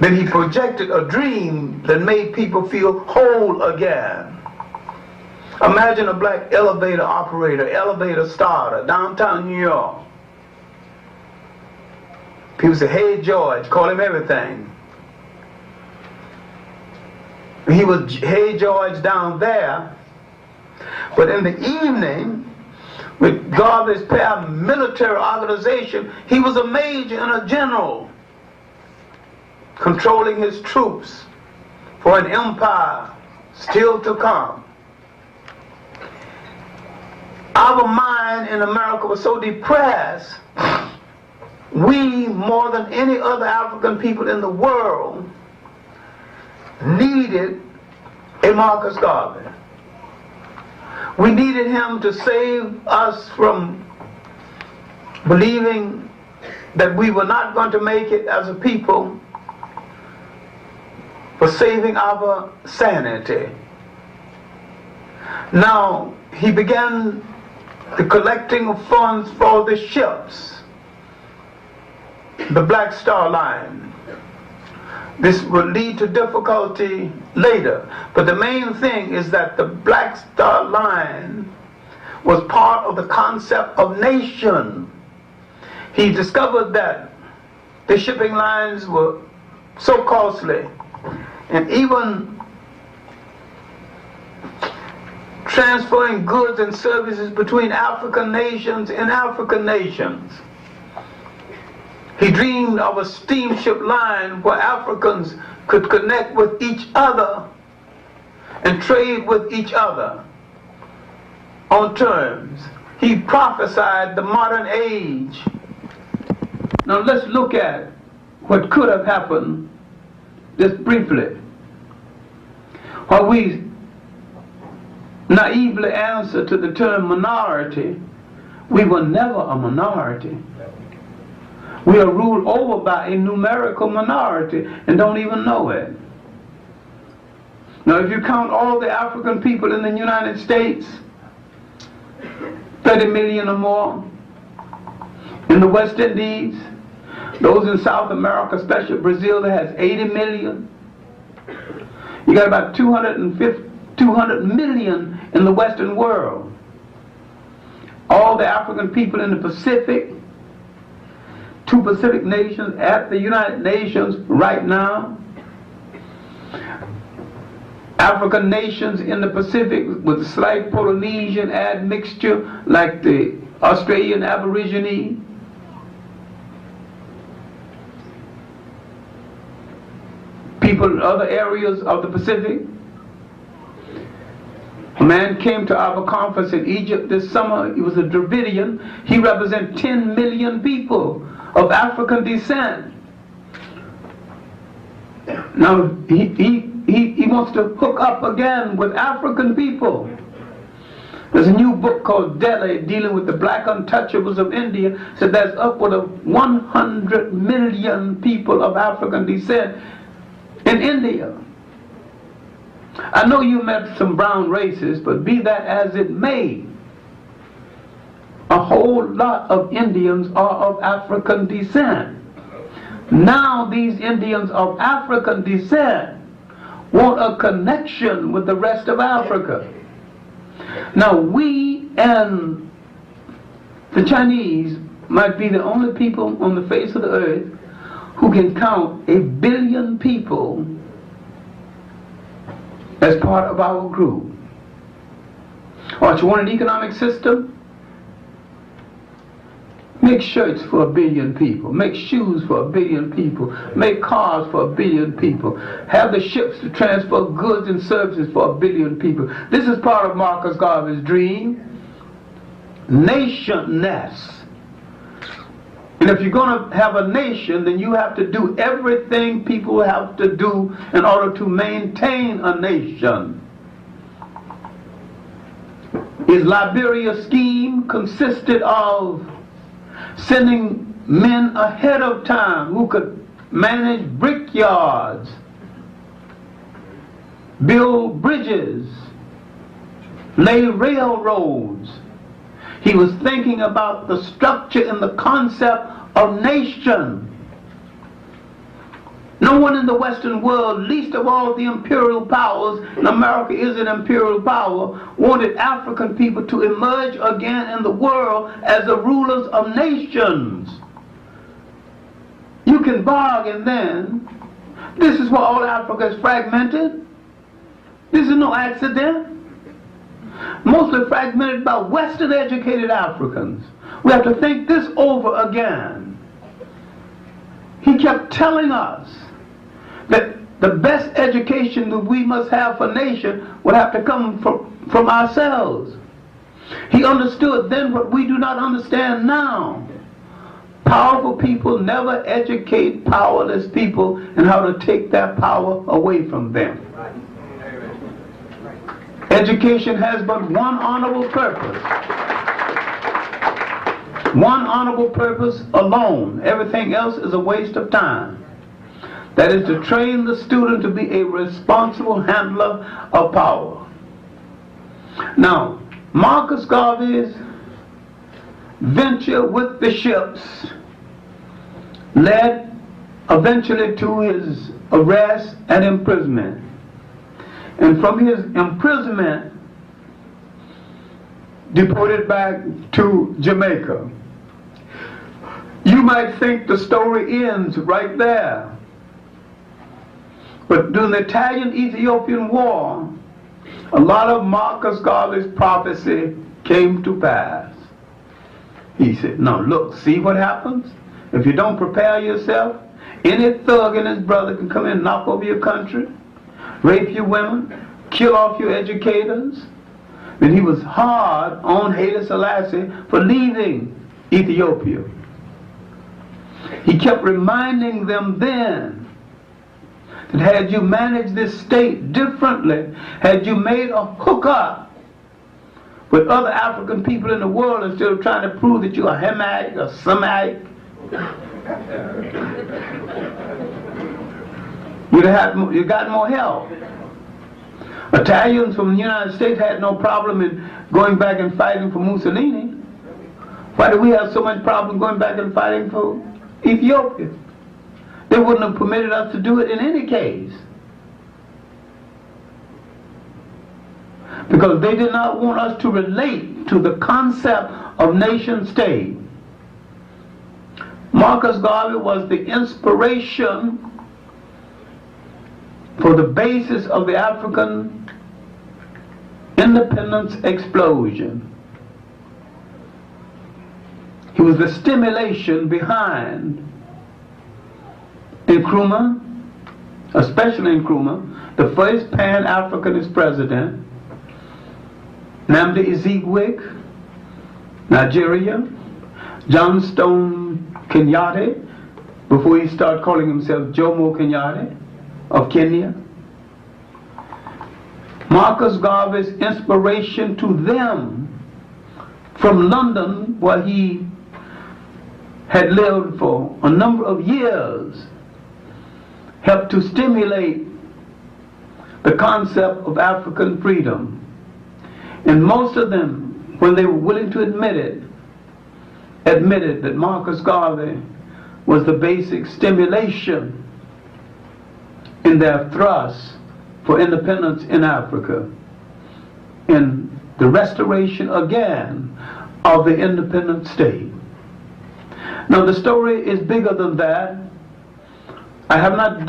Speaker 11: Then he projected a dream that made people feel whole again. Imagine a black elevator operator, elevator starter, downtown New York. People say, "Hey George," call him everything. He was "Hey George" down there, but in the evening, with Garvey's paramilitary organization, he was a major and a general, controlling his troops for an empire still to come. Our mind in America was so depressed, we, more than any other African people in the world, needed a Marcus Garvey. We needed him to save us from believing that we were not going to make it as a people, for saving our sanity. Now, he began the collecting of funds for the ships, the Black Star Line. This will lead to difficulty later, but the main thing is that the Black Star Line was part of the concept of nation. He discovered that the shipping lines were so costly, and even transferring goods and services between African nations and African nations. He dreamed of a steamship line where Africans could connect with each other and trade with each other on terms. He prophesied the modern age. Now let's look at what could have happened just briefly. While we naively answer to the term minority, we were never a minority. We are ruled over by a numerical minority and don't even know it. Now if you count all the African people in the United States, 30 million or more, in the West Indies, those in South America, especially Brazil, that has 80 million. You got about 200 million in the Western world. All the African people in the Pacific, 2 Pacific nations at the United Nations right now. African nations in the Pacific with slight Polynesian admixture like the Australian Aborigine. People in other areas of the Pacific. A man came to our conference in Egypt this summer. He was a Dravidian. He represents 10 million people of African descent. Now he wants to hook up again with African people. There's a new book called Delhi dealing with the black untouchables of India. So there's upward of 100 million people of African descent in India. I know you met some brown races, but be that as it may, a whole lot of Indians are of African descent. Now these Indians of African descent want a connection with the rest of Africa. Now we and the Chinese might be the only people on the face of the earth who can count 1 billion people as part of our group. Or you want an economic system? Make shirts for 1 billion people. Make shoes for 1 billion people. Make cars for 1 billion people. Have the ships to transfer goods and services for 1 billion people. This is part of Marcus Garvey's dream. Nationness. And if you're going to have a nation, then you have to do everything people have to do in order to maintain a nation. His Liberia scheme consisted of sending men ahead of time who could manage brickyards, build bridges, lay railroads. He was thinking about the structure and the concept of nation. No one in the Western world, least of all the imperial powers, and America is an imperial power, wanted African people to emerge again in the world as the rulers of nations. You can bargain then. This is why all Africa is fragmented. This is no accident. Mostly fragmented by Western educated Africans. We have to think this over again. He kept telling us that the best education that we must have for nation would have to come from ourselves. He understood then what we do not understand now. Powerful people never educate powerless people in how to take that power away from them. Education has but one honorable purpose. One honorable purpose alone. Everything else is a waste of time. That is to train the student to be a responsible handler of power. Now, Marcus Garvey's venture with the ships led eventually to his arrest and imprisonment. And from his imprisonment, deported back to Jamaica. You might think the story ends right there. But during the Italian-Ethiopian War, a lot of Marcus Garvey's prophecy came to pass. He said, now look, see what happens? If you don't prepare yourself, any thug and his brother can come in and knock over your country, rape your women, kill off your educators. And he was hard on Haile Selassie for leaving Ethiopia. He kept reminding them then that had you managed this state differently, had you made a hookup with other African people in the world instead of trying to prove that you're a Hamite or Semite, you got more help. Italians from the United States had no problem in going back and fighting for Mussolini. Why do we have so much problem going back and fighting for Ethiopia? They wouldn't have permitted us to do it in any case. Because they did not want us to relate to the concept of nation state. Marcus Garvey was the inspiration for the basis of the African independence explosion. He was the stimulation behind Nkrumah, especially Nkrumah, the first Pan-Africanist president, Nnamdi Ezekwe, Nigeria, John Stone Kenyatta, before he started calling himself Jomo Kenyatta of Kenya. Marcus Garvey's inspiration to them from London, where he had lived for a number of years, helped to stimulate the concept of African freedom. And most of them, when they were willing to admit it, admitted that Marcus Garvey was the basic stimulation in their thrust for independence in Africa, in the restoration again of the independent state. Now the story is bigger than that. I have not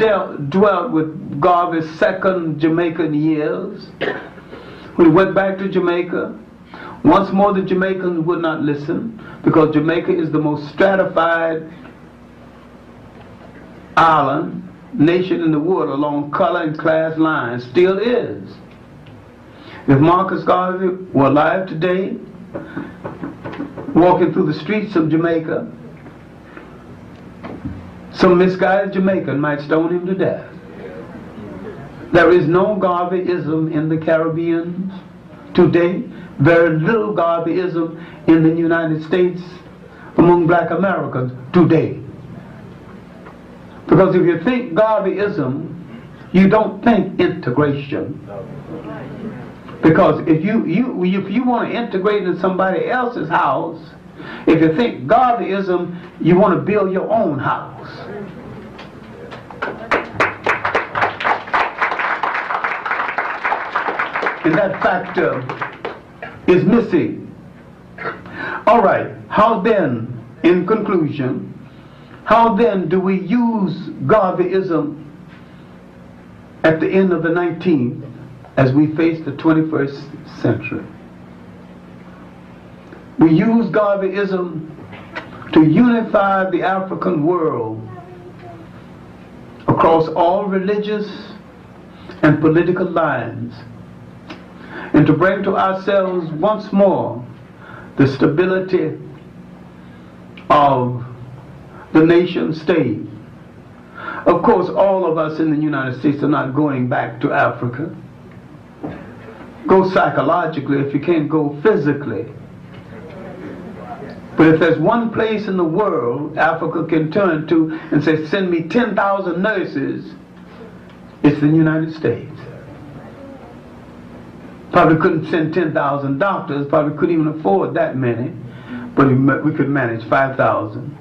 Speaker 11: dwelt with Garvey's second Jamaican years. When he went back to Jamaica, once more the Jamaicans would not listen, because Jamaica is the most stratified island, nation in the world along color and class lines, still is. If Marcus Garvey were alive today, walking through the streets of Jamaica, some misguided Jamaican might stone him to death. There is no Garveyism in the Caribbean today, very little Garveyism in the United States among black Americans today. Because if you think Garveyism, you don't think integration. Because if you want to integrate in somebody else's house, if you think Garveyism, you want to build your own house. And that factor is missing. All right, how then, in conclusion, how then do we use Garveyism at the end of the 19th as we face the 21st century? We use Garveyism to unify the African world across all religious and political lines, and to bring to ourselves once more the stability of the nation state. Of course, all of us in the United States are not going back to Africa. Go psychologically if you can't go physically. But if there's one place in the world Africa can turn to and say, send me 10,000 nurses, it's the United States. Probably couldn't send 10,000 doctors, probably couldn't even afford that many, but we could manage 5,000.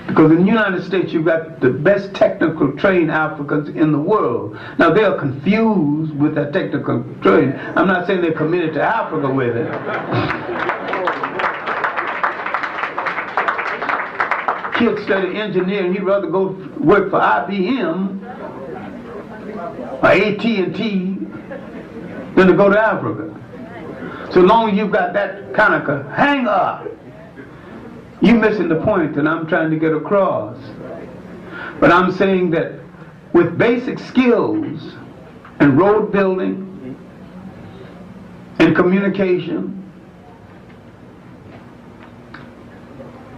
Speaker 11: Because in the United States you've got the best technical trained Africans in the world. Now they are confused with that technical training. I'm not saying they're committed to Africa with it. Kids study engineering, he'd rather go work for IBM or AT&T than to go to Africa. So long as you've got that kind of hang up, you're missing the point that I'm trying to get across. But I'm saying that with basic skills and road building and communication,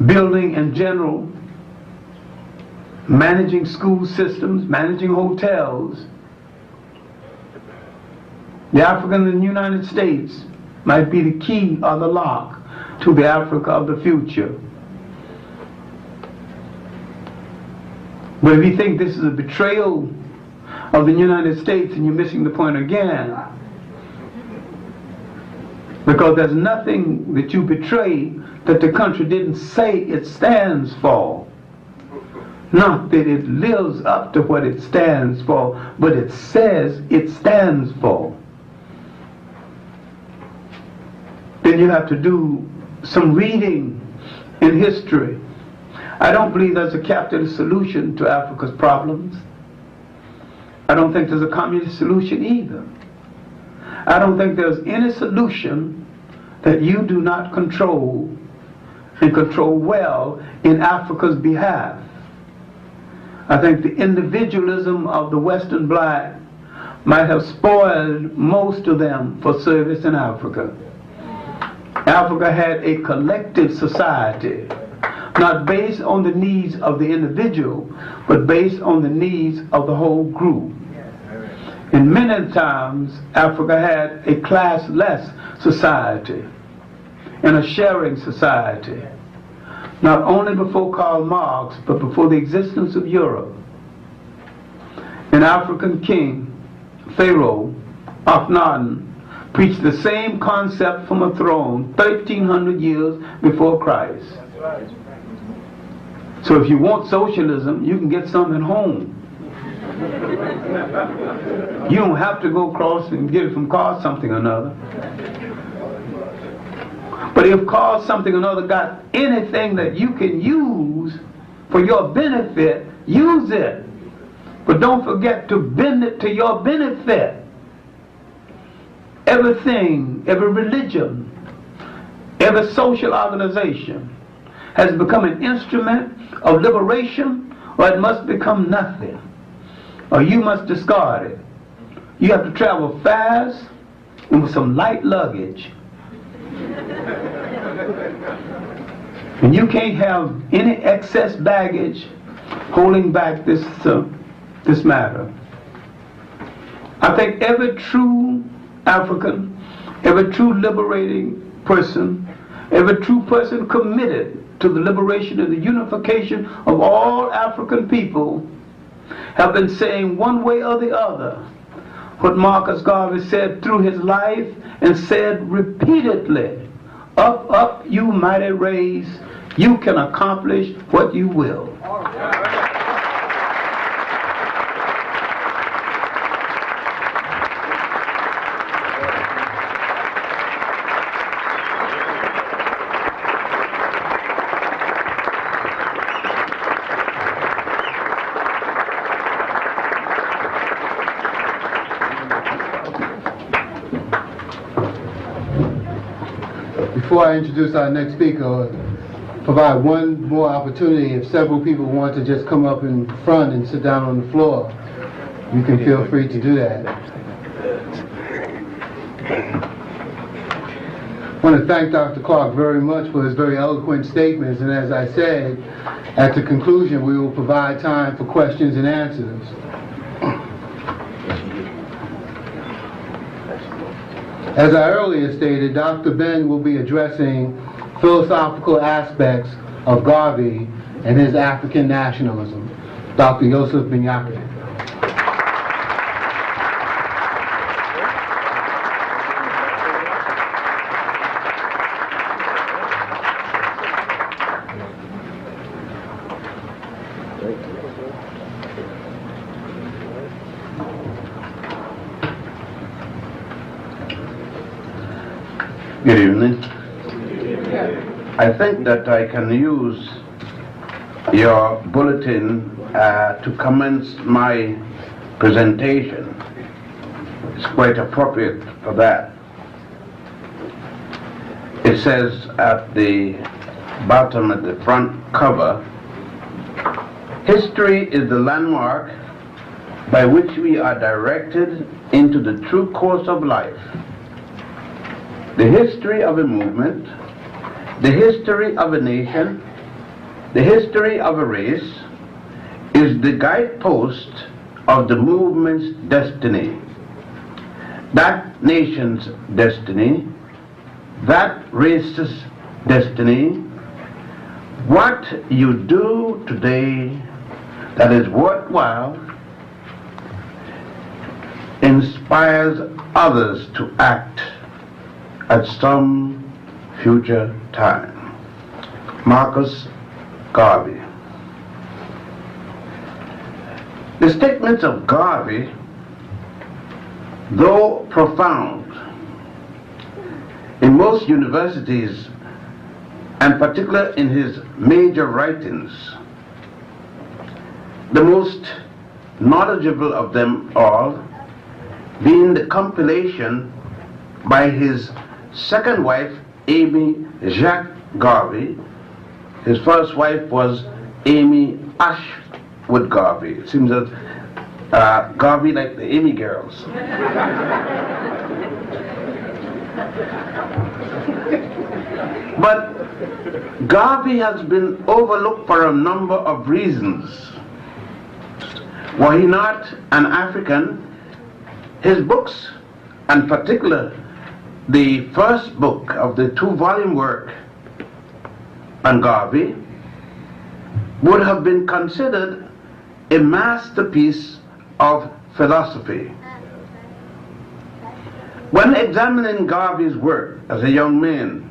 Speaker 11: building in general, managing school systems, managing hotels, the African in the United States might be the key or the lock to the Africa of the future. But if you think this is a betrayal of the United States, and you're missing the point again. Because there's nothing that you betray that the country didn't say it stands for. Not that it lives up to what it stands for, but it says it stands for. Then you have to do some reading in history. I don't believe there's a capitalist solution to Africa's problems. I don't think there's a communist solution either. I don't think there's any solution that you do not control and control well in Africa's behalf. I think the individualism of the Western black might have spoiled most of them for service in Africa. Africa had a collective society, not based on the needs of the individual, but based on the needs of the whole group. And many times, Africa had a classless society and a sharing society, not only before Karl Marx, but before the existence of Europe. An African king, Pharaoh, Akhenaten, preached the same concept from a throne 1,300 years before Christ. So if you want socialism, you can get some at home. You don't have to go across and get it from Carl something or another. But if Carl something or another got anything that you can use for your benefit, use it. But don't forget to bend it to your benefit. Everything, every religion, every social organization has become an instrument of liberation, or it must become nothing, or you must discard it. You have to travel fast and with some light luggage. And you can't have any excess baggage holding back this matter. I think every true African, every true liberating person, every true person committed to the liberation and the unification of all African people have been saying one way or the other what Marcus Garvey said through his life and said repeatedly, up, up, you mighty race, you can accomplish what you will.
Speaker 10: Before I introduce our next speaker, provide one more opportunity. If several people want to just come up in front and sit down on the floor, you can feel free to do that. I want to thank Dr. Clark very much for his very eloquent statements, and as I said, at the conclusion we will provide time for questions and answers. As I earlier stated, Dr. Ben will be addressing philosophical aspects of Garvey and his African nationalism. Dr. Yosef Ben-Jochannan.
Speaker 12: Good evening. I think that I can use your bulletin to commence my presentation. It's quite appropriate for that. It says at the bottom, at the front cover, history is the landmark by which we are directed into the true course of life. The history of a movement, the history of a nation, the history of a race is the guidepost of the movement's destiny. That nation's destiny, that race's destiny, what you do today that is worthwhile inspires others to act at some future time. Marcus Garvey. The statements of Garvey, though profound, in most universities, and particularly in his major writings, the most knowledgeable of them all being the compilation by his second wife, Amy Jacques Garvey. His first wife was Amy Ashwood Garvey. It seems that Garvey like the Amy girls. But Garvey has been overlooked for a number of reasons. Were he not an African, his books, and particularly the first book of the two-volume work on Garvey, would have been considered a masterpiece of philosophy. When examining Garvey's work as a young man,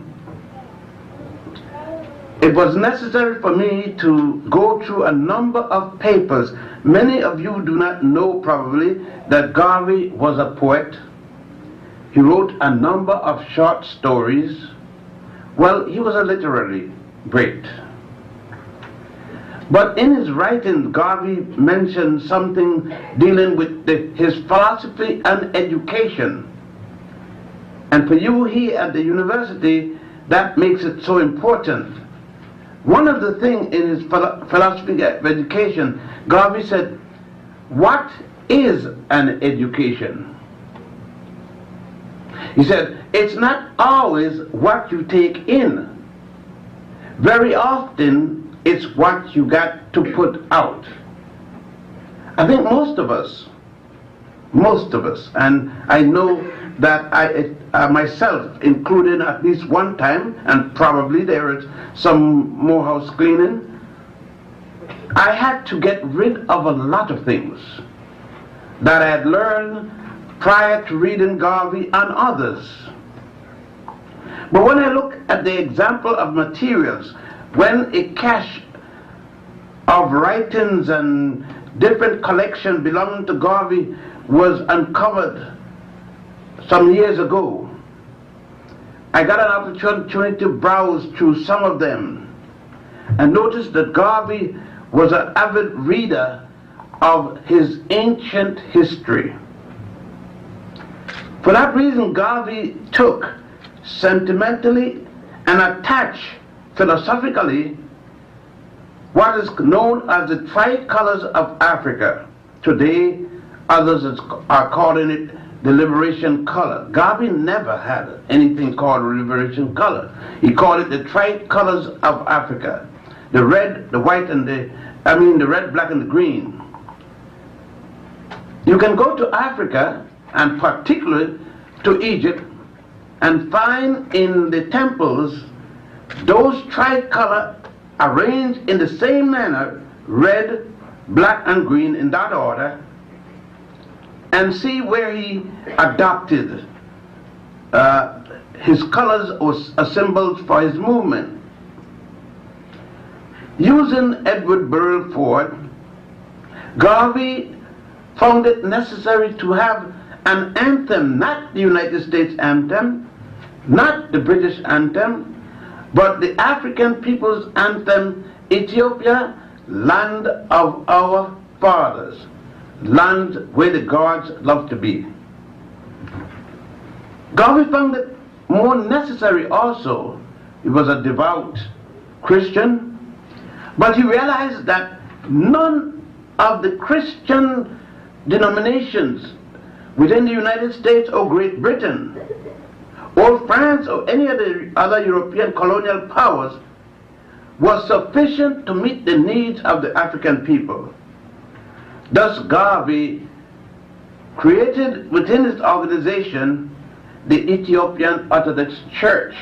Speaker 12: it was necessary for me to go through a number of papers. Many of you do not know probably that Garvey was a poet. He wrote a number of short stories. Well, he was a literary great. But in his writing, Garvey mentioned something dealing with his philosophy and education. And for you here at the university, that makes it so important. One of the things in his philosophy of education, Garvey said, what is an education? He said, it's not always what you take in. Very often, it's what you got to put out. I think most of us, and I know that I myself included at least one time, and probably there is some more house cleaning, I had to get rid of a lot of things that I had learned prior to reading Garvey and others. But when I look at the example of materials, when a cache of writings and different collections belonging to Garvey was uncovered some years ago, I got an opportunity to browse through some of them and noticed that Garvey was an avid reader of his ancient history. For that reason, Garvey took sentimentally and attached philosophically what is known as the tricolors of Africa. Today, others are calling it the liberation color. Garvey never had anything called liberation color. He called it the tricolors of Africa. The red, the white, and the red, black, and the green. You can go to Africa, and particularly to Egypt, and find in the temples those tricolor arranged in the same manner, red, black, and green in that order, and see where he adopted his colors or symbols for his movement. Using Edward Burrell Ford, Garvey found it necessary to have an anthem, not the United States anthem, not the British anthem, but the African people's anthem, Ethiopia, land of our fathers, land where the gods love to be. Garvey found it more necessary also. He was a devout Christian, but he realized that none of the Christian denominations within the United States or Great Britain or France or any of the other European colonial powers was sufficient to meet the needs of the African people. Thus Garvey created within his organization the Ethiopian Orthodox Church,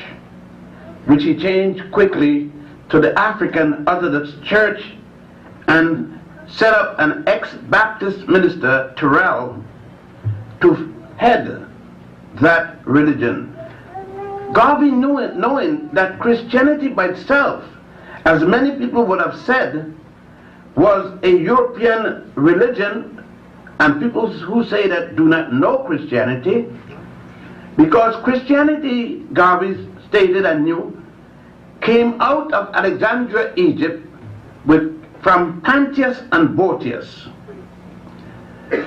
Speaker 12: which he changed quickly to the African Orthodox Church and set up an ex-Baptist minister, Terrell, to head that religion. Garvey knew it, knowing that Christianity by itself, as many people would have said, was a European religion, and people who say that do not know Christianity, because Christianity, Garvey stated and knew, came out of Alexandria, Egypt, from Pantius and Boetius.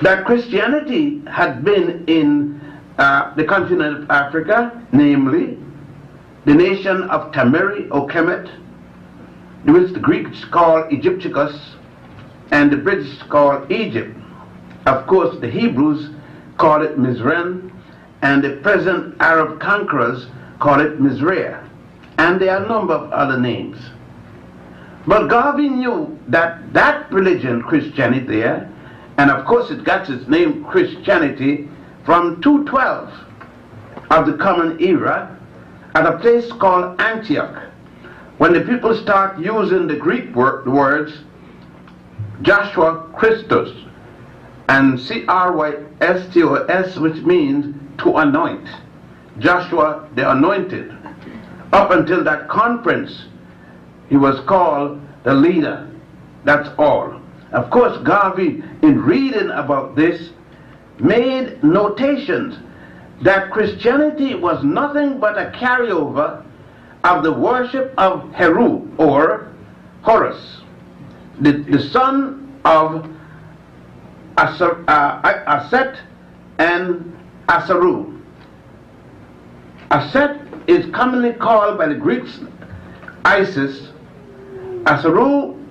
Speaker 12: That Christianity had been in the continent of Africa, namely the nation of Tameri or Kemet, which the Greeks call Egypticus and the British call Egypt. Of course, the Hebrews call it Mizraim, and the present Arab conquerors call it Mizraim, and there are a number of other names. But Garvey knew that that religion, Christianity there, and of course it got its name Christianity from 212 of the Common Era at a place called Antioch, when the people start using the Greek words Joshua Christus and Christos, which means to anoint. Joshua the anointed. Up until that conference, he was called the leader. That's all. Of course, Garvey, in reading about this, made notations that Christianity was nothing but a carryover of the worship of Heru, or Horus, the son of Aset and Asaru. Aset is commonly called by the Greeks Isis, Asaru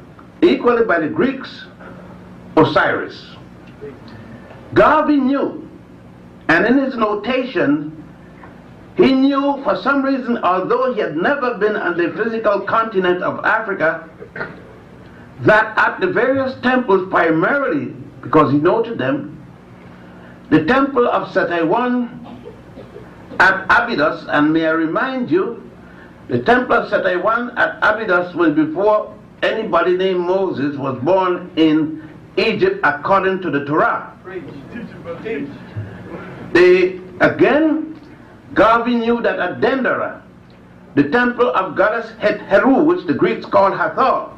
Speaker 12: equally by the Greeks Osiris. Garvey knew, and in his notation, he knew for some reason, although he had never been on the physical continent of Africa, that at the various temples, primarily because he noted them, the temple of Set I, at Abydos, and may I remind you, the temple of Check1 at Abydos was before anybody named Moses was born in Egypt according to the Torah. Again, Garvey knew that at Dendera, the temple of goddess Heru, which the Greeks call Hathor,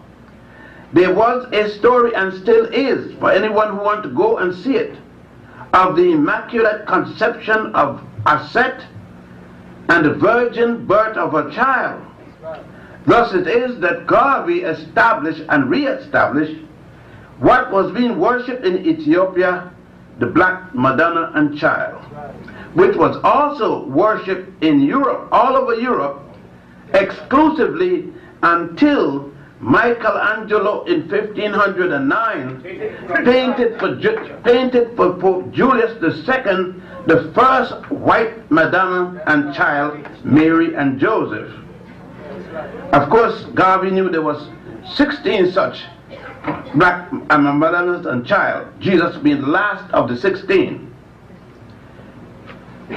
Speaker 12: there was a story, and still is, for anyone who wants to go and see it, of the immaculate conception of Aset and the virgin birth of a child. Thus it is that Garvey established and re-established what was being worshipped in Ethiopia, the Black Madonna and Child, which was also worshipped in Europe, all over Europe, exclusively until Michelangelo in 1509 painted for Pope Julius II the first white Madonna and Child, Mary and Joseph. Of course, Garvey knew there was 16 such black Madonnas and Child, Jesus being the last of the 16.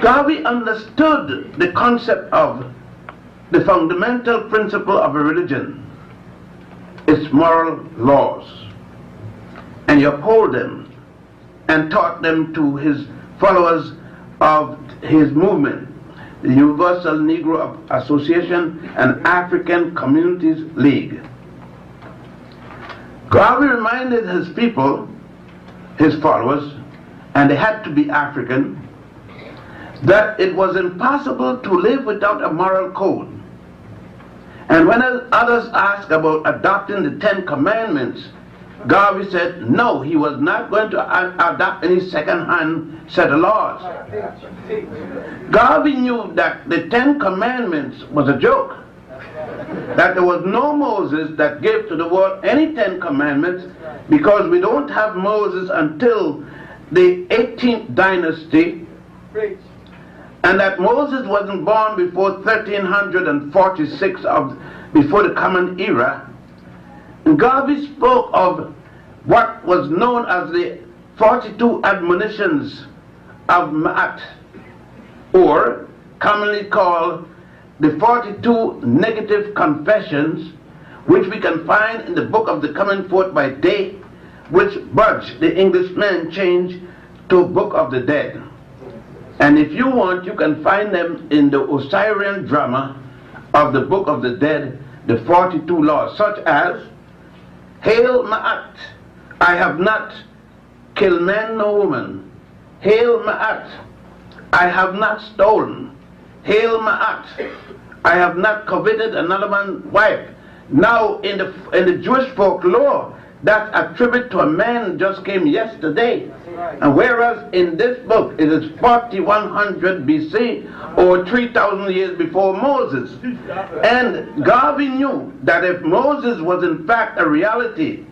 Speaker 12: Garvey understood the concept of the fundamental principle of a religion, its moral laws, and he upheld them and taught them to his followers of his movement, the Universal Negro Association and African Communities League. Garvey reminded his people, his followers, and they had to be African, that it was impossible to live without a moral code. And when others asked about adopting the 10 Commandments, Garvey said no, he was not going to adopt any second-hand set of laws. Garvey knew that the 10 Commandments was a joke, that there was no Moses that gave to the world any 10 Commandments, because we don't have Moses until the 18th dynasty, and that Moses wasn't born before 1346 before the Common Era. And Garvey spoke of what was known as the 42 admonitions of Ma'at, or commonly called the 42 negative confessions, which we can find in the book of the Coming Forth by Day, which Budge, the Englishman, changed to Book of the Dead. And if you want, you can find them in the Osirian drama of the Book of the Dead, the 42 laws, such as, Hail Ma'at, I have not killed man nor woman. Hail Ma'at, I have not stolen. Hail Ma'at, I have not coveted another man's wife. Now in the Jewish folklore, that attribute to a man just came yesterday. And whereas in this book it is 4100 BC, or 3,000 years before Moses. And Garvey knew that if Moses was in fact a reality,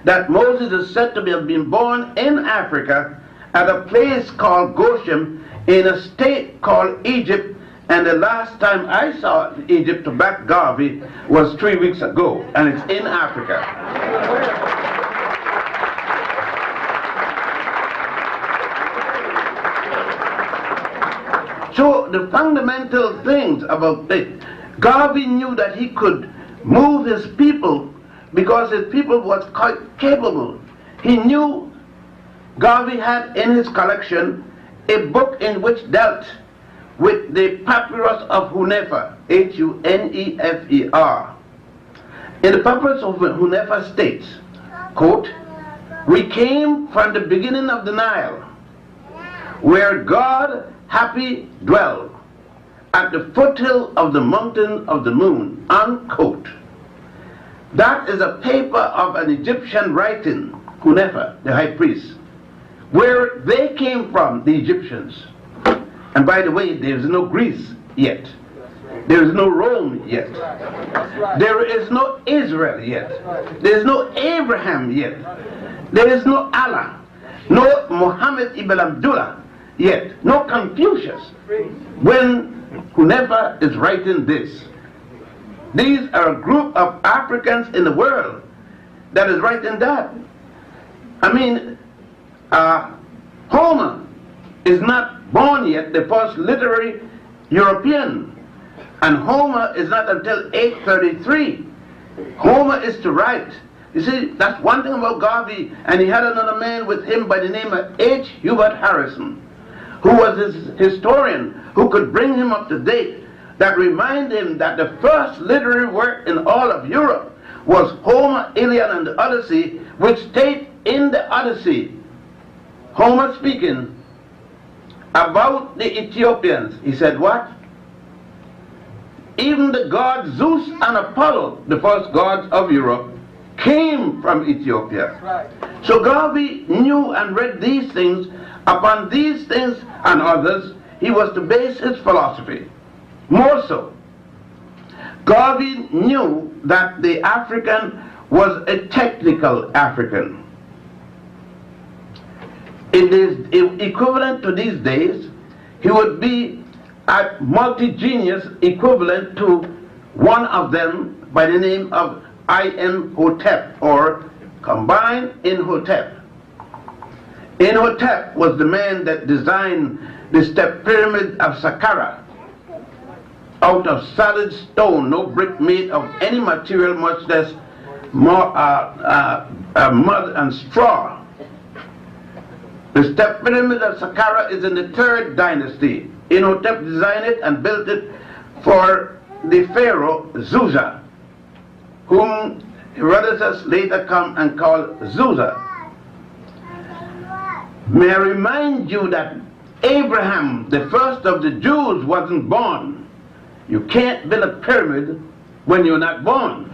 Speaker 12: that Moses is said to have been born in Africa at a place called Goshen in a state called Egypt, and the last time I saw Egypt, to back Garvey, was 3 weeks ago, and it's in Africa. So the fundamental things about it, Garvey knew that he could move his people because his people was quite capable. He knew Garvey had in his collection a book in which dealt with the papyrus of Hunefer, Hunefer. In the papyrus of Hunefer states, quote, "We came from the beginning of the Nile, where God happy dwell, at the foothill of the mountain of the moon," unquote. That is a paper of an Egyptian writing, Hunefer, the high priest, where they came from, the Egyptians. And by the way, there is no Greece yet. There is no Rome yet. There is no Israel yet. There is no Abraham yet. There is no Allah, no Muhammad ibn Abdullah yet, no Confucius, when Hunefer is writing this. These are a group of Africans in the world that is writing that. I mean, Homer is not born yet, the first literary European. And Homer is not until 833. Homer is to write. You see, that's one thing about Garvey, and he had another man with him by the name of H. Hubert Harrison, who was his historian, who could bring him up to date, that remind him that the first literary work in all of Europe was Homer, Iliad, and the Odyssey, which state in the Odyssey, Homer speaking about the Ethiopians. He said what? Even the gods Zeus and Apollo, the first gods of Europe, came from Ethiopia. Right. So Garvey knew and read these things. Upon these things and others, he was to base his philosophy. More so, Garvey knew that the African was a technical African. It is equivalent to these days. He would be a multi-genius equivalent to one of them by the name of Imhotep, or combined Imhotep. Imhotep was the man that designed the step pyramid of Saqqara out of solid stone, no brick made of any material, much less mud and straw. The step pyramid of Saqqara is in the 3rd dynasty. Imhotep designed it and built it for the pharaoh Zusa, whom Herodotus later come and call Zusa. May I remind you that Abraham, the first of the Jews, wasn't born. You can't build a pyramid when you're not born.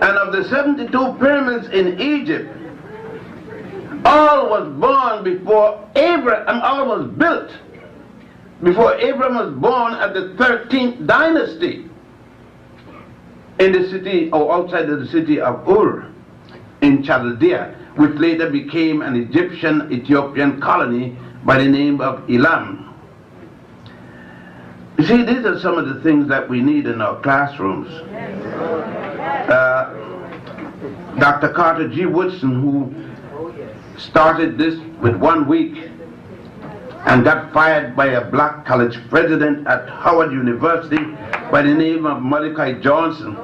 Speaker 12: And of the 72 pyramids in Egypt, all was born before Abraham, all was built before Abraham was born at the 13th dynasty in the city, or outside of the city of Ur in Chaldea, which later became an Egyptian-Ethiopian colony by the name of Elam. You see, these are some of the things that we need in our classrooms. Dr. Carter G. Woodson, who started this with 1 week and got fired by a black college president at Howard University by the name of Mordecai Johnson.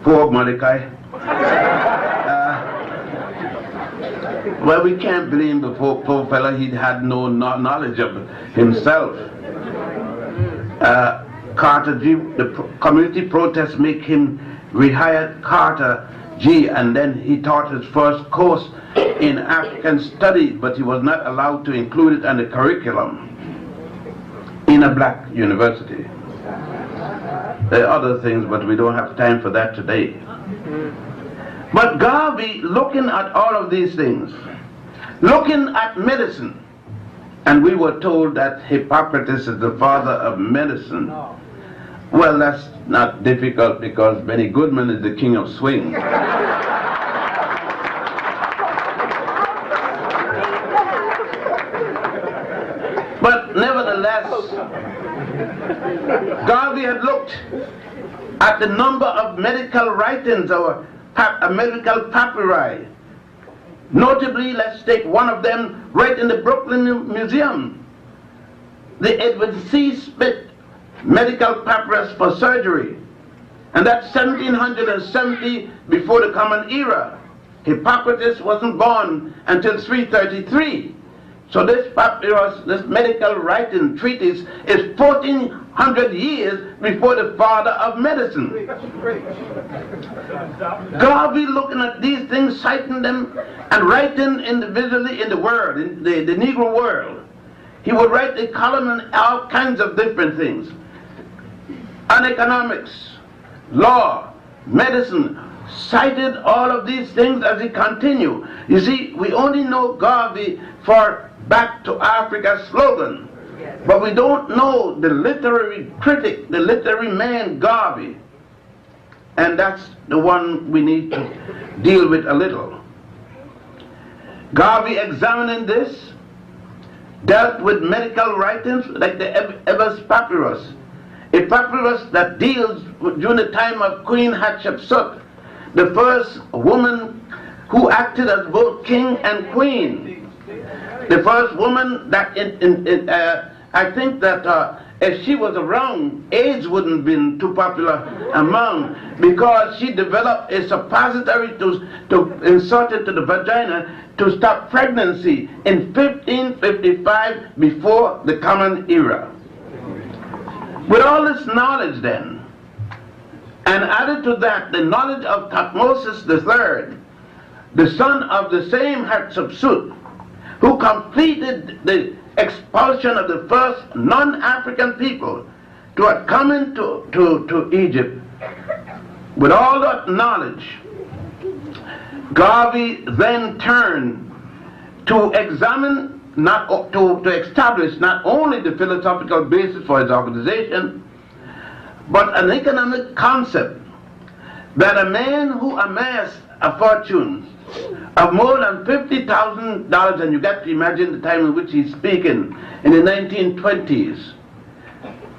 Speaker 12: Poor Mordecai. Well, we can't blame the poor fellow. He had no knowledge of himself. Carter G., the community protests make him rehire Carter G., and then he taught his first course in African studies, but he was not allowed to include it in the curriculum in a black university. There are other things, but we don't have time for that today. But Garvey, looking at all of these things, looking at medicine, and we were told that Hippocrates is the father of medicine. Well, that's not difficult because Benny Goodman is the king of swing. But nevertheless, Garvey had looked at the number of medical writings or medical papyri. Notably, let's take one of them right in the Brooklyn Museum, the Edward C. Smith medical papyrus for surgery. And that's 1770 before the Common Era. Hippocrates wasn't born until 333. So this papyrus, this medical writing treatise, is 1400 years before the father of medicine. Garvey looking at these things, citing them, and writing individually in the world, in the Negro world. He would write a column on all kinds of different things. On economics, law, medicine, cited all of these things as he continued. You see, we only know Garvey for Back to Africa slogan, but we don't know the literary critic, the literary man Garvey. And that's the one we need to deal with a little. Garvey, examining this, dealt with medical writings like the Ebers Papyrus, a papyrus that deals with, during the time of Queen Hatshepsut, the first woman who acted as both king and queen, the first woman that I think that if she was around, AIDS wouldn't have been too popular among, because she developed a suppository to insert into the vagina to stop pregnancy in 1555 before the Common Era. With all this knowledge then, and added to that the knowledge of Thutmose III, the son of the same Hatshepsut, who completed the expulsion of the first non-African people to have come into Egypt. With all that knowledge, Garvey then turned to examine, to establish not only the philosophical basis for his organization, but an economic concept that a man who amassed a fortune of more than $50,000, and you got to imagine the time in which he's speaking, in the 1920s,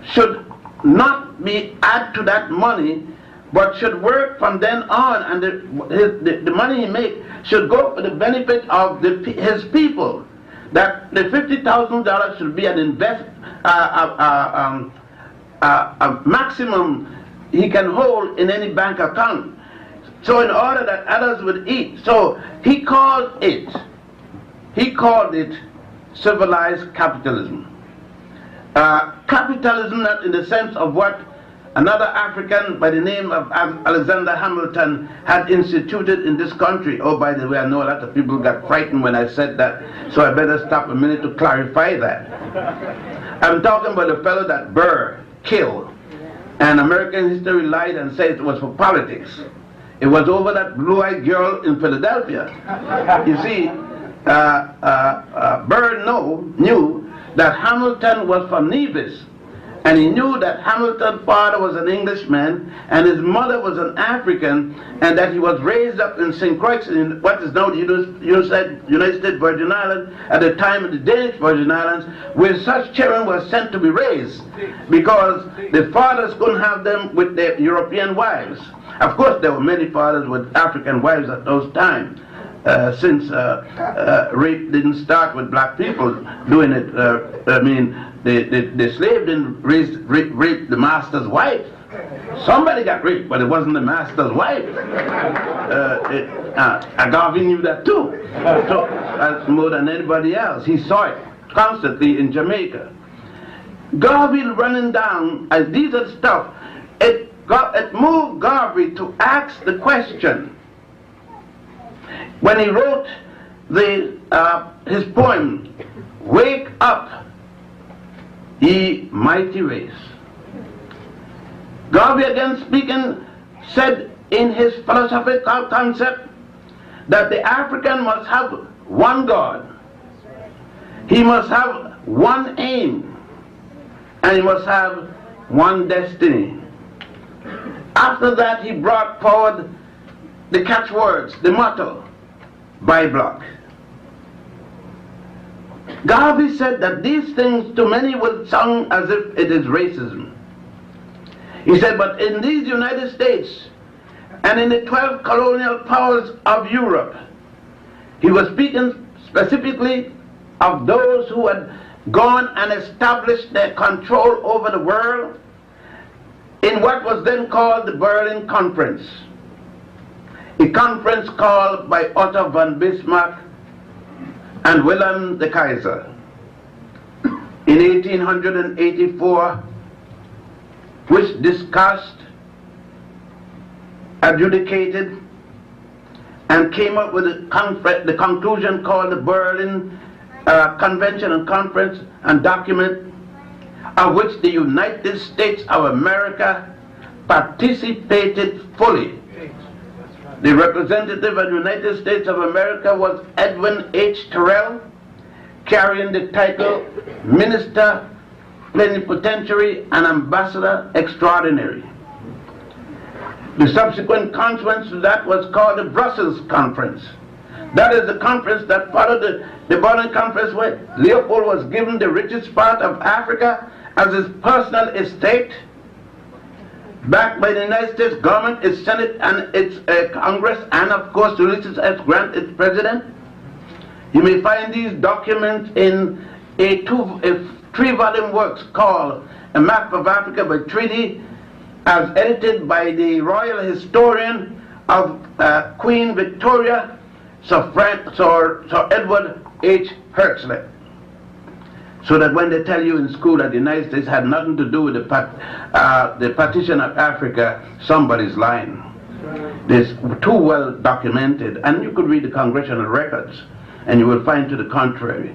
Speaker 12: should not be add to that money, but should work from then on, and the money he makes should go for the benefit of his people. That the $50,000 should be an a maximum he can hold in any bank account. So in order that others would eat. So he called it civilized capitalism. Capitalism not in the sense of what another African by the name of Alexander Hamilton had instituted in this country. Oh, by the way, I know a lot of people got frightened when I said that, so I better stop a minute to clarify that. I'm talking about the fellow that Burr killed, and American history lied and said it was for politics. It was over that blue-eyed girl in Philadelphia. You see, Burr knew that Hamilton was from Nevis, and he knew that Hamilton's father was an Englishman and his mother was an African, and that he was raised up in St. Croix, in what is now the United States Virgin Islands, at the time of the Danish Virgin Islands, where such children were sent to be raised, because the fathers couldn't have them with their European wives. Of course, there were many fathers with African wives at those times, since rape didn't start with black people doing it. I mean, the slave didn't rape the master's wife. Somebody got raped, but it wasn't the master's wife. Garvey knew that too. So, more than anybody else, he saw it constantly in Jamaica. Garvey running down, as these are stuff, it moved Garvey to ask the question. When he wrote his poem, "Wake Up, Ye Mighty Race," Garvey again speaking said in his philosophical concept that the African must have one God, he must have one aim, and he must have one destiny. After that, he brought forward the catchwords, the motto, "By block." Garvey said that these things to many will sound as if it is racism. He said, but in these United States and in the 12 colonial powers of Europe, he was speaking specifically of those who had gone and established their control over the world in what was then called the Berlin Conference, a conference called by Otto von Bismarck and Wilhelm the Kaiser in 1884, which discussed, adjudicated, and came up with the conclusion called the Berlin Convention and Conference and document, of which the United States of America participated fully. The representative of the United States of America was Edwin H. Terrell, carrying the title Minister Plenipotentiary and Ambassador Extraordinary. The subsequent conference to that was called the Brussels Conference. That is the conference that followed the Berlin Conference, where Leopold was given the richest part of Africa as his personal estate, backed by the United States government, its Senate and its Congress, and of course Ulysses S. Grant, its president. You may find these documents in a 3-volume works called A Map of Africa by Treaty, as edited by the royal historian of Queen Victoria, Sir Edward H. Hertzler. So that when they tell you in school that the United States had nothing to do with the partition of Africa, somebody's lying. This too well documented, and you could read the congressional records, and you will find to the contrary.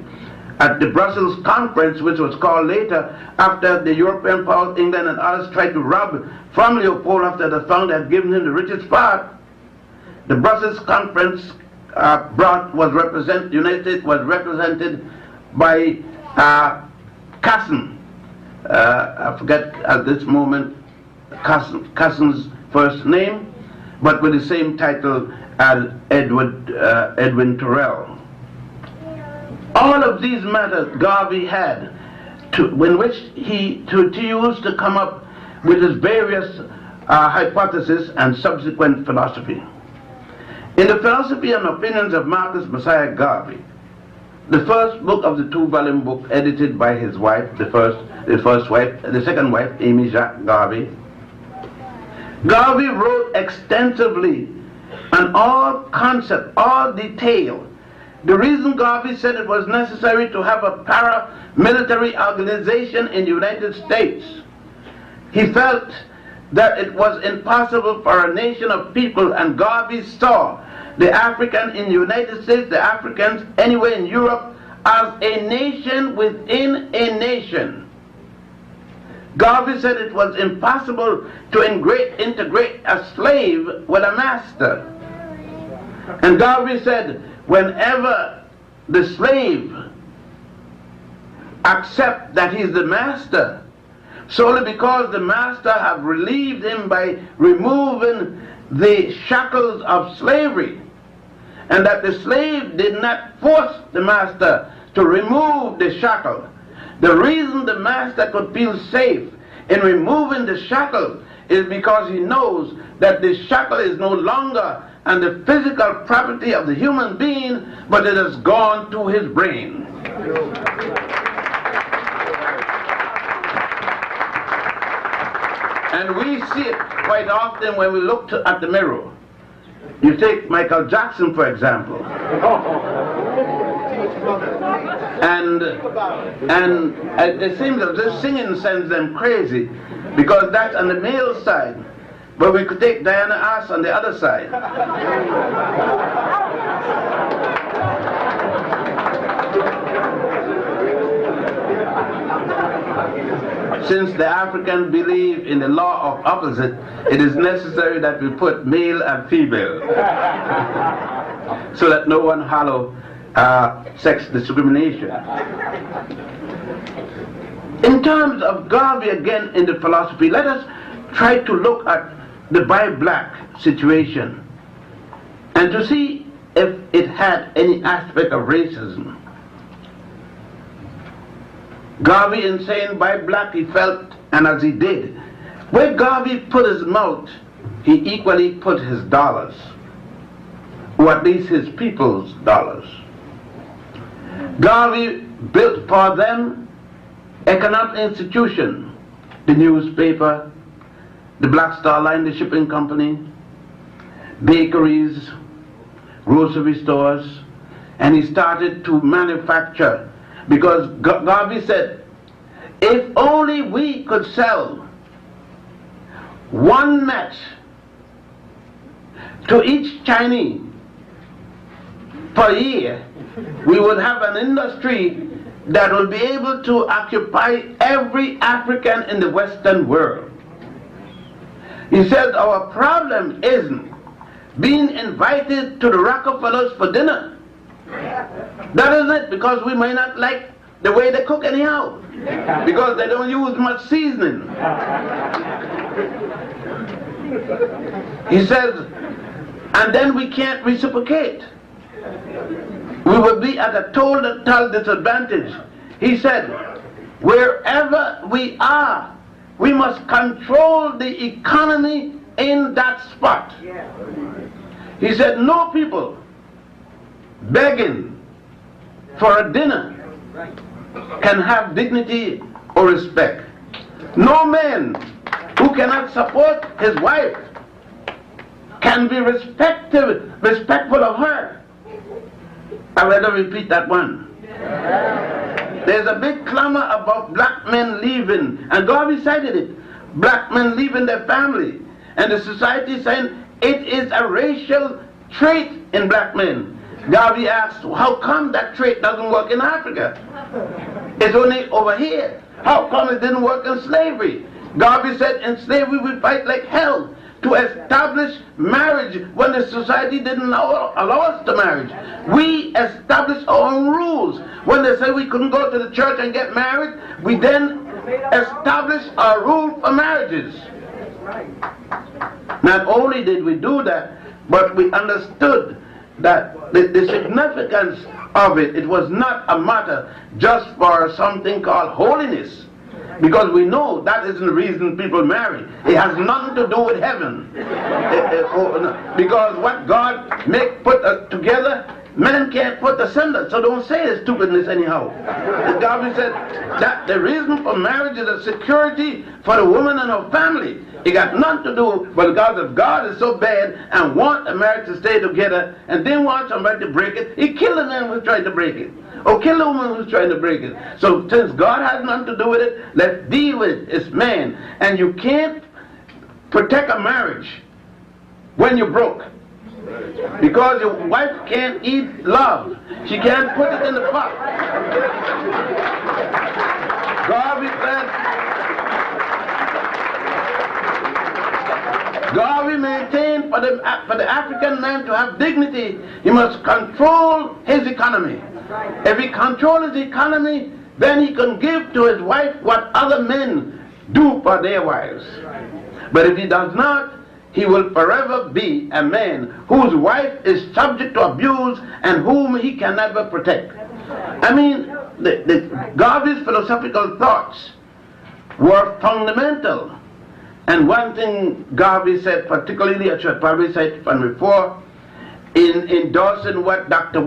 Speaker 12: At the Brussels conference, which was called later, after the European powers, England and others tried to rob from Leopold after they found they had given him the richest part, the Brussels conference the United States was represented by Casson. I forget at this moment Casson's first name, but with the same title as Edwin Terrell. All of these matters Garvey had to use to come up with his various hypotheses and subsequent philosophy. In the Philosophy and Opinions of Marcus Messiah Garvey, the first book of the 2-volume book edited by his wife, the second wife, Amy Jacques Garvey, Garvey wrote extensively on all concept, all detail. The reason Garvey said it was necessary to have a paramilitary organization in the United States, he felt that it was impossible for a nation of people, and Garvey saw the African in the United States, the Africans anywhere in Europe, as a nation within a nation. Garvey said it was impossible to integrate a slave with a master. And Garvey said, whenever the slave accepts that he's the master, solely because the master have relieved him by removing the shackles of slavery, and that the slave did not force the master to remove the shackle. The reason the master could feel safe in removing the shackle is because he knows that the shackle is no longer and the physical property of the human being, but it has gone to his brain. And we see it quite often when we look at the mirror. You take Michael Jackson, for example. And it seems that this singing sends them crazy, because that's on the male side. But we could take Diana Ross on the other side. Since the Africans believe in the law of opposite, it is necessary that we put male and female so that no one hollow sex discrimination. In terms of Garvey again in the philosophy, let us try to look at the bi-black situation and to see if it had any aspect of racism. Garvey, in saying bi-black, he felt, and as he did, where Garvey put his mouth, he equally put his dollars, or at least his people's dollars. Garvey built for them economic institution, the newspaper, the Black Star Line, the shipping company, bakeries, grocery stores, and he started to manufacture, because Garvey said, if only we could sell one match to each Chinese per year, we would have an industry that will be able to occupy every African in the Western world. He said, our problem isn't being invited to the Rockefellers for dinner. That is it, because we may not like the way they cook anyhow, because they don't use much seasoning. He says, and then we can't reciprocate. We will be at a total disadvantage. He said, wherever we are, we must control the economy in that spot. He said, no people begging for a dinner can have dignity or respect. No man who cannot support his wife can be respectful of her. I'd rather repeat that one. There's a big clamor about black men leaving, and Garvey cited it. Black men leaving their family, and the society saying it is a racial trait in black men. Garvey asked, how come that trait doesn't work in Africa? It's only over here. How come it didn't work in slavery? Garvey said in slavery we fight like hell to establish marriage when the society didn't allow us to marry. We established our own rules. When they said we couldn't go to the church and get married, we then established our rule for marriages. Not only did we do that, but we understood that the significance of it, it was not a matter just for something called holiness. Because we know that isn't the reason people marry. It has nothing to do with heaven. Because what God put together, man can't put asunder. So don't say the stupidness anyhow. God said that the reason for marriage is a security for the woman and her family. It got nothing to do, but because if God is so bad and want a marriage to stay together and didn't want somebody to break it, he killed the man who's trying to break it. Or kill the woman who's trying to break it. So since God has nothing to do with it, let's deal with it. It's man. And you can't protect a marriage when you're broke. Because your wife can't eat love. She can't put it in the pot. Garvey maintained for the African man to have dignity, he must control his economy. If he controls his economy, then he can give to his wife what other men do for their wives. But if he does not, he will forever be a man whose wife is subject to abuse and whom he can never protect. I mean, Garvey's philosophical thoughts were fundamental. And one thing Garvey said, particularly, I should probably say from before, in endorsing what Dr.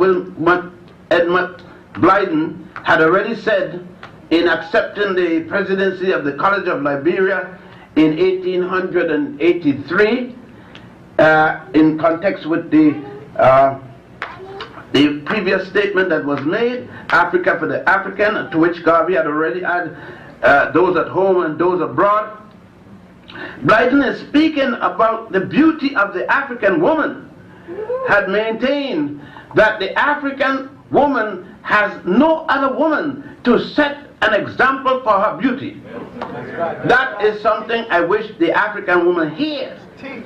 Speaker 12: Edmund Blyden had already said in accepting the presidency of the College of Liberia in 1883, in context with the previous statement that was made, Africa for the African, to which Garvey had already had those at home and those abroad. Blyden is speaking about the beauty of the African woman, had maintained that the African woman has no other woman to set an example for her beauty. That is something I wish the African woman here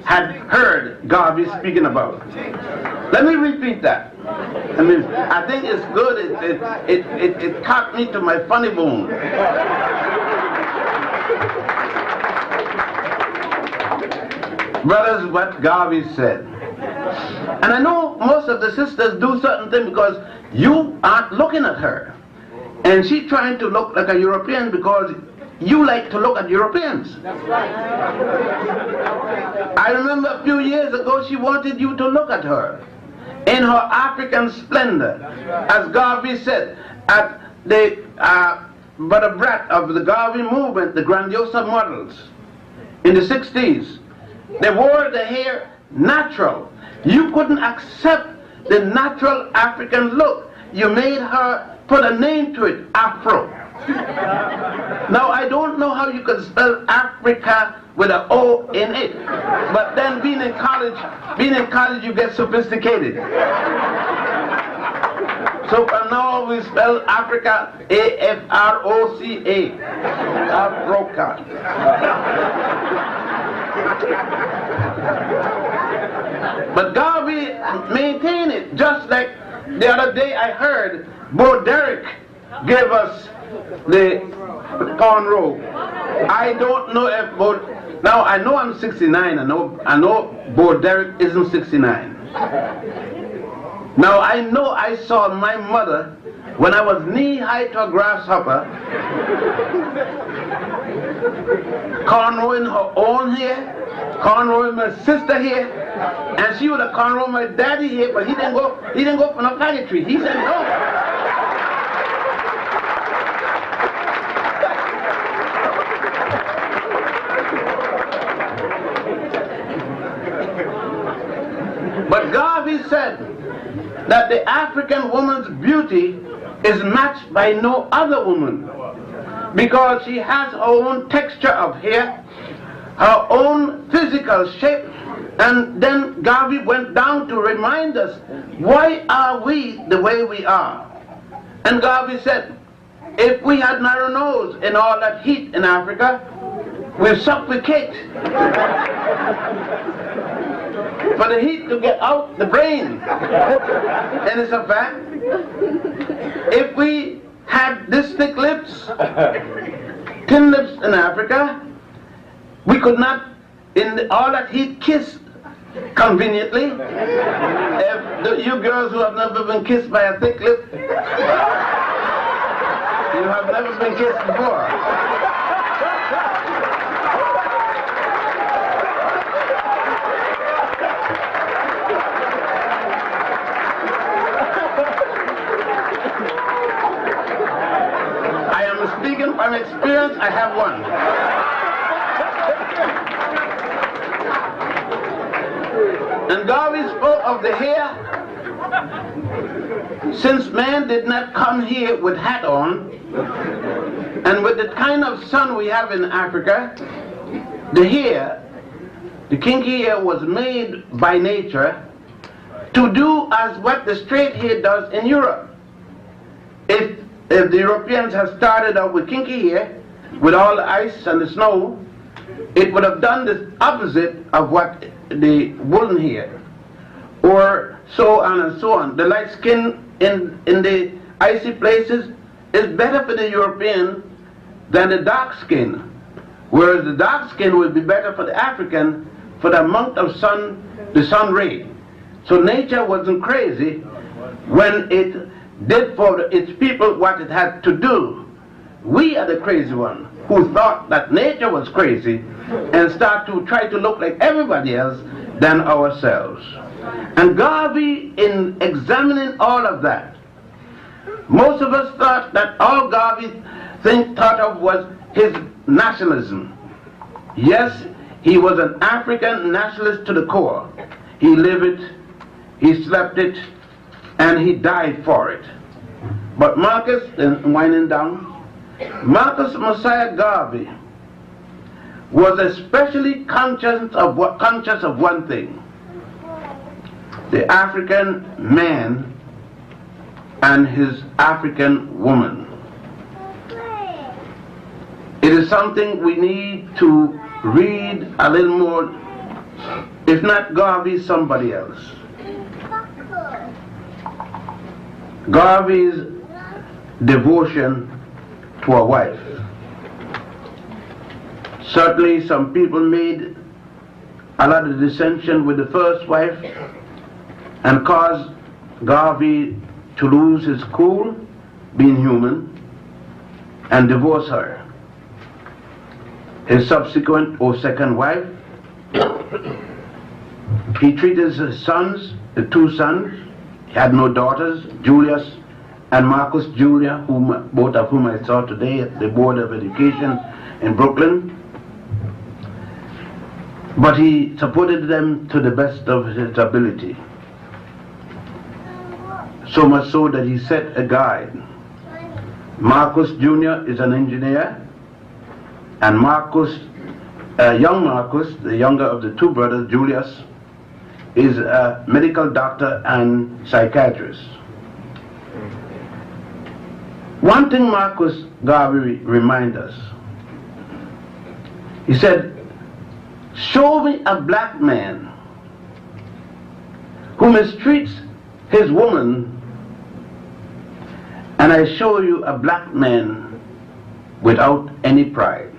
Speaker 12: had heard Garvey speaking about. Let me repeat that. I mean, I think it's good. It caught me to my funny bone. Brothers, what Garvey said. And I know most of the sisters do certain things because you aren't looking at her. And she's trying to look like a European because you like to look at Europeans. That's right. I remember a few years ago she wanted you to look at her in her African splendor. As Garvey said, at the breadth of the Garvey movement, the Grandiosa models in the 60s, they wore the hair natural. You couldn't accept the natural African look. You made her put a name to it, Afro. Now I don't know how you could spell Africa with an O in it. But then being in college you get sophisticated. So from now we spell Africa A-F-R-O-C-A. Africa. But Garvey maintained it, just like the other day I heard Bo Derek gave us the cornrow. I don't know if Bo... Now I know I'm 69, I know Bo Derek isn't 69. Now I know I saw my mother when I was knee-high to a grasshopper, cornrowing her own hair, cornrowing my sister here, and she would have cornrowed my daddy here, but he didn't go for no faggotry. He said no. that the African woman's beauty is matched by no other woman, because she has her own texture of hair, her own physical shape. And then Garvey went down to remind us, why are we the way we are? And Garvey said, if we had narrow nose in all that heat in Africa, we'll suffocate. For the heat to get out the brain. And it's a fact. If we had this thick lips, thin lips in Africa, we could not, in all that heat, kiss conveniently. If you girls who have never been kissed by a thick lip, you have never been kissed before. I am speaking from experience. I have one. And Garvey spoke of the hair. Since man did not come here with hat on, and with the kind of sun we have in Africa, the hair, the kinky hair, was made by nature to do as what the straight hair does in Europe. If the Europeans had started out with kinky hair, with all the ice and the snow, it would have done the opposite of what the woolen hair, or so on and so on. The light skin in the icy places is better for the European than the dark skin, whereas the dark skin will be better for the African for the amount of sun, the sun ray. So nature wasn't crazy when it did for its people what it had to do. We are the crazy one who thought that nature was crazy and start to try to look like everybody else than ourselves. And Garvey, in examining all of that, most of us thought that all Garvey thought of was his nationalism. Yes, he was an African nationalist to the core. He lived it, he slept it, and he died for it. But Marcus, winding down, Marcus Messiah Garvey was especially conscious of one thing: the African man and his African woman. It is something we need to read a little more, if not Garvey, somebody else. Garvey's devotion to a wife. Certainly some people made a lot of dissension with the first wife and caused Garvey to lose his cool, being human, and divorce her. His subsequent or second wife, he treated his sons, the two sons, he had no daughters, Julius and Marcus Julia, both of whom I saw today at the Board of Education in Brooklyn. But he supported them to the best of his ability. So much so that he set a guide. Marcus Jr. is an engineer, and Marcus, young Marcus, the younger of the two brothers, Julius, is a medical doctor and psychiatrist. One thing Marcus Garvey reminds us, he said, show me a black man who mistreats his woman, and I show you a black man without any pride.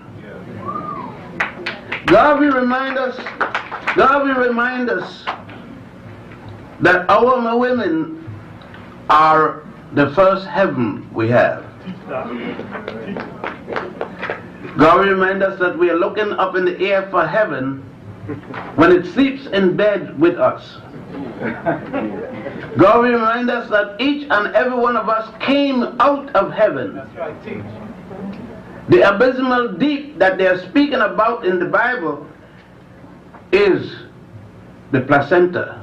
Speaker 12: Garvey reminds us that our women are the first heaven we have. Garvey reminds us that we are looking up in the air for heaven when it sleeps in bed with us. Garvey reminds us that each and every one of us came out of heaven. The abysmal deep that they are speaking about in the Bible is the placenta.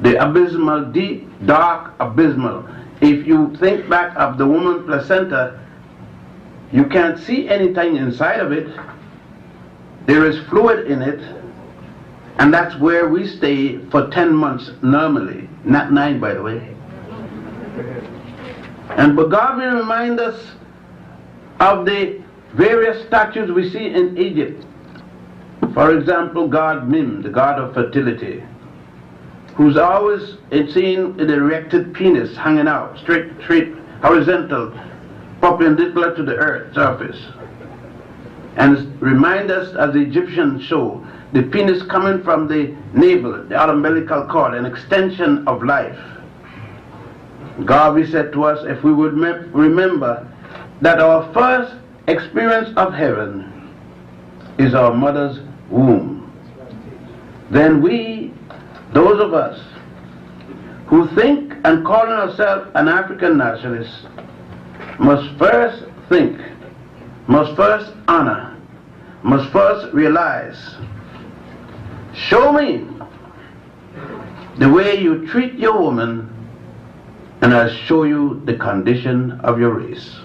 Speaker 12: the abysmal, deep, dark, abysmal. If you think back of the woman placenta, you can't see anything inside of it. There is fluid in it, and that's where we stay for 10 months normally, not 9 by the way. And but God will remind us of the various statues we see in Egypt. For example, God Mim, the god of fertility, who's always seen an erected penis hanging out, straight, horizontal, perpendicular to the earth surface. And remind us, as the Egyptians show, the penis coming from the navel, the umbilical cord, an extension of life. God, we said to us, if we would remember that our first experience of heaven is our mother's womb, then we, those of us who think and call ourselves an African nationalist, must first think, must first honor, must first realize, show me the way you treat your woman, and I'll show you the condition of your race.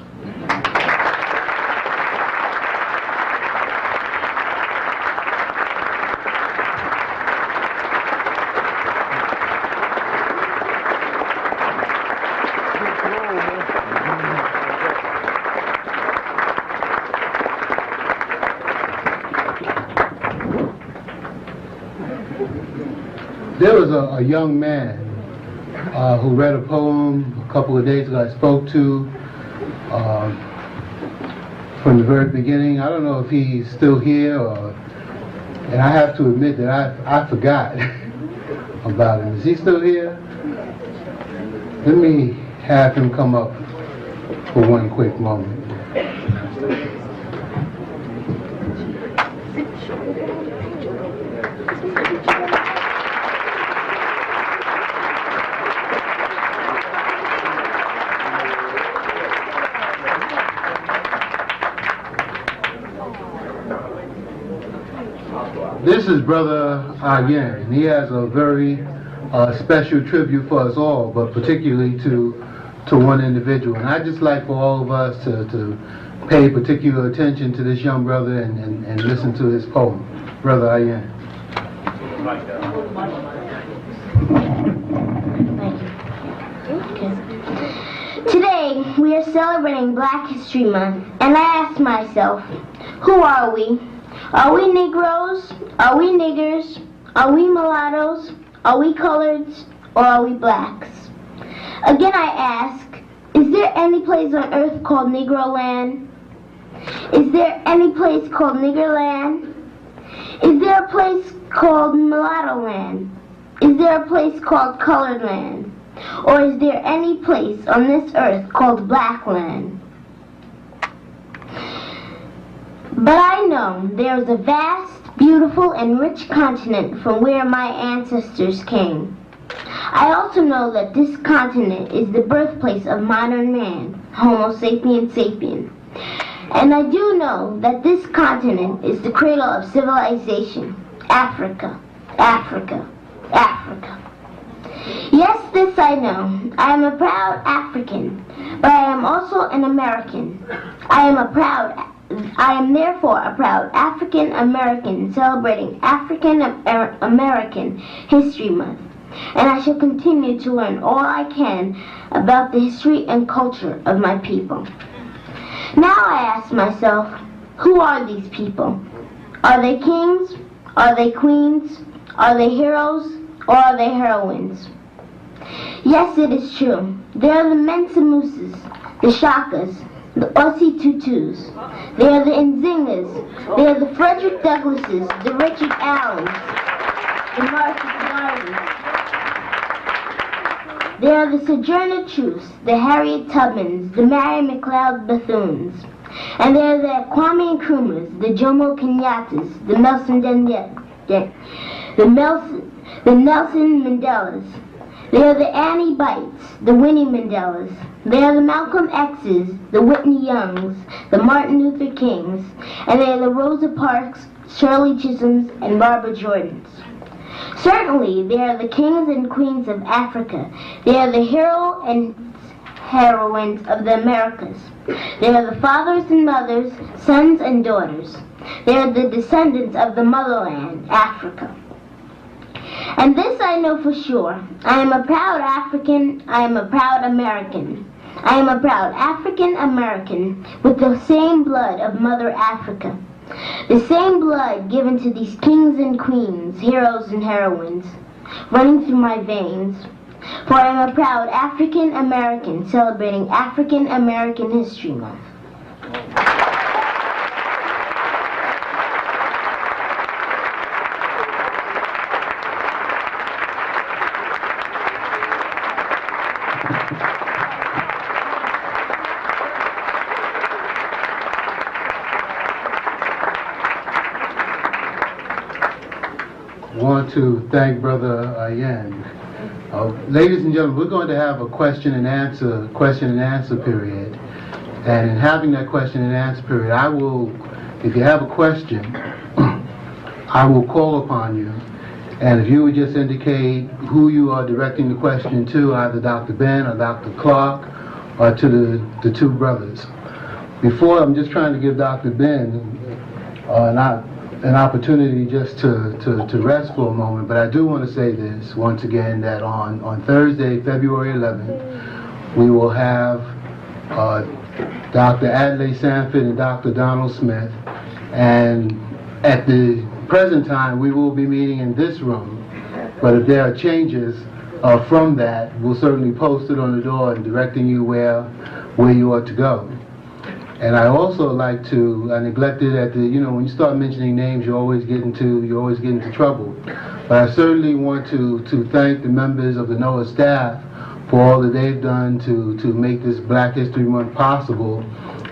Speaker 10: There was a young man who read a poem a couple of days ago I spoke to from the very beginning. I don't know if he's still here, and I have to admit that I forgot about him. Is he still here? Let me have him come up for one quick moment. This is Brother Ayen, and he has a very special tribute for us all, but particularly to one individual. And I'd just like for all of us to pay particular attention to this young brother and listen to his poem. Brother Ayen.
Speaker 13: Today, we are celebrating Black History Month, and I ask myself, who are we? Are we Negroes? Are we niggers? Are we mulattoes? Are we coloreds? Or are we blacks? Again I ask, is there any place on earth called Negro land? Is there any place called Nigger land? Is there a place called Mulatto land? Is there a place called Colored land? Or is there any place on this earth called Black land? But I know there is a vast, beautiful, and rich continent from where my ancestors came. I also know that this continent is the birthplace of modern man, Homo sapiens sapien. And I do know that this continent is the cradle of civilization, Africa, Africa, Africa. Yes, this I know. I am a proud African, but I am also an American. I am therefore a proud African American celebrating African American History Month, and I shall continue to learn all I can about the history and culture of my people. Now I ask myself, who are these people? Are they kings? Are they queens? Are they heroes? Or are they heroines? Yes, it is true. They are the Mensa Mooses, the Shakas, the Ossie Tutus. They are the Nzingas. They are the Frederick Douglasses, the Richard Allens, the Martha Gardens. They are the Sojourner Truths, the Harriet Tubmans, the Mary McLeod Bethunes. And they are the Kwame Nkrumahs, the Jomo Kenyattas, the the Nelson Mandelas. They are the Annie Bites, the Winnie Mandelas. They are the Malcolm X's, the Whitney Youngs, the Martin Luther Kings, and they are the Rosa Parks, Shirley Chisholms, and Barbara Jordans. Certainly, they are the kings and queens of Africa. They are the hero and heroines of the Americas. They are the fathers and mothers, sons and daughters. They are the descendants of the motherland, Africa. And this I know for sure. I am a proud African. I am a proud American. I am a proud African American with the same blood of Mother Africa. The same blood given to these kings and queens, heroes and heroines, running through my veins. For I am a proud African American celebrating African American History Month.
Speaker 10: I want to thank Brother Yen. Ladies and gentlemen, we're going to have a question and answer period. And in having that question and answer period, I will, if you have a question, I will call upon you. And if you would just indicate who you are directing the question to, either Dr. Ben or Dr. Clark, or to the two brothers. Before, I'm just trying to give Dr. Ben an opportunity just to rest for a moment, but I do want to say this once again, that on Thursday, February 11th, we will have Dr. Adlai Sanford and Dr. Donald Smith, and at the present time we will be meeting in this room, but if there are changes from that, we'll certainly post it on the door and directing you where you ought to go. And I also like to, I neglected at the, when you start mentioning names, you always get into trouble. But I certainly want to thank the members of the NOAA staff for all that they've done to make this Black History Month possible,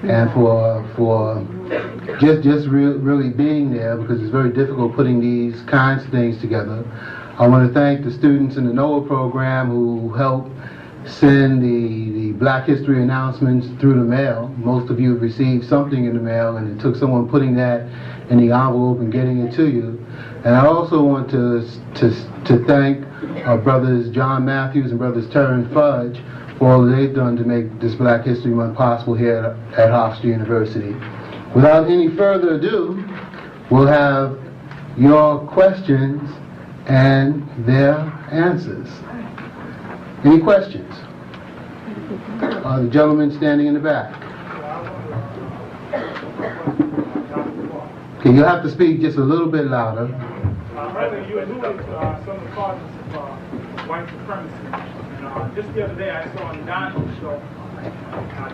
Speaker 10: and for just really being there, because it's very difficult putting these kinds of things together. I want to thank the students in the NOAA program who helped send the Black History announcements through the mail. Most of you have received something in the mail, and it took someone putting that in the envelope and getting it to you. And I also want to thank our brothers John Matthews and brothers Terrence Fudge for all that they've done to make this Black History Month possible here at Hofstra University. Without any further ado, we'll have your questions and their answers. Any questions? The gentleman standing in the back. Okay, you'll have to speak just a little bit louder.
Speaker 14: Brother, you alluded to some of the causes of white supremacy. And just the other day I saw on the Dino show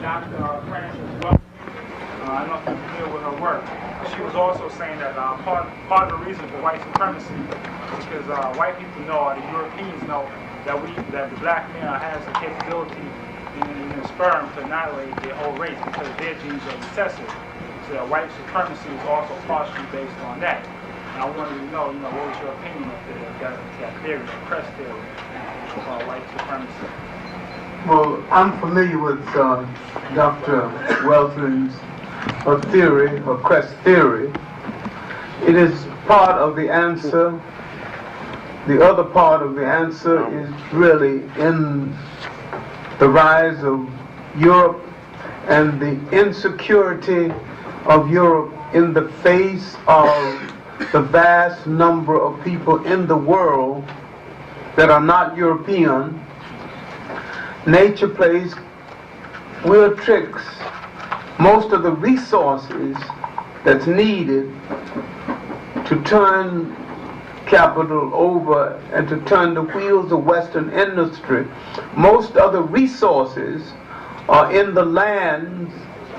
Speaker 14: Dr. Frances Well. I don't know if you're familiar with her work. She was also saying that part of the reason for white supremacy is because white people know, or the Europeans know, that the black male has the capability in the sperm to annihilate their whole race because their genes are recessive. So that white supremacy is also partially based on that. And I wanted to know, what was your opinion of that theory, the press theory about white supremacy?
Speaker 11: Well, I'm familiar with Dr. Welsman's theory, or crest theory. It is part of the answer. The other part of the answer is really in the rise of Europe and the insecurity of Europe in the face of the vast number of people in the world that are not European. Nature plays weird tricks. Most of the resources that's needed to turn capital over and to turn the wheels of Western industry, most of the resources are in the lands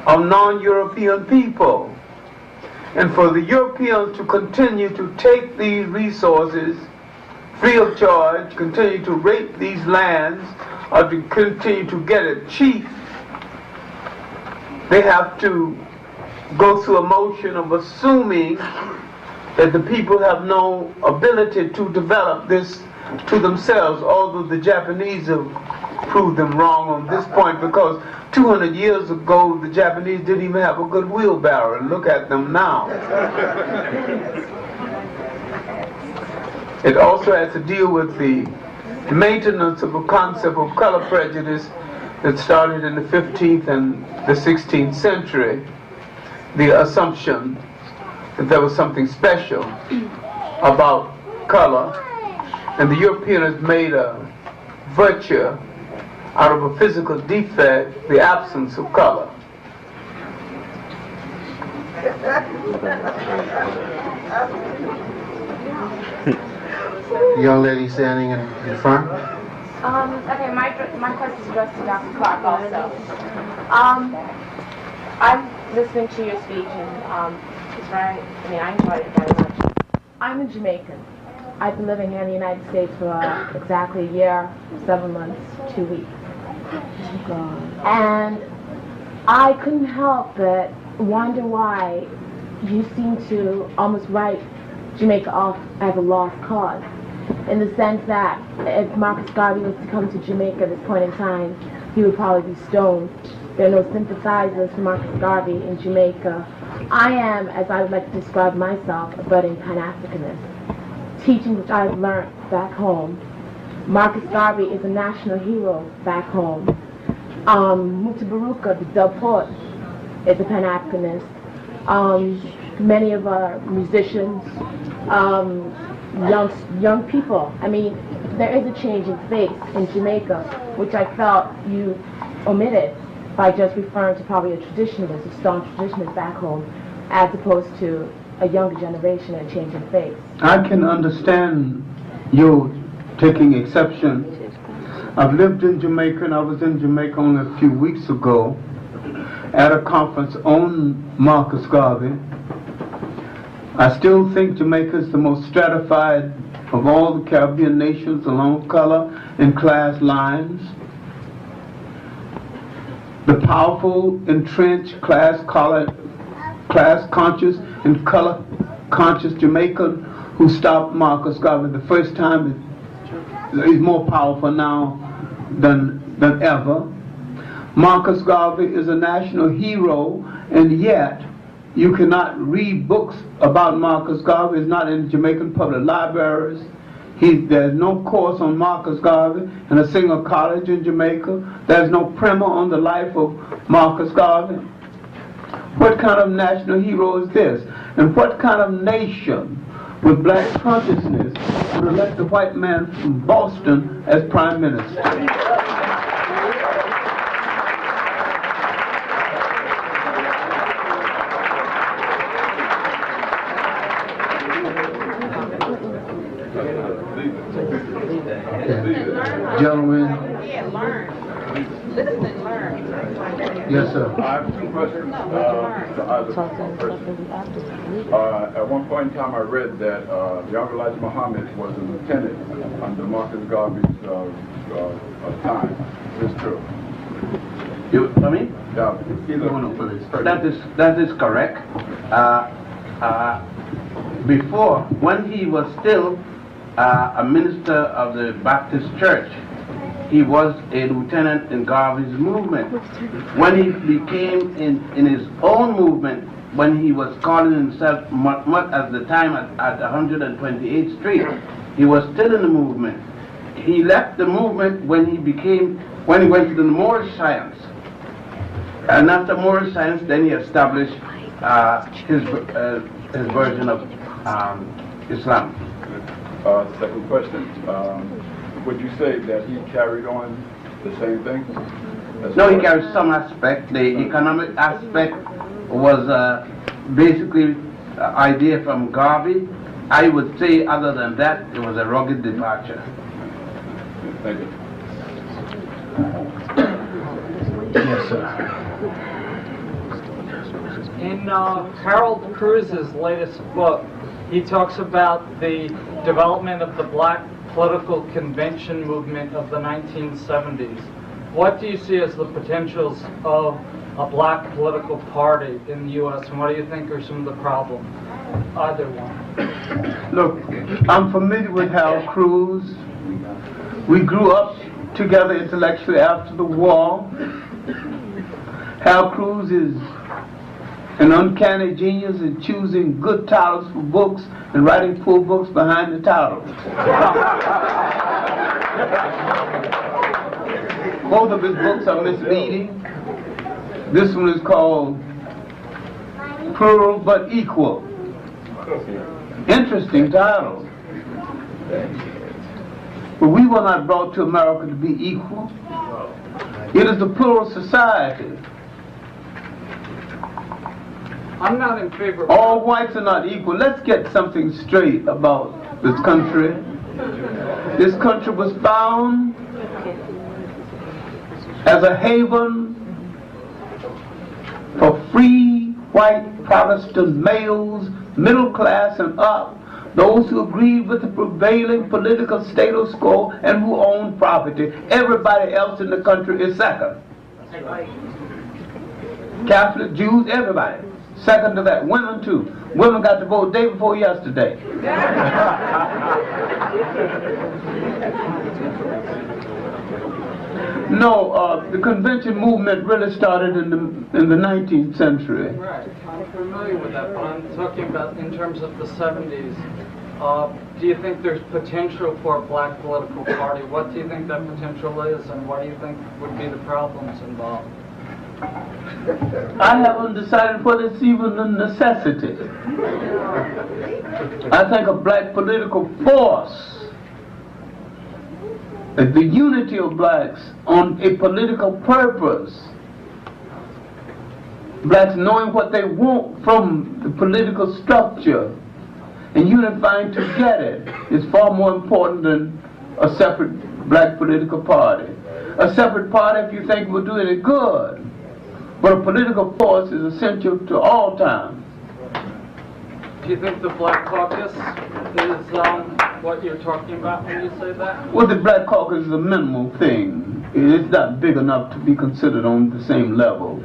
Speaker 11: of non-European people. And for the Europeans to continue to take these resources free of charge, continue to rape these lands, or to continue to get it cheap, they have to go through a motion of assuming that the people have no ability to develop this to themselves, although the Japanese have proved them wrong on this point, because 200 years ago the Japanese didn't even have a good wheelbarrow, and look at them now. It also has to deal with the maintenance of a concept of color prejudice that started in the 15th and the 16th century. The assumption that there was something special about color, and the European has made a virtue out of a physical defect, the absence of color.
Speaker 10: Young lady standing in front.
Speaker 15: Okay, my question is addressed to Dr. Clark also. I'm listening to your speech, and it's very, I enjoyed it very much. I'm a Jamaican. I've been living here in the United States for exactly a year, 7 months, 2 weeks. And I couldn't help but wonder why you seem to almost write Jamaica off as a lost cause, in the sense that if Marcus Garvey was to come to Jamaica at this point in time, he would probably be stoned. There are no sympathizers for Marcus Garvey in Jamaica. I am, as I would like to describe myself, a budding Pan-Africanist. Teaching which I've learned back home. Marcus Garvey is a national hero back home. Mutabaruka, the dub poet, is a Pan-Africanist. Many of our musicians, young people. I mean, there is a change in face in Jamaica, which I felt you omitted by just referring to probably a traditionalist, a staunch traditionalist back home, as opposed to a younger generation and a change in face.
Speaker 11: I can understand you taking exception. I've lived in Jamaica, and I was in Jamaica only a few weeks ago at a conference on Marcus Garvey. I still think Jamaica is the most stratified of all the Caribbean nations along color and class lines. The powerful, entrenched, class conscious and color conscious Jamaican who stopped Marcus Garvey the first time is more powerful now than ever. Marcus Garvey is a national hero, and yet you cannot read books about Marcus Garvey. It's not in Jamaican public libraries. There's no course on Marcus Garvey in a single college in Jamaica. There's no primer on the life of Marcus Garvey. What kind of national hero is this? And what kind of nation with black consciousness would elect a white man from Boston as prime minister?
Speaker 10: Gentlemen. Yes, sir.
Speaker 16: I have two questions to either person. At one point in time, I read that young Elijah Muhammad was a lieutenant under Marcus Garvey's time. Is this true?
Speaker 12: You tell me?
Speaker 16: Yeah.
Speaker 12: That is correct. Before, when he was still a minister of the Baptist Church, he was a lieutenant in Garvey's movement. When he became in his own movement, when he was calling himself Mut at the time at 128th Street, he was still in the movement. He left the movement when he went to the Moorish science. And after Moorish science, then he established his version of Islam.
Speaker 16: Second question. Would you say that he carried on the same thing?
Speaker 12: No, he carried some aspect. The economic aspect was basically an idea from Garvey. I would say, other than that, it was a rugged departure.
Speaker 16: Thank you.
Speaker 12: Yes, sir.
Speaker 17: In Harold Cruz's latest book, he talks about the development of the black political convention movement of the 1970s. What do you see as the potentials of a black political party in the U.S., and what do you think are some of the problems? Either one.
Speaker 11: Look, I'm familiar with Harold Cruz. We grew up together intellectually after the war. Harold Cruz is an uncanny genius in choosing good titles for books and writing poor books behind the titles. Both of his books are misleading. This one is called Plural But Equal. Interesting title. But we were not brought to America to be equal. It is a plural society.
Speaker 17: I'm not in favor of...
Speaker 11: All whites are not equal. Let's get something straight about this country. This country was found as a haven for free white Protestant males, middle class and up, those who agreed with the prevailing political status quo and who owned property. Everybody else in the country is second. Catholic, Jews, everybody. Second to that. Women too. Women got to vote day before yesterday. No, the convention movement really started in the 19th century.
Speaker 17: Right, I'm familiar with that, but I'm talking about in terms of the 70s. Do you think there's potential for a black political party? What do you think that potential is, and what do you think would be the problems involved?
Speaker 11: I haven't decided whether it's even a necessity. I think a black political force, the unity of blacks on a political purpose, blacks knowing what they want from the political structure and unifying to get it, is far more important than a separate black political party. A separate party, if you think, will do any good. But a political force is essential to all time.
Speaker 17: Do you think the Black Caucus is what you're talking about when you say that?
Speaker 11: Well, the Black Caucus is a minimal thing. It's not big enough to be considered on the same level.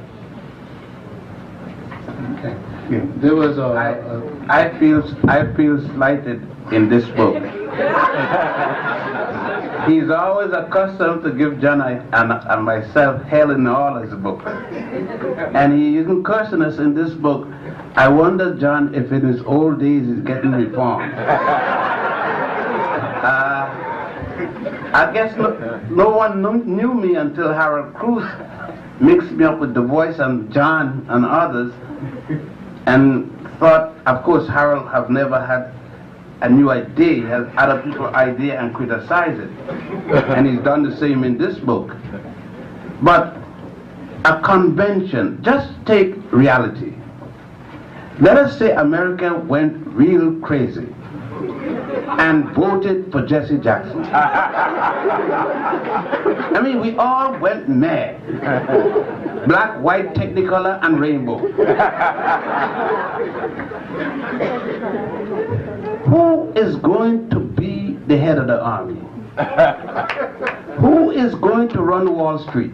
Speaker 12: Okay. Yeah. There was I feel slighted in this book. He's always accustomed to give John and myself hell in all his books. And he isn't cursing us in this book. I wonder, John, if in his old days he's getting reformed. I guess no one knew me until Harold Cruz mixed me up with The Voice and John and others, and thought, of course, Harold have never had a new idea. He has other people's idea and criticize it. And he's done the same in this book. But a convention, just take reality. Let us say America went real crazy and voted for Jesse Jackson. I mean, we all went mad. Black, white, technicolor, and rainbow. Who is going to be the head of the army? Who is going to run Wall Street?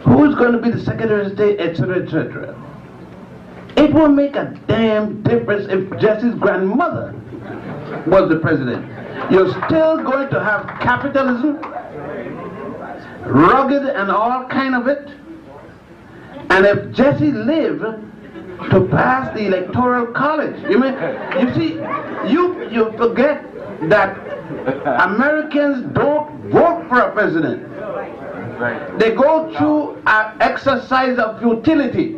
Speaker 12: Who is going to be the Secretary of State, etc., etc.? It will make a damn difference if Jesse's grandmother was the president. You're still going to have capitalism, rugged and all kind of it. And if Jesse lived to pass the electoral college, you see, you forget that Americans don't vote for a president. They go through an exercise of futility,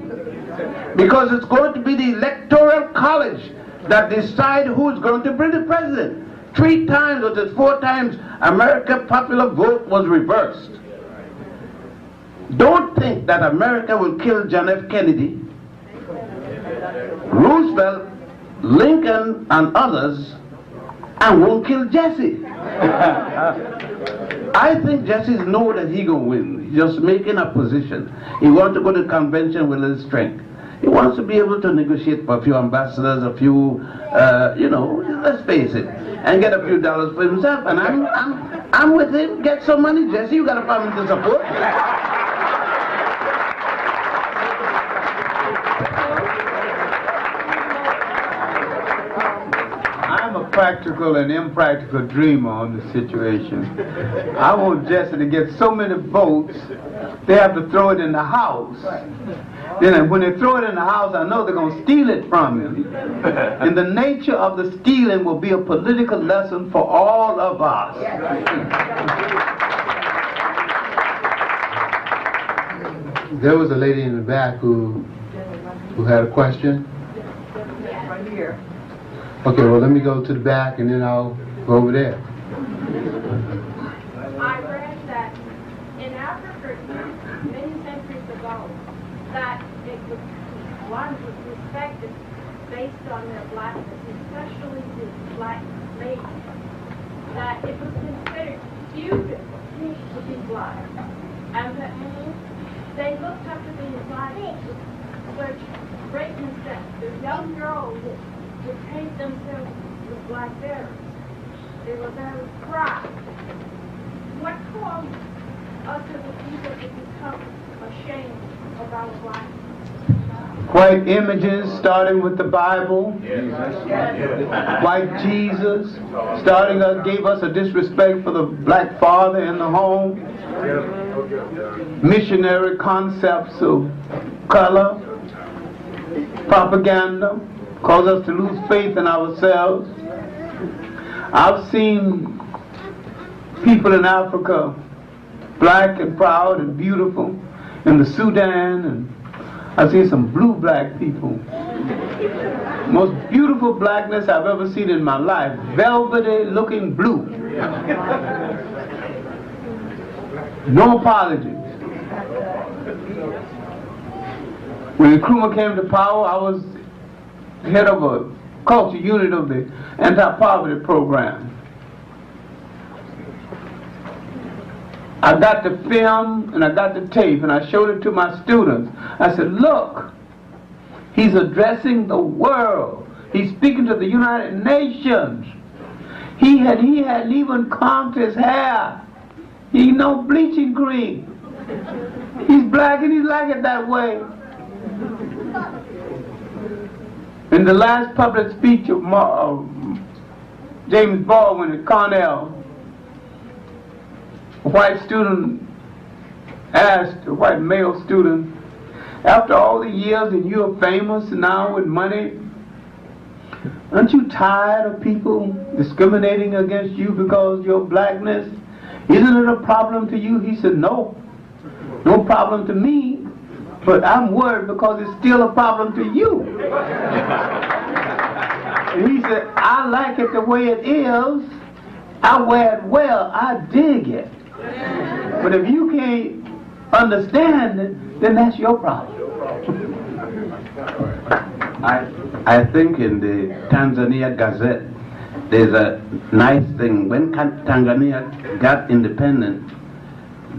Speaker 12: because it's going to be the electoral college that decide who's going to be the president. 3 times or 4 times, American popular vote was reversed. Don't think that America will kill John F. Kennedy, Roosevelt, Lincoln, and others, and won't kill Jesse. I think Jesse knows that he gonna win. He's just making a position. He wants to go to the convention with his strength. He wants to be able to negotiate for a few ambassadors, a few, let's face it, and get a few dollars for himself. And I'm with him. Get some money, Jesse. You got a family to support.
Speaker 11: I'm a practical and impractical dreamer on the situation. I want Jesse to get so many votes, they have to throw it in the house. Then when they throw it in the house, I know they're going to steal it from him. And the nature of the stealing will be a political lesson for all of us.
Speaker 10: There was a lady in the back who had a question.
Speaker 9: Right here.
Speaker 10: Okay, well, let me go to the back and then I'll go over there.
Speaker 18: I read that in Africa, many centuries ago, that one was respected based on their blackness, especially the black ladies, that it was considered beautiful to be black. And that they looked up to the black with such greatness that the young girls would paint themselves with black berries. They were very proud. What caused us as a people to become ashamed of our blackness?
Speaker 11: White images, starting with the Bible. White Jesus, gave us a disrespect for the black father in the home. Missionary concepts of color, propaganda, cause us to lose faith in ourselves. I've seen people in Africa, black and proud and beautiful, in the Sudan, and I've seen some blue black people. Most beautiful blackness I've ever seen in my life, velvety looking blue. No apologies. When Nkrumah came to power, I was head of a culture unit of the anti-poverty program. I got the film and I got the tape and I showed it to my students. I said, look, he's addressing the world. He's speaking to the United Nations. He hadn't even combed his hair. He no bleaching cream. He's black and he like it that way. In the last public speech of James Baldwin at Cornell, a white student asked a white male student, after all the years and you're famous now with money, aren't you tired of people discriminating against you because of your blackness? Isn't it a problem to you? He said, no problem to me, but I'm worried because it's still a problem to you. And he said, I like it the way it is. I wear it well. I dig it. But if you can't understand it, then that's your problem.
Speaker 12: I think in the Tanzania Gazette, there's a nice thing. When Tanzania got independent,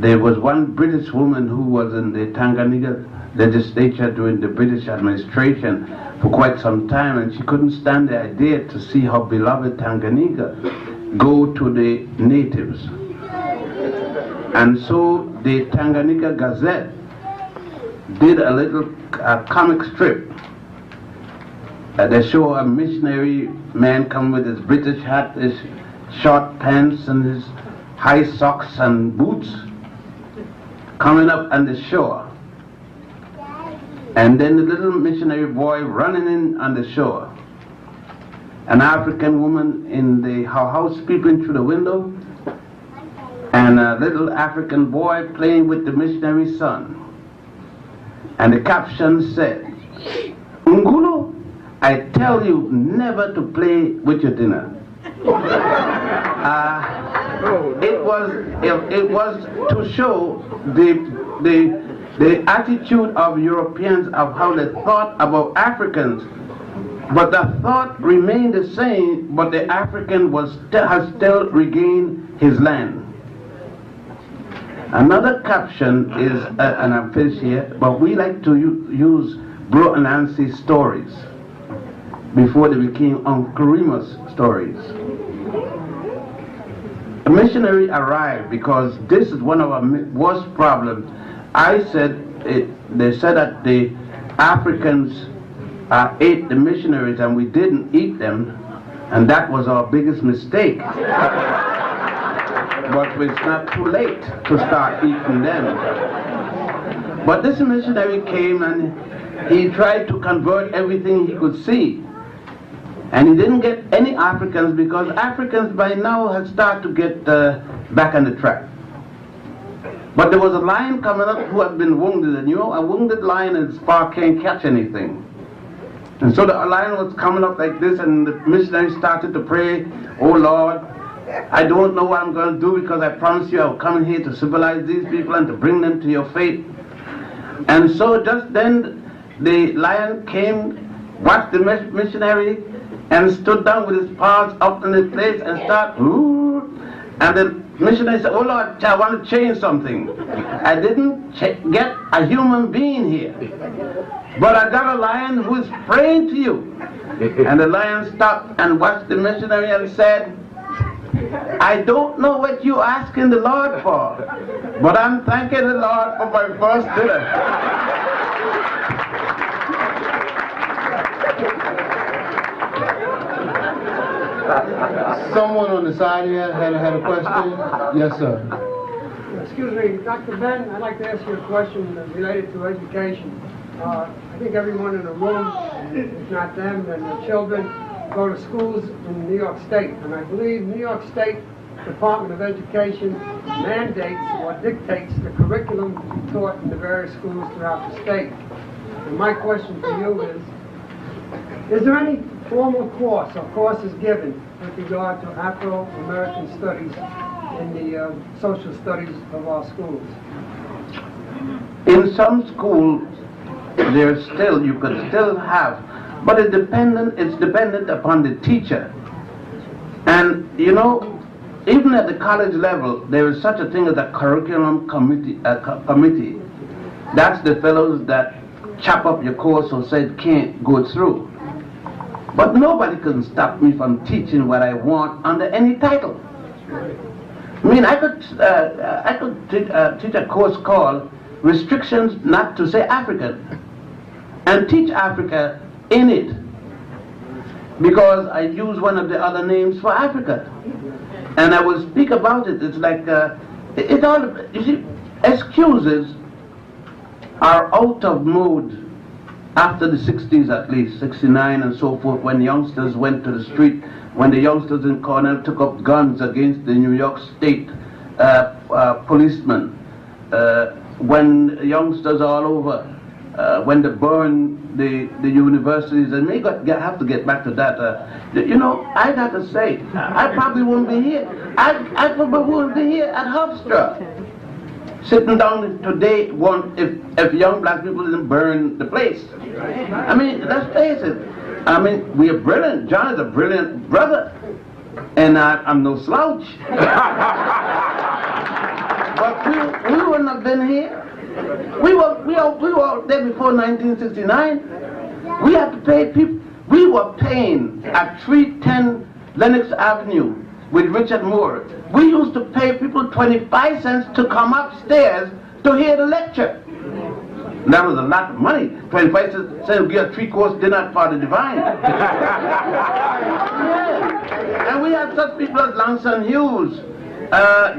Speaker 12: there was one British woman who was in the Tanganyika legislature during the British administration for quite some time, and she couldn't stand the idea to see her beloved Tanganyika go to the natives. And so the Tanganyika Gazette did a little comic strip. They show a missionary man come with his British hat, his short pants and his high socks and boots coming up on the shore. And then the little missionary boy running in on the shore. An African woman in the house peeping through the window, and a little African boy playing with the missionary son. And the caption said, Ngulu, I tell you never to play with your dinner. It was to show the attitude of Europeans of how they thought about Africans, but the thought remained the same, but the African has still regained his land. Another caption is, and I'm finished here, but we like to use Bro and Nancy stories before they became Uncle Remus stories. A missionary arrived because this is one of our worst problems. They said that the Africans ate the missionaries and we didn't eat them. And that was our biggest mistake. But it's not too late to start eating them. But this missionary came and he tried to convert everything he could see. And he didn't get any Africans, because Africans by now had started to get back on the track. But there was a lion coming up who had been wounded, and you know, a wounded lion and spark can't catch anything. And so the lion was coming up like this, and the missionary started to pray, "Oh Lord, I don't know what I'm going to do, because I promised you I would come here to civilize these people and to bring them to your faith." And so just then the lion came, watched the missionary, and stood down with his paws up in his place and started, "Ooh." And the missionary said, "Oh Lord, I want to change something. I didn't get a human being here, but I got a lion who is praying to you." And the lion stopped and watched the missionary and said, "I don't know what you're asking the Lord for, but I'm thanking the Lord for my first dinner."
Speaker 10: Someone on the side here had a question? Yes, sir.
Speaker 19: Excuse me, Dr. Ben, I'd like to ask you a question related to education. I think everyone in the room, if not them, then the children, go to schools in New York State. And I believe New York State Department of Education mandates or dictates the curriculum to be taught in the various schools throughout the state. And my question to you is there any formal course or courses given with regard to Afro-American studies in the social studies of our schools?
Speaker 12: In some schools, there's still, you could still have, but it's dependent upon the teacher. And you know, even at the college level, there is such a thing as a curriculum committee. That's the fellows that chop up your course or say it can't go through. But nobody can stop me from teaching what I want under any title. I mean, I could teach a course called Restrictions Not to Say African, and teach Africa in it, because I use one of the other names for Africa, and I will speak about it. It's like it all. You see, excuses are out of mode after the 60s, at least 69 and so forth, when youngsters went to the street, when the youngsters in Cornell took up guns against the New York State policemen, when youngsters all over, when they burned the universities, and we have to get back to that. You know, I got to say, I probably wouldn't be here. I probably wouldn't be here at Hofstra, sitting down today if young black people didn't burn the place. I mean, let's face it. I mean, we are brilliant. John is a brilliant brother, and I'm no slouch. But we wouldn't have been here. We were there before 1969. We had to pay people. We were paying at 310 Lenox Avenue with Richard Moore. We used to pay people 25 cents to come upstairs to hear the lecture. And that was a lot of money. 25 cents to get a 3-course dinner at Father Divine. Yeah. And we had such people as Langston Hughes,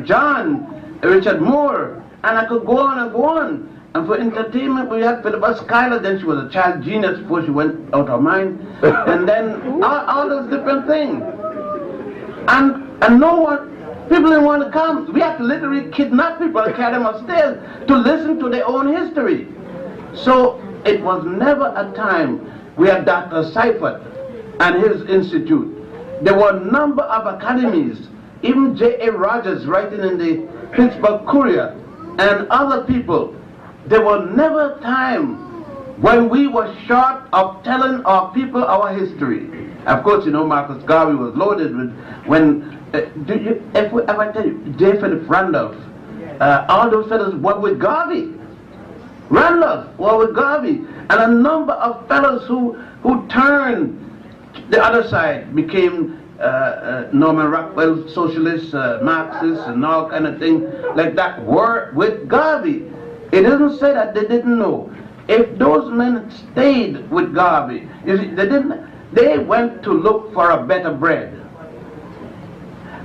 Speaker 12: John, Richard Moore, and I could go on and go on. And for entertainment, we had Philippa Schuyler. Then she was a child genius before she went out of mind. And then all those different things. And no one, people didn't want to come. We had to literally kidnap people and carry them upstairs to listen to their own history. So it was never a time. We had Dr. Seifert and his institute. There were a number of academies. Even J.A. Rogers writing in the Pittsburgh Courier and other people. There was never a time when we were short of telling our people our history. Of course, you know, Marcus Garvey was loaded with, when, if I tell you, David Randolph, all those fellows were with Garvey. Randolph were with Garvey. And a number of fellows who turned the other side, became Norman Rockwell, socialists, Marxists, and all kind of things like that, were with Garvey. It doesn't say that they didn't know. If those men stayed with Garvey, you see, they didn't. They went to look for a better bread.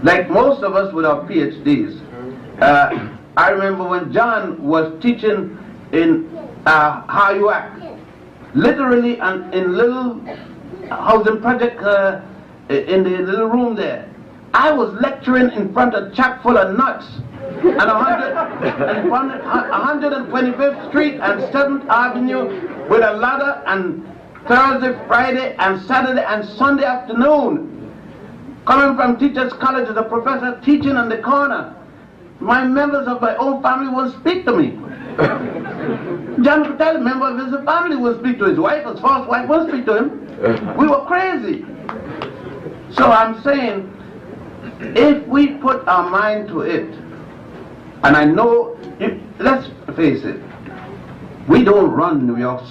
Speaker 12: Like most of us with our PhDs. I remember when John was teaching in How You Act, literally in little housing project in the little room there. I was lecturing in front of a chock full of nuts and 125th Street and 7th Avenue with a ladder, and Thursday, Friday, and Saturday and Sunday afternoon. Coming from Teachers College as a professor teaching on the corner. My members of my own family won't speak to me. John could tell a member of his family won't speak to his wife, his first wife won't speak to him. We were crazy. So I'm saying, if we put our mind to it, and I know, let's face it, we don't run New York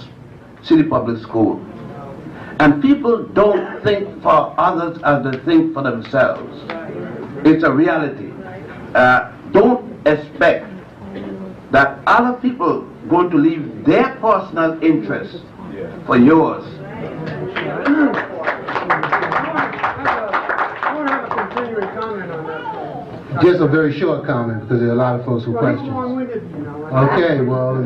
Speaker 12: City Public School. And people don't think for others as they think for themselves. It's a reality. Don't expect that other people are going to leave their personal interests for yours.
Speaker 19: I want to have a continuing comment on that.
Speaker 10: Just a very short comment, because there are a lot of folks who question. Okay, well,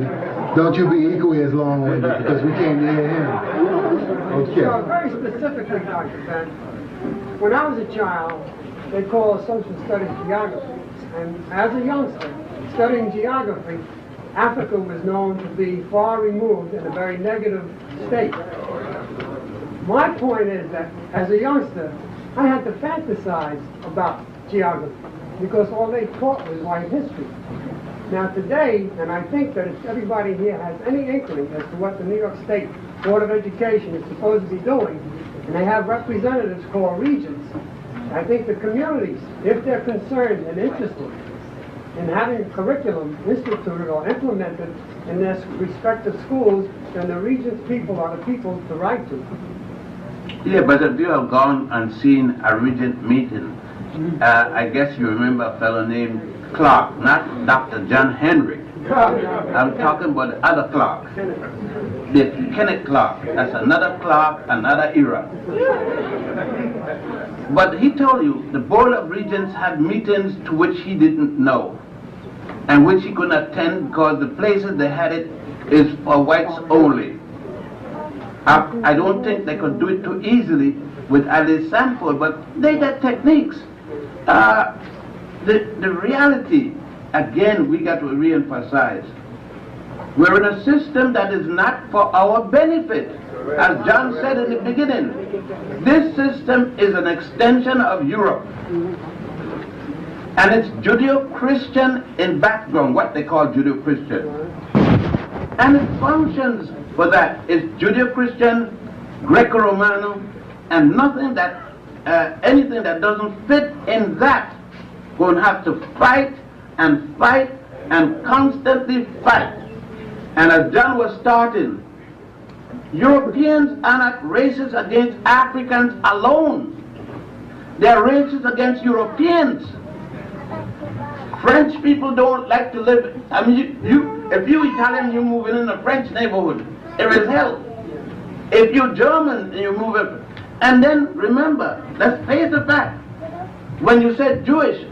Speaker 10: don't you be equally as long-winded, because we can't hear him. Okay.
Speaker 19: So very specifically, Dr. Ben, when I was a child, they called social studies geography. And as a youngster, studying geography, Africa was known to be far removed in a very negative state. My point is that as a youngster, I had to fantasize about geography because all they taught was white history. Now today, and I think that if everybody here has any inkling as to what the New York State Board of Education is supposed to be doing, and they have representatives called regents, I think the communities, if they're concerned and interested in having a curriculum instituted or implemented in their respective schools, then the regents people are the people to write to.
Speaker 12: Yeah, but if you have gone and seen a regent meeting, I guess you remember a fellow named Clark, not Dr. John Henry. I'm talking about the other Clark. The Kenneth Clark. That's another Clark, another era. But he told you the Board of Regents had meetings to which he didn't know, and which he couldn't attend because the places they had it is for whites only. I don't think they could do it too easily with Alice Sanford, but they got techniques. The reality, again, we got to re-emphasize. We're in a system that is not for our benefit. As John said in the beginning, this system is an extension of Europe. And it's Judeo-Christian in background, what they call Judeo-Christian. And it functions for that. It's Judeo-Christian, Greco-Romano, and nothing that, anything that doesn't fit in that, going to have to fight and fight and constantly fight. And as John was starting, Europeans are not racist against Africans alone. They are racist against Europeans. French people don't like to live. I mean, if you're Italian, you're moving in a French neighborhood, it is hell. If you're German, you move it. And then remember, let's face the fact, when you said Jewish,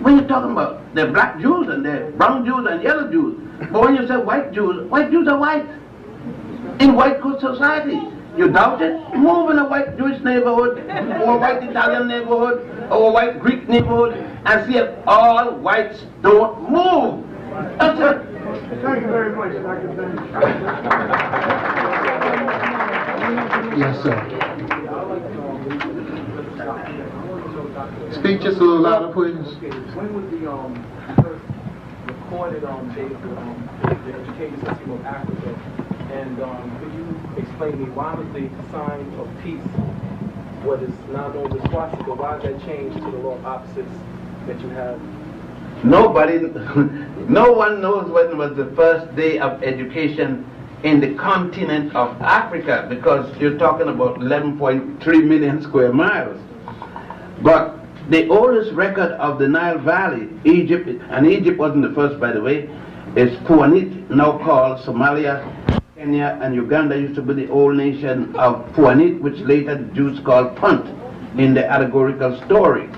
Speaker 12: what are you talking about? They're black Jews and they're brown Jews and yellow Jews. But when you say white Jews are white. In white good society. You doubt it? Move in a white Jewish neighborhood, or a white Italian neighborhood, or a white Greek neighborhood, and see if all whites don't move. That's it.
Speaker 19: Thank you very much, Dr. Ben.
Speaker 10: Yes, sir. Speak just a little louder, please.
Speaker 20: When was the first recorded date for the education system of Africa? And could you explain to me why was the sign of peace, what is now known as swastika, why did that change to the law of opposites that you have?
Speaker 12: Nobody, no one knows when was the first day of education in the continent of Africa, because you're talking about 11.3 million square miles. But the oldest record of the Nile Valley, Egypt, and Egypt wasn't the first, by the way, is Puanit, now called Somalia, Kenya and Uganda used to be the old nation of Puanit, which later the Jews called Punt in the allegorical story.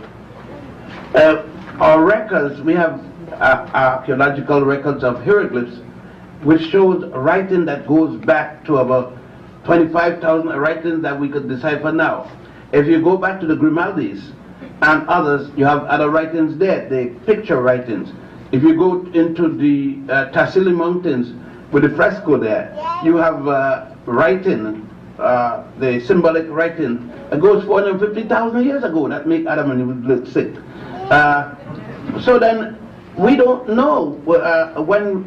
Speaker 12: Our records, we have archaeological records of hieroglyphs, which shows writing that goes back to about 25,000 writings that we could decipher now. If you go back to the Grimaldis and others, you have other writings there, the picture writings. If you go into the Tassili Mountains with the fresco there, you have writing, the symbolic writing. It goes 450,000 years ago. That make Adam and Eve look sick. So then, we don't know when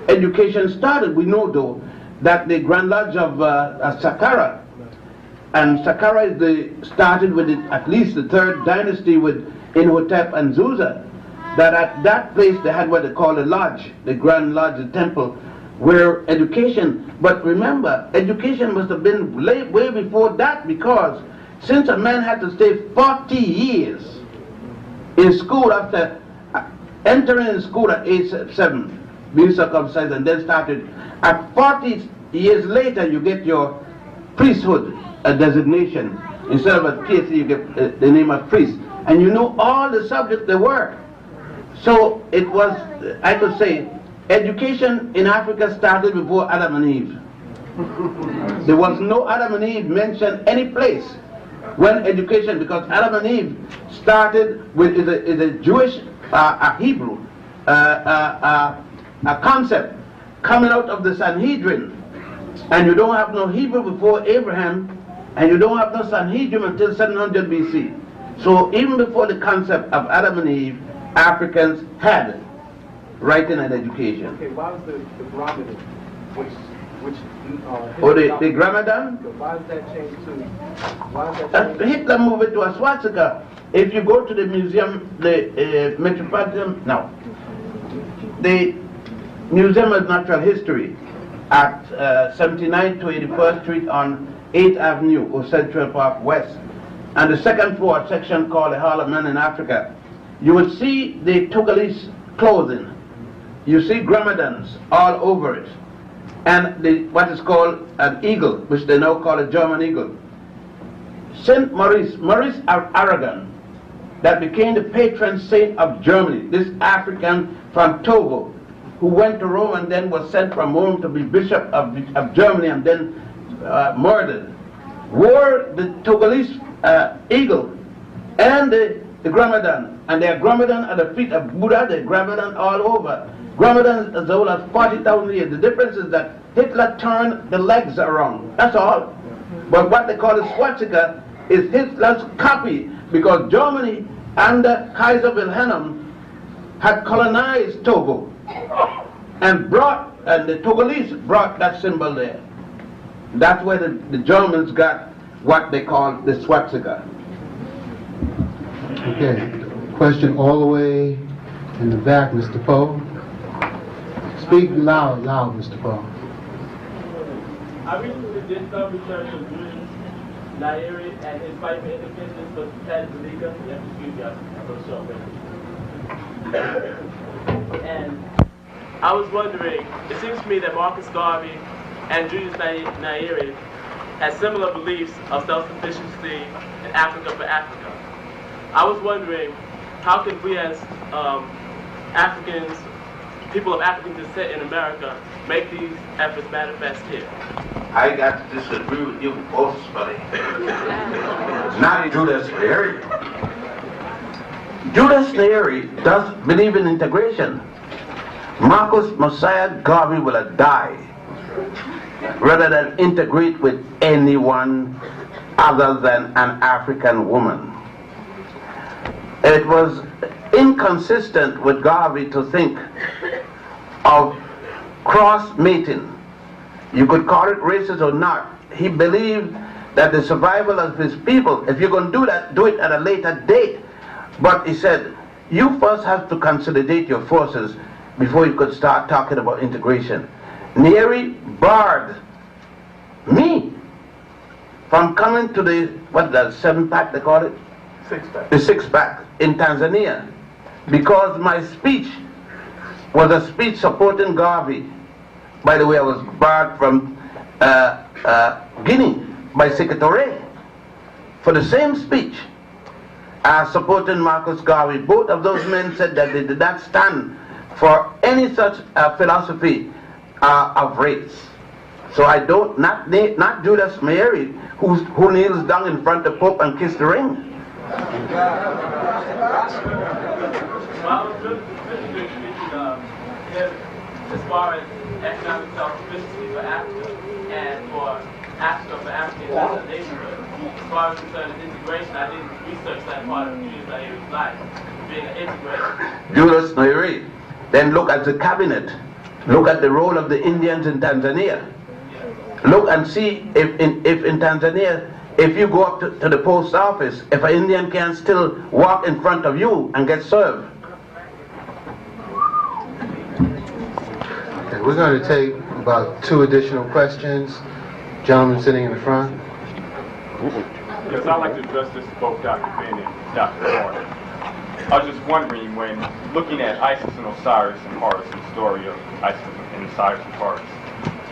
Speaker 12: education started. We know though that the Grand Lodge of Saqqara, and Saqqara is started with at least the 3rd dynasty with Imhotep and Zusa, that at that place they had what they call a lodge, the Grand Lodge, the temple, where education, but remember, education must have been way before that, because since a man had to stay 40 years in school after entering school at age 7, being circumcised, and then started, at 40 years later you get your priesthood, a designation. Instead of a PhD, you get the name of priest. And you know all the subjects there were. So it was, I could say, education in Africa started before Adam and Eve. There was no Adam and Eve mentioned any place when education, because Adam and Eve started with is a Jewish, a Hebrew, a concept coming out of the Sanhedrin. And you don't have no Hebrew before Abraham, and you don't have no Sanhedrin until 700 BC. So even before the concept of Adam and Eve, Africans had writing and education.
Speaker 20: Okay, why was the Gramadan, which
Speaker 12: the Gramadan?
Speaker 20: Why does that change to? Why does that change?
Speaker 12: Hitler moved it to a swastika. If you go to the museum, the the Museum of Natural History at 79 to 81st Street on 8th Avenue or Central Park West, and the 2nd floor section called the Hall of Men in Africa, you will see the Togolese clothing. You see Gramadans all over it, and what is called an eagle, which they now call a German eagle. Saint Maurice of Aragon, that became the patron saint of Germany, this African from Togo, who went to Rome and then was sent from Rome to be bishop of Germany and then murdered, wore the Togolese eagle and the Gramadan, and their Gramadan at the feet of Buddha, the Gramadan all over. Gramadan is as old as 40,000 years. The difference is that Hitler turned the legs around, that's all. But what they call a swastika is Hitler's copy, because Germany under Kaiser Wilhelm had colonized Togo and the Togolese brought that symbol there. That's where the Germans got what they call the swastika.
Speaker 10: Okay, question all the way in the back, Mr. Poe. Speak loud, Mr. Poe.
Speaker 21: I recently did some research on Julius Nyeri and his fight for independence for Tanganyika. You have to excuse me, I'm a short way. And I was wondering, it seems to me that Marcus Garvey and Julius Nyeri had similar beliefs of self-sufficiency in Africa for Africa. I was wondering, how can we as Africans, people of African descent in America, make these efforts manifest here?
Speaker 12: I got to disagree with you forcefully. Not Julius Nyeri. Julius Nyeri does believe in integration. Marcus Messiah Garvey will have died rather than integrate with anyone other than an African woman. It was inconsistent with Garvey to think of cross-mating. You could call it racist or not. He believed that the survival of his people, if you're going to do that, do it at a later date. But he said, you first have to consolidate your forces before you could start talking about integration. Nyeri barred me from coming to the, what, the 7-pack they call it? 6-pack. The 6-pack in Tanzania, because my speech was a speech supporting Garvey By the way, I was barred from Guinea by Secretary for the same speech, supporting Marcus Garvey. Both of those men said that they did not stand for any such philosophy of race. So I don't, not Judas Mary, who kneels down in front of the Pope and kiss the ring.
Speaker 21: As far as economic self-sufficiency for Africa and for Africa for Africans as a neighborhood. As far as concerned integration, I didn't research that part of Julius Nyere's life, being an integrator.
Speaker 12: Julius Nyerere. Then look at the cabinet. Look at the role of the Indians in Tanzania. Look and see if in Tanzania, if you go up to the post office, if an Indian can still walk in front of you and get served.
Speaker 10: Okay, we're going to take about 2 additional questions. Gentleman sitting in the front.
Speaker 16: Yes, I'd like to address this to both Dr. Ben and Dr. Gordon. I was just wondering, when looking at Isis and Osiris and Horus, the story of Isis and Osiris and Horus,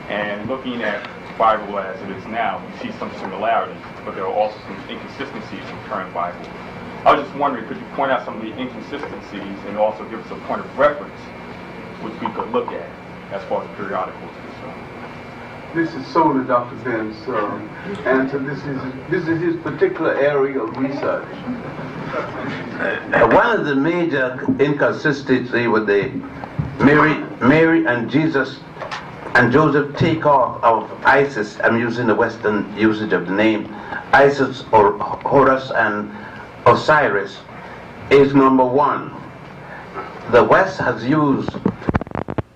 Speaker 16: and looking at the Bible as it is now, you see some similarities, but there are also some inconsistencies in the current Bible. I was just wondering, could you point out some of the inconsistencies and also give us a point of reference which we could look at as far as periodicals are concerned?
Speaker 11: This is solely Dr. Ben's answer. This is his particular area of research.
Speaker 12: One of the major inconsistencies with the Mary and Jesus and Joseph take off of Isis, I'm using the Western usage of the name, Isis or Horus and Osiris, is number 1. The West has used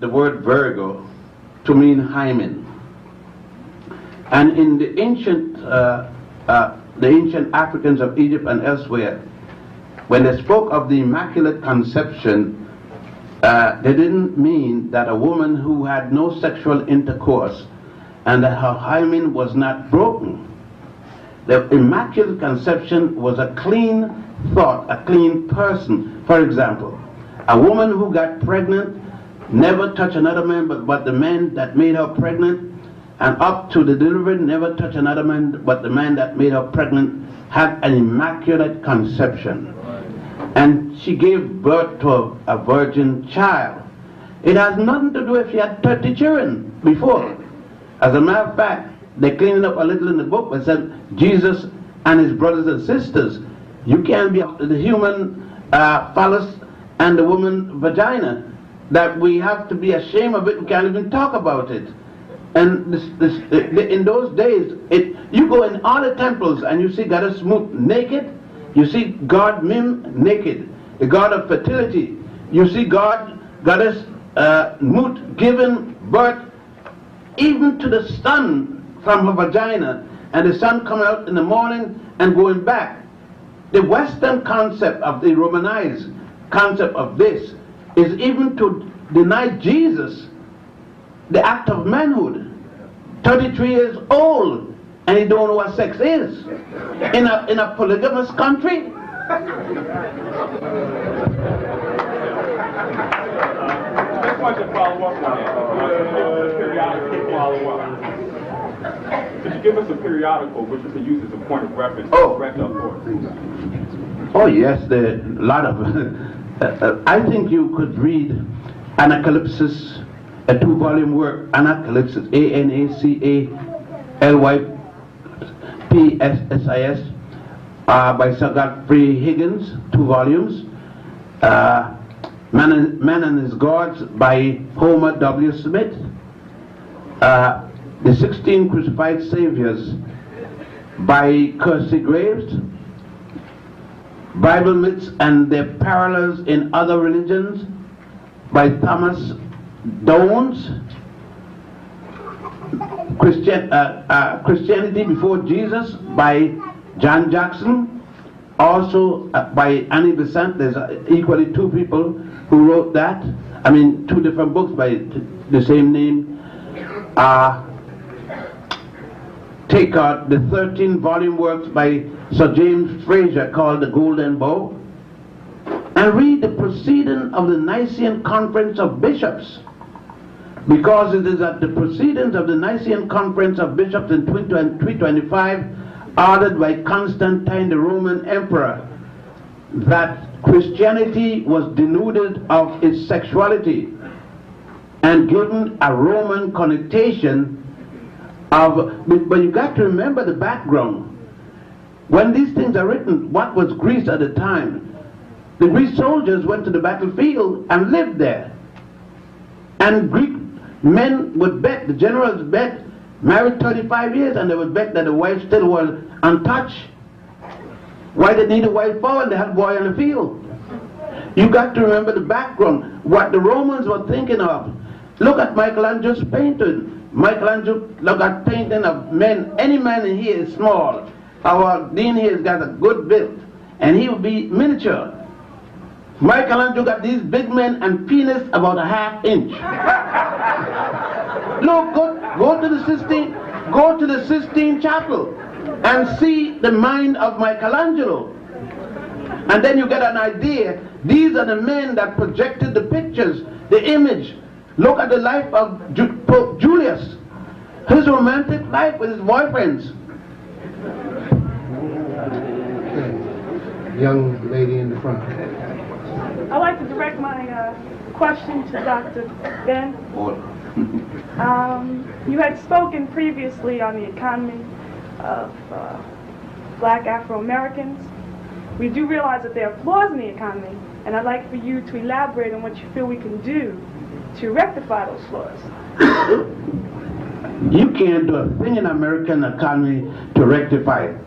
Speaker 12: the word Virgo to mean hymen. And in the ancient Africans of Egypt and elsewhere, when they spoke of the Immaculate Conception, they didn't mean that a woman who had no sexual intercourse and that her hymen was not broken. The Immaculate Conception was a clean thought, a clean person. For example, a woman who got pregnant never touched another man but the man that made her pregnant, and up to the delivery never touched another man but the man that made her pregnant, had an immaculate conception. And she gave birth to a virgin child. It has nothing to do if she had 30 children before. As a matter of fact, they cleaned it up a little in the book, but said Jesus and his brothers and sisters. You can't be the human phallus and the woman vagina, that we have to be ashamed of it, we can't even talk about it. And in those days, you go in all the temples and you see Goddess Mut naked, you see God Mim naked, the god of fertility. You see Goddess Mut giving birth even to the sun from her vagina, and the sun coming out in the morning and going back. The Western concept of the Romanized concept of this is even to deny Jesus the act of manhood. 33 years old, and he don't know what sex is in a polygamous country.
Speaker 16: Just want to follow up on that. Could you give us a periodical which we could use as a point of reference to correct our thoughts?
Speaker 12: Oh yes, there are a lot of. I think you could read Anacalypsis, a 2-volume work, Anacalypsis, Anacalypsis, by Sir Godfrey Higgins, 2 volumes. Man and His Gods by Homer W. Smith. The 16 Crucified Saviors by Kersey Graves. Bible Myths and Their Parallels in Other Religions by Thomas Downes. Christianity Before Jesus by John Jackson. Also by Annie Besant. There's equally 2 people who wrote that. I mean 2 different books by the same name. Take out the 13-volume works by Sir James Fraser called The Golden Bow, and read the proceeding of the Nicene Conference of Bishops. because it is at the proceedings of the Nicene Conference of Bishops in 325, ordered by Constantine the Roman Emperor, that Christianity was denuded of its sexuality and given a Roman connotation of, but you got to remember the background. When these things are written, what was Greece at the time? The Greek soldiers went to the battlefield and lived there. And Greek men would bet, the generals bet, married 35 years, and they would bet that the wife still was untouched. Why they need a wife for when they had a boy on the field? You got to remember the background, what the Romans were thinking of. Look at Michelangelo's painting. Michelangelo, look at painting of men. Any man in here is small. Our dean here has got a good build, and he will be miniature. Michelangelo got these big men and penis about a ½ inch. Look, go to the Sistine Chapel and see the mind of Michelangelo. And then you get an idea. These are the men that projected the pictures, the image. Look at the life of Pope Julius. His romantic life with his boyfriends.
Speaker 10: Young lady in the front.
Speaker 4: I'd like to direct my question to Dr. Ben. You had spoken previously on the economy of black Afro-Americans. We do realize that there are flaws in the economy, and I'd like for you to elaborate on what you feel we can do to rectify those flaws.
Speaker 12: You can't do a thing in American economy to rectify it.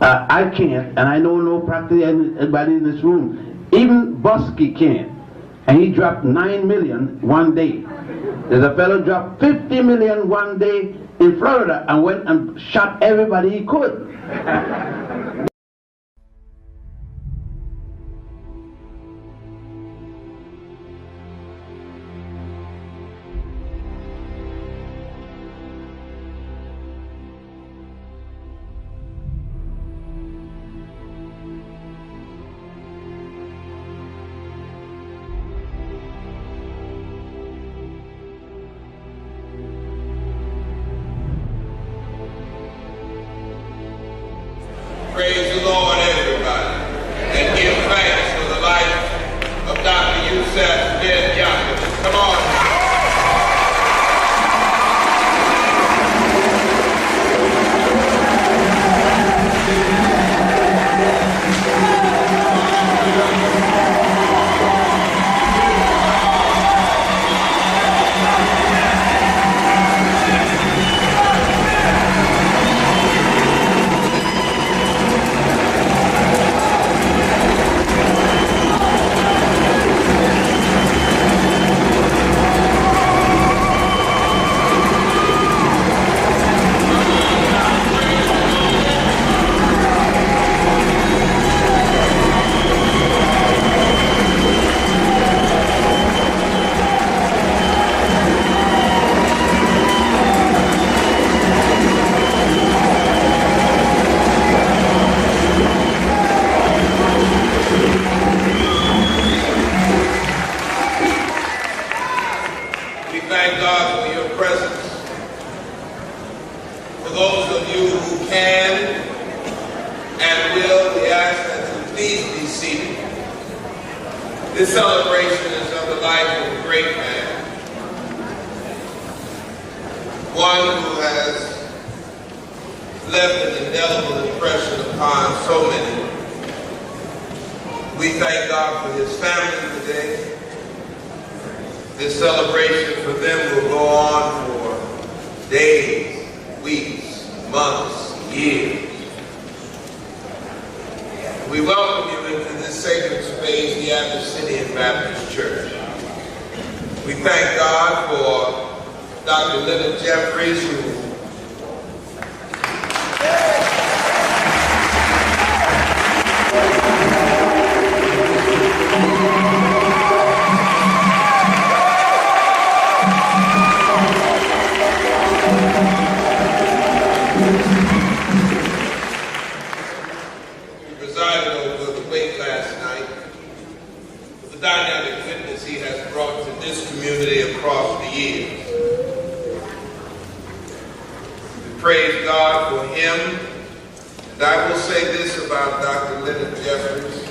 Speaker 12: I can't, and I don't know practically anybody in this room. Even Busky can't. And he dropped 9 million one day. There's a fellow dropped 50 million one day in Florida and went and shot everybody he could.
Speaker 22: Praise the Lord, everybody, and give thanks for the life of Dr. Yosef Ben-Jochannan. Come on. Thank God for your presence. For those of you who can and will, we ask that you please be seated. This celebration is of the life of a great man, one who has left an indelible impression upon so many. We thank God for his family today. This celebration for them will go on for days, weeks, months, years. We welcome you into this sacred space, the Abyssinian Baptist Church. We thank God for Dr. Leonard Jeffries, who presided over the wake last night, with the dynamic witness he has brought to this community across the years. praise God for him. And I will say this about Dr. Leonard Jeffries.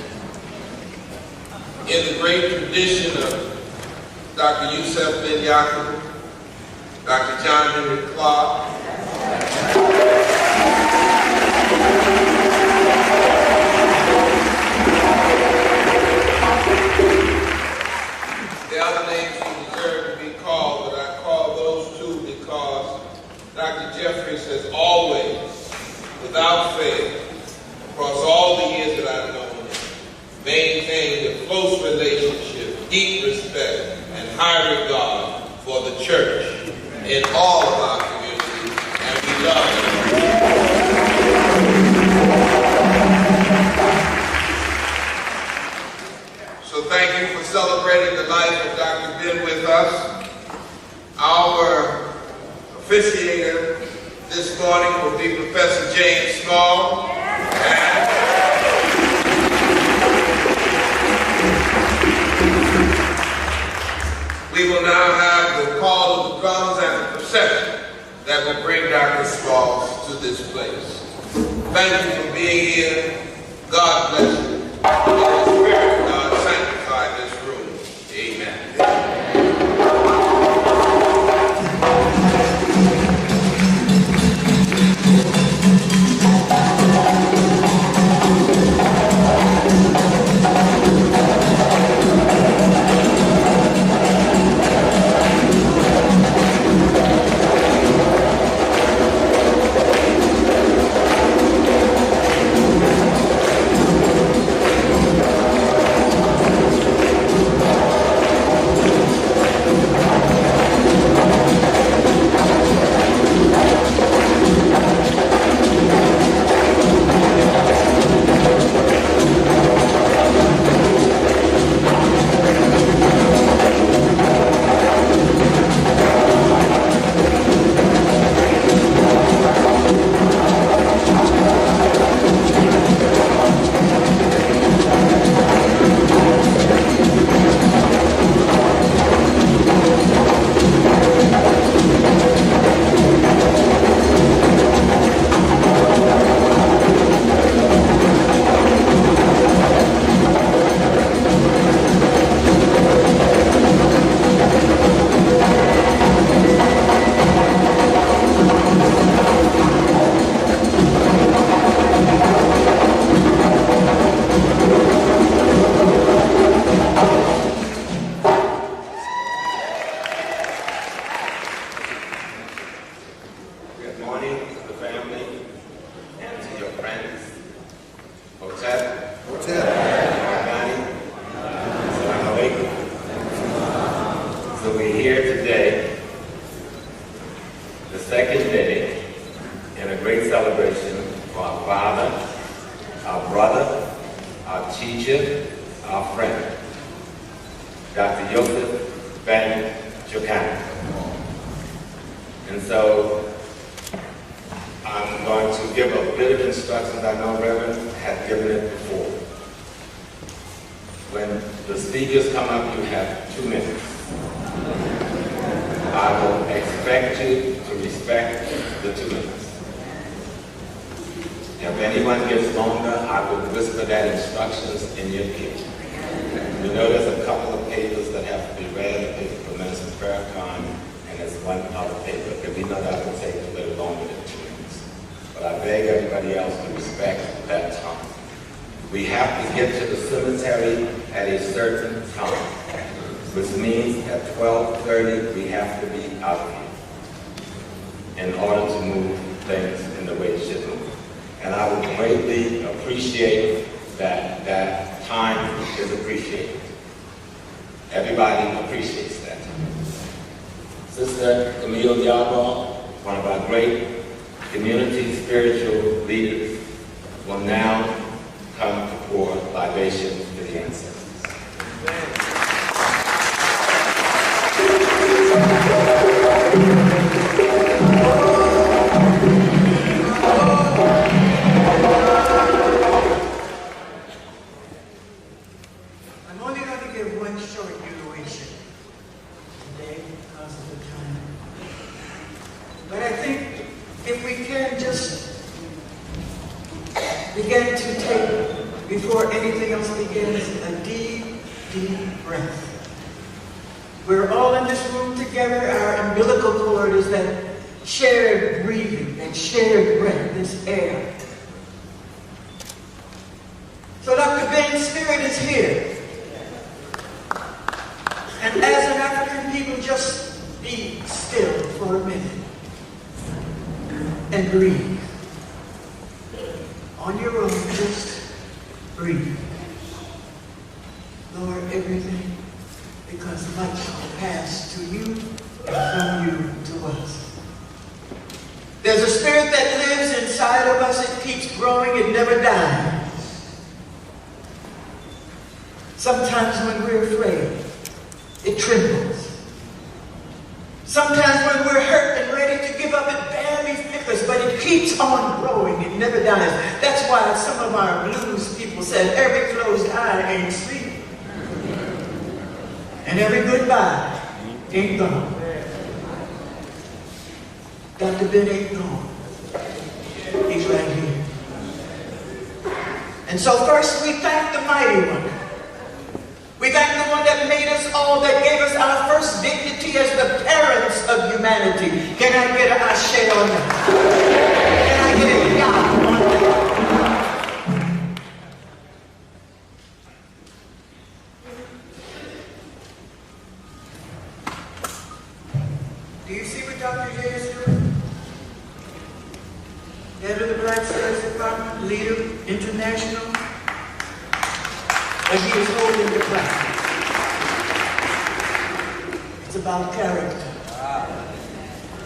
Speaker 22: In the great tradition of Dr. Yosef Ben-Jochannan, Dr. John Henry Clark, the other names who deserve to be called, but I call those two because Dr. Jeffries has always, without fail, across all the years that I've known him, maintained a close relationship, deep respect, and high regard for the church in all of our communities, and we love him. So thank you for celebrating the life of Dr. Ben with us. Our officiator this morning will be Professor James Small. We will now have the call of the drums and the procession that will bring Dr. Smalls to this place. Thank you for being here. God bless you. In the Spirit of God, sanctify this room. Amen.
Speaker 1: Dr. Yosef Ben-Jochannan. And so I'm going to give a bit of instructions. I know Reverend had given it before. When the speakers come up, you have 2 minutes. I will expect you to respect the 2 minutes. If anyone gets longer, I will whisper that instructions in your ear. You know there's a couple of papers that have to be read, a paper for minister's prayer time, and there's one other paper. Because we know that will take a little longer than 2 minutes. But I beg everybody else to respect that time. We have to get to the cemetery at a certain time, which means at 12:30 we have to be out here in order to move things in the way it should move. And I would greatly appreciate that that time is appreciated. Everybody appreciates that. Sister Camille Diabo, one of our great community spiritual leaders, will now come to pour libations to the ancestors.
Speaker 2: I'm only going to give one short eulogy today because of the time. But I think if we we can just begin to take, before anything else begins, a deep, deep breath. We're all in this room together. Our umbilical cord is that shared breathing and shared breath, this air. So Dr. Ben's spirit is here. And as an African people, just be still for a minute and breathe. On your own, just breathe. Lord, everything, because much will pass to you and from you to us. There's a spirit that lives inside of us. It keeps growing. It never dies. Sometimes when we're afraid, it trembles. Sometimes when we're hurt and ready to give up, it barely flickers, but it keeps on growing. It never dies. That's why some of our blues people said, every closed eye ain't sleep. And every goodbye ain't gone. Dr. Ben ain't gone. He's right here. And so first we thank the mighty one. We thank the one that made us all, that gave us our first dignity as the parents of humanity. Can I get an ashe on that? Can I get a yah on that? Do you see what Dr. J is doing? Head of the Black Studies Department, leader, international. And he is holding the plaque. It's about character.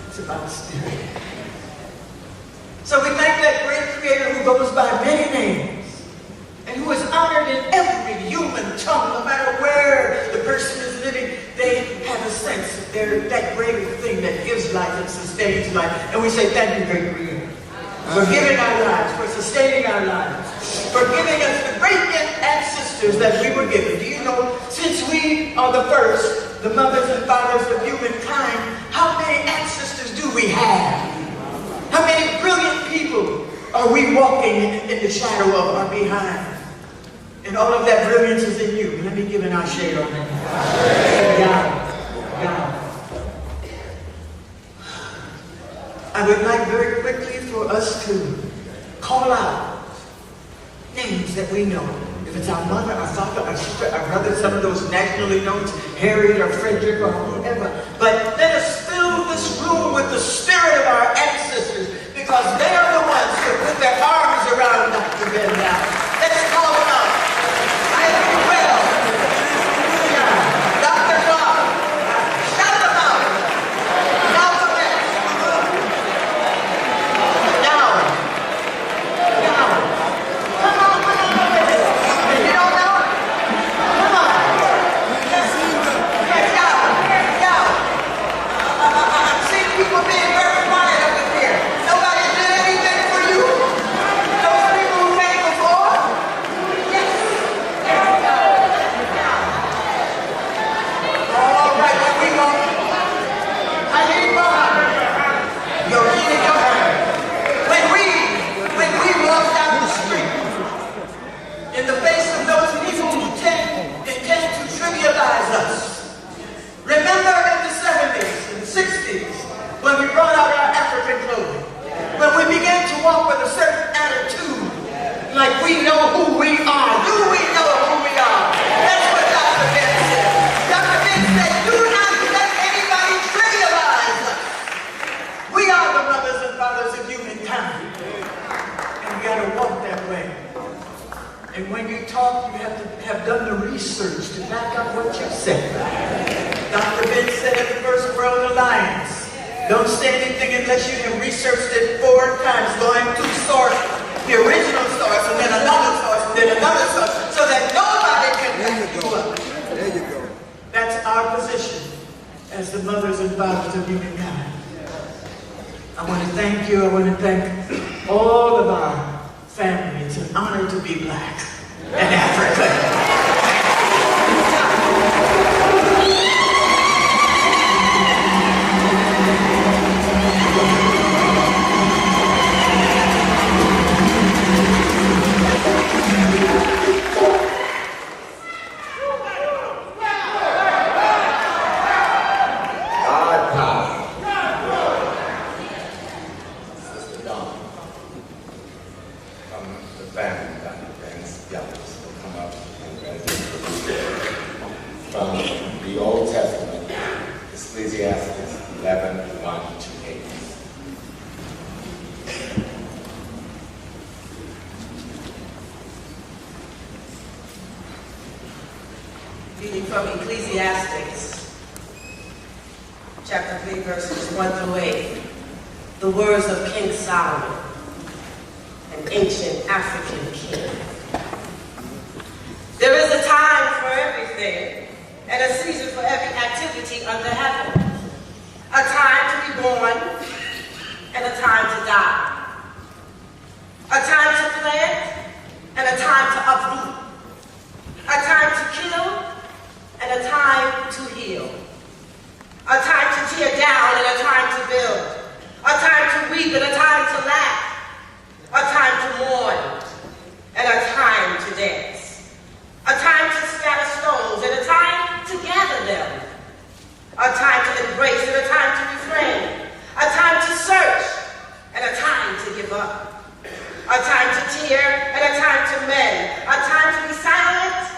Speaker 2: It's about spirit. So we thank that great creator who goes by many names and who is honored in every human tongue, no matter where the person is living. They have a sense that they're that great thing that gives life and sustains life. And we say, thank you, great creator, for giving our lives, for sustaining our lives, for giving us the great ancestors that we were given. Do you know, since we are the first, the mothers and fathers of humankind, how many ancestors do we have? How many brilliant people are we walking in the shadow of or behind? And all of that brilliance is in you. Let me give an ashe on that. God. I would like very quickly for us to call out names that we know. If it's our mother, our father, our sister, our brother, some of those nationally known, Harriet or Frederick or whoever. But let us fill this room with the spirit of our ancestors, because they are the ones who put their arms around Dr. Ben now. Let's call them out. I am well. Dr. Clark. Shout them out. Malcolm X. Now. Come on. You don't know it? Come on. I've seen people being very quiet up in here. Nobody did anything for you. Those people who came before. Yes. All right, when we go. I need more. You're reading your hand. When we walk down the street, in the face of those people who intend to trivialize us. Remember in the 70s and 60s, when we brought out our African clothing, when we began to walk with a certain attitude, like we know who we are. Do we know who we are? That's what Dr. Ben said. Dr. Ben said, do not let anybody trivialize us. We are the mothers and fathers of humankind. And we got to walk that way. And when you talk, you have to have done the research to back up what you said. Dr. Ben said at the First World Alliance, don't say anything unless you have researched it 4 times, going to source, the original source, and then another source, and then another source, so that nobody can back you up.
Speaker 7: There you go.
Speaker 2: That's our position as the mothers and fathers of humankind. I want to thank you. I want to thank all of our family. It's an honor to be black and African. Ecclesiastes, chapter 3, verses 1 through 8, the words of King Solomon, an ancient African king. There is a time for everything, and a season for every activity under heaven. A time to be born, and a time to die. A time to plant, and a time to uproot. A time to kill, and a time to heal. A time to tear down, and a time to build. A time to weep, and a time to laugh. A time to mourn, and a time to dance. A time to scatter stones, and a time to gather them. A time to embrace, and a time to refrain. A time to search, and a time to give up. A time to tear, and a time to mend. A time to be silent,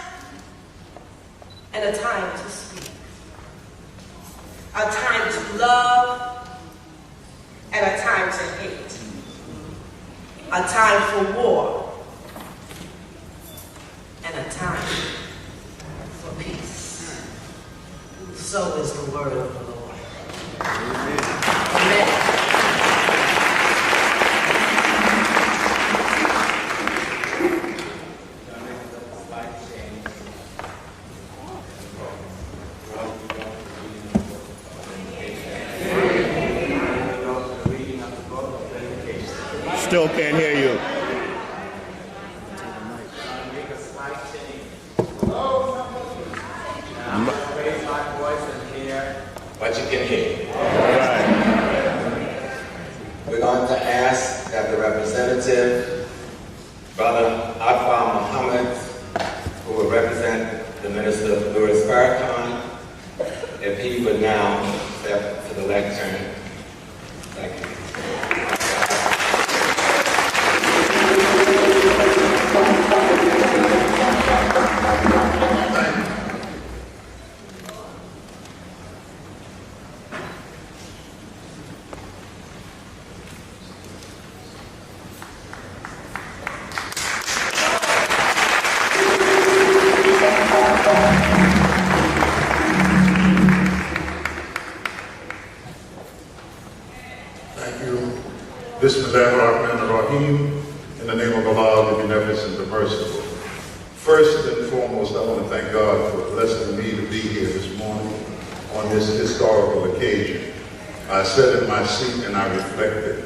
Speaker 2: and a time to speak. A time to love, and a time to hate. A time for war, and a time for peace. So is the word of the Lord. Amen.
Speaker 3: Still can't hear you.
Speaker 1: But you can hear. We're going to ask that the representative, Brother Akbar Muhammad, who will represent the Minister Louis Farrakhan, if he would now step to the lectern. Thank you.
Speaker 6: Bismillahirrahmanirrahim. In the name of Allah, the Beneficent, the Merciful. First and foremost, I want to thank God for blessing me to be here this morning on this historical occasion. I sat in my seat and I reflected.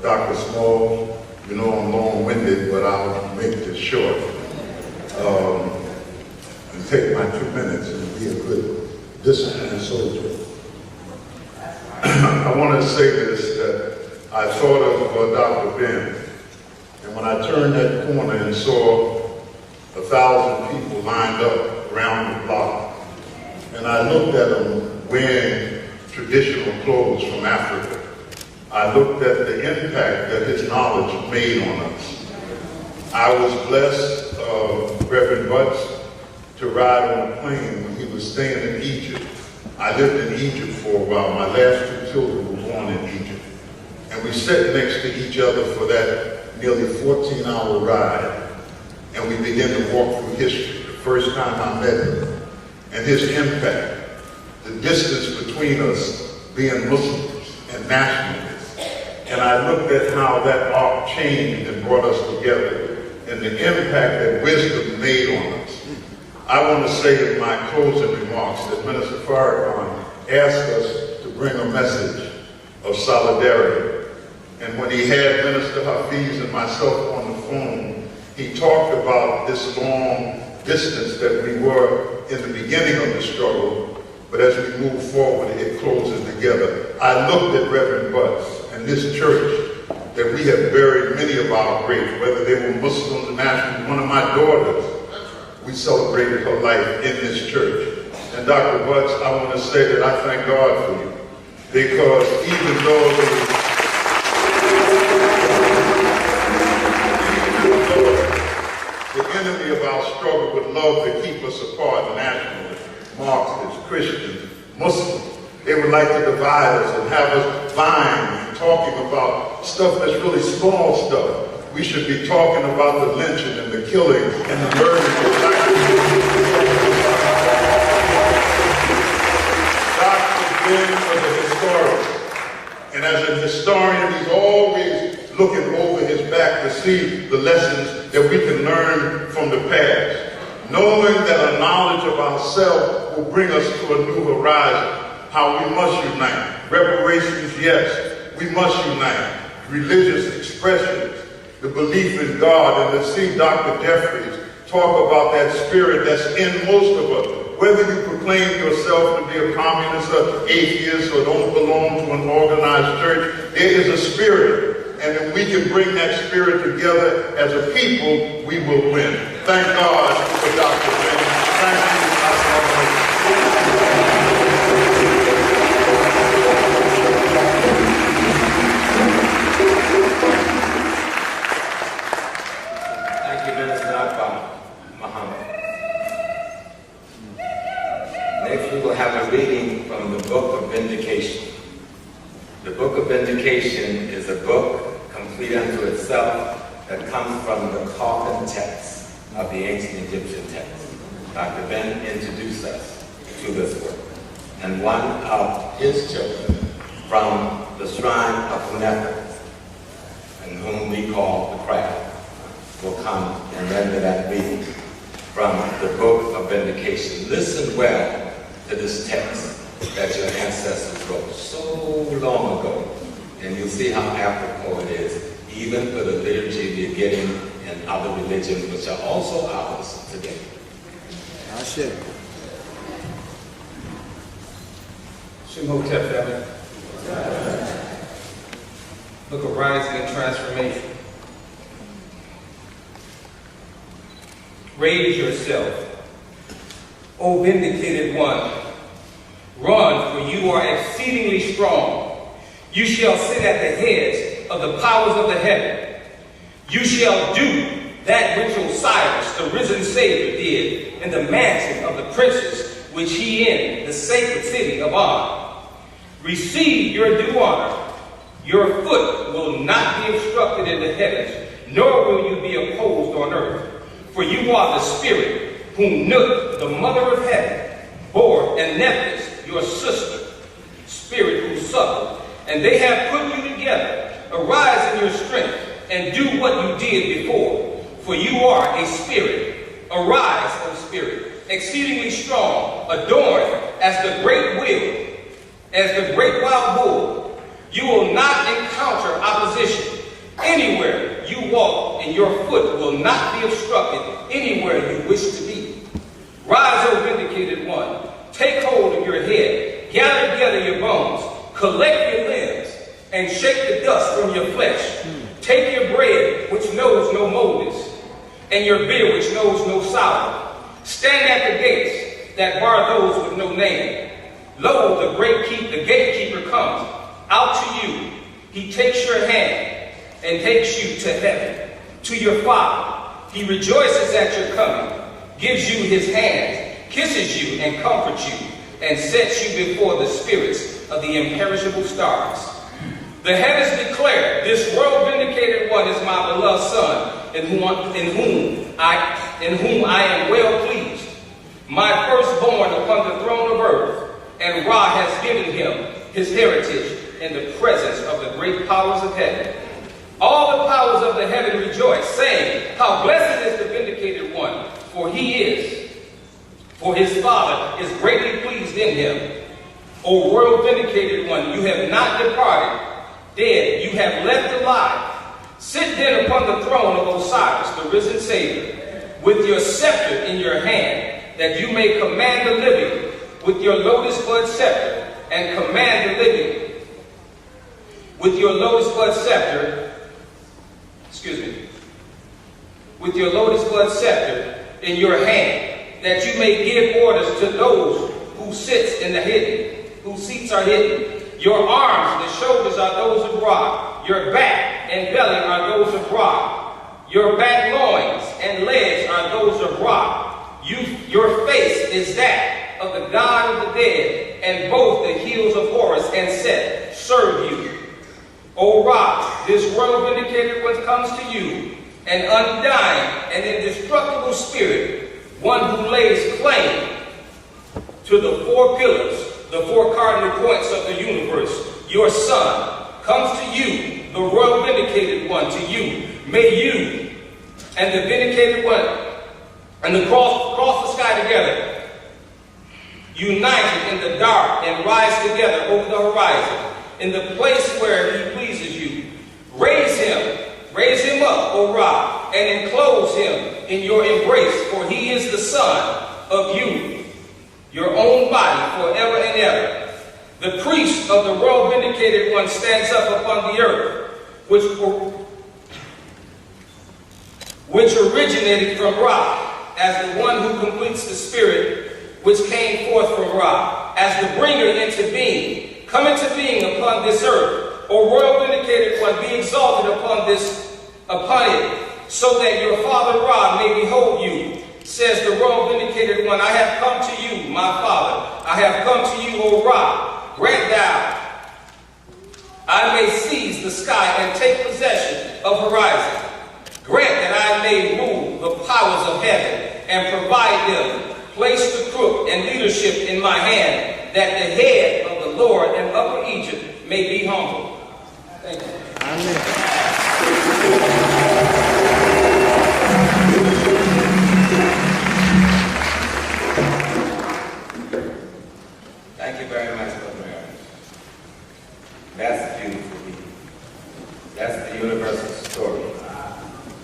Speaker 6: Dr. Small, you know I'm long-winded, but I'll make this short. And take my 2 minutes and be a good disciplined soldier. I want to say this, that I thought of Dr. Ben, and when I turned that corner and saw 1,000 people lined up around the block, and I looked at them wearing traditional clothes from Africa, I looked at the impact that his knowledge made on us. I was blessed, Reverend Butts, to ride on a plane when he was staying in Egypt. I lived in Egypt for a while. My last 2 children were born in Egypt. And we sat next to each other for that nearly 14-hour ride. And we began to walk through history. The first time I met him and his impact, the distance between us being Muslims and nationalists. And I looked at how that arc changed and brought us together and the impact that wisdom made on us. I want to say in my closing remarks that Minister Farrakhan asked us to bring a message of solidarity. And when he had Minister Hafiz and myself on the phone, he talked about this long distance that we were in the beginning of the struggle, but as we move forward, it closes together. I looked at Reverend Butts and this church that we have buried many of our greats, whether they were Muslims or nationals. One of my daughters, we celebrated her life in this church. And Dr. Butts, I want to say that I thank God for you, because even though the enemy of our struggle would love to keep us apart, nationalists, Marxists, Christians, Muslims, they would like to divide us and have us vying and talking about stuff that's really small stuff. We should be talking about the lynching and the killing and the murdering of black people. Ben was a historian. And as a historian, he's always looking over his back to see the lessons that we can learn from the past. Knowing that a knowledge of ourselves will bring us to a new horizon. How we must unite. Reparations, yes, we must unite. Religious expressions, the belief in God, and to see Dr. Jeffries talk about that spirit that's in most of us. Whether you proclaim yourself to be a communist or atheist or don't belong to an organized church, there is a spirit. And if we can bring that spirit together as a people, we will win. Thank God for Dr. Ben. Thank you,
Speaker 1: Thank you, Minister Muhammad. Next, we will have a reading from the Book of Vindication. The Book of Vindication is a book complete unto itself that comes from the coffin text of the ancient Egyptian text. Dr. Ben introduced us to this work. And one of his children from the shrine of Commemorative, and whom we call the craft, will come and render that reading from the Book of Vindication. Listen well to this text that your ancestors wrote so long ago, and you'll see how apropos it is, even for the liturgy we're getting in other religions, which are also ours today.
Speaker 5: Ashe.
Speaker 8: Shimhotep, family. Look of rising and transformation. Raise yourself, O vindicated one. Run, for you are exceedingly strong. You shall sit at the heads of the powers of the heaven. You shall do that which Osiris, the risen Savior, did in the mansion of the princes, which he in the sacred city of honor. Receive your due honor. Your foot will not be obstructed in the heavens, nor will you be opposed on earth. For you are the spirit whom Nut, the mother of heaven, bore, and Nephthys, your sister, spirit who suffered, and they have put you together. Arise in your strength and do what you did before, for you are a spirit. Arise, O spirit, exceedingly strong, adorned as the great wheel, as the great wild bull. You will not encounter opposition anywhere you walk, and your foot will not be obstructed anywhere you wish to be. Rise, O vindicated one. Take hold of your head, gather together your bones, collect your limbs, and shake the dust from your flesh. Take your bread, which knows no moldness, and your beer, which knows no sour. Stand at the gates that bar those with no name. Lo, the gatekeeper comes out to you. He takes your hand and takes you to heaven, to your Father. He rejoices at your coming, gives you his hand, kisses you and comforts you, and sets you before the spirits of the imperishable stars. The heavens declare, this world vindicated one is my beloved Son, in whom I am well pleased. My firstborn upon the throne of earth, and Ra has given him his heritage in the presence of the great powers of heaven. All the powers of the heaven rejoice, saying, how blessed is the vindicated one, for his Father is greatly pleased in him. O world vindicated one, you have not departed. Dead, you have left alive. Sit then upon the throne of Osiris, the risen Savior, with your scepter in your hand, that you may command the living with your lotus bud scepter, and command the living with your lotus bud scepter, with your lotus bud scepter in your hand, that you may give orders to those who seats are hidden. Your arms, the shoulders are those of Ra. Your back and belly are those of Ra. Your back loins and legs are those of Ra. Your face is that of the God of the dead, and both the heels of Horus and Set serve you. O Ra, this world vindicated one comes to you, an undying and indestructible spirit, one who lays claim to the four pillars the four cardinal points of the universe, your Son, comes to you, the royal vindicated one, to you. May you and the vindicated one and the cross the sky together, united in the dark and rise together over the horizon, in the place where he pleases you. Raise him up, O Ra, and enclose him in your embrace, for he is the Son of you, your own body forever and ever. The priest of the royal vindicated one stands up upon the earth, which originated from Ra, as the one who completes the spirit which came forth from Ra, as the bringer into being. Come into being upon this earth, O royal vindicated one, be exalted upon it, so that your father Ra may behold you. Says the royal vindicated one, I have come to you, my father. I have come to you, O Ra. Grant thou I may seize the sky and take possession of horizon. Grant that I may rule the powers of heaven and provide them. Place the crook and leadership in my hand, that the head of the Lord and Upper Egypt may be humbled. Thank you.
Speaker 1: Thank you very much, Brother Aaron. That's beautiful. That's the universal story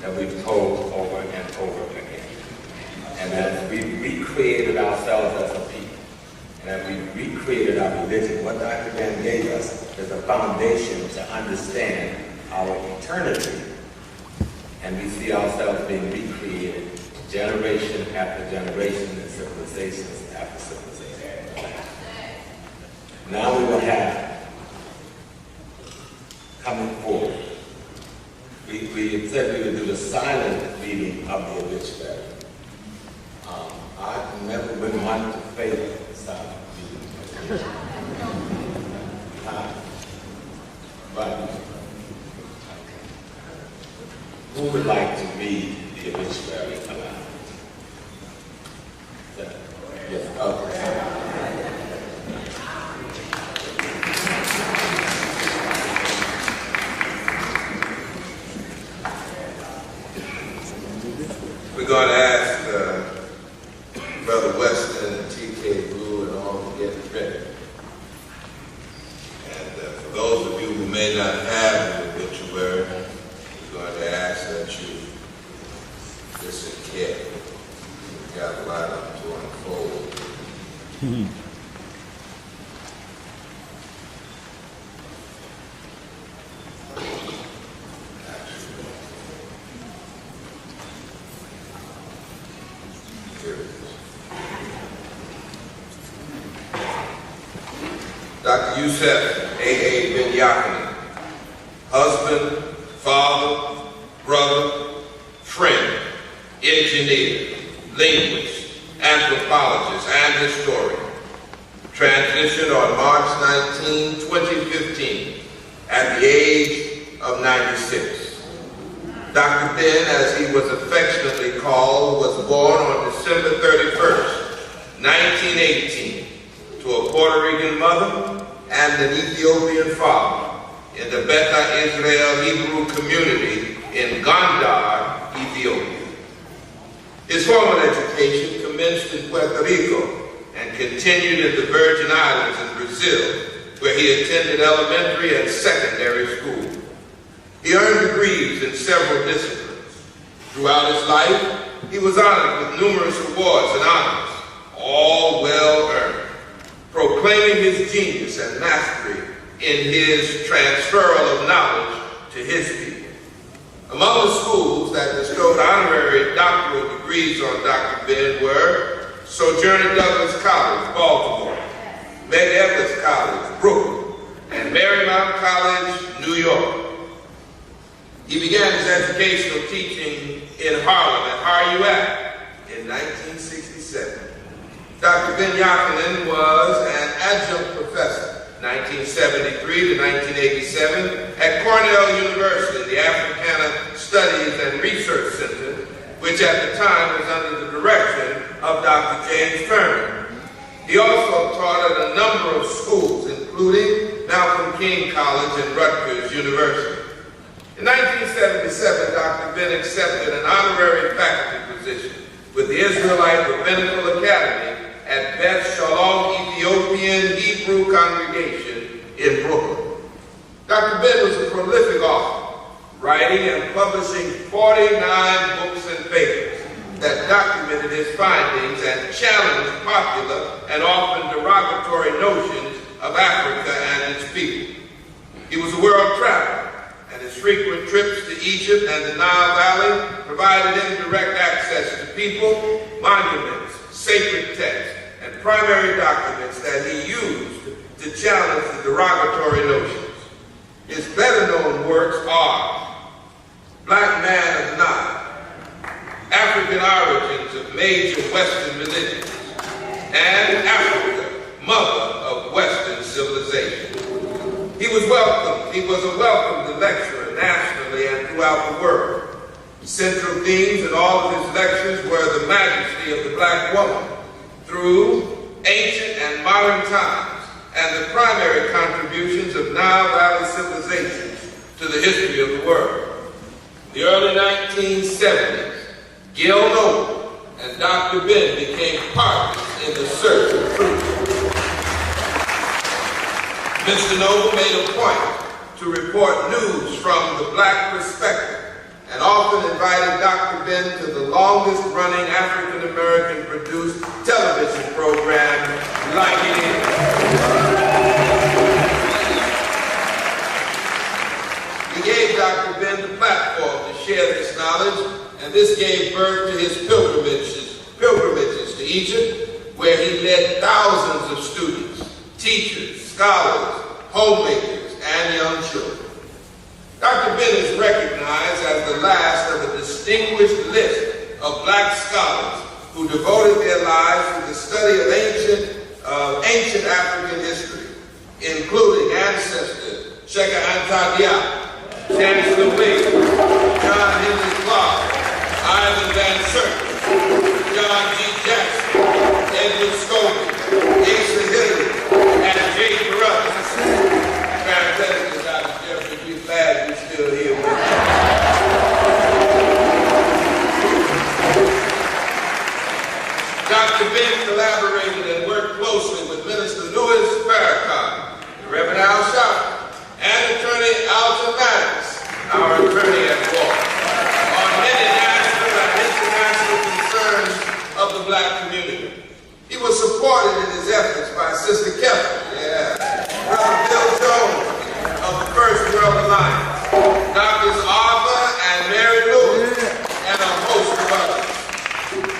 Speaker 1: that we've told over and over again. And as we recreated ourselves as a people, and as we recreated our religion, what Dr. Ben gave us is a foundation to understand our eternity. And we see ourselves being recreated generation after generation and civilizations after civilization. Now we will have, coming forward, we said we would do the silent reading of the obituary. I never would want to fail silent reading. But who would like to read the obituary aloud? Yes, okay.
Speaker 22: We're going to ask Brother Weston and T.K. Blue and all to get ready. And for those of you who may not have the obituary, we're going to ask that you listen carefully. We've got a lot of to unfold. Dr. Yosef Ben-Jochannan, husband, father, brother, friend, engineer, linguist, anthropologist, and historian. Transitioned on March 19, 2015, at the age of 96. Dr. Ben, as he was affectionately called, was born on December 31st, 1918, to a Puerto Rican mother and an Ethiopian father in the Beta Israel Hebrew community in Gondar, Ethiopia. His formal education commenced in Puerto Rico and continued in the Virgin Islands in Brazil, where he attended elementary and secondary school. He earned degrees in several disciplines. Throughout his life, he was honored with numerous awards and honors, all well earned, proclaiming his genius and mastery in his transferal of knowledge to his people. Among the schools that bestowed honorary doctoral degrees on Dr. Ben were Sojourner Douglas College, Baltimore, Meg Evans College, Brooklyn, and Marymount College, New York. He began his educational teaching in Harlem at Har-U-At in 1967. Dr. Ben-Jochannan was an adjunct professor, 1973 to 1987, at Cornell University, the Africana Studies and Research Center, which at the time was under the direction of Dr. James Furman. He also taught at a number of schools, including Malcolm King College and Rutgers University. In 1977, Dr. Ben accepted an honorary faculty position with the Israelite Rabbinical Academy at Beth Shalom Ethiopian Hebrew Congregation in Brooklyn. Dr. Ben was a prolific author, writing and publishing 49 books and papers that documented his findings and challenged popular and often derogatory notions of Africa and its people. He was a world traveler, and his frequent trips to Egypt and the Nile Valley provided him direct access to people, monuments, sacred texts, and primary documents that he used to challenge the derogatory notions. His better-known works are Black Man of the Nile, African Origins of Major Western Religions, and Africa, Mother of Western Civilization. He was a welcomed lecturer nationally and throughout the world. Central themes in all of his lectures were the majesty of the black woman through ancient and modern times, and the primary contributions of Nile Valley civilizations to the history of the world. In the early 1970s, Gil Noble and Dr. Ben became partners in the search for truth. Mr. Noble made a point to report news from the black perspective and often invited Dr. Ben to the longest-running African-American produced television program, Enlightening. He gave Dr. Ben the platform to share this knowledge, and this gave birth to his pilgrimages to Egypt, where he led thousands of students, teachers, scholars, homemakers, and young children. Dr. Ben is recognized as the last of a distinguished list of black scholars who devoted their lives to the study of ancient African history, including ancestor check1, Chancellor Williams, John Henry Clark, Ivan Van Serkin, John G. Jackson, Edward Scobie, Asa Hillary, and J. Carruthers. Parenthetically, Dr. Jeffrey, we're glad you're still here with us. Dr. Ben collaborated and worked closely with Minister Louis Farrakhan, the Reverend Al Sharpton, and Attorney Alton Maddox, our attorney at law, on many national and international concerns of the black community. He was supported in his efforts by Sister Kepler, Brother Bill Jones of the First World Alliance, Drs. Arthur and Mary Lewis, and a host of others.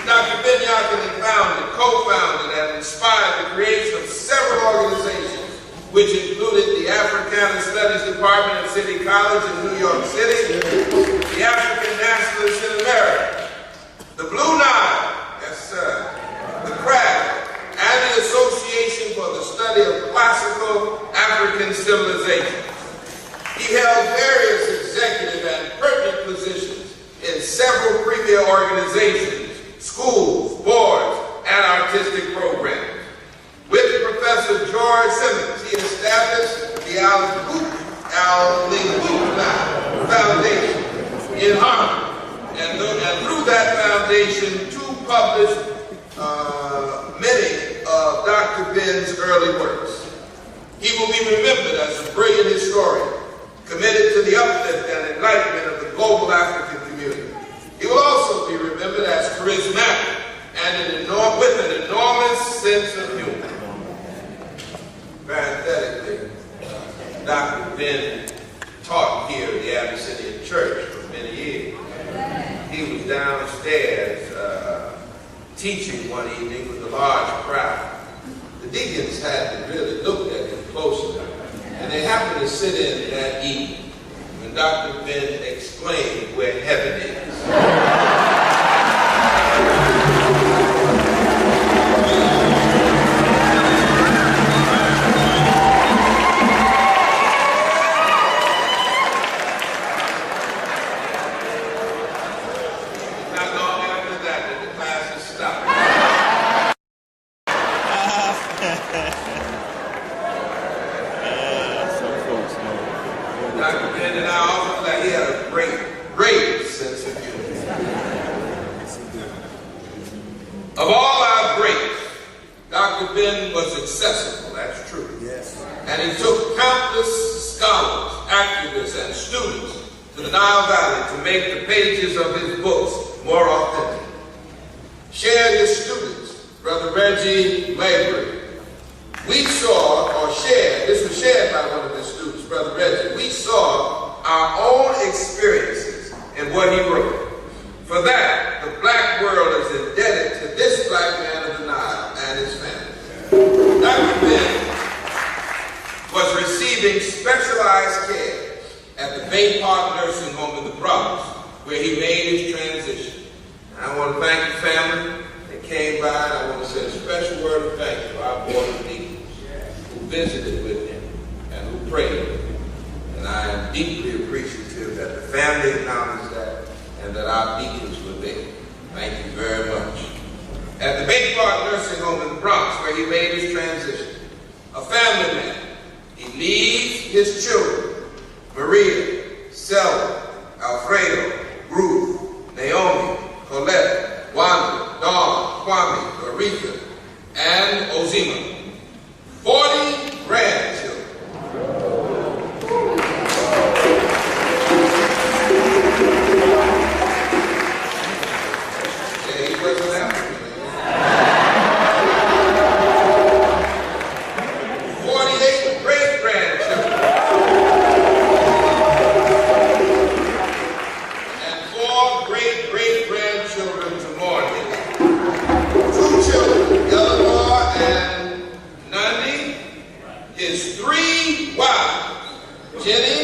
Speaker 22: Dr. Ben-Jochannan co-founded and inspired the creation of several organizations, which included the Africana Studies Department at City College in New York City, the African Nationalists in America, the Blue Nile, yes sir, the CRAB, and the Association for the Study of Classical African Civilization. He held various executive and pertinent positions in several premier organizations, schools, boards, and artistic programs. With Professor George Simmons, he established the Al-Linguina Foundation in Harlem, and through that foundation, published many of Dr. Ben's early works. He will be remembered as a brilliant historian, committed to the uplift and enlightenment of the global African community. He will also be remembered as charismatic and with an enormous sense of humor. Parenthetically, Dr. Ben taught here at the Abyssinian Church for many years. He was downstairs teaching one evening with a large crowd. The deacons had to really look at him closely, and they happened to sit in that evening when Dr. Ben explained where heaven is. Dr. Ben and I also feel like he had a great sense of humor. Of all our greats, Dr. Ben was accessible, that's true.
Speaker 5: Yes.
Speaker 22: And he took countless scholars, activists, and students to the Nile Valley to make the pages of his books more authentic. Shared his students, Brother Reggie Mabry. We saw, or shared, this was shared by one of his students, Brother Reggie, we saw our own experiences in what he wrote. For that, the black world is indebted to this black man of the Nile and his family. Dr. Ben was receiving specialized care at the Bay Park Nursing Home in the Bronx, where he made his transition. And I want to thank the family that came by, and I want to say a special word of thank you to our board of deacons who visited with him and who prayed with him. And I am deeply appreciative that the family acknowledged that and that our deacons were there. Thank you very much. At the Bay Park Nursing Home in the Bronx, where he made his transition, a family man, he leaves his children, Maria, Selma, Alfredo, Ruth, Naomi, Colette, Wanda, Dawn, Kwame, Aretha, and Ozima. 40 grandchildren. Yeah, he wasn't African. 48 great-grandchildren. And 4 great-great-grandchildren to Morgan. 2 children, Eleanor and Nandi. His 3 wives, Jenny,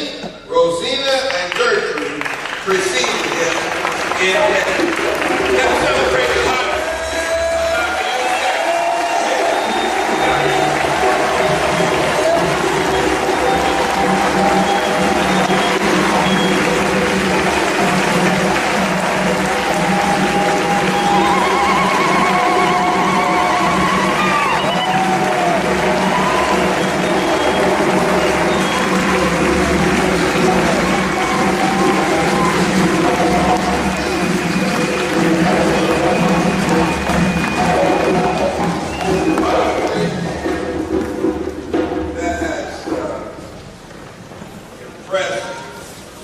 Speaker 22: Rosina, and Gertrude, preceded him in death. Let's celebrate the life.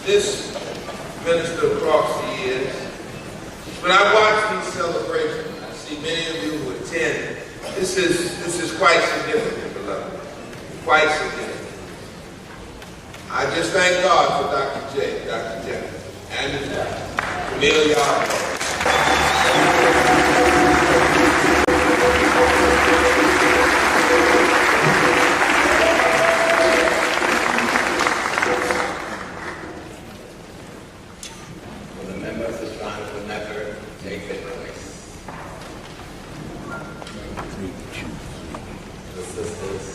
Speaker 22: This minister across the years. When I watch these celebrations, I see many of you who attend. This is quite significant, beloved. Quite significant. I just thank God for Dr. Jeff, and his wife, Camille Yarbrough.
Speaker 1: The members of Scramble will never take their place. The sisters.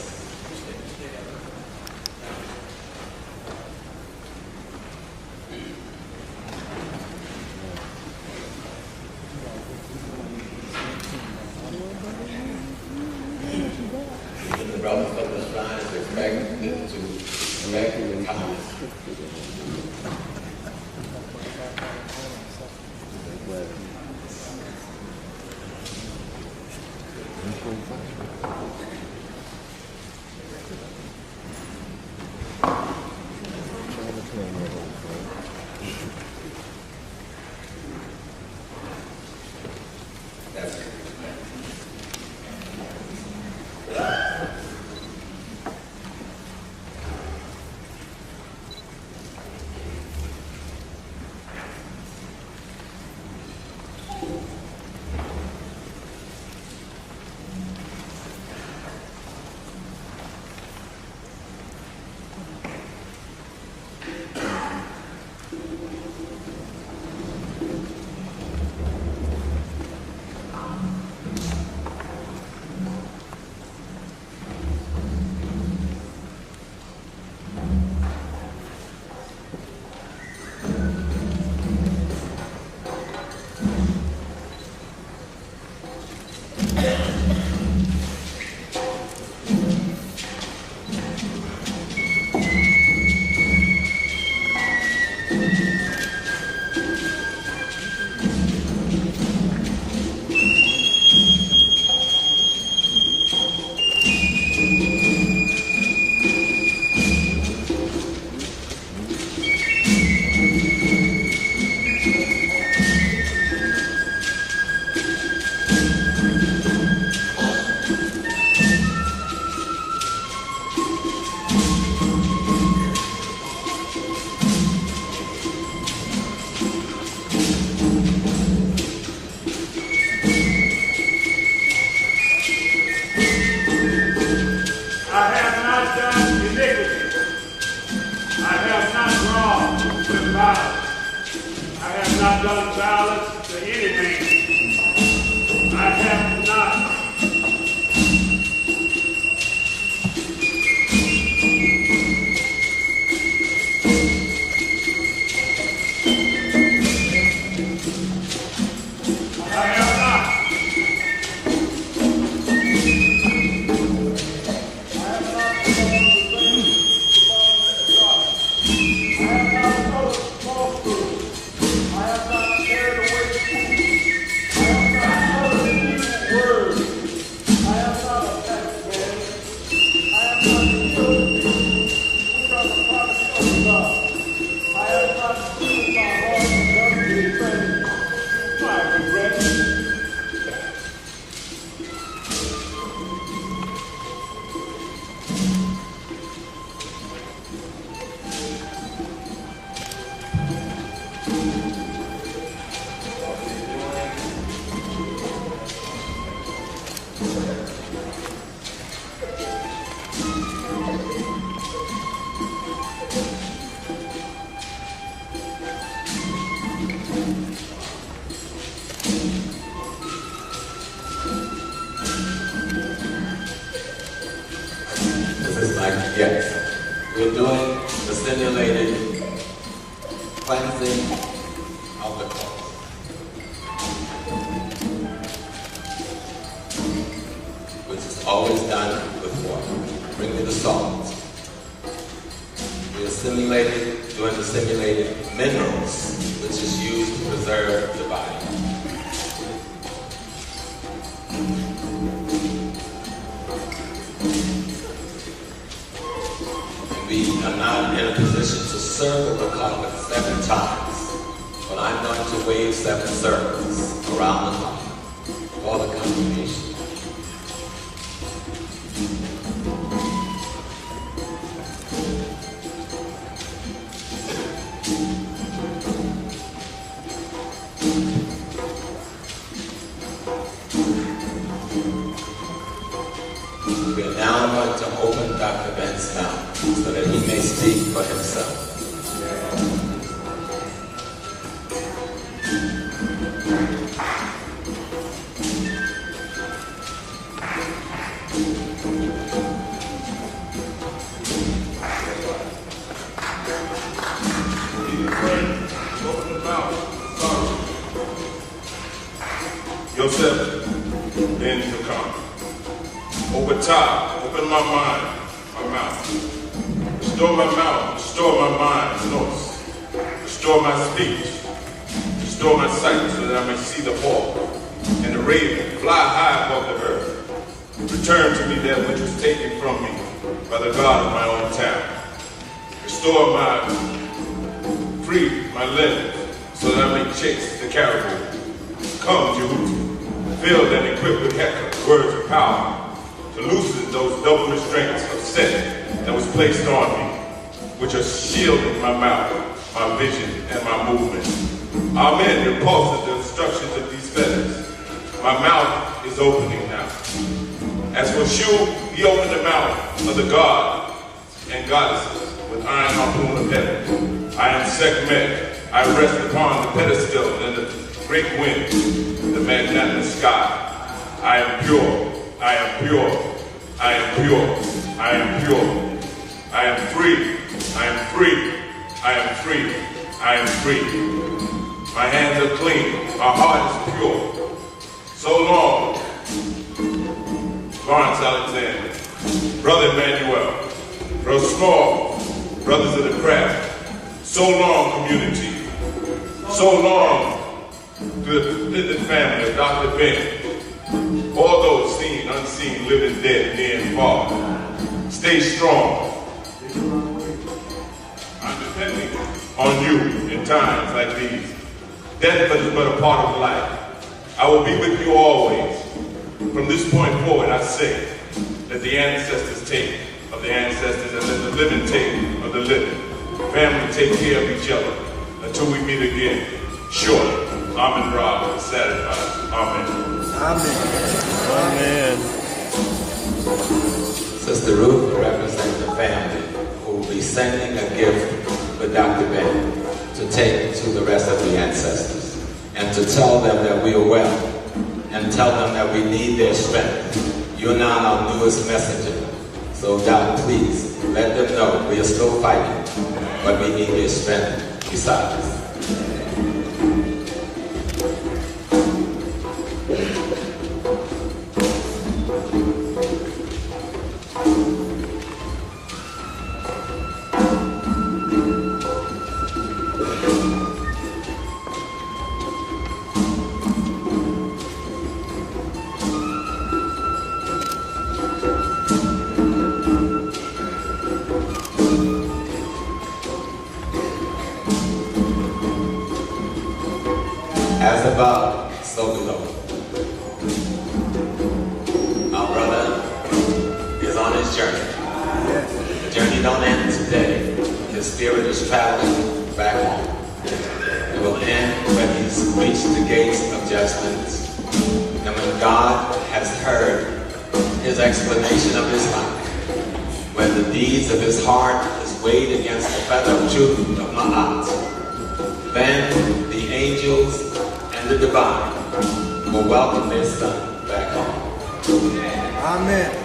Speaker 13: violence. I have not done violence to any man. I have not.
Speaker 1: Yes, we're doing the simulated cleansing of the clothes. Which is always done with water. Bring me the salt. We are doing the simulated minerals, which is used to preserve the body. We are not in a position to circle the carpet 7 times, but I'm going to wave 7 circles around the carpet for the congregation. We are now going to open Dr. Ben's mouth so that he may speak for himself.
Speaker 22: Yosef Ben-Jochannan. Over top, open my mind, my mouth. Restore my mouth, restore my mind, notes. Restore my speech. Restore my sight so that I may see the hawk and the raven fly high above the earth. Return to me that which was taken from me by the God of my own town. Restore free my limbs so that I may chase the caribou. Come, Jehuti, filled and equipped with Hector, words of power, to loosen those double restraints of set that was placed on me, which are shielding my mouth, my vision, and my movement. Amen. Repulsive the instructions of these fetters. My mouth is opening now. As for Shu, he opened the mouth of the god and goddesses with iron harpoon of heaven. I am Sekhmet. I rest upon the pedestal in the great wind, the magnanimous sky. I am pure. I am pure. I am pure. I am pure. I am free. I am free. I am free. I am free. My hands are clean. My heart is pure. So long, Lawrence Alexander, Brother Emmanuel, Brother Small, Brothers of the Craft. So long, community. So long to the extended family of Dr. Ben. All those seen, unseen, living, dead, near and far. Stay strong. I'm depending on you in times like these. Death is but a part of life. I will be with you always. From this point forward, I say that the ancestors take of the ancestors and let the living take of the living. Family take care of each other until we meet again. Surely, Amen Ra is satisfied. Amen.
Speaker 3: Amen. Amen.
Speaker 1: Sister Ruth will represent the family who will be sending a gift for Dr. Ben to take to the rest of the ancestors and to tell them that we are well and tell them that we need their strength. You're now our newest messenger. So God, please let them know we are still fighting, but we need their strength beside us. As above, so below. Our brother is on his journey. The journey don't end today. His spirit is traveling back home. It will end when he's reached the gates of judgment. And when God has heard his explanation of his life, when the deeds of his heart is weighed against the feather of truth of Ma'at, then the angels and the divine will welcome their son back home.
Speaker 5: Amen.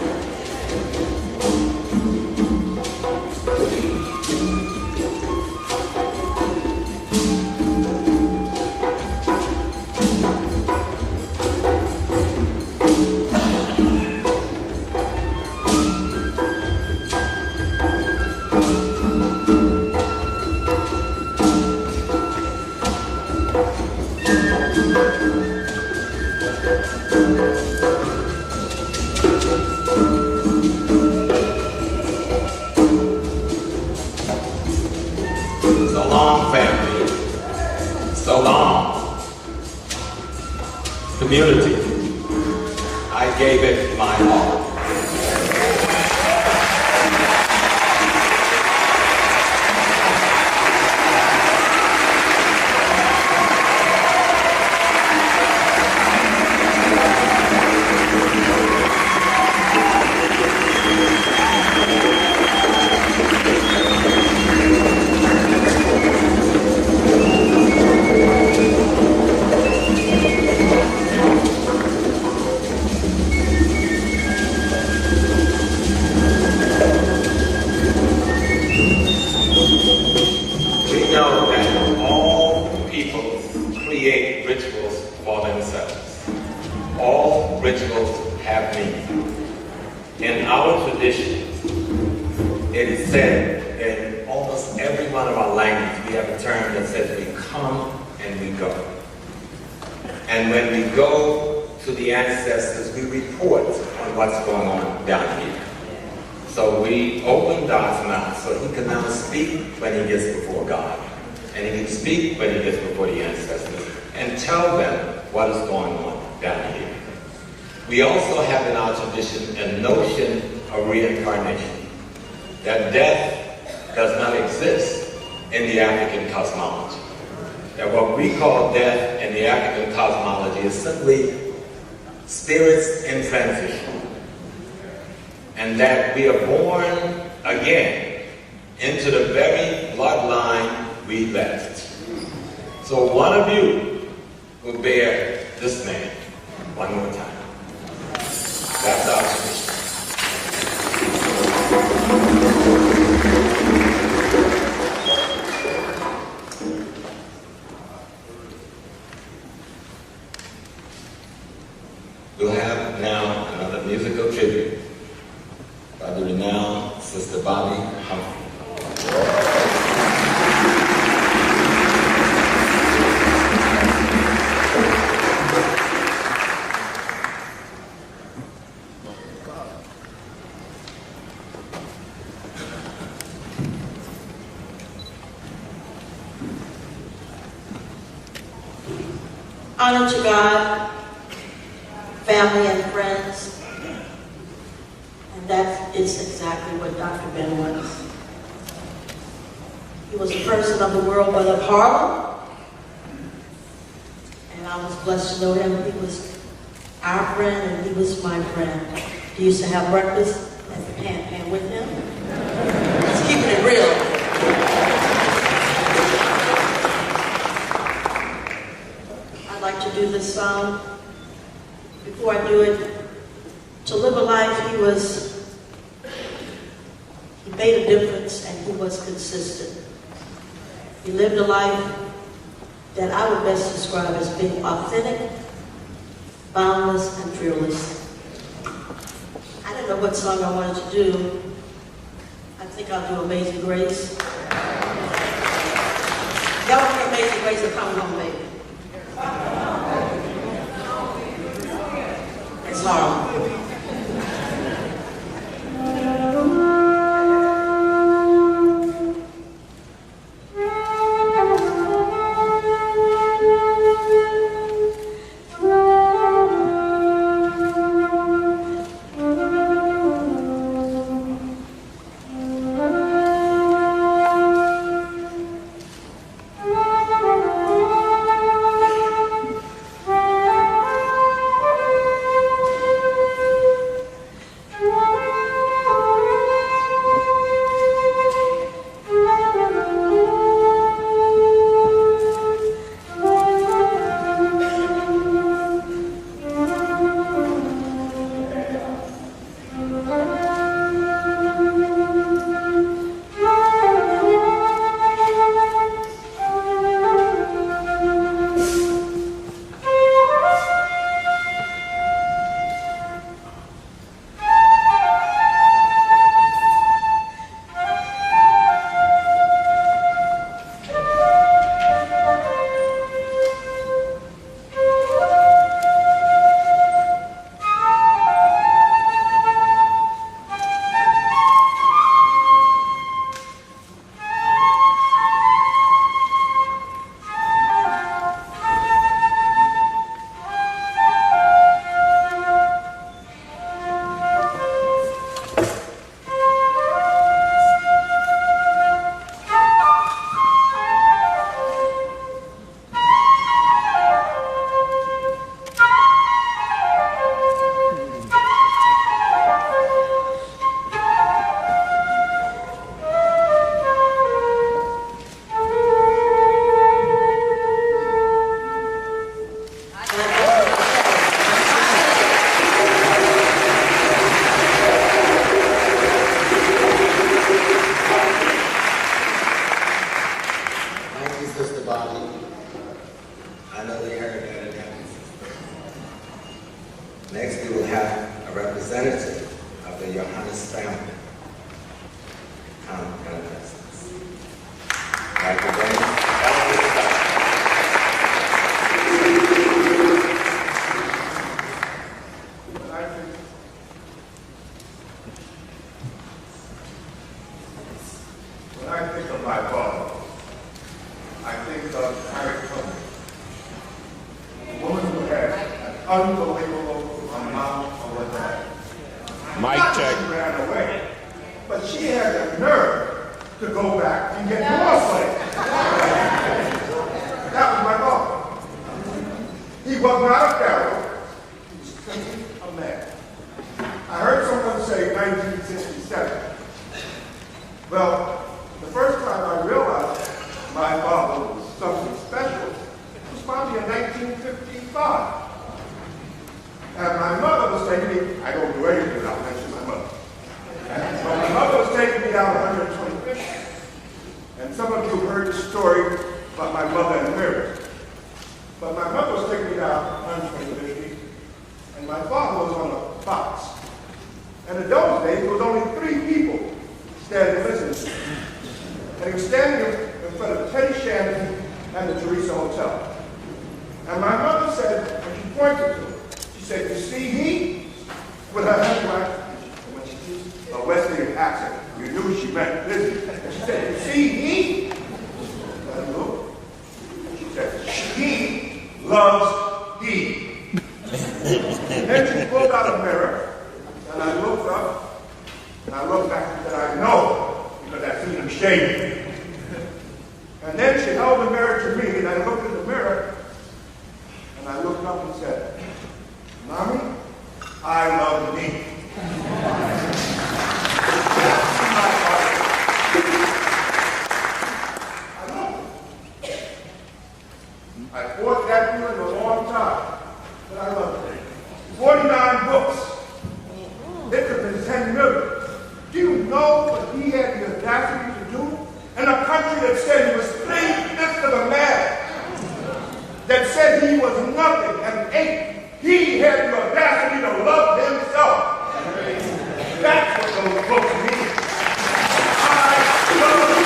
Speaker 1: So long, family. So long. Community. I gave it my all. We also have in our tradition a notion of reincarnation, that death does not exist in the African cosmology. That what we call death in the African cosmology is simply spirits in transition. And that we are born again into the very bloodline we left. So one of you will bear this man one more time. That's our tradition. We'll have now another musical tribute by the renowned Sister Bobby Humphrey.
Speaker 14: Honor to God, family and friends, and that is exactly what Dr. Ben was. He was a person of the world but of Harlem, and I was blessed to know him. He was our friend and he was my friend. He used to have breakfast at the Pan with him. He's keeping it real. this song. Before I do it, to live a life, he made a difference and he was consistent. He lived a life that I would best describe as being authentic, boundless, and fearless. I didn't know what song I wanted to do. I think I'll do Amazing Grace. Y'all hear Amazing Grace or Come Home, Baby? It's hard.
Speaker 1: Next, we will have a representative of the Johannes family come and address us.
Speaker 6: When I think of my father, I think of Harriet Tubman, a woman who had an unbelievable amount of attack.
Speaker 3: Mic check.
Speaker 6: She ran away, but she had the nerve to go back and get more slaves. That was my father. He was not a pharaoh. He was simply a man. I heard someone say 1967. Well, the first time I realized my father was something special was probably in 1955. And my mother was taking me, I don't do anything without mentioning my mother. And so my mother was taking me down 125th. And some of you heard the story about my mother and Mary. But my mother was taking me down 125th, and my father was on a box. And in those days, there was only 3 people standing listening. And he was standing in front of Teddy Shannon and the Teresa Hotel. And my mother said, when she pointed to him, she said, "You see he?" With her hand right, and when she used a Wesleyan accent, you knew she meant business. And she said, "You see he?" Let him look. She said, "He loves he." Then she pulled out a mirror, and I looked up, and I looked back and said, "I know, because I've seen him shave." And then she held the mirror to me, and I looked in the mirror, and I looked up and said, "Mommy, I love me." I fought that feeling a long time.
Speaker 15: 49 books. It could have been 10 million. Do you know what he had the audacity to do? In a country that said he was 3/5 of a man, that said he was nothing and ate, he had the audacity to love himself. That's what those books mean. I love you.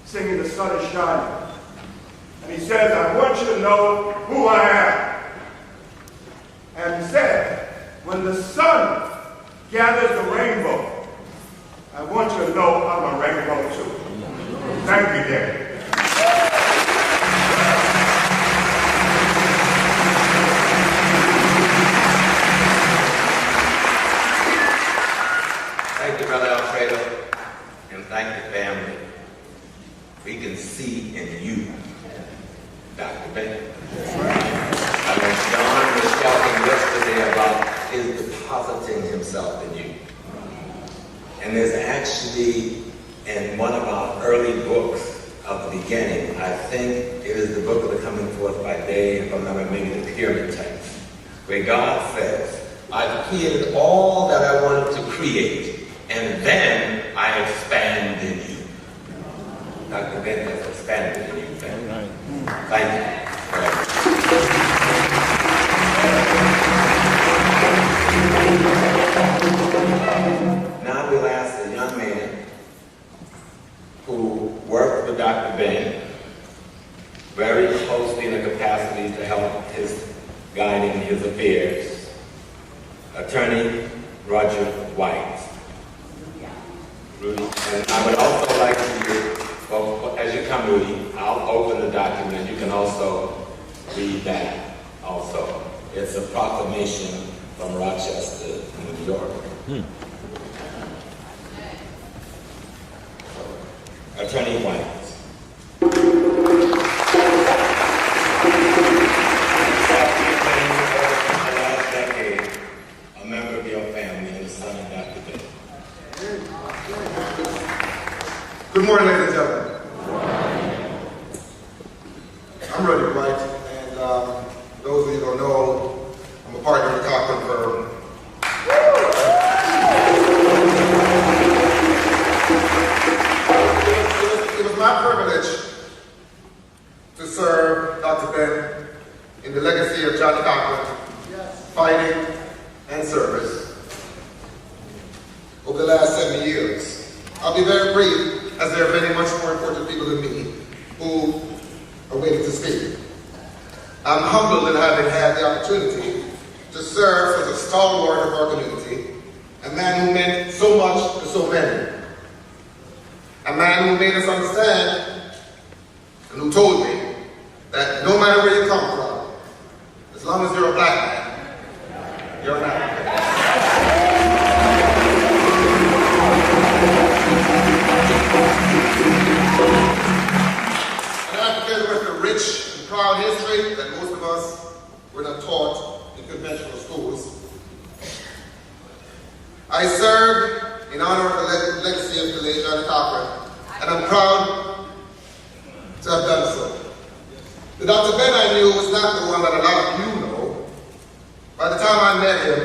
Speaker 15: Singing "The Sun is Shining." And he says, I want you to know who I am. And he said, when the sun gathers the rainbow, I want you to know I'm a rainbow too. Thank you, Daddy.
Speaker 1: Thank you, Brother Alfredo, and thank the family. We can see in you, Dr. Ben. John was talking yesterday about his depositing himself in you. And there's actually, in one of our early books of the beginning, I think it is the book of the Coming Forth by Day, if I'm not maybe the Pyramid text, where God says, I created all that I wanted to create, and then I expanded you. Dr. Ben has expanded in you. Thank you. Now we'll ask a young man who worked with Dr. Ben very closely in a capacity to help his guiding his affairs, Attorney Roger White. And I would also like to, well, as you come, Rudy, I'll open the document. You can also read that also. It's a proclamation from Rochester, New York. Attorney White. Last decade, a member of your family and the son of Dr. Ben.
Speaker 17: Good morning, ladies and gentlemen. I'm Roddy White, and those of you who don't know, I'm a partner in the Cochran firm. It was my privilege to serve Dr. Ben in the legacy of John Cochran, fighting and service over the last 70 years. I'll be very brief, as there are many much more important people than me who are waiting to speak. I'm humbled in having had the opportunity to serve as a stalwart of our community, a man who meant so much to so many, a man who made us understand and who told me that no matter where you come from, as long as you're a black man, you're an African. An African with a rich and proud history that most of us were not taught in conventional schools. I served in honor of the legacy of the late John Cochran, and I'm proud to have done so. The Dr. Ben I knew was not the one that a lot of you know. By the time I met him,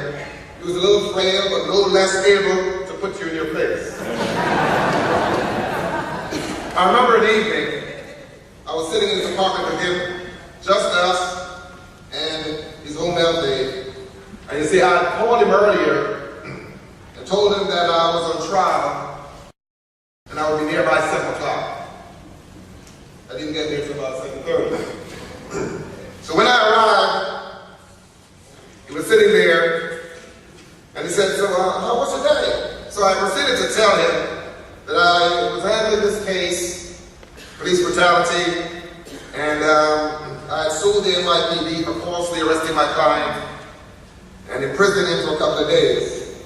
Speaker 17: he was a little frail, but no less able to put you in your place. I remember an evening, I was sitting in his apartment with him, just us and his home health aide. And you see, I had called him earlier and told him that I was on trial and I would be there by 7 o'clock. I didn't get there until about 7:30. So when I arrived, he was sitting there and he said, so how was your day? So I proceeded to tell him that I was handling this case, police brutality, and I had sued the NYPD for falsely arresting my client and imprisoning him for a couple of days.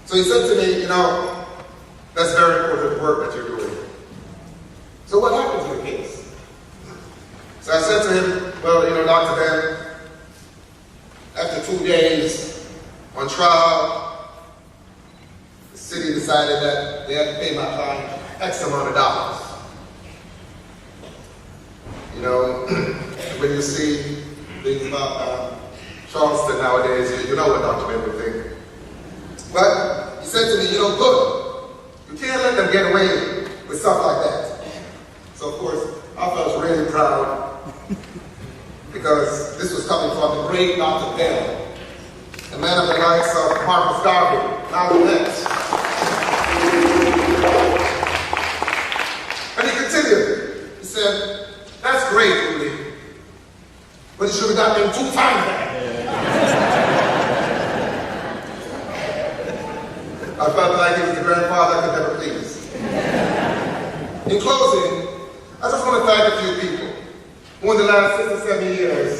Speaker 17: So he said to me, you know, that's very important work that you're doing. So what happened to the case? So I said to him, well, you know, Dr. Ben, after 2 days on trial, the city decided that they had to pay my client X amount of dollars. You know, when you see things about Charleston nowadays, you know what Dr. Ben would think. But he said to me, you know, good. You can't let them get away with stuff like that. So, of course, I felt really proud because this was coming from the great Dr. Ben, a man of the likes of Marcus Garvey, Malcolm X. And he continued. He said, that's great, Rudy, but you should have got them 2 times that. I felt like he was the grandfather I could never please. In closing, I just want to thank a few people who in the last 6 or 7 years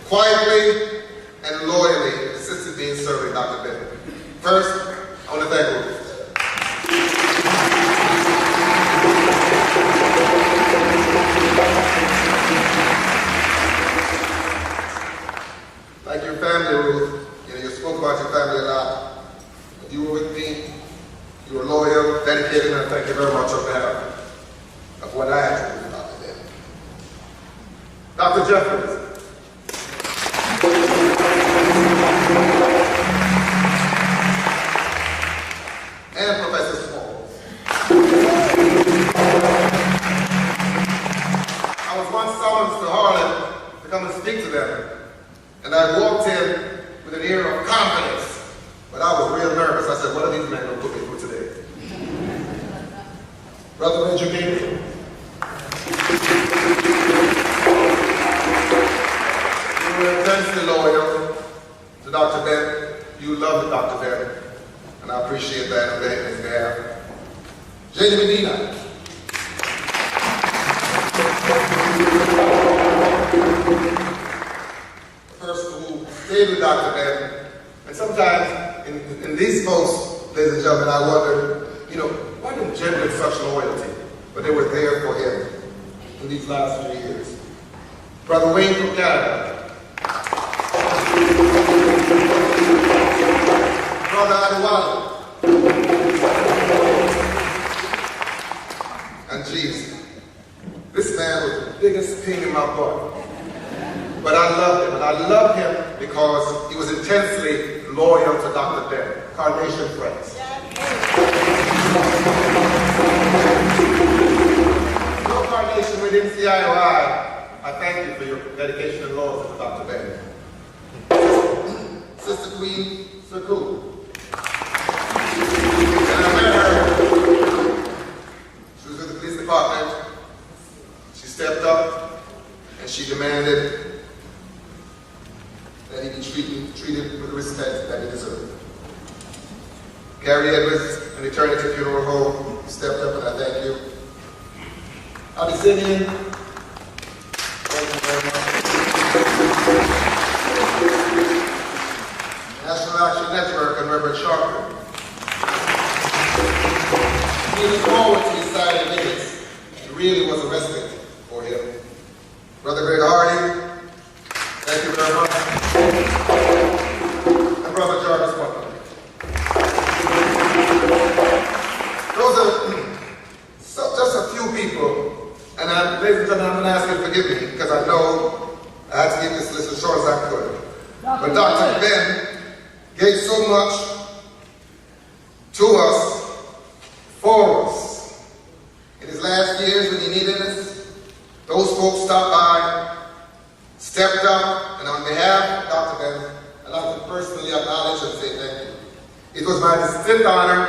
Speaker 17: quietly and loyally assisted me in serving Dr. Ben. First, I want to thank Ruth. Like your family, Ruth, you know, you spoke about your family a lot. But you were with me, you were loyal, dedicated, and I thank you very much on behalf of what I had to do about it. Dr. Jeffries. And Professor Smalls. I was once summoned to Harlem to come and speak to them. And I walked in with an air of confidence, but I was real nervous. I said, what are these men going to put me through today? Brother Benjamin, you were intensely loyal to Dr. Ben. You loved Dr. Ben, and I appreciate that on his behalf. Jenny Medina. Stayed with Dr. Ben, and sometimes in these posts, ladies and gentlemen, I wonder, you know, why didn't Jen with such loyalty? But they were there for him in these last 3 years. Brother Wayne from Canada. Brother Adewale. And Jesus, this man was the biggest pain in my butt. But I loved him, and I loved him because he was intensely loyal to Dr. Ben, Carnation Friends. No Carnation within CIOI, I thank you for your dedication and loyalty to Dr. Ben. Sister Queen Saku. And I met her. She was with the police department. She stepped up and she demanded that he be treated with the respect that he deserved. Gary Edwards, an eternity funeral home, stepped up, and I thank you. Abyssinian, thank you very much. National Action Network and Reverend Sharper. He looked forward to his silent minutes. It really was a respite for him. Brother Greg Hardy, thank you very much. And Brother Jarvis Butler. Those are just a few people. And ladies and gentlemen, I'm going to ask you to forgive me because I know I had to keep this list as short as I could. But Dr. Ben gave so much to us, for us. In his last years when he needed us, those folks stopped by, stepped up, and on behalf of Dr. Ben, I'd like to personally acknowledge and say thank you. It was my distinct honor,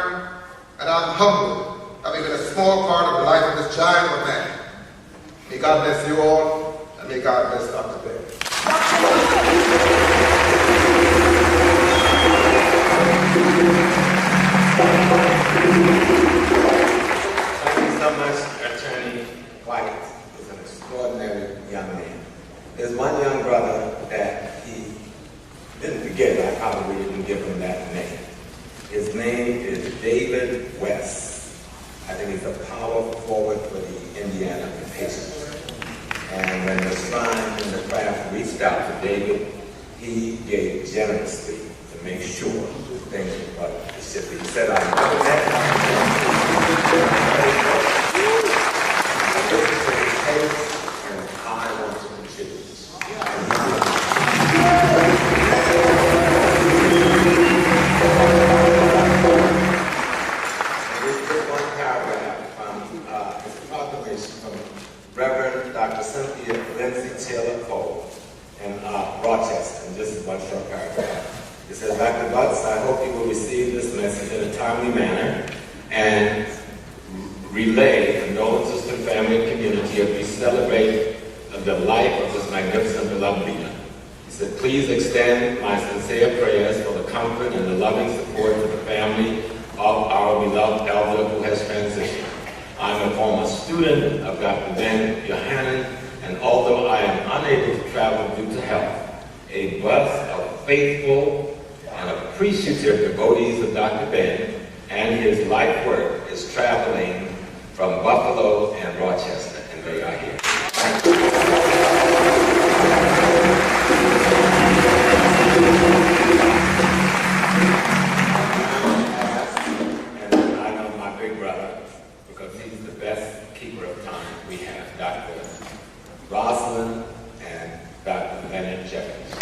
Speaker 17: and I'm humbled having been a small part of the life of this giant of man. May God bless you all, and may God bless Dr. Ben.
Speaker 1: Thank you so much, Attorney White. He's an extraordinary young man. There's one young brother that he didn't forget. I probably didn't give him that name. His name is David West. I think he's a power forward for the Indiana Patients. And when the shrine in the craft reached out to David, he gave generously to make sure things were what it should be. He said, I know that and I want to contribute. Reverend Dr. Cynthia Lindsay Taylor Cole in Rochester, and this is one short paragraph. It says, Dr. Butts, I hope you will receive this message in a timely manner and relay condolences to family and community as we celebrate the life of this magnificent beloved leader. He said, please extend my sincere prayers for the comfort and the loving support of the family of our beloved elder who has transitioned. I'm a former student of Dr. Ben-Jochannan, and although I am unable to travel due to health, a bus of faithful and appreciative devotees of Dr. Ben and his life work is traveling from Buffalo and Rochester, and they are here. And I know my big brother, because he's the best keeper of time we have, Dr. Rosalind and Dr. Bennett Jeffries.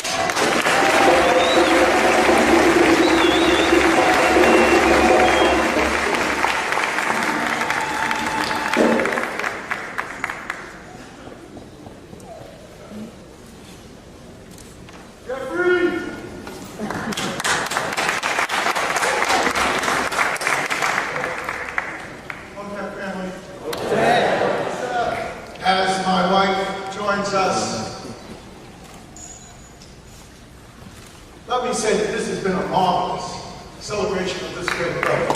Speaker 15: As my wife joins us, let me say that this has been a marvelous celebration of this great brother.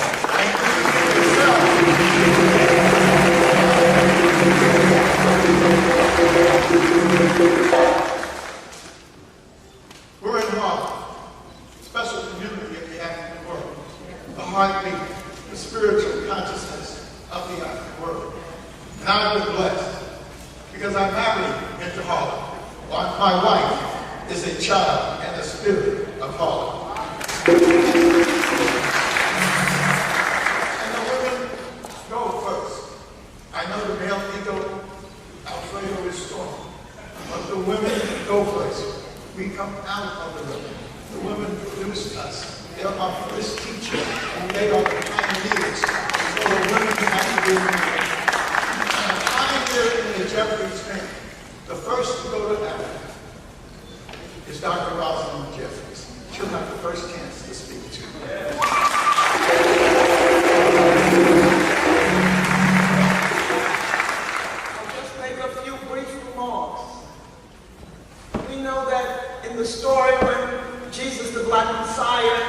Speaker 15: We're in love, special community in the African world, the heartbeat, the spiritual consciousness of the African world. And I've been blessed because I'm married into Harlem. My wife is a child and a spirit of Harlem. And the women go first. I know the male ego, Alfredo is strong, but the women go first. We come out of the women. The women produce us. They're our first teachers, and they are the pioneers. So the women have to be in the Jeffries family. The first to go to Africa is Dr. Rosalind Jeffries. She'll have the first chance to speak to you.
Speaker 2: I'll just make a few brief remarks. We know that in the story when Jesus, the Black Messiah,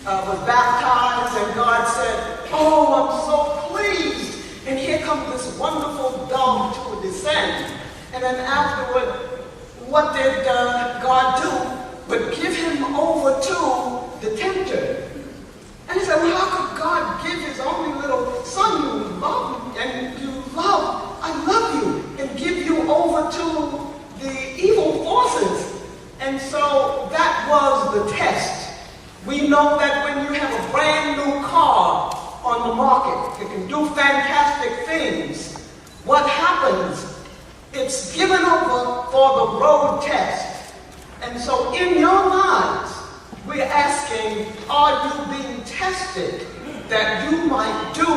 Speaker 2: was baptized and God said, oh, I'm so pleased. And here comes this wonderful dove to descend. And then afterward, what did God do? But give him over to the tempter. And he said, well, how could God give his only little son you love and you love, I love you, and give you over to the evil forces? And so that was the test. We know that when you have a brand new car on the market, it can do fantastic things. What happens? It's given over for the road test. And so in your lives, we're asking, are you being tested that you might do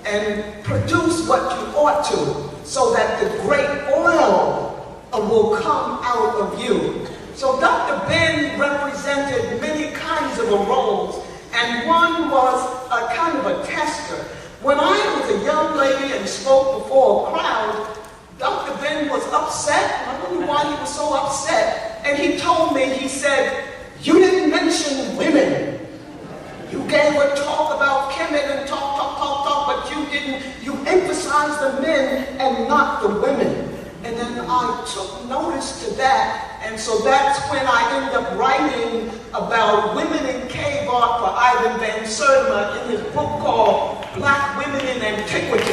Speaker 2: and produce what you ought to, so that the great oil will come out of you? So Dr. Ben represented many kinds of roles, and one was a kind of a tester. When I was a young lady and spoke before a crowd, Dr. Ben was upset. I don't know why he was so upset. And he told me, he said, you didn't mention women. You gave a talk about Kemet and talk, but you didn't. You emphasized the men and not the women. And then I took notice to that. And so that's when I ended up writing about women in cave bought for Ivan Van Sertima in his book called Black Women in Antiquity.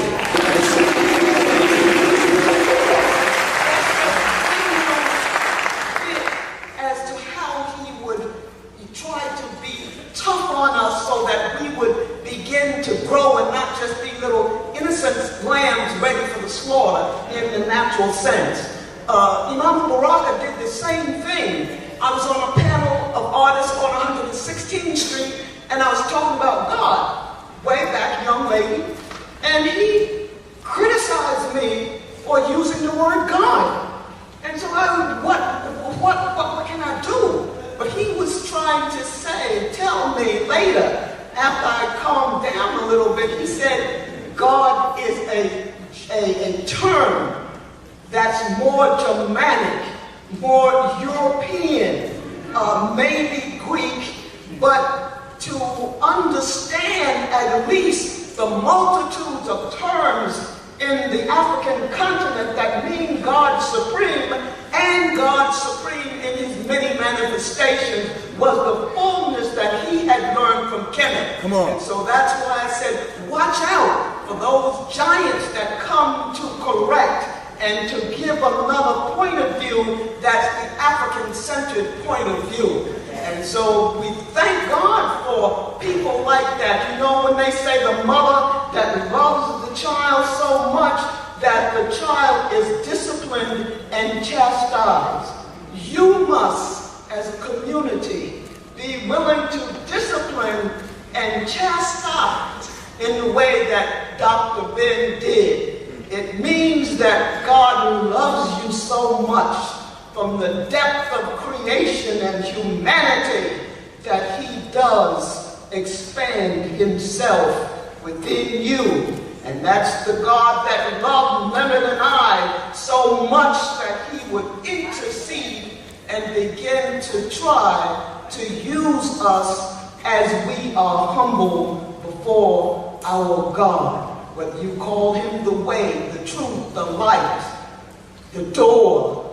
Speaker 2: As to how he tried to be tough on us so that we would begin to grow and not just be little innocent lambs ready for the slaughter in the natural sense. Imam Baraka did the same thing. I was on a panel of artists on 116th Street, and I was talking about God, way back, young lady, and he criticized me for using the word God. And so what can I do? But he was trying to tell me later, after I calmed down a little bit, he said, God is a term that's more Germanic, more European, maybe Greek, but to understand at least the multitudes of terms in the African continent that mean God supreme, and God supreme in his many manifestations was the fullness that he had learned from Kemet.
Speaker 5: Come on.
Speaker 2: And so that's why I said, watch out for those giants that come to correct and to give another point of view that's the African-centered point of view. And so we thank God for people like that. You know, when they say the mother that loves the child so much that the child is disciplined and chastised. You must, as a community, be willing to discipline and chastise in the way that Dr. Ben did. It means that God loves you so much from the depth of creation and humanity that he does expand himself within you. And that's the God that loved Leonard and I so much that he would intercede and begin to try to use us as we are humble before our God. Whether you call him the way, the truth, the light, the door,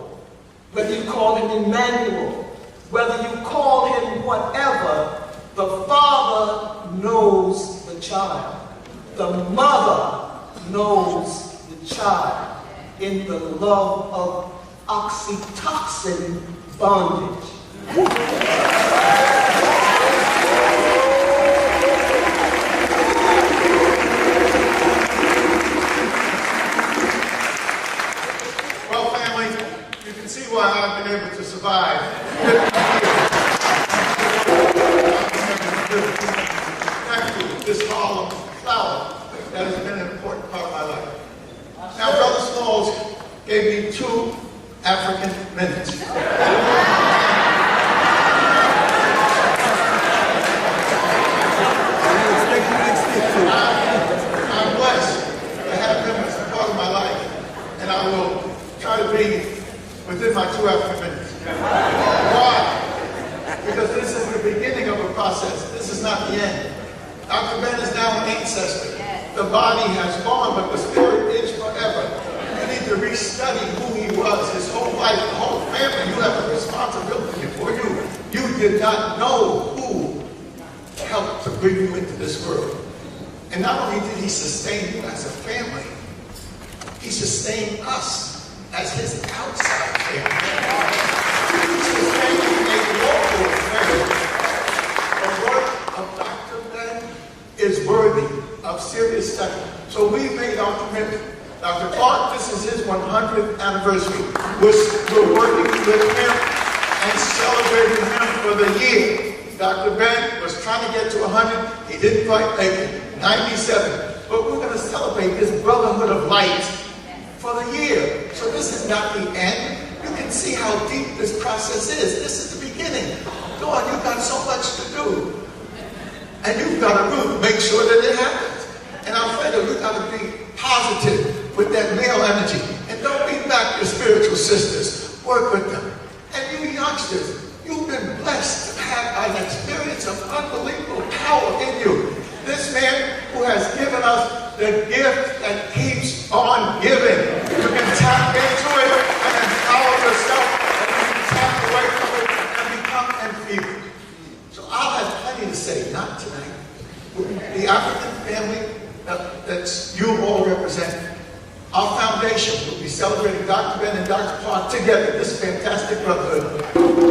Speaker 2: whether you call him Emmanuel, whether you call him whatever, the Father knows the child. The mother knows the child in the love of oxytocin bondage.
Speaker 15: Well, family, you can see why I've been able to survive. Thank you, this hall of flower that has been an important part of my life. Now, Brother Smalls gave me 2 African minutes. I'm blessed to have them as a part of my life, and I will try to be within my 2 African minutes. Why? Because this is the beginning of a process. This is not the end. Dr. Ben is now an ancestor. The body has gone, but the spirit is forever. You need to restudy who he was, his whole life, the whole family. You have a responsibility for you. You did not know who helped to bring you into this world. And not only did he sustain you as a family, he sustained us as his outside family. He sustained a local family. The work of Dr. Ben is worthy of serious study. So we made our commitment. Dr. Clark, this is his 100th anniversary. We're working with him and celebrating him for the year. Dr. Ben was trying to get to 100. He didn't quite make it. 97. But we're going to celebrate this brotherhood of light for the year. So this is not the end. You can see how deep this process is. This is the beginning. Go on, you've got so much to do. And you've got to make sure that it happens. And Alfredo, you've got to be positive with that male energy. And don't beat back your spiritual sisters. Work with them. And you youngsters, you've been blessed to have an experience of unbelievable power in you. This man who has given us the gift that keeps on giving. You can tap into it and empower yourself, and you can tap away from it and become enfeebled. So I'll have plenty to say.
Speaker 2: celebrating Dr. Ben and Dr. Clark together, this fantastic brotherhood,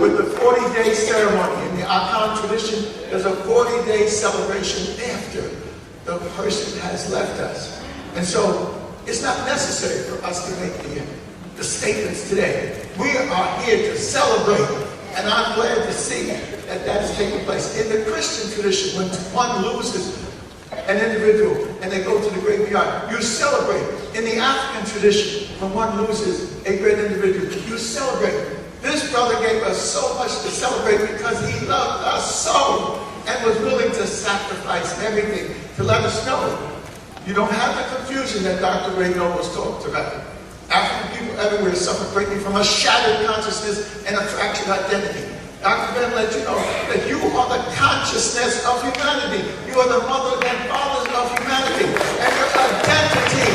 Speaker 2: with the 40-day ceremony. In the Akan tradition, there's a 40-day celebration after the person has left us. And so it's not necessary for us to make the statements today. We are here to celebrate, and I'm glad to see that that is taking place. In the Christian tradition, when one loses an individual and they go to the graveyard, you celebrate. In the African tradition, when one loses a great individual, you celebrate. This brother gave us so much to celebrate because he loved us so and was willing to sacrifice everything to let us know. You don't have the confusion that Dr. Ray Nobles talked about. African people everywhere suffer greatly from a shattered consciousness and a fractured identity. Dr. Ben let you know that you are the consciousness of humanity. You are the mother and fathers of humanity. And your identity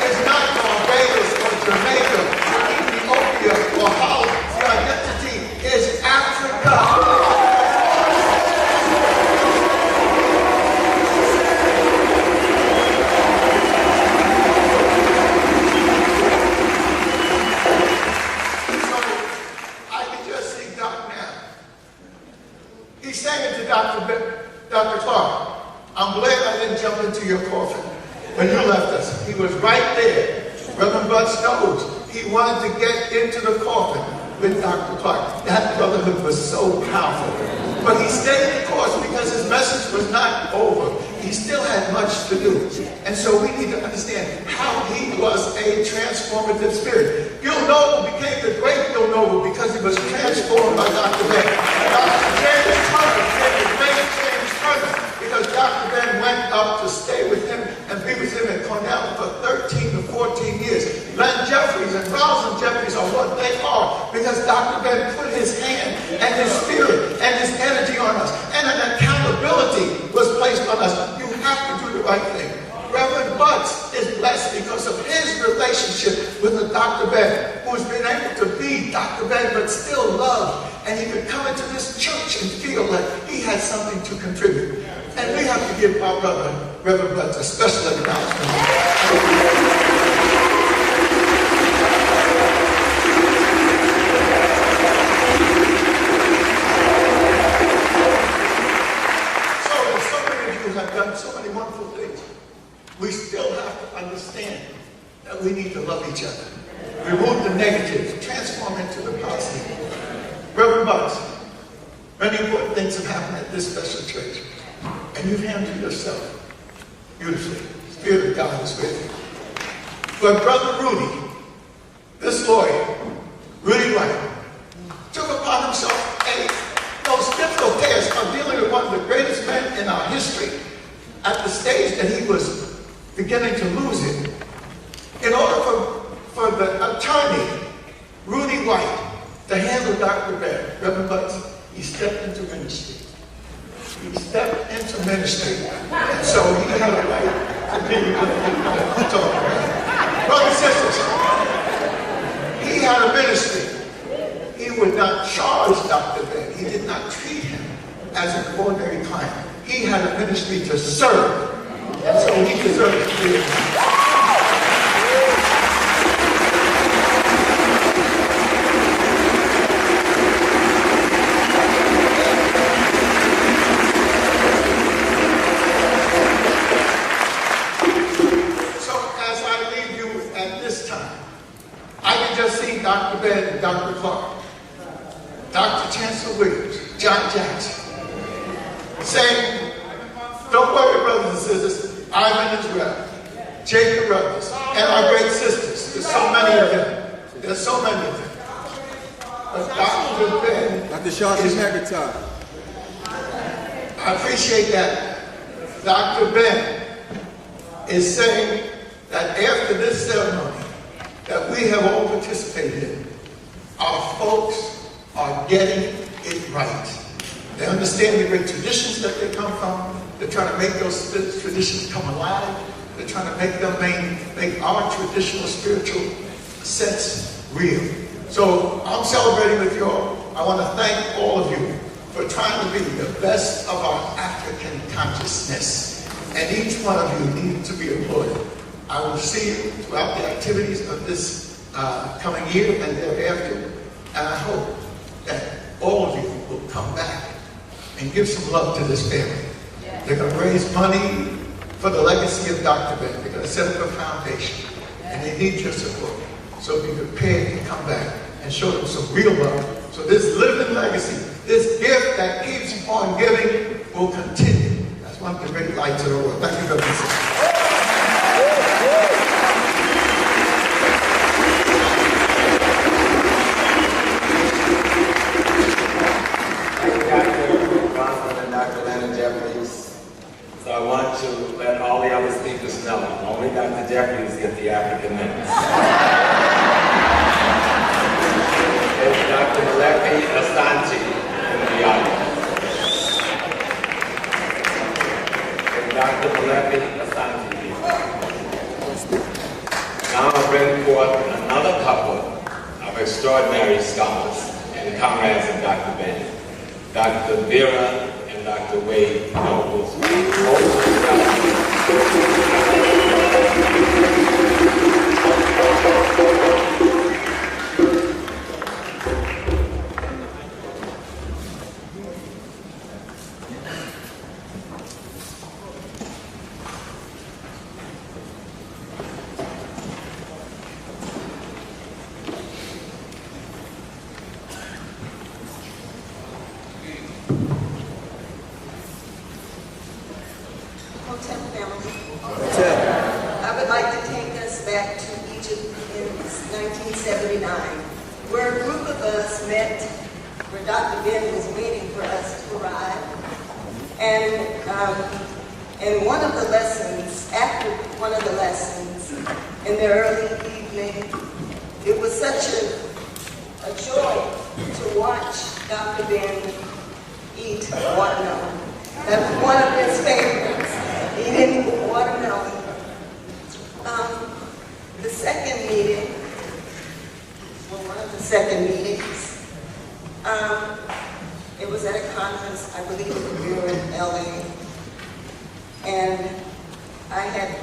Speaker 2: is not Barbados or Jamaica or Ethiopia or Holland. Your identity is Africa. Dr. Clark, I'm glad I didn't jump into your coffin when you left us. He was right there. Reverend Bud knows he wanted to get into the coffin with Dr. Clark. That brotherhood was so powerful. But he stayed the course because his message was not over. He still had much to do. And so we need to understand how he was a transformative spirit. Gil Noble became the great Gil Noble because he was transformed by Dr. Ben. Dr. James Turner became the great James Turner because Dr. Ben went up to stay with him and be with him at Cornell for 13 to 14 years. Len Jeffries and Rosalind Jeffries are what they are because Dr. Ben put his hand and his spirit and his energy on us, and an accountability was placed on us. You have to do the right thing. Reverend Butts is blessed because of his relationship with the Dr. Ben, who's been able to be Dr. Ben but still love. And he could come into this church and feel like he had something to contribute. And we have to give our brother, Reverend Butts, a special acknowledgement. So many wonderful things. We still have to understand that we need to love each other. Remove the negative, transform into the positive. Reverend Butts, many important things have happened at this special church, and you've handled yourself beautifully. The Spirit of God is with you. But Brother Rudy, this lawyer, Rudy White, took upon himself those difficult tasks of dealing with one of the greatest men in our history. At the stage that he was beginning to lose it, in order for the attorney, Rudy White, to handle Dr. Ben, Reverend Butts, he stepped into ministry. He stepped into ministry. And so he had a right to be talking. Brothers and sisters, he had a ministry. He would not charge Dr. Ben. He did not treat him as an ordinary client. He had a ministry to serve, and so he deserves to be. So as I leave you at this time, I can just see Dr. Ben and Dr. Clark, Dr. Chancellor Williams, John Jackson, saying, don't worry, brothers and sisters, I'm in Israel, Jacob brothers, and our great sisters. There's so many of them. There's so many of them. But Dr. Ben,
Speaker 5: Dr. Shawshank McIntyre.
Speaker 2: I appreciate that. Dr. Ben is saying that after this ceremony that we have all participated in, our folks are getting it right. They understand the great traditions that they come from. They're trying to make those traditions come alive. They're trying to make them make our traditional spiritual sets real. So I'm celebrating with you all. I want to thank all of you for trying to be the best of our African consciousness. And each one of you needs to be applauded. I will see you throughout the activities of this coming year and thereafter. And I hope that all of you will come back and give some love to this family. They're going to raise money for the legacy of Dr. Ben. They're going to set up a foundation, and they need your support. So be prepared to come back and show them some real love. So this living legacy, this gift that keeps on giving, will continue. That's one of the great lights of the world. Thank you very much.
Speaker 1: So I want to let all the other speakers know, only Dr. Jeffries get the African minutes. It's Dr. Malefi Asante in the audience. It's Dr. Malefi Asante. Now I bring forth another couple of extraordinary scholars and comrades of Dr. Ben, Dr. Vera and Dr. Wade Nobles.
Speaker 9: I would like to take us back to Egypt in 1979, where a group of us met where Dr. Ben was waiting for us to arrive. And one of the lessons, after one of the lessons, in the early evening, it was such a joy to watch Dr. Ben eat watermelon. That was one of his favorites, eating watermelon. The second meeting, well, one of the second meetings, it was at a conference, I believe we were in LA, and I had,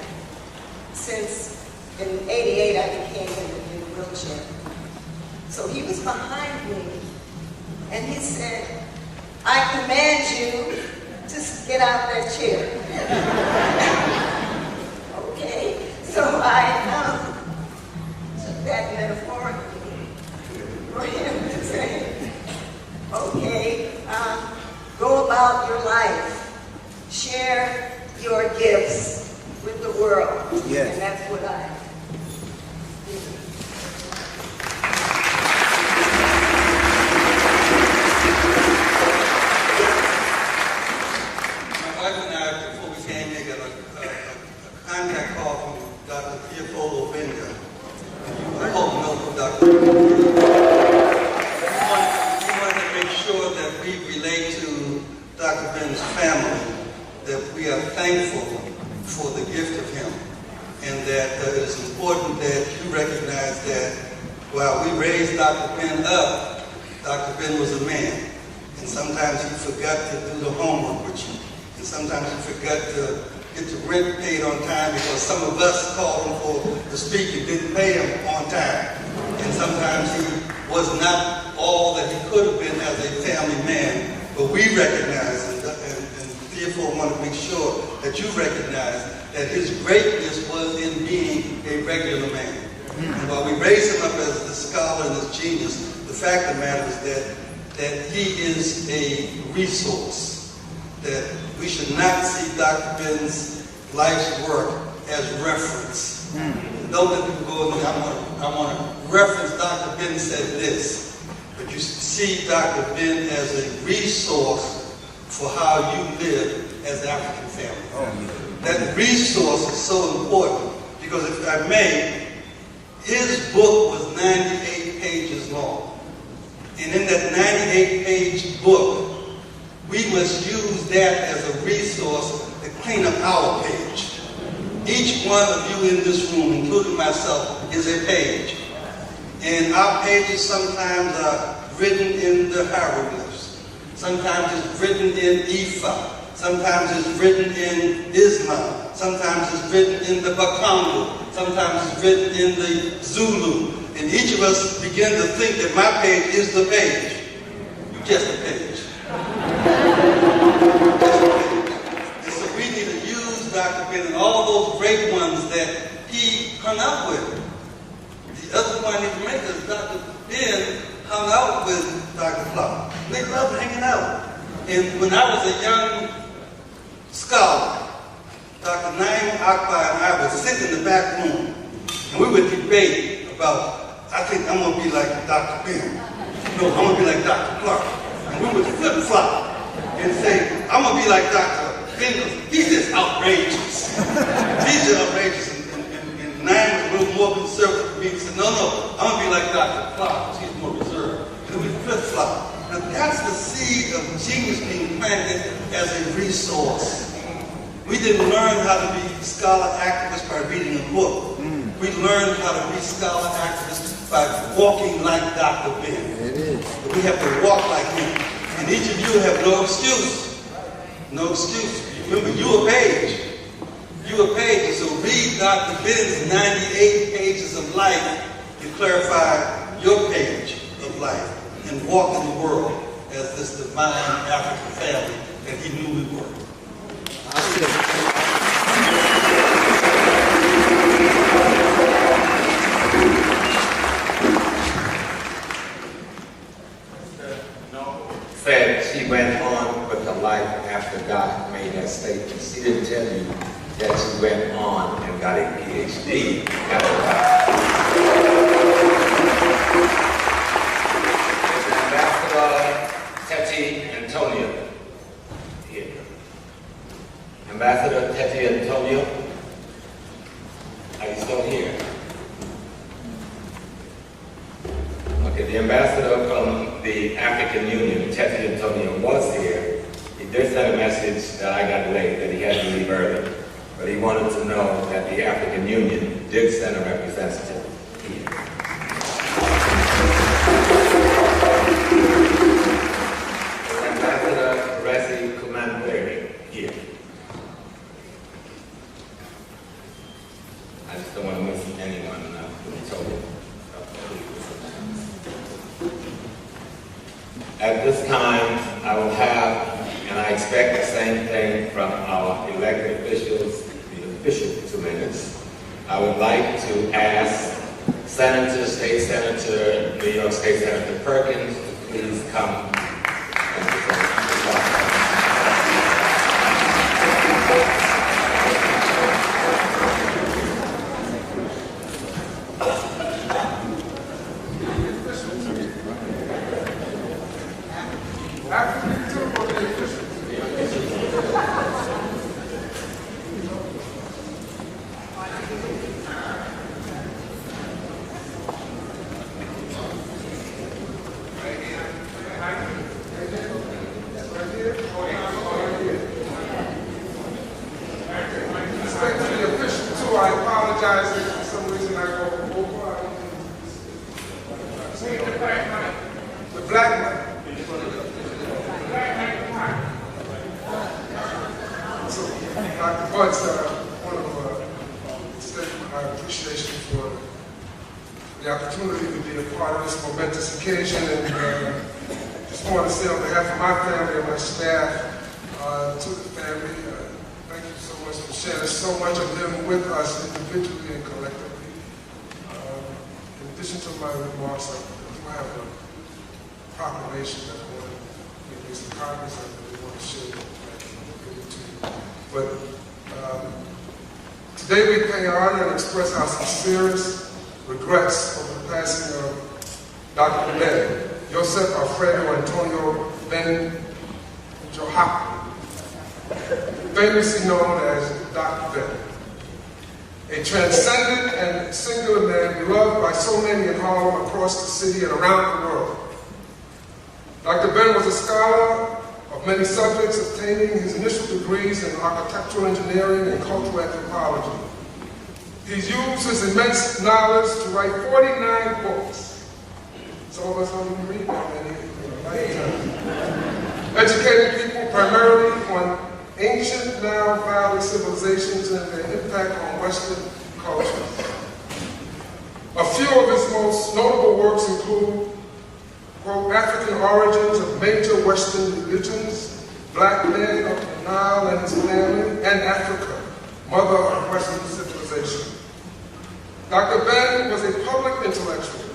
Speaker 9: since in '88 I became in a wheelchair. So he was behind me, and he said, "I command you to get out that chair." Okay, so I took that metaphorically for him to say, okay, go about your life, share your gifts with the world. Yes. And that's what I do.
Speaker 18: My wife and I, before we came here, got a contact call from Dr. Theophilo Benga. I hope you know who Dr. We wanted to make sure that we relate to Dr. Ben's family, that we are thankful for the gift of him, and that it is important that you recognize that while we raised Dr. Ben up, Dr. Ben was a man, and sometimes he forgot to do the homework with you, and sometimes he forgot to get the rent paid on time because some of us called him for the speak and didn't pay him on time, and sometimes he was not all that he could have been as a family man, but we recognize, and therefore want to make sure that you recognize that his greatness was in being a regular man. And while we raise him up as the scholar and this genius, the fact of the matter is that he is a resource, that we should not see Dr. Ben's life's work as reference. Don't let people go and I want to reference Dr. Ben said this, but you see Dr. Ben as a resource for how you live as an African family. That resource is so important because, if I may, his book was 98 pages long. And in that 98-page book, we must use that as a resource to clean up our page. Each one of you in this room, including myself, is a page. And our pages sometimes are written in the hieroglyphs. Sometimes it's written in Ifa. Sometimes it's written in Islam. Sometimes it's written in the Bakongo. Sometimes it's written in the Zulu. and each of us begin to think that my page is the page. You're just a page. And so we need to use Dr. Ben and all those great ones that he hung out with. The other point I need to make is Dr. Ben hung out with Dr. Clark. They loved hanging out. And when I was a young scholar, Dr. Naim Akbar and I would sit in the back room and we would debate about, I think I'm going to be like Dr. Ben. No, I'm going to be like Dr. Clark. And we would flip-flop and say, I'm going to be like Dr. Ben. He's just outrageous. He's just outrageous. And Naim was a little more conservative for me. He said, no, I'm going to be like Dr. Clark. He's more reserved. And we flip-flop. Now that's the seed of genius being planted as a resource. We didn't learn how to be scholar activists by reading a book. We learned how to be scholar activists by walking like Dr. Ben.
Speaker 5: It is.
Speaker 18: But we have to walk like him. And each of you have no excuse. No excuse. Remember, you're a page. You're a page. So read Dr. Ben's 98 pages of life to clarify your page of life. And walk in the world as this divine African family that he knew we were.
Speaker 1: Said she went on with her life after God made that statement. She didn't tell you that she went on and got a PhD after God. Antonio here. Ambassador Teti Antonio, are you still here? Okay, the ambassador from the African Union, Teti Antonio, was here. He did send a message that I got late, that he had to leave early, but he wanted to know that the African Union did send a representative here. Here. I just don't want to miss anyone. At this time, I will have, and I expect the same thing from our elected officials, the official 2 minutes. I would like to ask Senator, State Senator, New York State Senator Perkins to please come and present the talk.
Speaker 19: Today we pay honor and express our sincerest regrets over the passing of Dr. Ben, Yosef Alfredo Antonio Ben-Jochannan, famously known as Dr. Ben. A transcendent and singular man beloved by so many in Harlem, across the city, and around the world. Dr. Ben was a scholar of many subjects, obtaining his initial degrees in architectural engineering and cultural anthropology. He's used his immense knowledge to write 49 books. Some of us don't even read that many in a lifetime. Educating people primarily on ancient Nile Valley civilizations and their impact on Western culture. A A few of his most notable works include, quote, African Origins of Major Western Religions, Black Men of the Nile and His Family, and Africa, Mother of Western Civilization. Dr. Ben was a public intellectual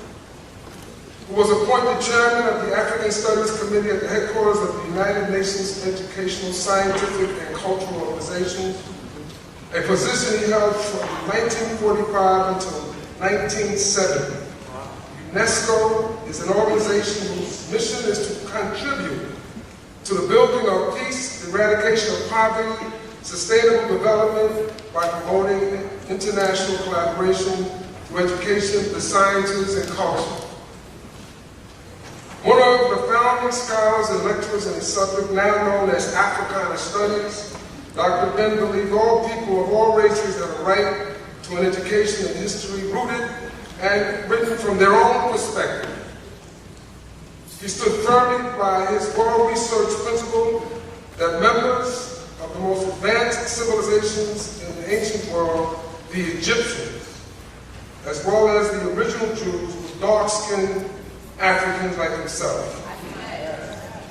Speaker 19: who was appointed chairman of the African Studies Committee at the headquarters of the United Nations Educational, Scientific, and Cultural Organizations, a position he held from 1945 until 1970. UNESCO is an organization whose mission is to contribute to the building of peace, eradication of poverty, sustainable development by promoting international collaboration through education, the sciences, and culture. One of the founding scholars and lecturers in the subject, now known as Africana Studies, Dr. Ben believed all people of all races have a right to an education in history rooted and written from their own perspective. He stood firmly by his oral research principle that members of the most advanced civilizations in the ancient world, the Egyptians, as well as the original Jews, were dark-skinned Africans like himself,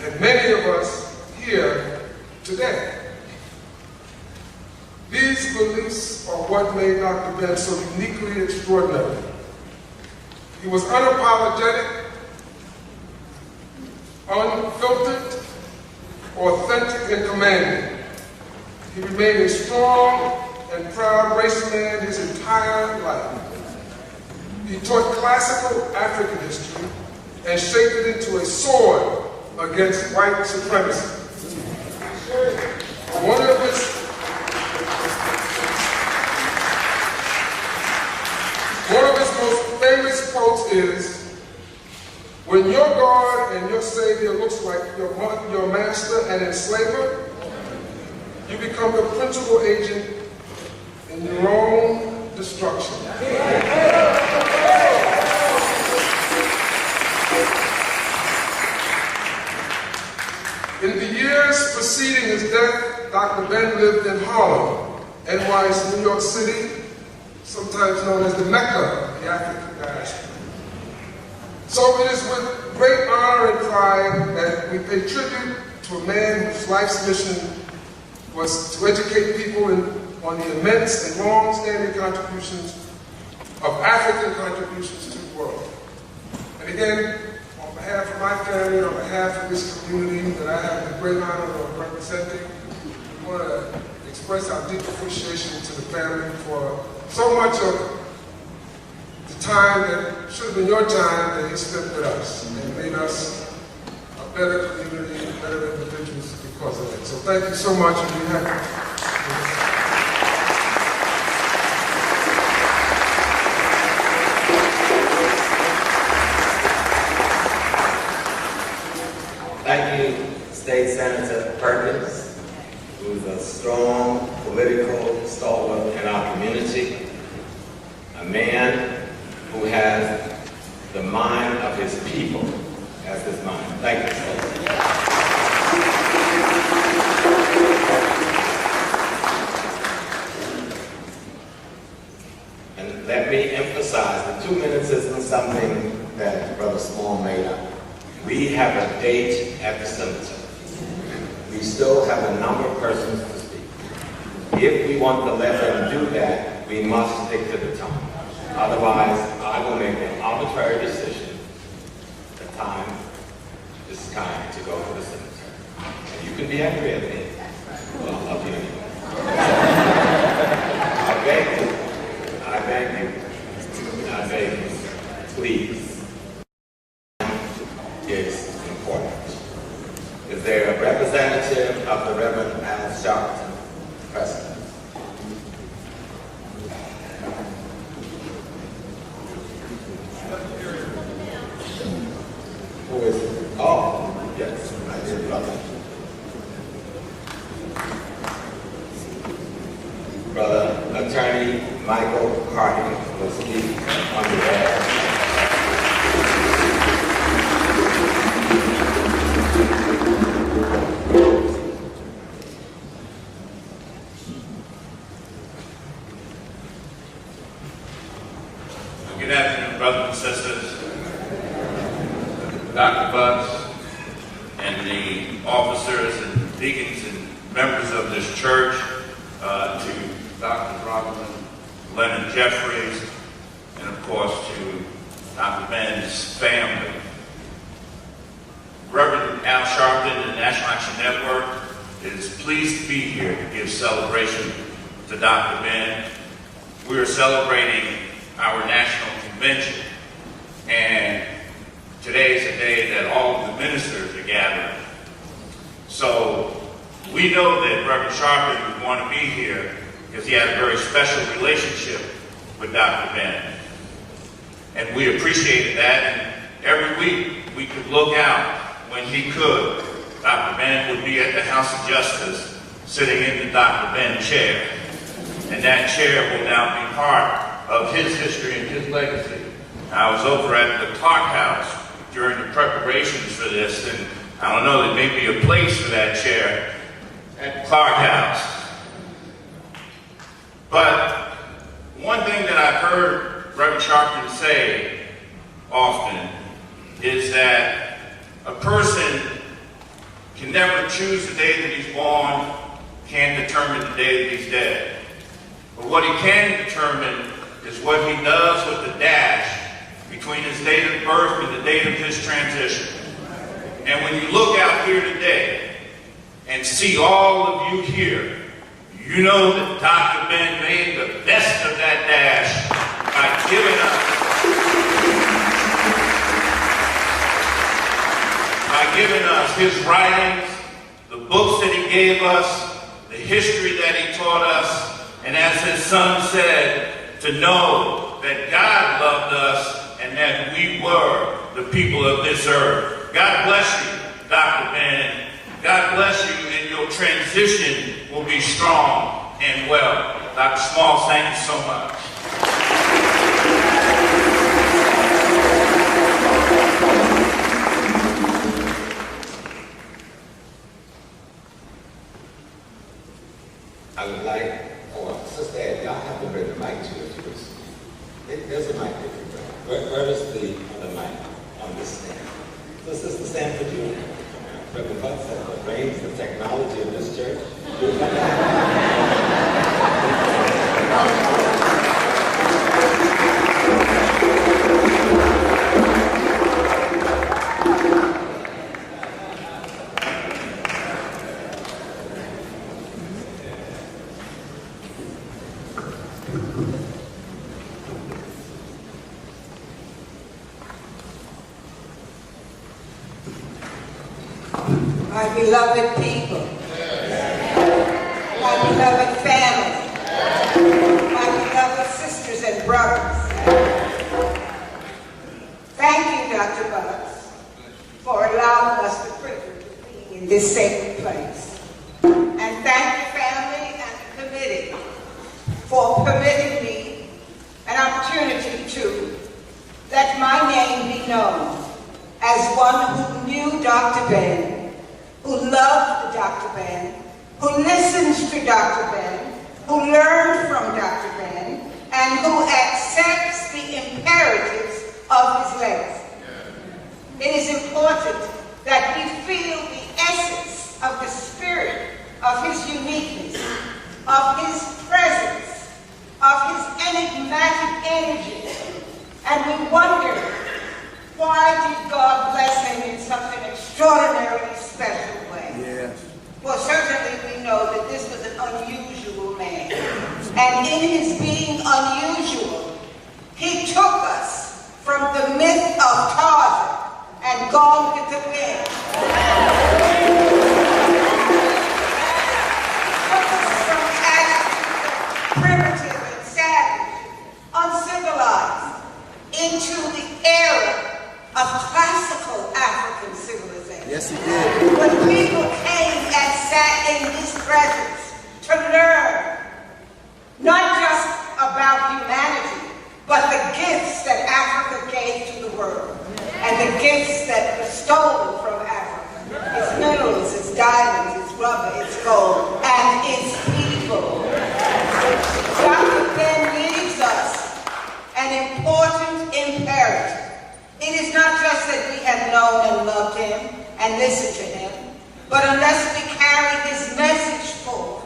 Speaker 19: and many of us here today. These beliefs are what made Dr. Ben so uniquely extraordinary. He was unapologetic, unfiltered, authentic, and commanding. He remained a strong and proud race man his entire life. He taught classical African history and shaped it into a sword against white supremacy. One of his most famous quotes is, "When your God and your Savior looks like your master and enslaver, you become the principal agent in your own destruction." In the years preceding his death, Dr. Ben lived in Harlem, NY's New York City, sometimes known as the Mecca of the African diaspora. So it is with great honor and pride that we pay tribute to a man whose life's mission was to educate people on the immense and long-standing contributions of African contributions to the world. And again, on behalf of my family, on behalf of this community that I have the great honor of representing, I want to express our deep appreciation to the family for so much of the time that should have been your time that he spent with us and made us a better community, better individuals because of it. So thank you so much, and we have
Speaker 1: Thank you, State Senator Perkins, who's a strong political stalwart in our community, a man who has the mind of his people as his mind. Thank you, State. And let me emphasize, the 2 minutes isn't something that Brother Small made up. We have a date at the cemetery. We still have a number of persons to speak. If we want to let them do that, we must stick to the time. Otherwise, I will make an arbitrary decision. The time is time to go to the cemetery. And you can be angry at me. Well, I love you anyway. I beg you. I beg you. I beg you. Please. Is important. Is there a representative of the Reverend Al Sharpton present? Who is it? Oh, yes, I did brother. Brother Attorney Michael Harding will speak on behalf.
Speaker 20: Good afternoon. Dr. Butts, and the officers and deacons and members of this church, to Dr. Robin, Lennon Jeffries, and of course to Dr. Ben's family. Reverend Al Sharpton and the National Action Network is pleased to be here to give celebration to Dr. Ben. We are celebrating our national convention, and today is a day that all of the ministers are gathering. So we know that Reverend Sharpton would want to be here because he had a very special relationship with Dr. Ben. And we appreciated that, and every week we could look out when he could. Dr. Ben would be at the House of Justice sitting in the Dr. Ben chair. And that chair will now be part of his history and his legacy. I was over at the Clark House during the preparations for this, and I don't know, there may be a place for that chair at Clark House. But one thing that I've heard Reverend Sharpton say often is that a person can never choose the day that he's born, can't determine the day that he's dead. But what he can determine is what he does with the dash between his date of birth and the date of his transition. And when you look out here today and see all of you here, you know that Dr. Ben made the best of that dash by giving us his writings, the books that he gave us, the history that he taught us, and as his son said, to know that God loved us and that we were the people of this earth. God bless you, Dr. Ben. God bless you, and your transition will be strong and well. Dr. Smalls, thank you so much.
Speaker 1: I would like, Sister Ed, y'all have to bring the mic to us, please. There's a mic there. Where is the other mic on this stand? So Sister Stanford, you, Reverend Butts has arranged the technology of this church.
Speaker 9: My beloved people, my beloved family, my beloved sisters and brothers, thank you, Dr. Butts, for allowing us the privilege of being in this sacred place. And thank the family and the committee for permitting me an opportunity to let my name be known as one who knew Dr. Ben, who loved Dr. Ben, who listens to Dr. Ben, who learned from Dr. Ben, and who accepts the imperatives of his legacy. It is important that we feel the essence of the spirit of his uniqueness, of his presence, of his enigmatic energy, and we wonder, why did God bless him in such an extraordinarily special way?
Speaker 5: Yes.
Speaker 9: Well, certainly we know that this was an unusual man. And in his being unusual, he took us from the myth of Tarzan and Gone with the Wind. Took us from attitudes primitive and savage, uncivilized, into the era of classical African civilization.
Speaker 5: Yes, he did.
Speaker 9: When people came and sat in his presence to learn not just about humanity, but the gifts that Africa gave to the world, and the gifts that were stolen from Africa. Its minerals, its diamonds, its rubber, its gold, and its people. Dr. Ben leaves us an important imperative. It is not just that we have
Speaker 2: known and loved him and listened to him. But unless we carry his message forth,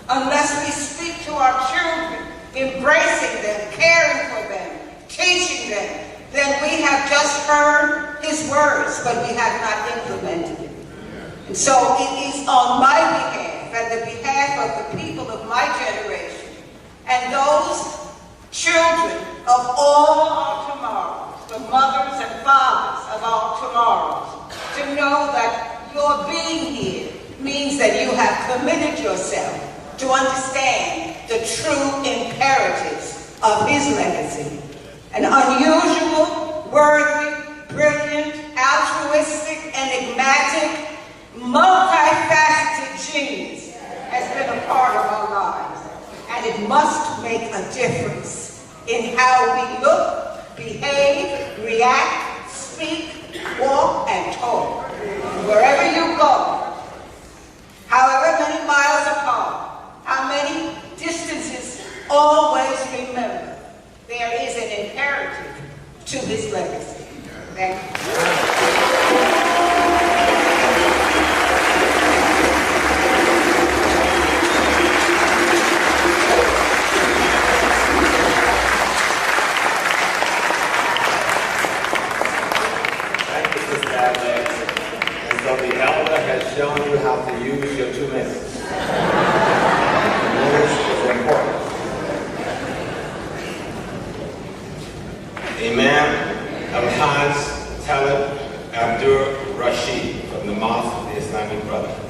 Speaker 2: unless we speak to our children, embracing them, caring for them, teaching them, then we have just heard his words, but we have not implemented it. And so it is on my behalf and the behalf of the people of my generation and those children of all our tomorrows, the mothers and fathers of all tomorrows, to know that your being here means that you have committed yourself to understand the true imperatives of his legacy. An unusual, worthy, brilliant, altruistic, enigmatic, multifaceted genius has been a part of our lives, and it must make a difference in how we look, behave, react, speak, walk, and talk. Wherever you go, however many miles apart, how many distances, always remember there is an imperative to his legacy. Thank you.
Speaker 1: And so the elder has shown you how to use your 2 minutes. This is important. Imam Al-Haj Talib Abdur Rashid from the Mosque of the Islamic Brotherhood.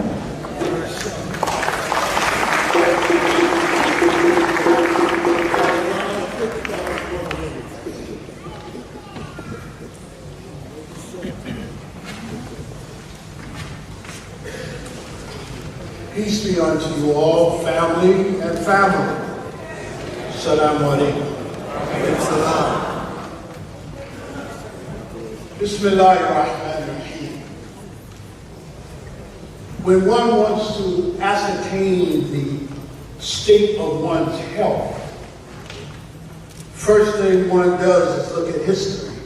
Speaker 11: Peace be unto you all, family and family. Assalamu alaikum. Salam. Bismillahirrahmanirrahim. When one wants to ascertain the state of one's health, first thing one does is look at history.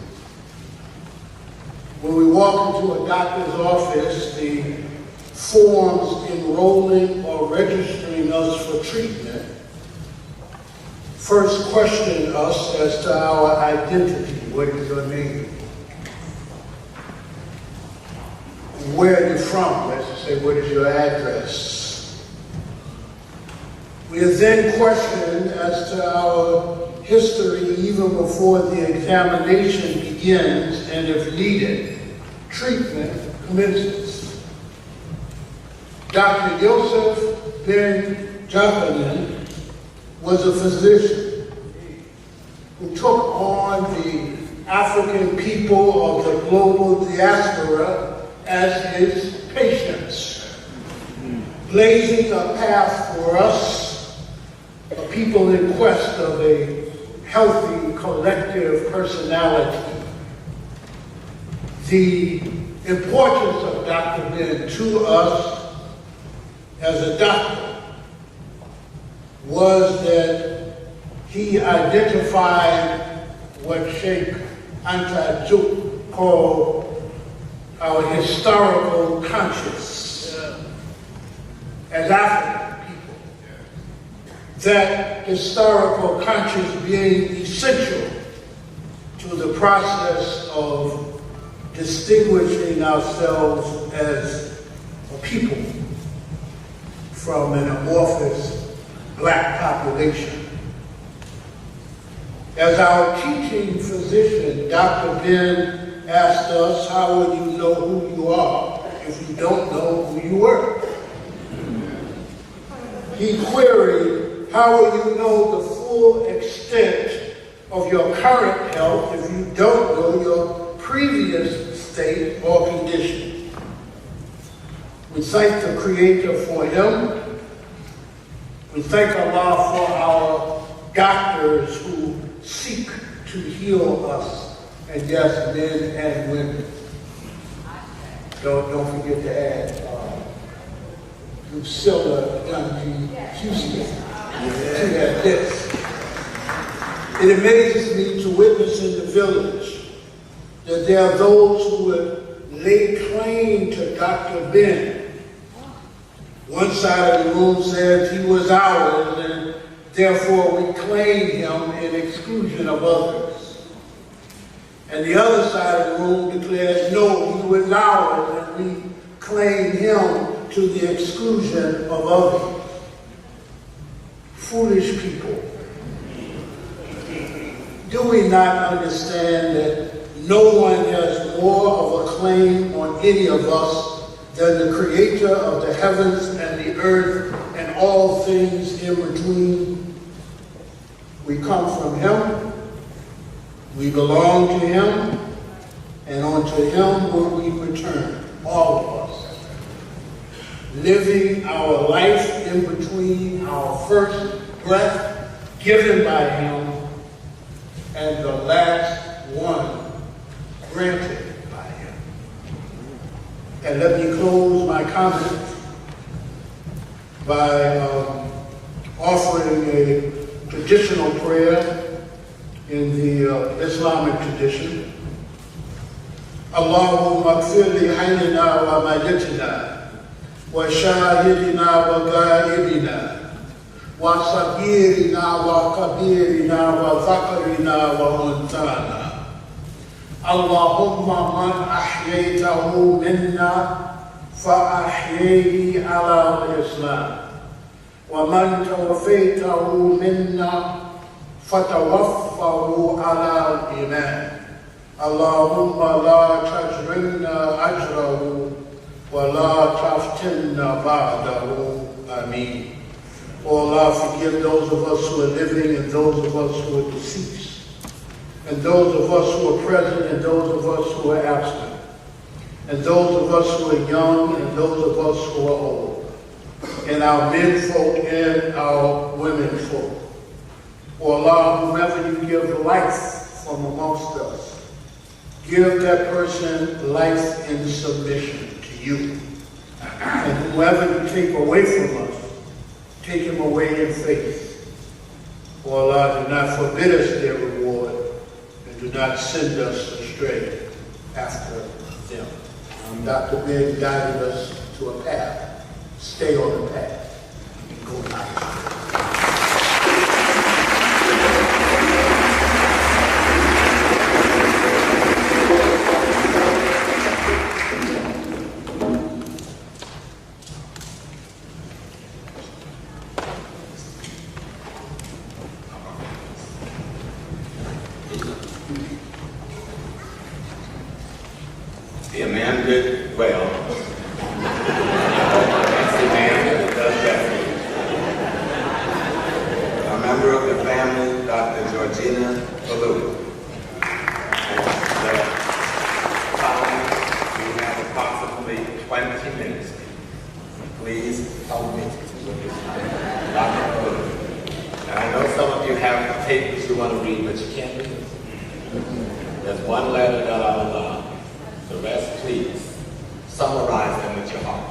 Speaker 11: When we walk into a doctor's office, the forms enrolling or registering us for treatment first question us as to our identity. What is your name? Where are you from? Let's just say, what is your address? We are then questioned as to our history even before the examination begins, and if needed, treatment commences. Dr. Yosef Ben-Jochannan was a physician who took on the African people of the global diaspora as his patients, blazing a path for us, a people in quest of a healthy collective personality. The importance of Dr. Ben to us as a doctor was that he identified what Sheikh Anta called our historical conscience as African people. That historical conscience being essential to the process of distinguishing ourselves as a people from an amorphous black population. As our teaching physician, Dr. Ben asked us, how will you know who you are if you don't know who you were? He queried, how will you know the full extent of your current health if you don't know your previous state or condition? We thank the Creator for him. We thank Allah for our doctors who seek to heal us. And yes, men and women. Don't forget to add Lucilla Dungy Houston to that list. It amazes me to witness in the village that there are those who would lay claim to Dr. Ben. One side of the room says he was ours, and therefore we claim him in exclusion of others. And the other side of the room declares, no, he was ours, and we claim him to the exclusion of others. Foolish people. Do we not understand that no one has more of a claim on any of us than the creator of the heavens and the earth and all things in between? We come from him, we belong to him, and unto him will we return, all of us. Living our life in between our first breath given by him and the last one granted by him. And let me close my comments by offering a traditional prayer in the Islamic tradition. Allahumma gfir li hayyina wa mayyitina wa shahidina wa ghaibina wa sagirina wa kabirina wa dhakarina wa untana. Allahumma man ahyaytahu minna fa ahyayhi ala al-Islam. ومن توفيته منا فتوفه على الإيمان. اللهم لا تجرمنا أجره ولا تفتنا بعده. Ameen. Oh Allah, forgive those of us who are living and those of us who are deceased, and those of us who are present and those of us who are absent, and those of us who are young and those of us who are old, and our men folk and our women folk. Oh Allah, whomever you give life from amongst us, give that person life in submission to you. And whoever you take away from us, take him away in faith. Oh Allah, do not forbid us their reward, and do not send us astray after them. Dr. Ben guided us to a path. Stay on the path. Go back.
Speaker 1: The man did well. That's the man that does better. A member of the family, Dr. Georgina Baloo. We have approximately 20 minutes. Please help me with this time. Dr. Baloo. And I know some of you have papers you want to read, but you can't read it. There's one letter that I'll allow. The rest, please, summarize them with your heart.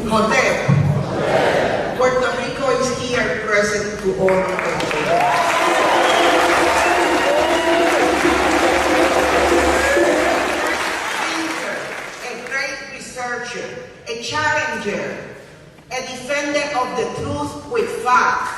Speaker 2: Hotel. Puerto Rico is here present to honor the a great researcher, a challenger, a defender of the truth with facts.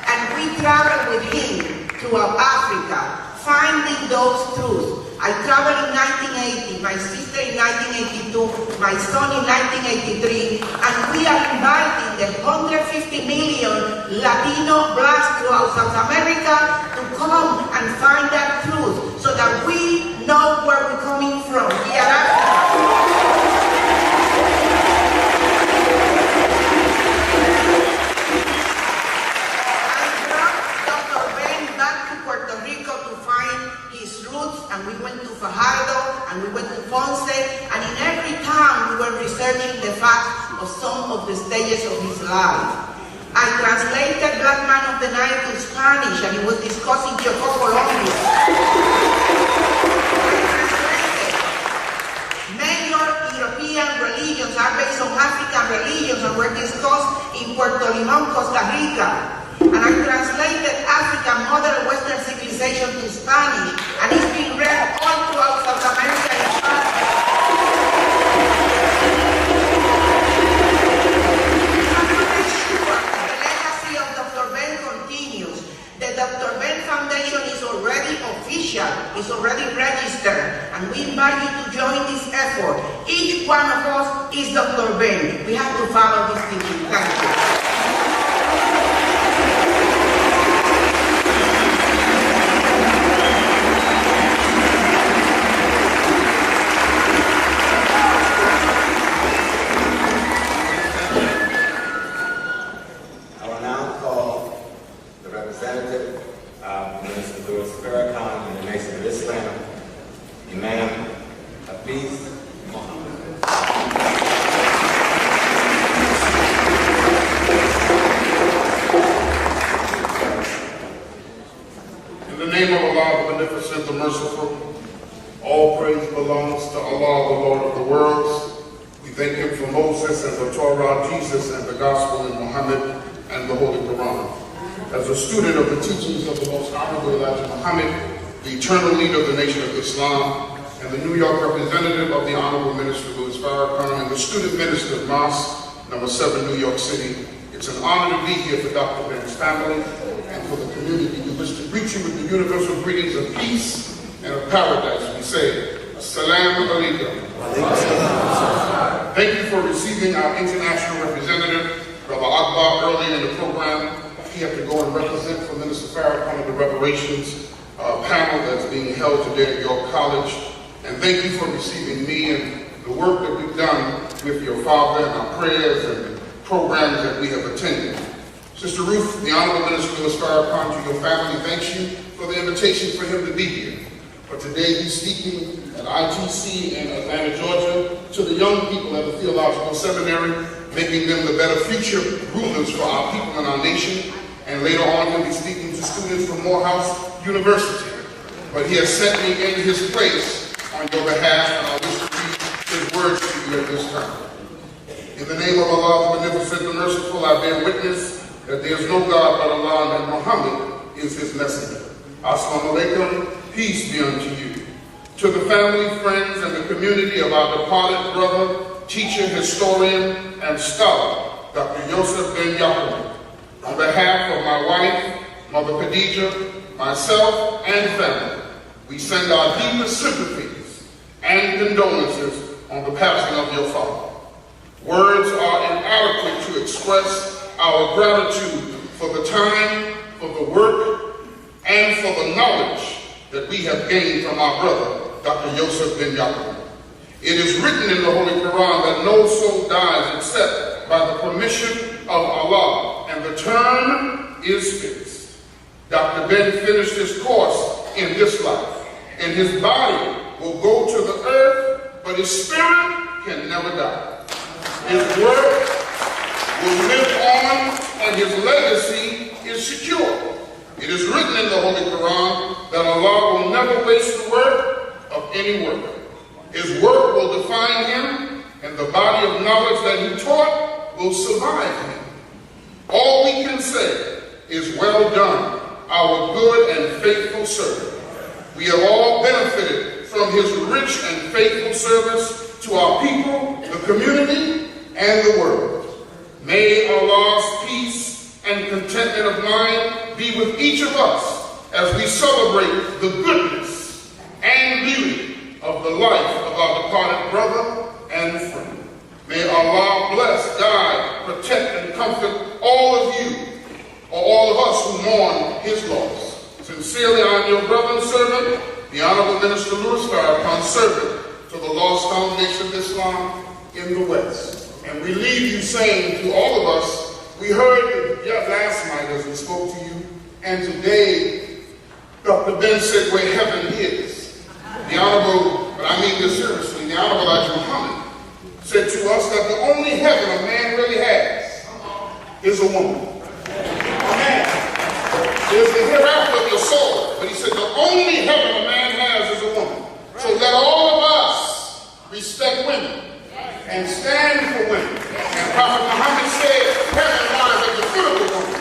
Speaker 2: And we travel with him throughout Africa, finding those truths. I traveled in 1980, my sister in 1982, my son in 1983, and we are inviting the 150 million Latino blacks throughout South America to come and find that truth so that we know where we're coming from. We are African. And we went to Fajardo, and we went to Ponce, and in every town we were researching the facts of some of the stages of his life. I translated Black Man of the Night to Spanish, and he was discussing Chocó, Colombia. I translated major European religions are based on African religions and were discussed in Puerto Limón, Costa Rica. And I translated African modern Western civilization to Spanish, and it's been read all throughout South America invite you to join this effort. Each one of us is Dr. Ben. We have to follow this thinking. Thank you.
Speaker 16: Eternal leader of the Nation of Islam, and the New York representative of the Honorable Minister Louis Farrakhan, and the student minister of Mosque, number 7, New York City. It's an honor to be here for Dr. Ben's family and for the community. We wish to greet you with the universal greetings of peace and of paradise. We say, Assalamu alaikum. Thank you for receiving our international representative, Brother Akbar, early in the program. He had to go and represent for Minister Farrakhan at the reparations panel that's being held today at York College. And thank you for receiving me and the work that we've done with your father and our prayers and the programs that we have attended. Sister Ruth, the Honorable Minister Louis Farrakhan, to your family, thanks you for the invitation for him to be here. But today he's speaking at ITC in Atlanta, Georgia, to the young people at the Theological Seminary, making them the better future rulers for our people and our nation. And later on he'll be speaking to students from Morehouse University. But he has set me in his place on your behalf, and I wish to read his words to you at this time. In the name of Allah, the Beneficent, the Merciful, I bear witness that there is no God but Allah, and Muhammad is his messenger. Assalamu alaikum, peace be unto you. To the family, friends, and the community of our departed brother, teacher, historian, and scholar, Dr. Yosef Ben-Jochannan, on behalf of my wife, Mother Khadija, myself, and family, we send our deepest sympathies and condolences on the passing of your father. Words are inadequate to express our gratitude for the time, for the work, and for the knowledge that we have gained from our brother, Dr. Yosef Ben-Jochannan. It is written in the Holy Quran that no soul dies except by the permission of Allah, and the term is fixed. Dr. Ben finished his course in this life, and his body will go to the earth, but his spirit can never die. His work will live on, and his legacy is secure. It is written in the Holy Quran that Allah will never waste the work of any worker. His work will define him, and the body of knowledge that he taught will survive him. All we can say is, well done, our good and faithful servant. We have all benefited from his rich and faithful service to our people, the community, and the world. May Allah's peace and contentment of mind be with each of us as we celebrate the goodness and beauty of the life of our departed brother and friend. May Allah bless, guide, protect, and comfort all of you, or all of us who mourn his loss. Sincerely, I am your brother and servant, the Honorable Minister Louis Farrakhan, servant to the Lost Foundation of Islam in the West. And we leave you saying to all of us, we heard last night as we spoke to you, and today Dr. Ben said where heaven is. The Honorable, but I mean this seriously, the Honorable Elijah Muhammad said to us that the only heaven a man really has is a woman. There's the hereafter of your soul, but he said the only heaven a man has is a woman. So let all of us respect women and stand for women. And Prophet Muhammad said, heaven lies at the foot of the woman,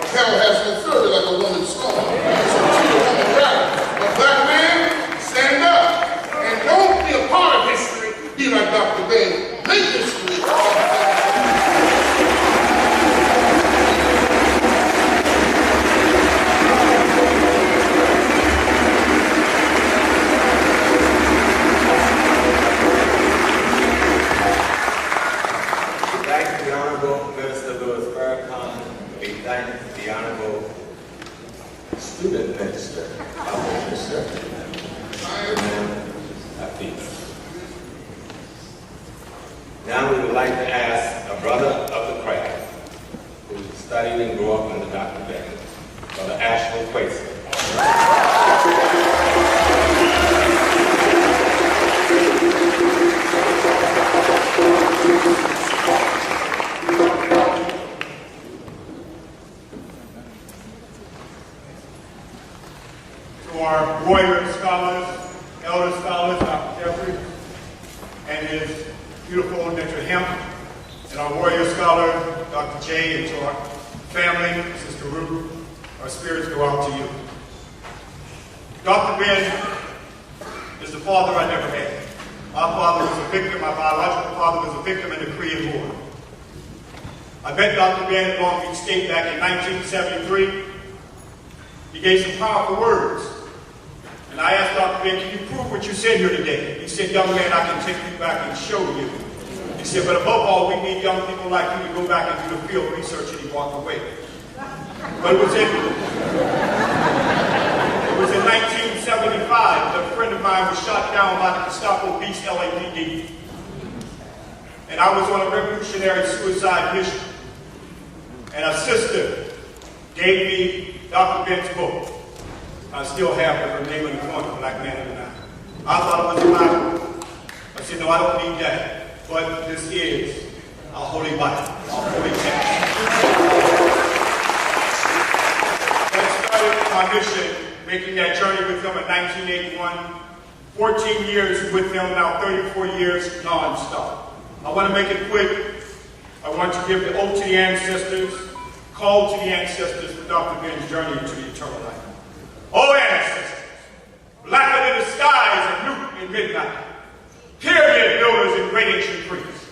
Speaker 16: but hell has no further like a woman's scorn. So treat a woman right. But black man, stand up and don't be a part of history. Be like Dr. Ben. Make history.
Speaker 1: peace. Now we would like to ask a brother of the craft who studied and grew up under Dr. Ben, Brother Ashland Quason.
Speaker 10: To our warrior scholars, elder scholars, Dr. Jeffrey, and his beautiful mentor Hemp, and our warrior scholar, Dr. J, and to our family, Sister Ruth, our spirits go out to you. Dr. Ben is the father I never had. My father was a victim, my biological father was a victim in the Korean War. I met Dr. Ben at Long Beach State back in 1973. He gave some powerful words. And I asked Dr. Ben, can you prove what you said here today? He said, young man, I can take you back and show you. He said, but above all, we need young people like you to go back and do the field research, and he walked away. But it was in 1975 that a friend of mine was shot down by the Gestapo beast LAPD. And I was on a revolutionary suicide mission. And a sister gave me Dr. Ben's book. I still have her name in the corner, Black Man in the Night. I thought it was a Bible. I said, no, I don't need that. But this is a holy Bible, a holy text. That started my mission, making that journey with him in 1981. 14 years with him, now 34 years non-stop. I want to make it quick. I want to give the ode to the ancestors, call to the ancestors for Dr. Ben's journey into the eternal life. Oh, ancestors, blacker than the skies at noon and midnight, pyramid builders and great ancient priests,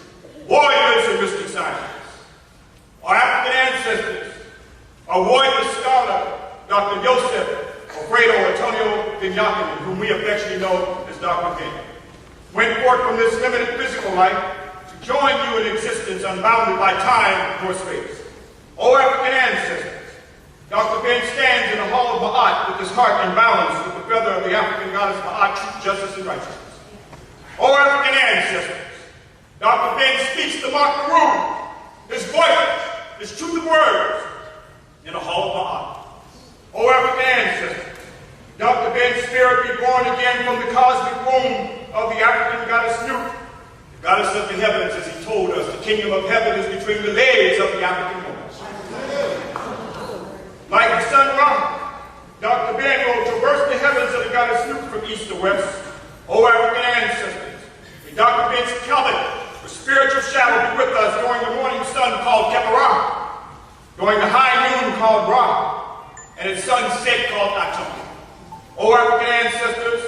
Speaker 10: warriors and mystic scientists, our African ancestors, our warrior scholar, Dr. Yosef Ben-Jochannan, whom we affectionately know as Dr. Ben, went forth from this limited physical life to join you in existence unbounded by time nor space. O African ancestors, Dr. Ben stands in the hall of Ma'at with his heart in balance with the feather of the African goddess Ma'at, truth, justice, and righteousness. O African ancestors, Dr. Ben speaks to mock the room. His voice is truth of words in the hall of Ma'at. O African ancestors, Dr. Ben's spirit be born again from the cosmic womb of the African goddess Nut, the goddess of the heavens, as he told us. The kingdom of heaven is between the legs of the African woman. Like the sun Ra, Dr. Ben will traverse the heavens of the goddess Nut from east to west. O African ancestors, may Dr. Ben's covenant for spiritual shadow be with us during the morning sun called Kepara, during the high noon called Ra, and its sunset called Atum. O African ancestors,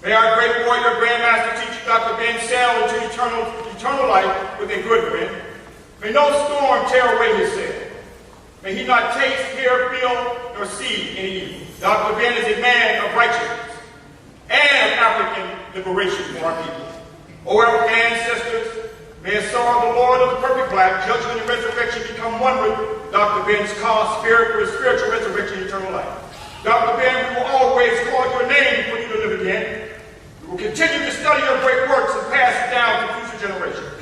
Speaker 10: may our great warrior, grandmaster teacher, Dr. Ben sail into eternal life with a good wind. May no storm tear away his sail. May he not taste, hear, feel, nor see any evil. Dr. Ben is a man of righteousness and of African liberation for our people. O African ancestors, may a soul of the Lord of the perfect black, judgment and resurrection become one with Dr. Ben's cause, spirit for his spiritual resurrection and eternal life. Dr. Ben, we will always call your name for you to live again. We will continue to study your great works and pass it down to future generations.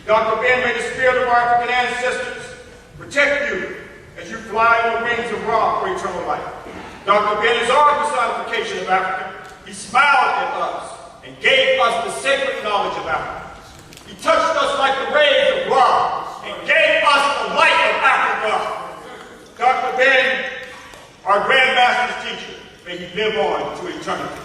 Speaker 10: Dr. Ben, may the spirit of our African ancestors protect you as you fly on the wings of Ra for eternal life. Dr. Ben is our personification of Africa. He smiled at us and gave us the sacred knowledge of Africa. He touched us like the rays of Ra and gave us the light of Africa. Dr. Ben, our grandmaster's teacher, may he live on to eternity.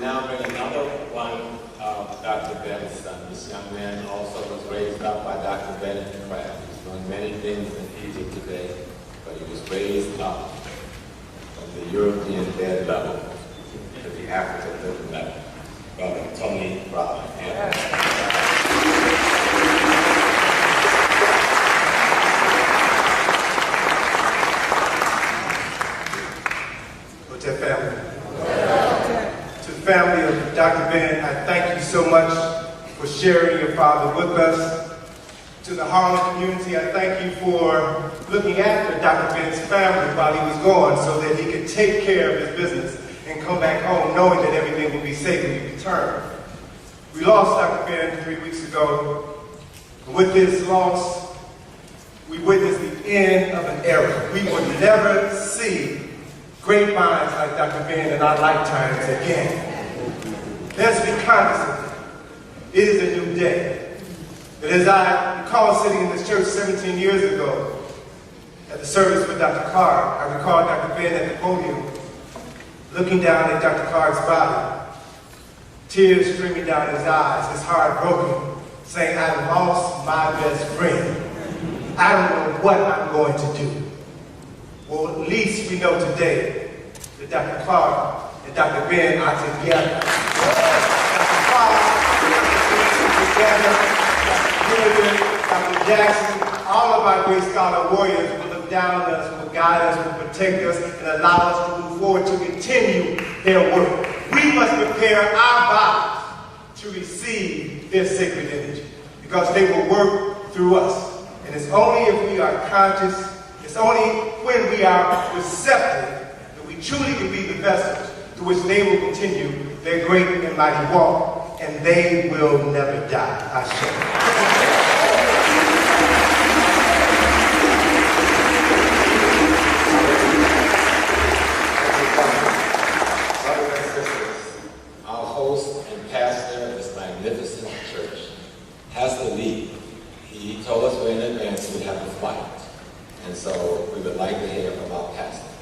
Speaker 1: Now bring another one of Dr. Ben's son. This young man also was raised up by Dr. Ben in the craft. He's doing many things in Egypt today, but he was raised up from the European dead level to the African living level. Brother Tony Brown.
Speaker 21: What's that, family? To the family of Dr. Ben, I thank you so much
Speaker 4: for sharing your father with us. To the Harlem community, I thank you for looking after Dr. Ben's family while he was gone so that he could take care of his business and come back home knowing that everything would be safe when he returned. We lost Dr. Ben 3 weeks ago. With this loss, we witnessed the end of an era. We would never see great minds like Dr. Ben in our lifetimes again. Let's be cognizant. It is a new day. But as I recall sitting in this church 17 years ago at the service with Dr. Clark, I recall Dr. Ben at the podium looking down at Dr. Clark's body, tears streaming down his eyes, his heart broken, saying, I lost my best friend. I don't know what I'm going to do. Well, at least we know today that Dr. Clark and Dr. Ben are together. Dr. Clark together. Dr. Jackson, all of our great scholar warriors will look down on us, will guide us, will protect us, and allow us to move forward to continue their work. We must prepare our bodies to receive their sacred energy because they will work through us. And it's only if we are conscious, it's only when we are receptive that we truly can be the vessels through which they will continue their great and mighty walk. And they will never die. I
Speaker 1: Brothers and sisters, our host and pastor of this magnificent church has to leave. He told us way in advance we have a flight. And so we would like to hear from our pastor.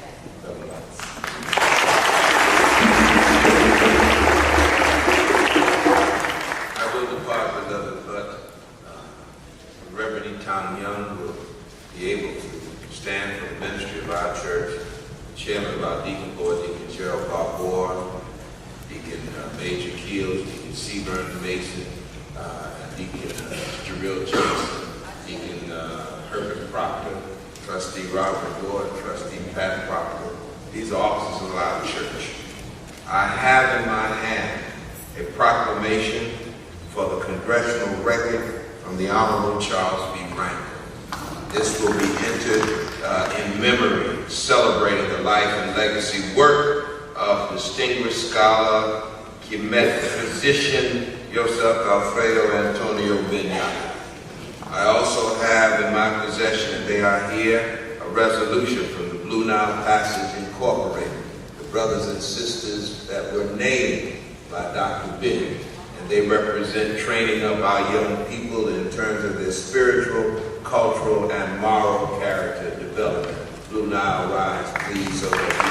Speaker 21: Young will be able to stand for the ministry of our church. The chairman of our deacon board, Deacon Gerald Barbour, Deacon Major Keels, Deacon Seaburn Mason, Deacon Jarrell Johnson, Deacon Herbert Proctor, Trustee Robert Ward, Trustee Pat Proctor. These are officers of our church. I have in my hand a proclamation for the congressional record from the Honorable Charles B. Rankin. This will be entered in memory, celebrating the life and legacy work of distinguished scholar, Kemet physician, Yosef Alfredo Antonio Ben-Jochannan. I also have in my possession, and they are here, a resolution from the Blue Nile Passage Incorporated, the brothers and sisters that were named by Dr. Ben. They represent training of our young people in terms of their spiritual, cultural, and moral character development. Blue Nile, rise, please, so that we can.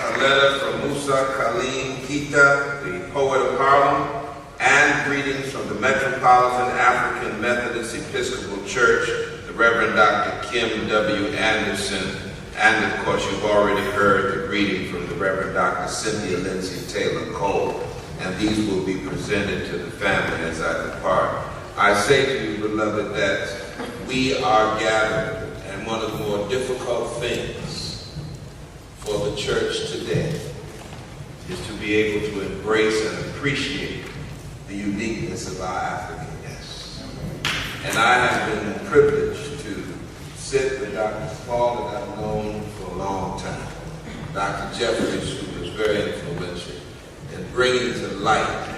Speaker 21: A letter from Musa Khalil Kita, the poet of Harlem, and greetings from the Metropolitan African Methodist Episcopal Church, the Reverend Dr. Kim W. Anderson, and of course you've already heard the greeting from the Reverend Dr. Cynthia Lindsay Taylor Cole, and these will be presented to the family as I depart. I say to you, beloved, that we are gathered, and one of the more difficult things for the church today is to be able to embrace and appreciate the uniqueness of our African guests. And I have been privileged to sit with Dr. Paul that I've known for a long time, Dr. Jeffries, who was very influential in bringing to light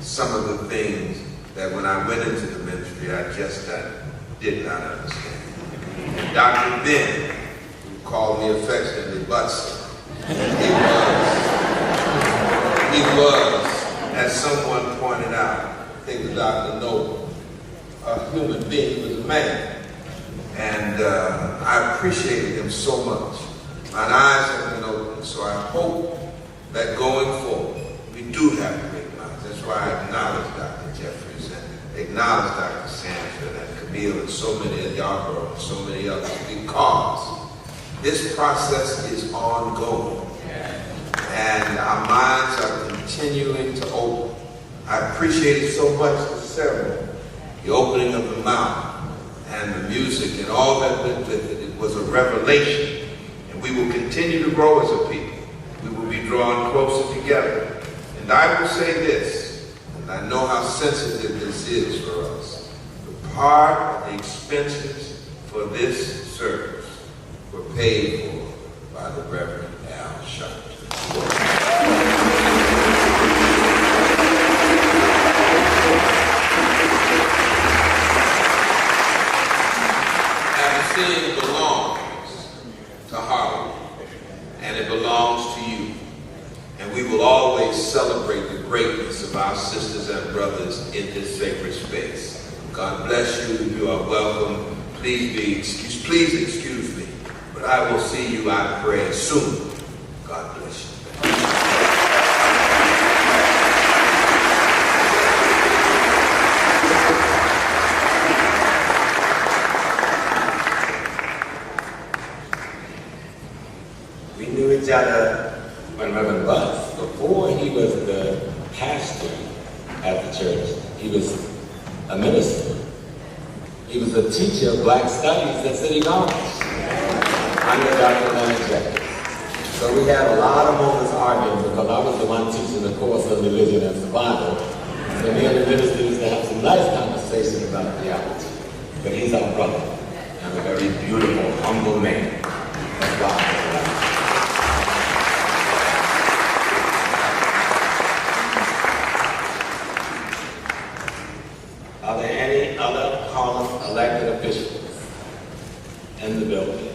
Speaker 21: some of the things that when I went into the ministry, I just did not understand. And Dr. Ben, who called me affectionately Butson, he was, as someone pointed out, I think the Dr. Noble, a human being, he was a man. And I appreciated him so much. My eyes have been opened, so I hope that going forward, we do have great minds. That's why I acknowledge Dr. Jeffries and acknowledge Dr. Sanford and Camille and so many of Yarborough and so many others, because this process is ongoing. And our minds are continuing to open. I appreciated so much the ceremony, the opening of the mouth, and the music and all that went with it. It was a revelation. And we will continue to grow as a people. We will be drawn closer together. And I will say this, and I know how sensitive this is for us. The part of the expenses for this service were paid for by the Reverend Al Sharpton. It belongs to Harlem, and it belongs to you. And we will always celebrate the greatness of our sisters and brothers in this sacred space. God bless you. You are welcome. Please excuse me, but I will see you, I pray, soon. God bless you.
Speaker 1: Each other when Reverend Butts, before he was the pastor at the church, he was a minister. He was a teacher of Black Studies at City College under Dr. Leonard. So we had a lot of moments arguing because I was the one teaching the course of religion and survival. So me and the minister used to have some nice conversation about theology. But he's our brother and a very beautiful, humble man. That's why I love him. Are there any other Harlem elected officials in the building?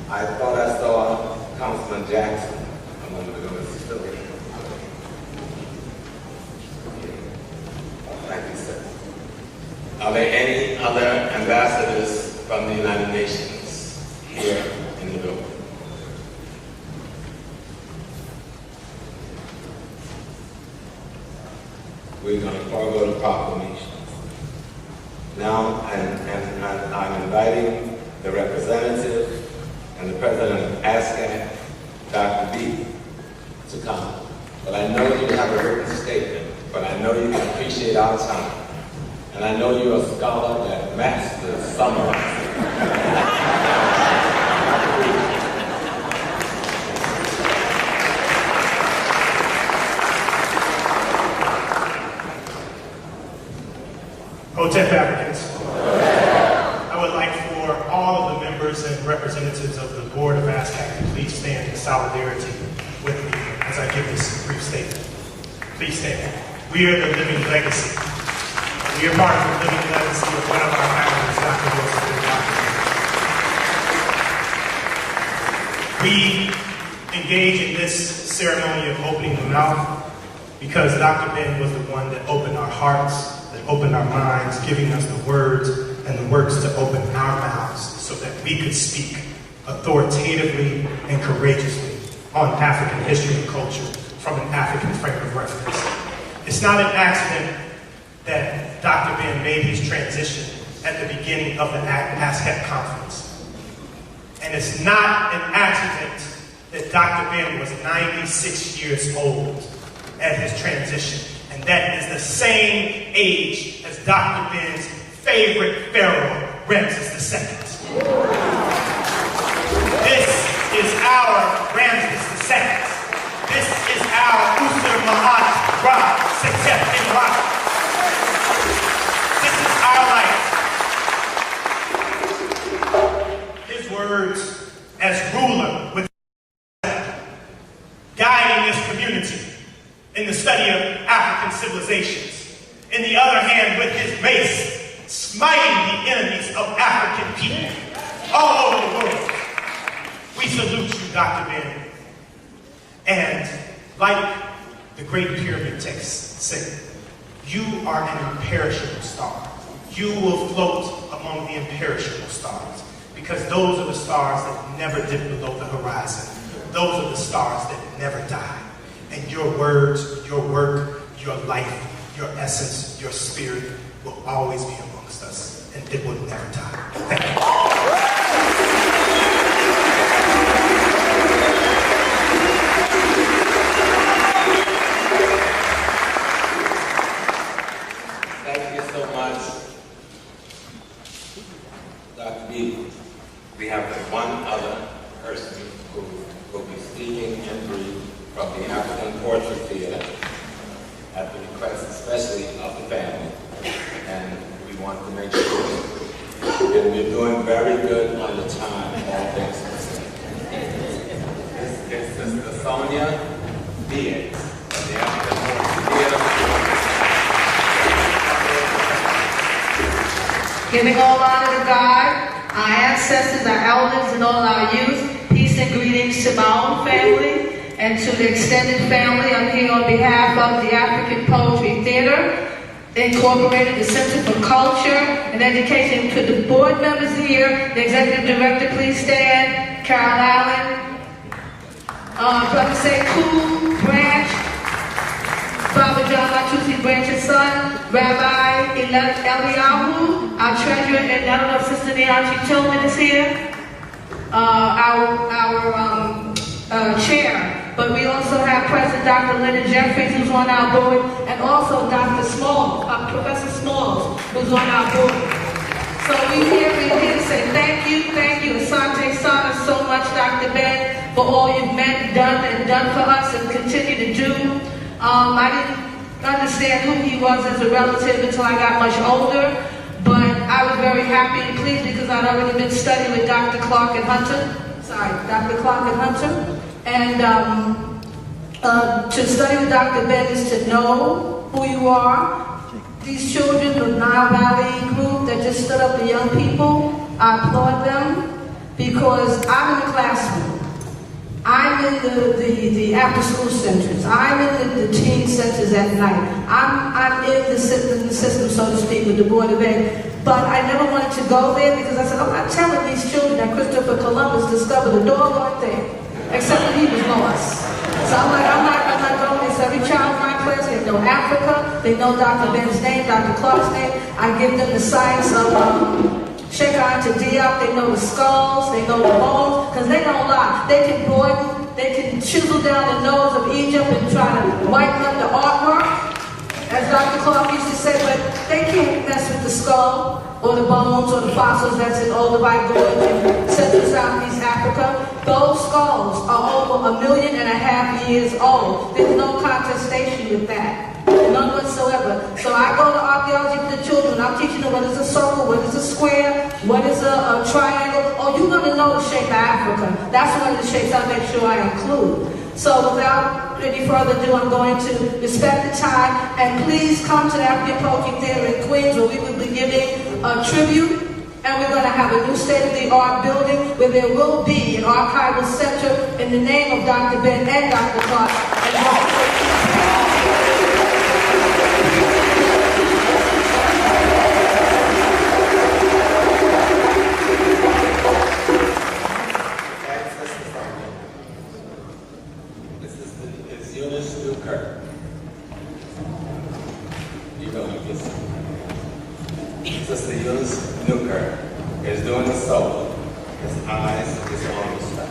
Speaker 1: I thought I saw Councilman Jackson a moment ago. Is he still here? Thank you, sir. Are there any other ambassadors from the United Nations here in the building? We're going to forego the proclamations. Now, I'm inviting the representative and the president of ASCAC, Dr. B, to come. But I know you have a written statement, but I know you can appreciate our time. And I know you're a scholar that masters summarizing.
Speaker 4: Hotep Africans. I would like for all of the members and representatives of the board of ASCAC to please stand in solidarity with me as I give this brief statement. Please stand. We are the living legacy. We are part of the living legacy of one of our founders, Dr. Yosef Ben-Jochannan. We engage in this ceremony of opening the mouth because Dr. Ben was the one that opened our hearts, that opened our minds, giving us the words and the works to open our mouths so that we could speak authoritatively and courageously on African history and culture from an African frame of reference. It's not an accident that Dr. Ben made his transition at the beginning of the ASCAC conference. And it's not an accident that Dr. Ben was 96 years old at his transition. And that is the same age as Dr. Ben's favorite pharaoh, Ramses II. This is our Ramses II. This is our Usur Mahat Ra Setep Imrat. This is our life. His words as ruler with guiding this community in the study of African civilizations. In the other hand, with his mace, smiting the enemies of African people all over the world. We salute you, Dr. Ben. And like the Great Pyramid text say, you are an imperishable star. You will float among the imperishable stars because those are the stars that never dip below the horizon. Those are the stars that never die. And your words, your work, your life, your essence, your spirit will always be amongst us, and it will never die. Thank you.
Speaker 1: Thank you so much. Dr. B, we have one other person who will be speaking in brief from the African Portrait Theater at the request especially of the family. And we want to make sure that we're doing very good on the time, all things considered. This is Sister Sonia Diaz of the African Portrait Theater.
Speaker 7: Giving all honor to God, our ancestors, our elders, and all our youth. Peace and greetings to my own family and to the extended family. I'm here on behalf of the African Poetry Theater, Incorporated, the Center for Culture and Education. To the board members here, the executive director, please stand. Carol Allen, Brother Sekou Branch, Father John Matusi Branch's son, Rabbi Eliyahu, our treasurer, and I don't know if Sister Niachi Tillman is here, our chair. But we also have President Dr. Leonard Jeffries, who's on our board, and also Dr. Smalls, Professor Smalls, who's on our board. So we're here to say thank you, Asante Sana, so much, Dr. Ben, for all you've done for us and continue to do. I didn't understand who he was as a relative until I got much older, but I was very happy and pleased because I'd already been studying with Dr. Clark and Hunter. And to study with Dr. Ben is to know who you are. These children, the Nile Valley group that just stood up, the young people, I applaud them because I'm in the classroom. I'm in the after-school centers. I'm in the teen centers at night. I'm in the system, so to speak, with the Board of Ed. But I never wanted to go there because I said, I'm not telling these children that Christopher Columbus discovered a doggone thing, except that he was lost. So I'm like, I'm not going there. So every child in my class, they know Africa, they know Dr. Ben's name, Dr. Clark's name. I give them the science of check1 to Diop, they know the skulls, they know the bones, because they don't lie. They can broaden, they can chisel down the nose of Egypt and try to whiten up the artwork, as Dr. Clark used to say, but they can't mess with the skull or the bones or the fossils that's in Olduvai Gorge in Central Southeast Africa. Those skulls are over 1.5 million years old. There's no contestation with that. None whatsoever. So I go to archaeology for the children. I'm teaching them what is a circle, what is a square, what is a triangle. Oh, you're going to know the shape of Africa. That's one of the shapes I make sure I include. So without any further ado, I'm going to respect the time and please come to the African Poetry Theater in Queens where we will be giving a tribute. And we're going to have a new state-of-the-art building where there will be an archival center in the name of Dr. Ben and Dr. Clark.
Speaker 1: Sister Eunice Newkirk is doing the solo. His eyes is on the spot.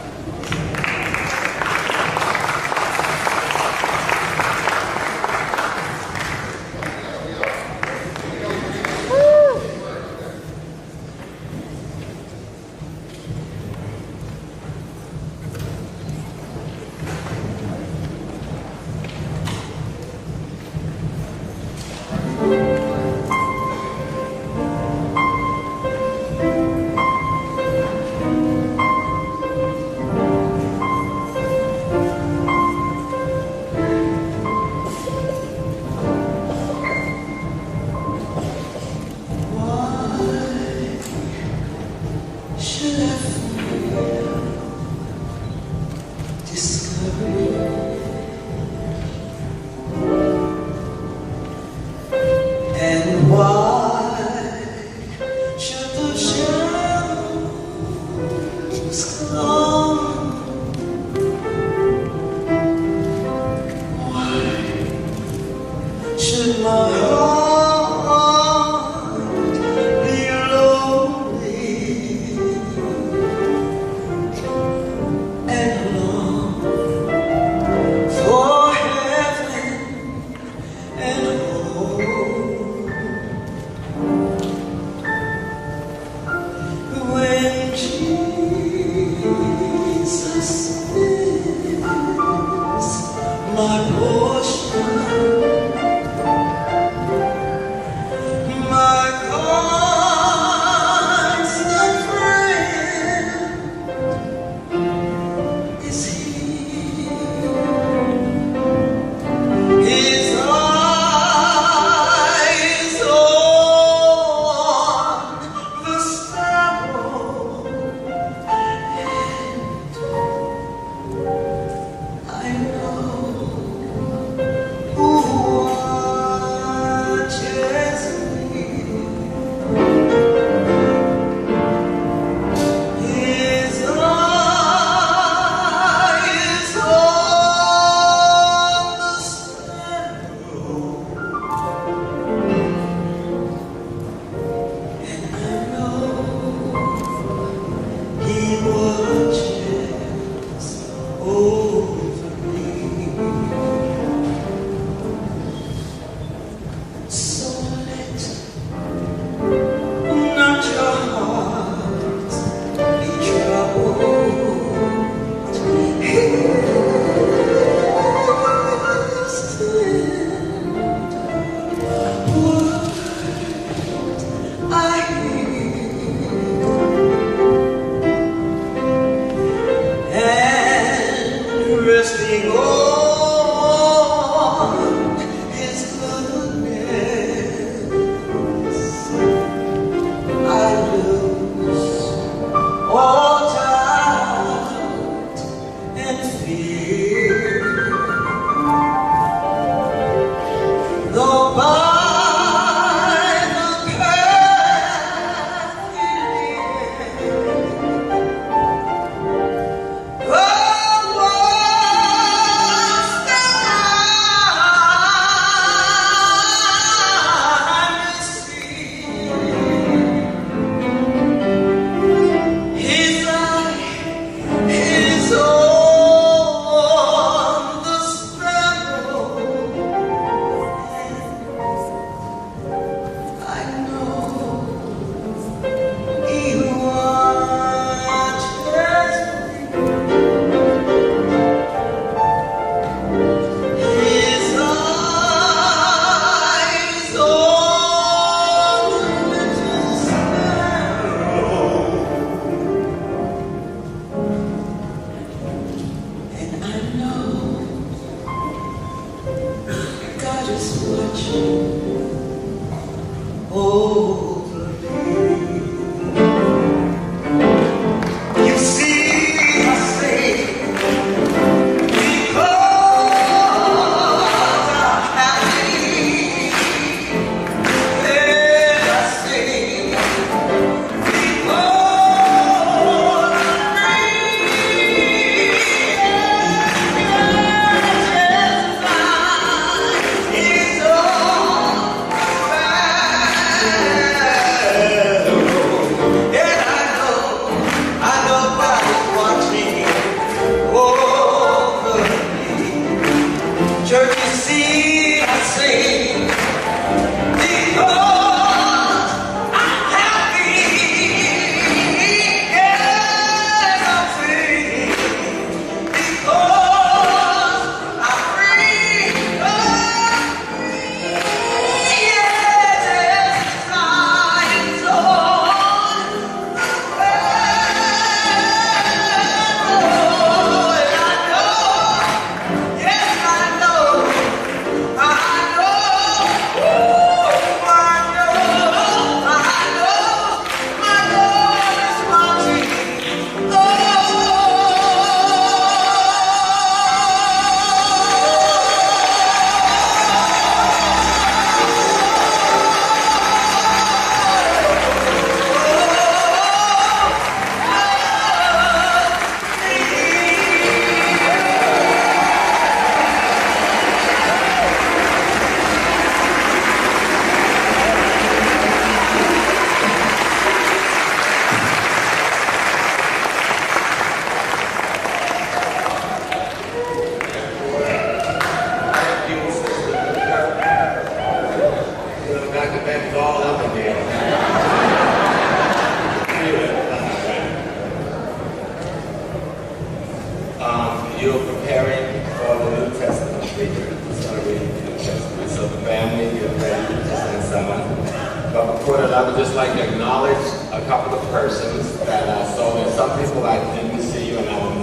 Speaker 1: people I didn't see you and I will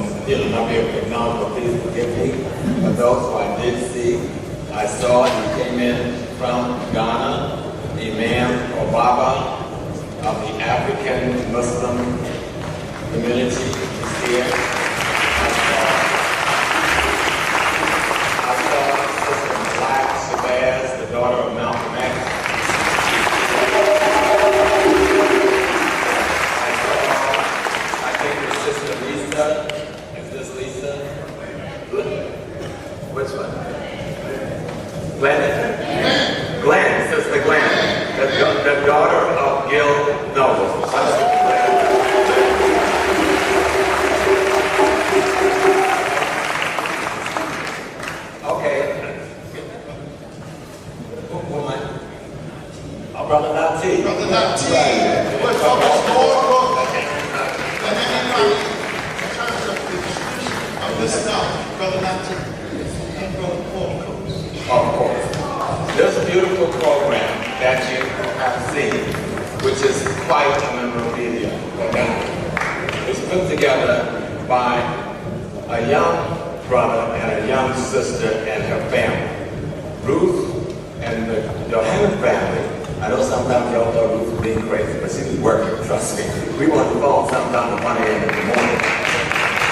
Speaker 1: not be able to acknowledge, but please forgive me. For those who I did see, I saw you came in from Ghana, Imam Obaba of the African Muslim community is here. I saw Sister Black Shabazz, the daughter of Malcolm X. Sister Lisa, is this Lisa? Which one? Glenn? Glenn, Sister Glenn, the daughter of Gil Noble. Okay. Who am I? Oh, Brother Nati.
Speaker 8: Brother Nati. We're focused more than anybody in terms of the distribution of this stuff. Brother Nati and Brother Paul Coates.
Speaker 1: Of course. This beautiful program that you have seen, which is quite a memorabilia, was put together by a young brother and a young sister and her family. Ruth and the Johannan family. I know sometimes y'all thought Ruth was being crazy, but she was working, trust me. We were on the phone sometime at 1 a.m. in the morning.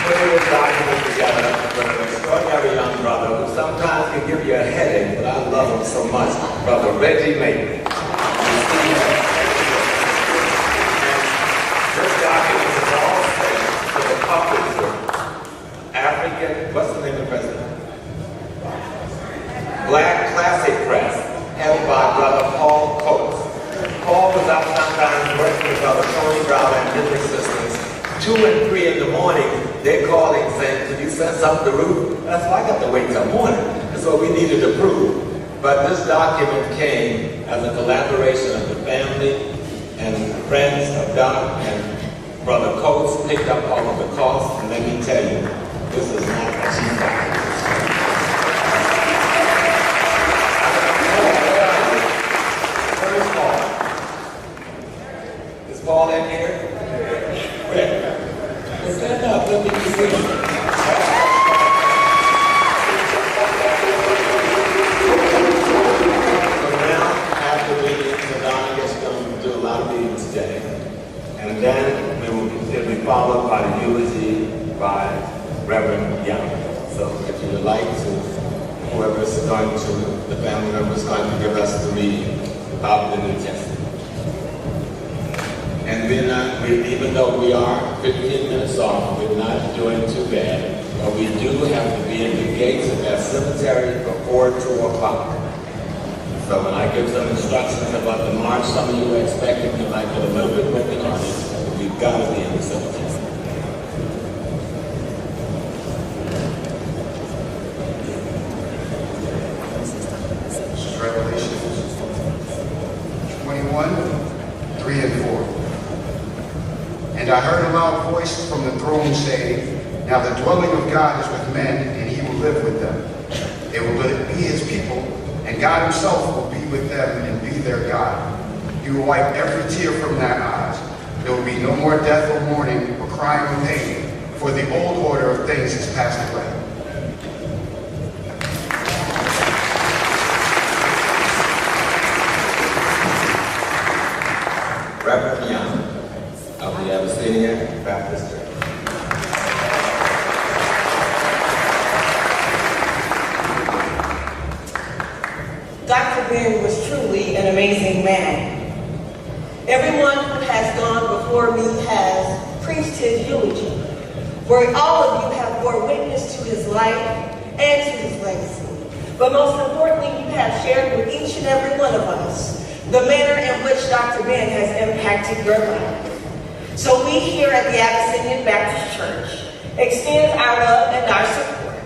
Speaker 1: Putting this document together with an extraordinary young brother who sometimes can give you a headache, but I love him so much, Brother Reggie Mason. This document is all sent to the public African, what's the name of the president? Black Classic Press, headed by Brother Paul Coates. Paul was up sometimes working with Brother Tony Brown and his assistants. 2 and 3 in the morning, they're calling saying, "Could you send something to Ruth?" That's why I got to wait till morning. That's what we needed to prove. But this document came as a collaboration of the family and friends of Doc, and Brother Coates picked up all of the costs. And let me tell you, this is not a cheap document. Where is Paul? Is Paul in here? Where? Stand up, let me see. So now, after the meeting, so Donna is going to do a lot of meetings today. And then it'll be followed by the eulogy by Reverend Young. So if you would like to, whoever is going to, the family member is going to give us the reading about the New Testament. And we're not, even though we are 15 minutes off, we're not doing too bad. But we do have to be in the gates of that cemetery before 2 o'clock. So when I give some instructions about the march, some of you are expecting me like a little bit broken hearted. We've got to be in the cemetery.
Speaker 12: This is Revelation 21, 3 and 4. And I heard a loud voice from the throne saying, "Now the dwelling of God is with men, and he will live with them. They will be his people, and God himself will be with them and be their God. He will wipe every tear from their eyes. There will be no more death or mourning or crying or pain, for the old order of things has passed away."
Speaker 1: Reverend Young of the Abyssinia Baptist Church.
Speaker 23: Dr. Ben was truly an amazing man. Everyone who has gone before me has preached his eulogy, for all of you have bore witness to his life and to his legacy. But most importantly, you have shared with each and every one of us the manner in which Dr. Ben has impacted your life. So we here at the Abyssinian Baptist Church extend our love and our support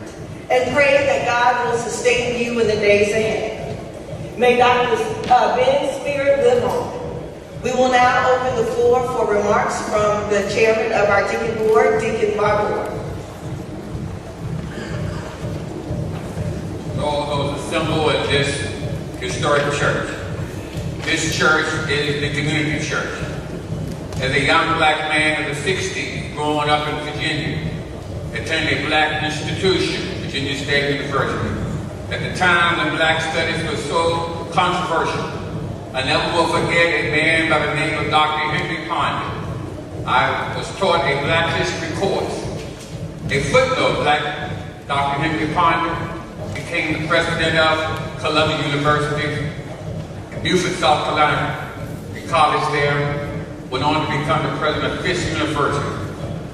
Speaker 23: and pray that God will sustain you in the days ahead. May Dr. Ben's spirit live on. We will now open the floor for remarks from the chairman of our deacon board, Deacon Barbour.
Speaker 24: All those assembled at this historic church. This church is the community church. As a young black man of the 60s, growing up in Virginia, attending a black institution, Virginia State University. At the time when black studies were so controversial, I never will forget a man by the name of Dr. Henry Ponder. I was taught a black history course. A footnote, Dr. Henry Ponder became the president of Columbia University in Beaufort, South Carolina, in college there, went on to become the president of Fisk University.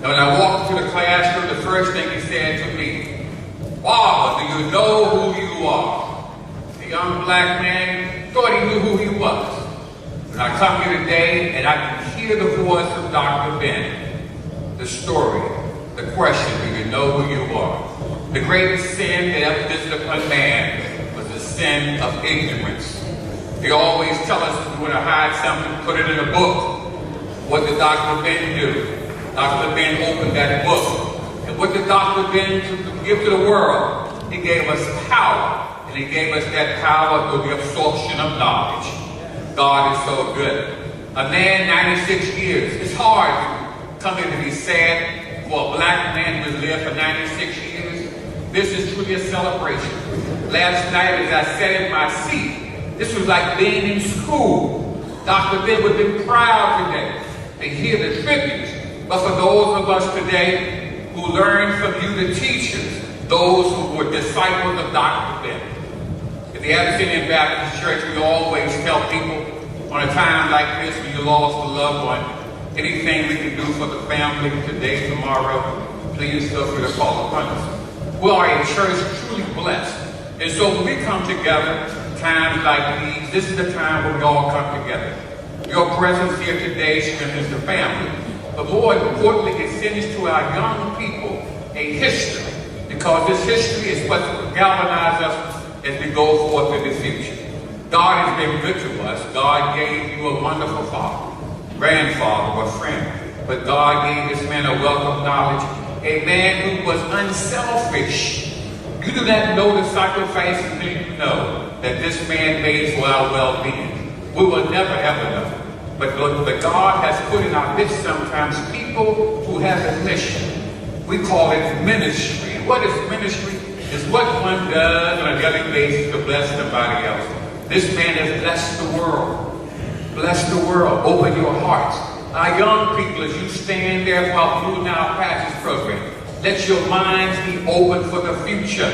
Speaker 24: And when I walked into the classroom, the first thing he said to me, "Barbara, do you know who you are?" The young black man thought he knew who he was. And I come here today and I can hear the voice of Dr. Ben, the story, the question, do you know who you are? The greatest sin that ever visited upon man was the sin of ignorance. They always tell us if we want to hide something, put it in a book. What did Dr. Ben do? Dr. Ben opened that book. And what did Dr. Ben give to the world? He gave us power. And he gave us that power through the absorption of knowledge. God is so good. A man, 96 years. It's hard to come here to be sad for a black man who has lived for 96 years. This is truly a celebration. Last night as I sat in my seat, this was like being in school. Dr. Ben would have been proud today to hear the tributes. But for those of us today who learned from you, the teachers, those who were disciples of Dr. Ben. At the Abyssinian Baptist Church, we always tell people on a time like this when you lost a loved one, anything we can do for the family today, tomorrow, please feel free to call upon us. We are a church truly blessed. And so when we come together, times like these, this is the time when we all come together. Your presence here today strengthens the family. But more importantly, it sends to our young people a history. Because this history is what will galvanize us as we go forth in the future. God has been good to us. God gave you a wonderful father, grandfather, or friend. But God gave this man a wealth of knowledge, a man who was unselfish. You do not know the sacrifice until you know that this man made for our well-being. We will never ever know. But God has put in our midst sometimes people who have a mission. We call it ministry. And what is ministry? It's what one does on a daily basis to bless somebody else. This man has blessed the world. Bless the world. Open your hearts. Our young people, as you stand there while through our passage program, let your minds be open for the future.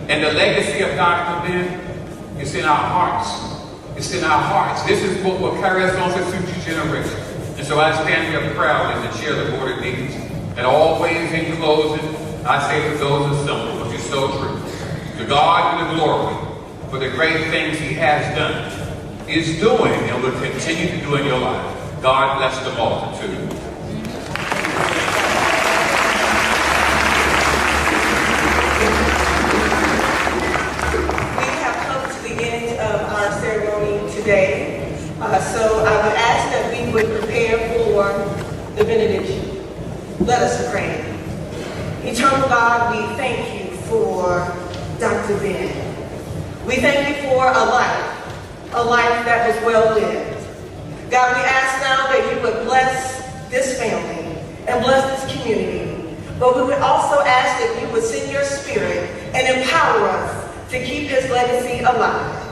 Speaker 24: And the legacy of Dr. Ben is in our hearts. It's in our hearts. This is what will carry us on to future generations. And so I stand here proud as the chair of the Board of Deacons. And always in closing, I say to those assembled, which is so true, to God be the glory for the great things he has done, is doing, and will continue to do in your life. God bless the multitude.
Speaker 23: We have come to the end of our ceremony today. So I would ask that we would prepare for the benediction. Let us pray. Eternal God, we thank you for Dr. Ben. We thank you for a life that was well lived. God, we ask now that you would bless this family and bless this community. But we would also ask that you would send your spirit and empower us to keep his legacy alive.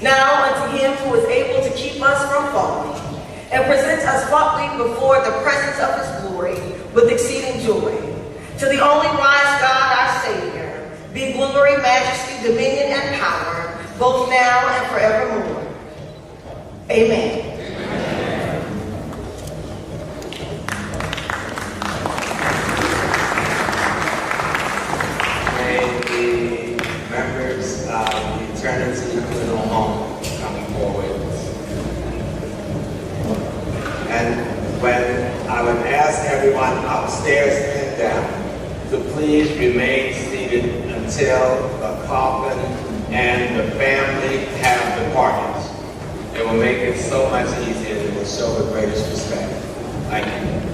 Speaker 23: Now unto him who is able to keep us from falling and present us faultless before the presence of his glory with exceeding joy. To the only wise God, our Savior, be glory, majesty, dominion, and power, both now and forevermore. Amen.
Speaker 1: May the members of eternity little home come forward. And when I would ask everyone upstairs and down to please remain seated until the coffin and the family have departed. It will make it so much easier and it will show the greatest respect. Thank you.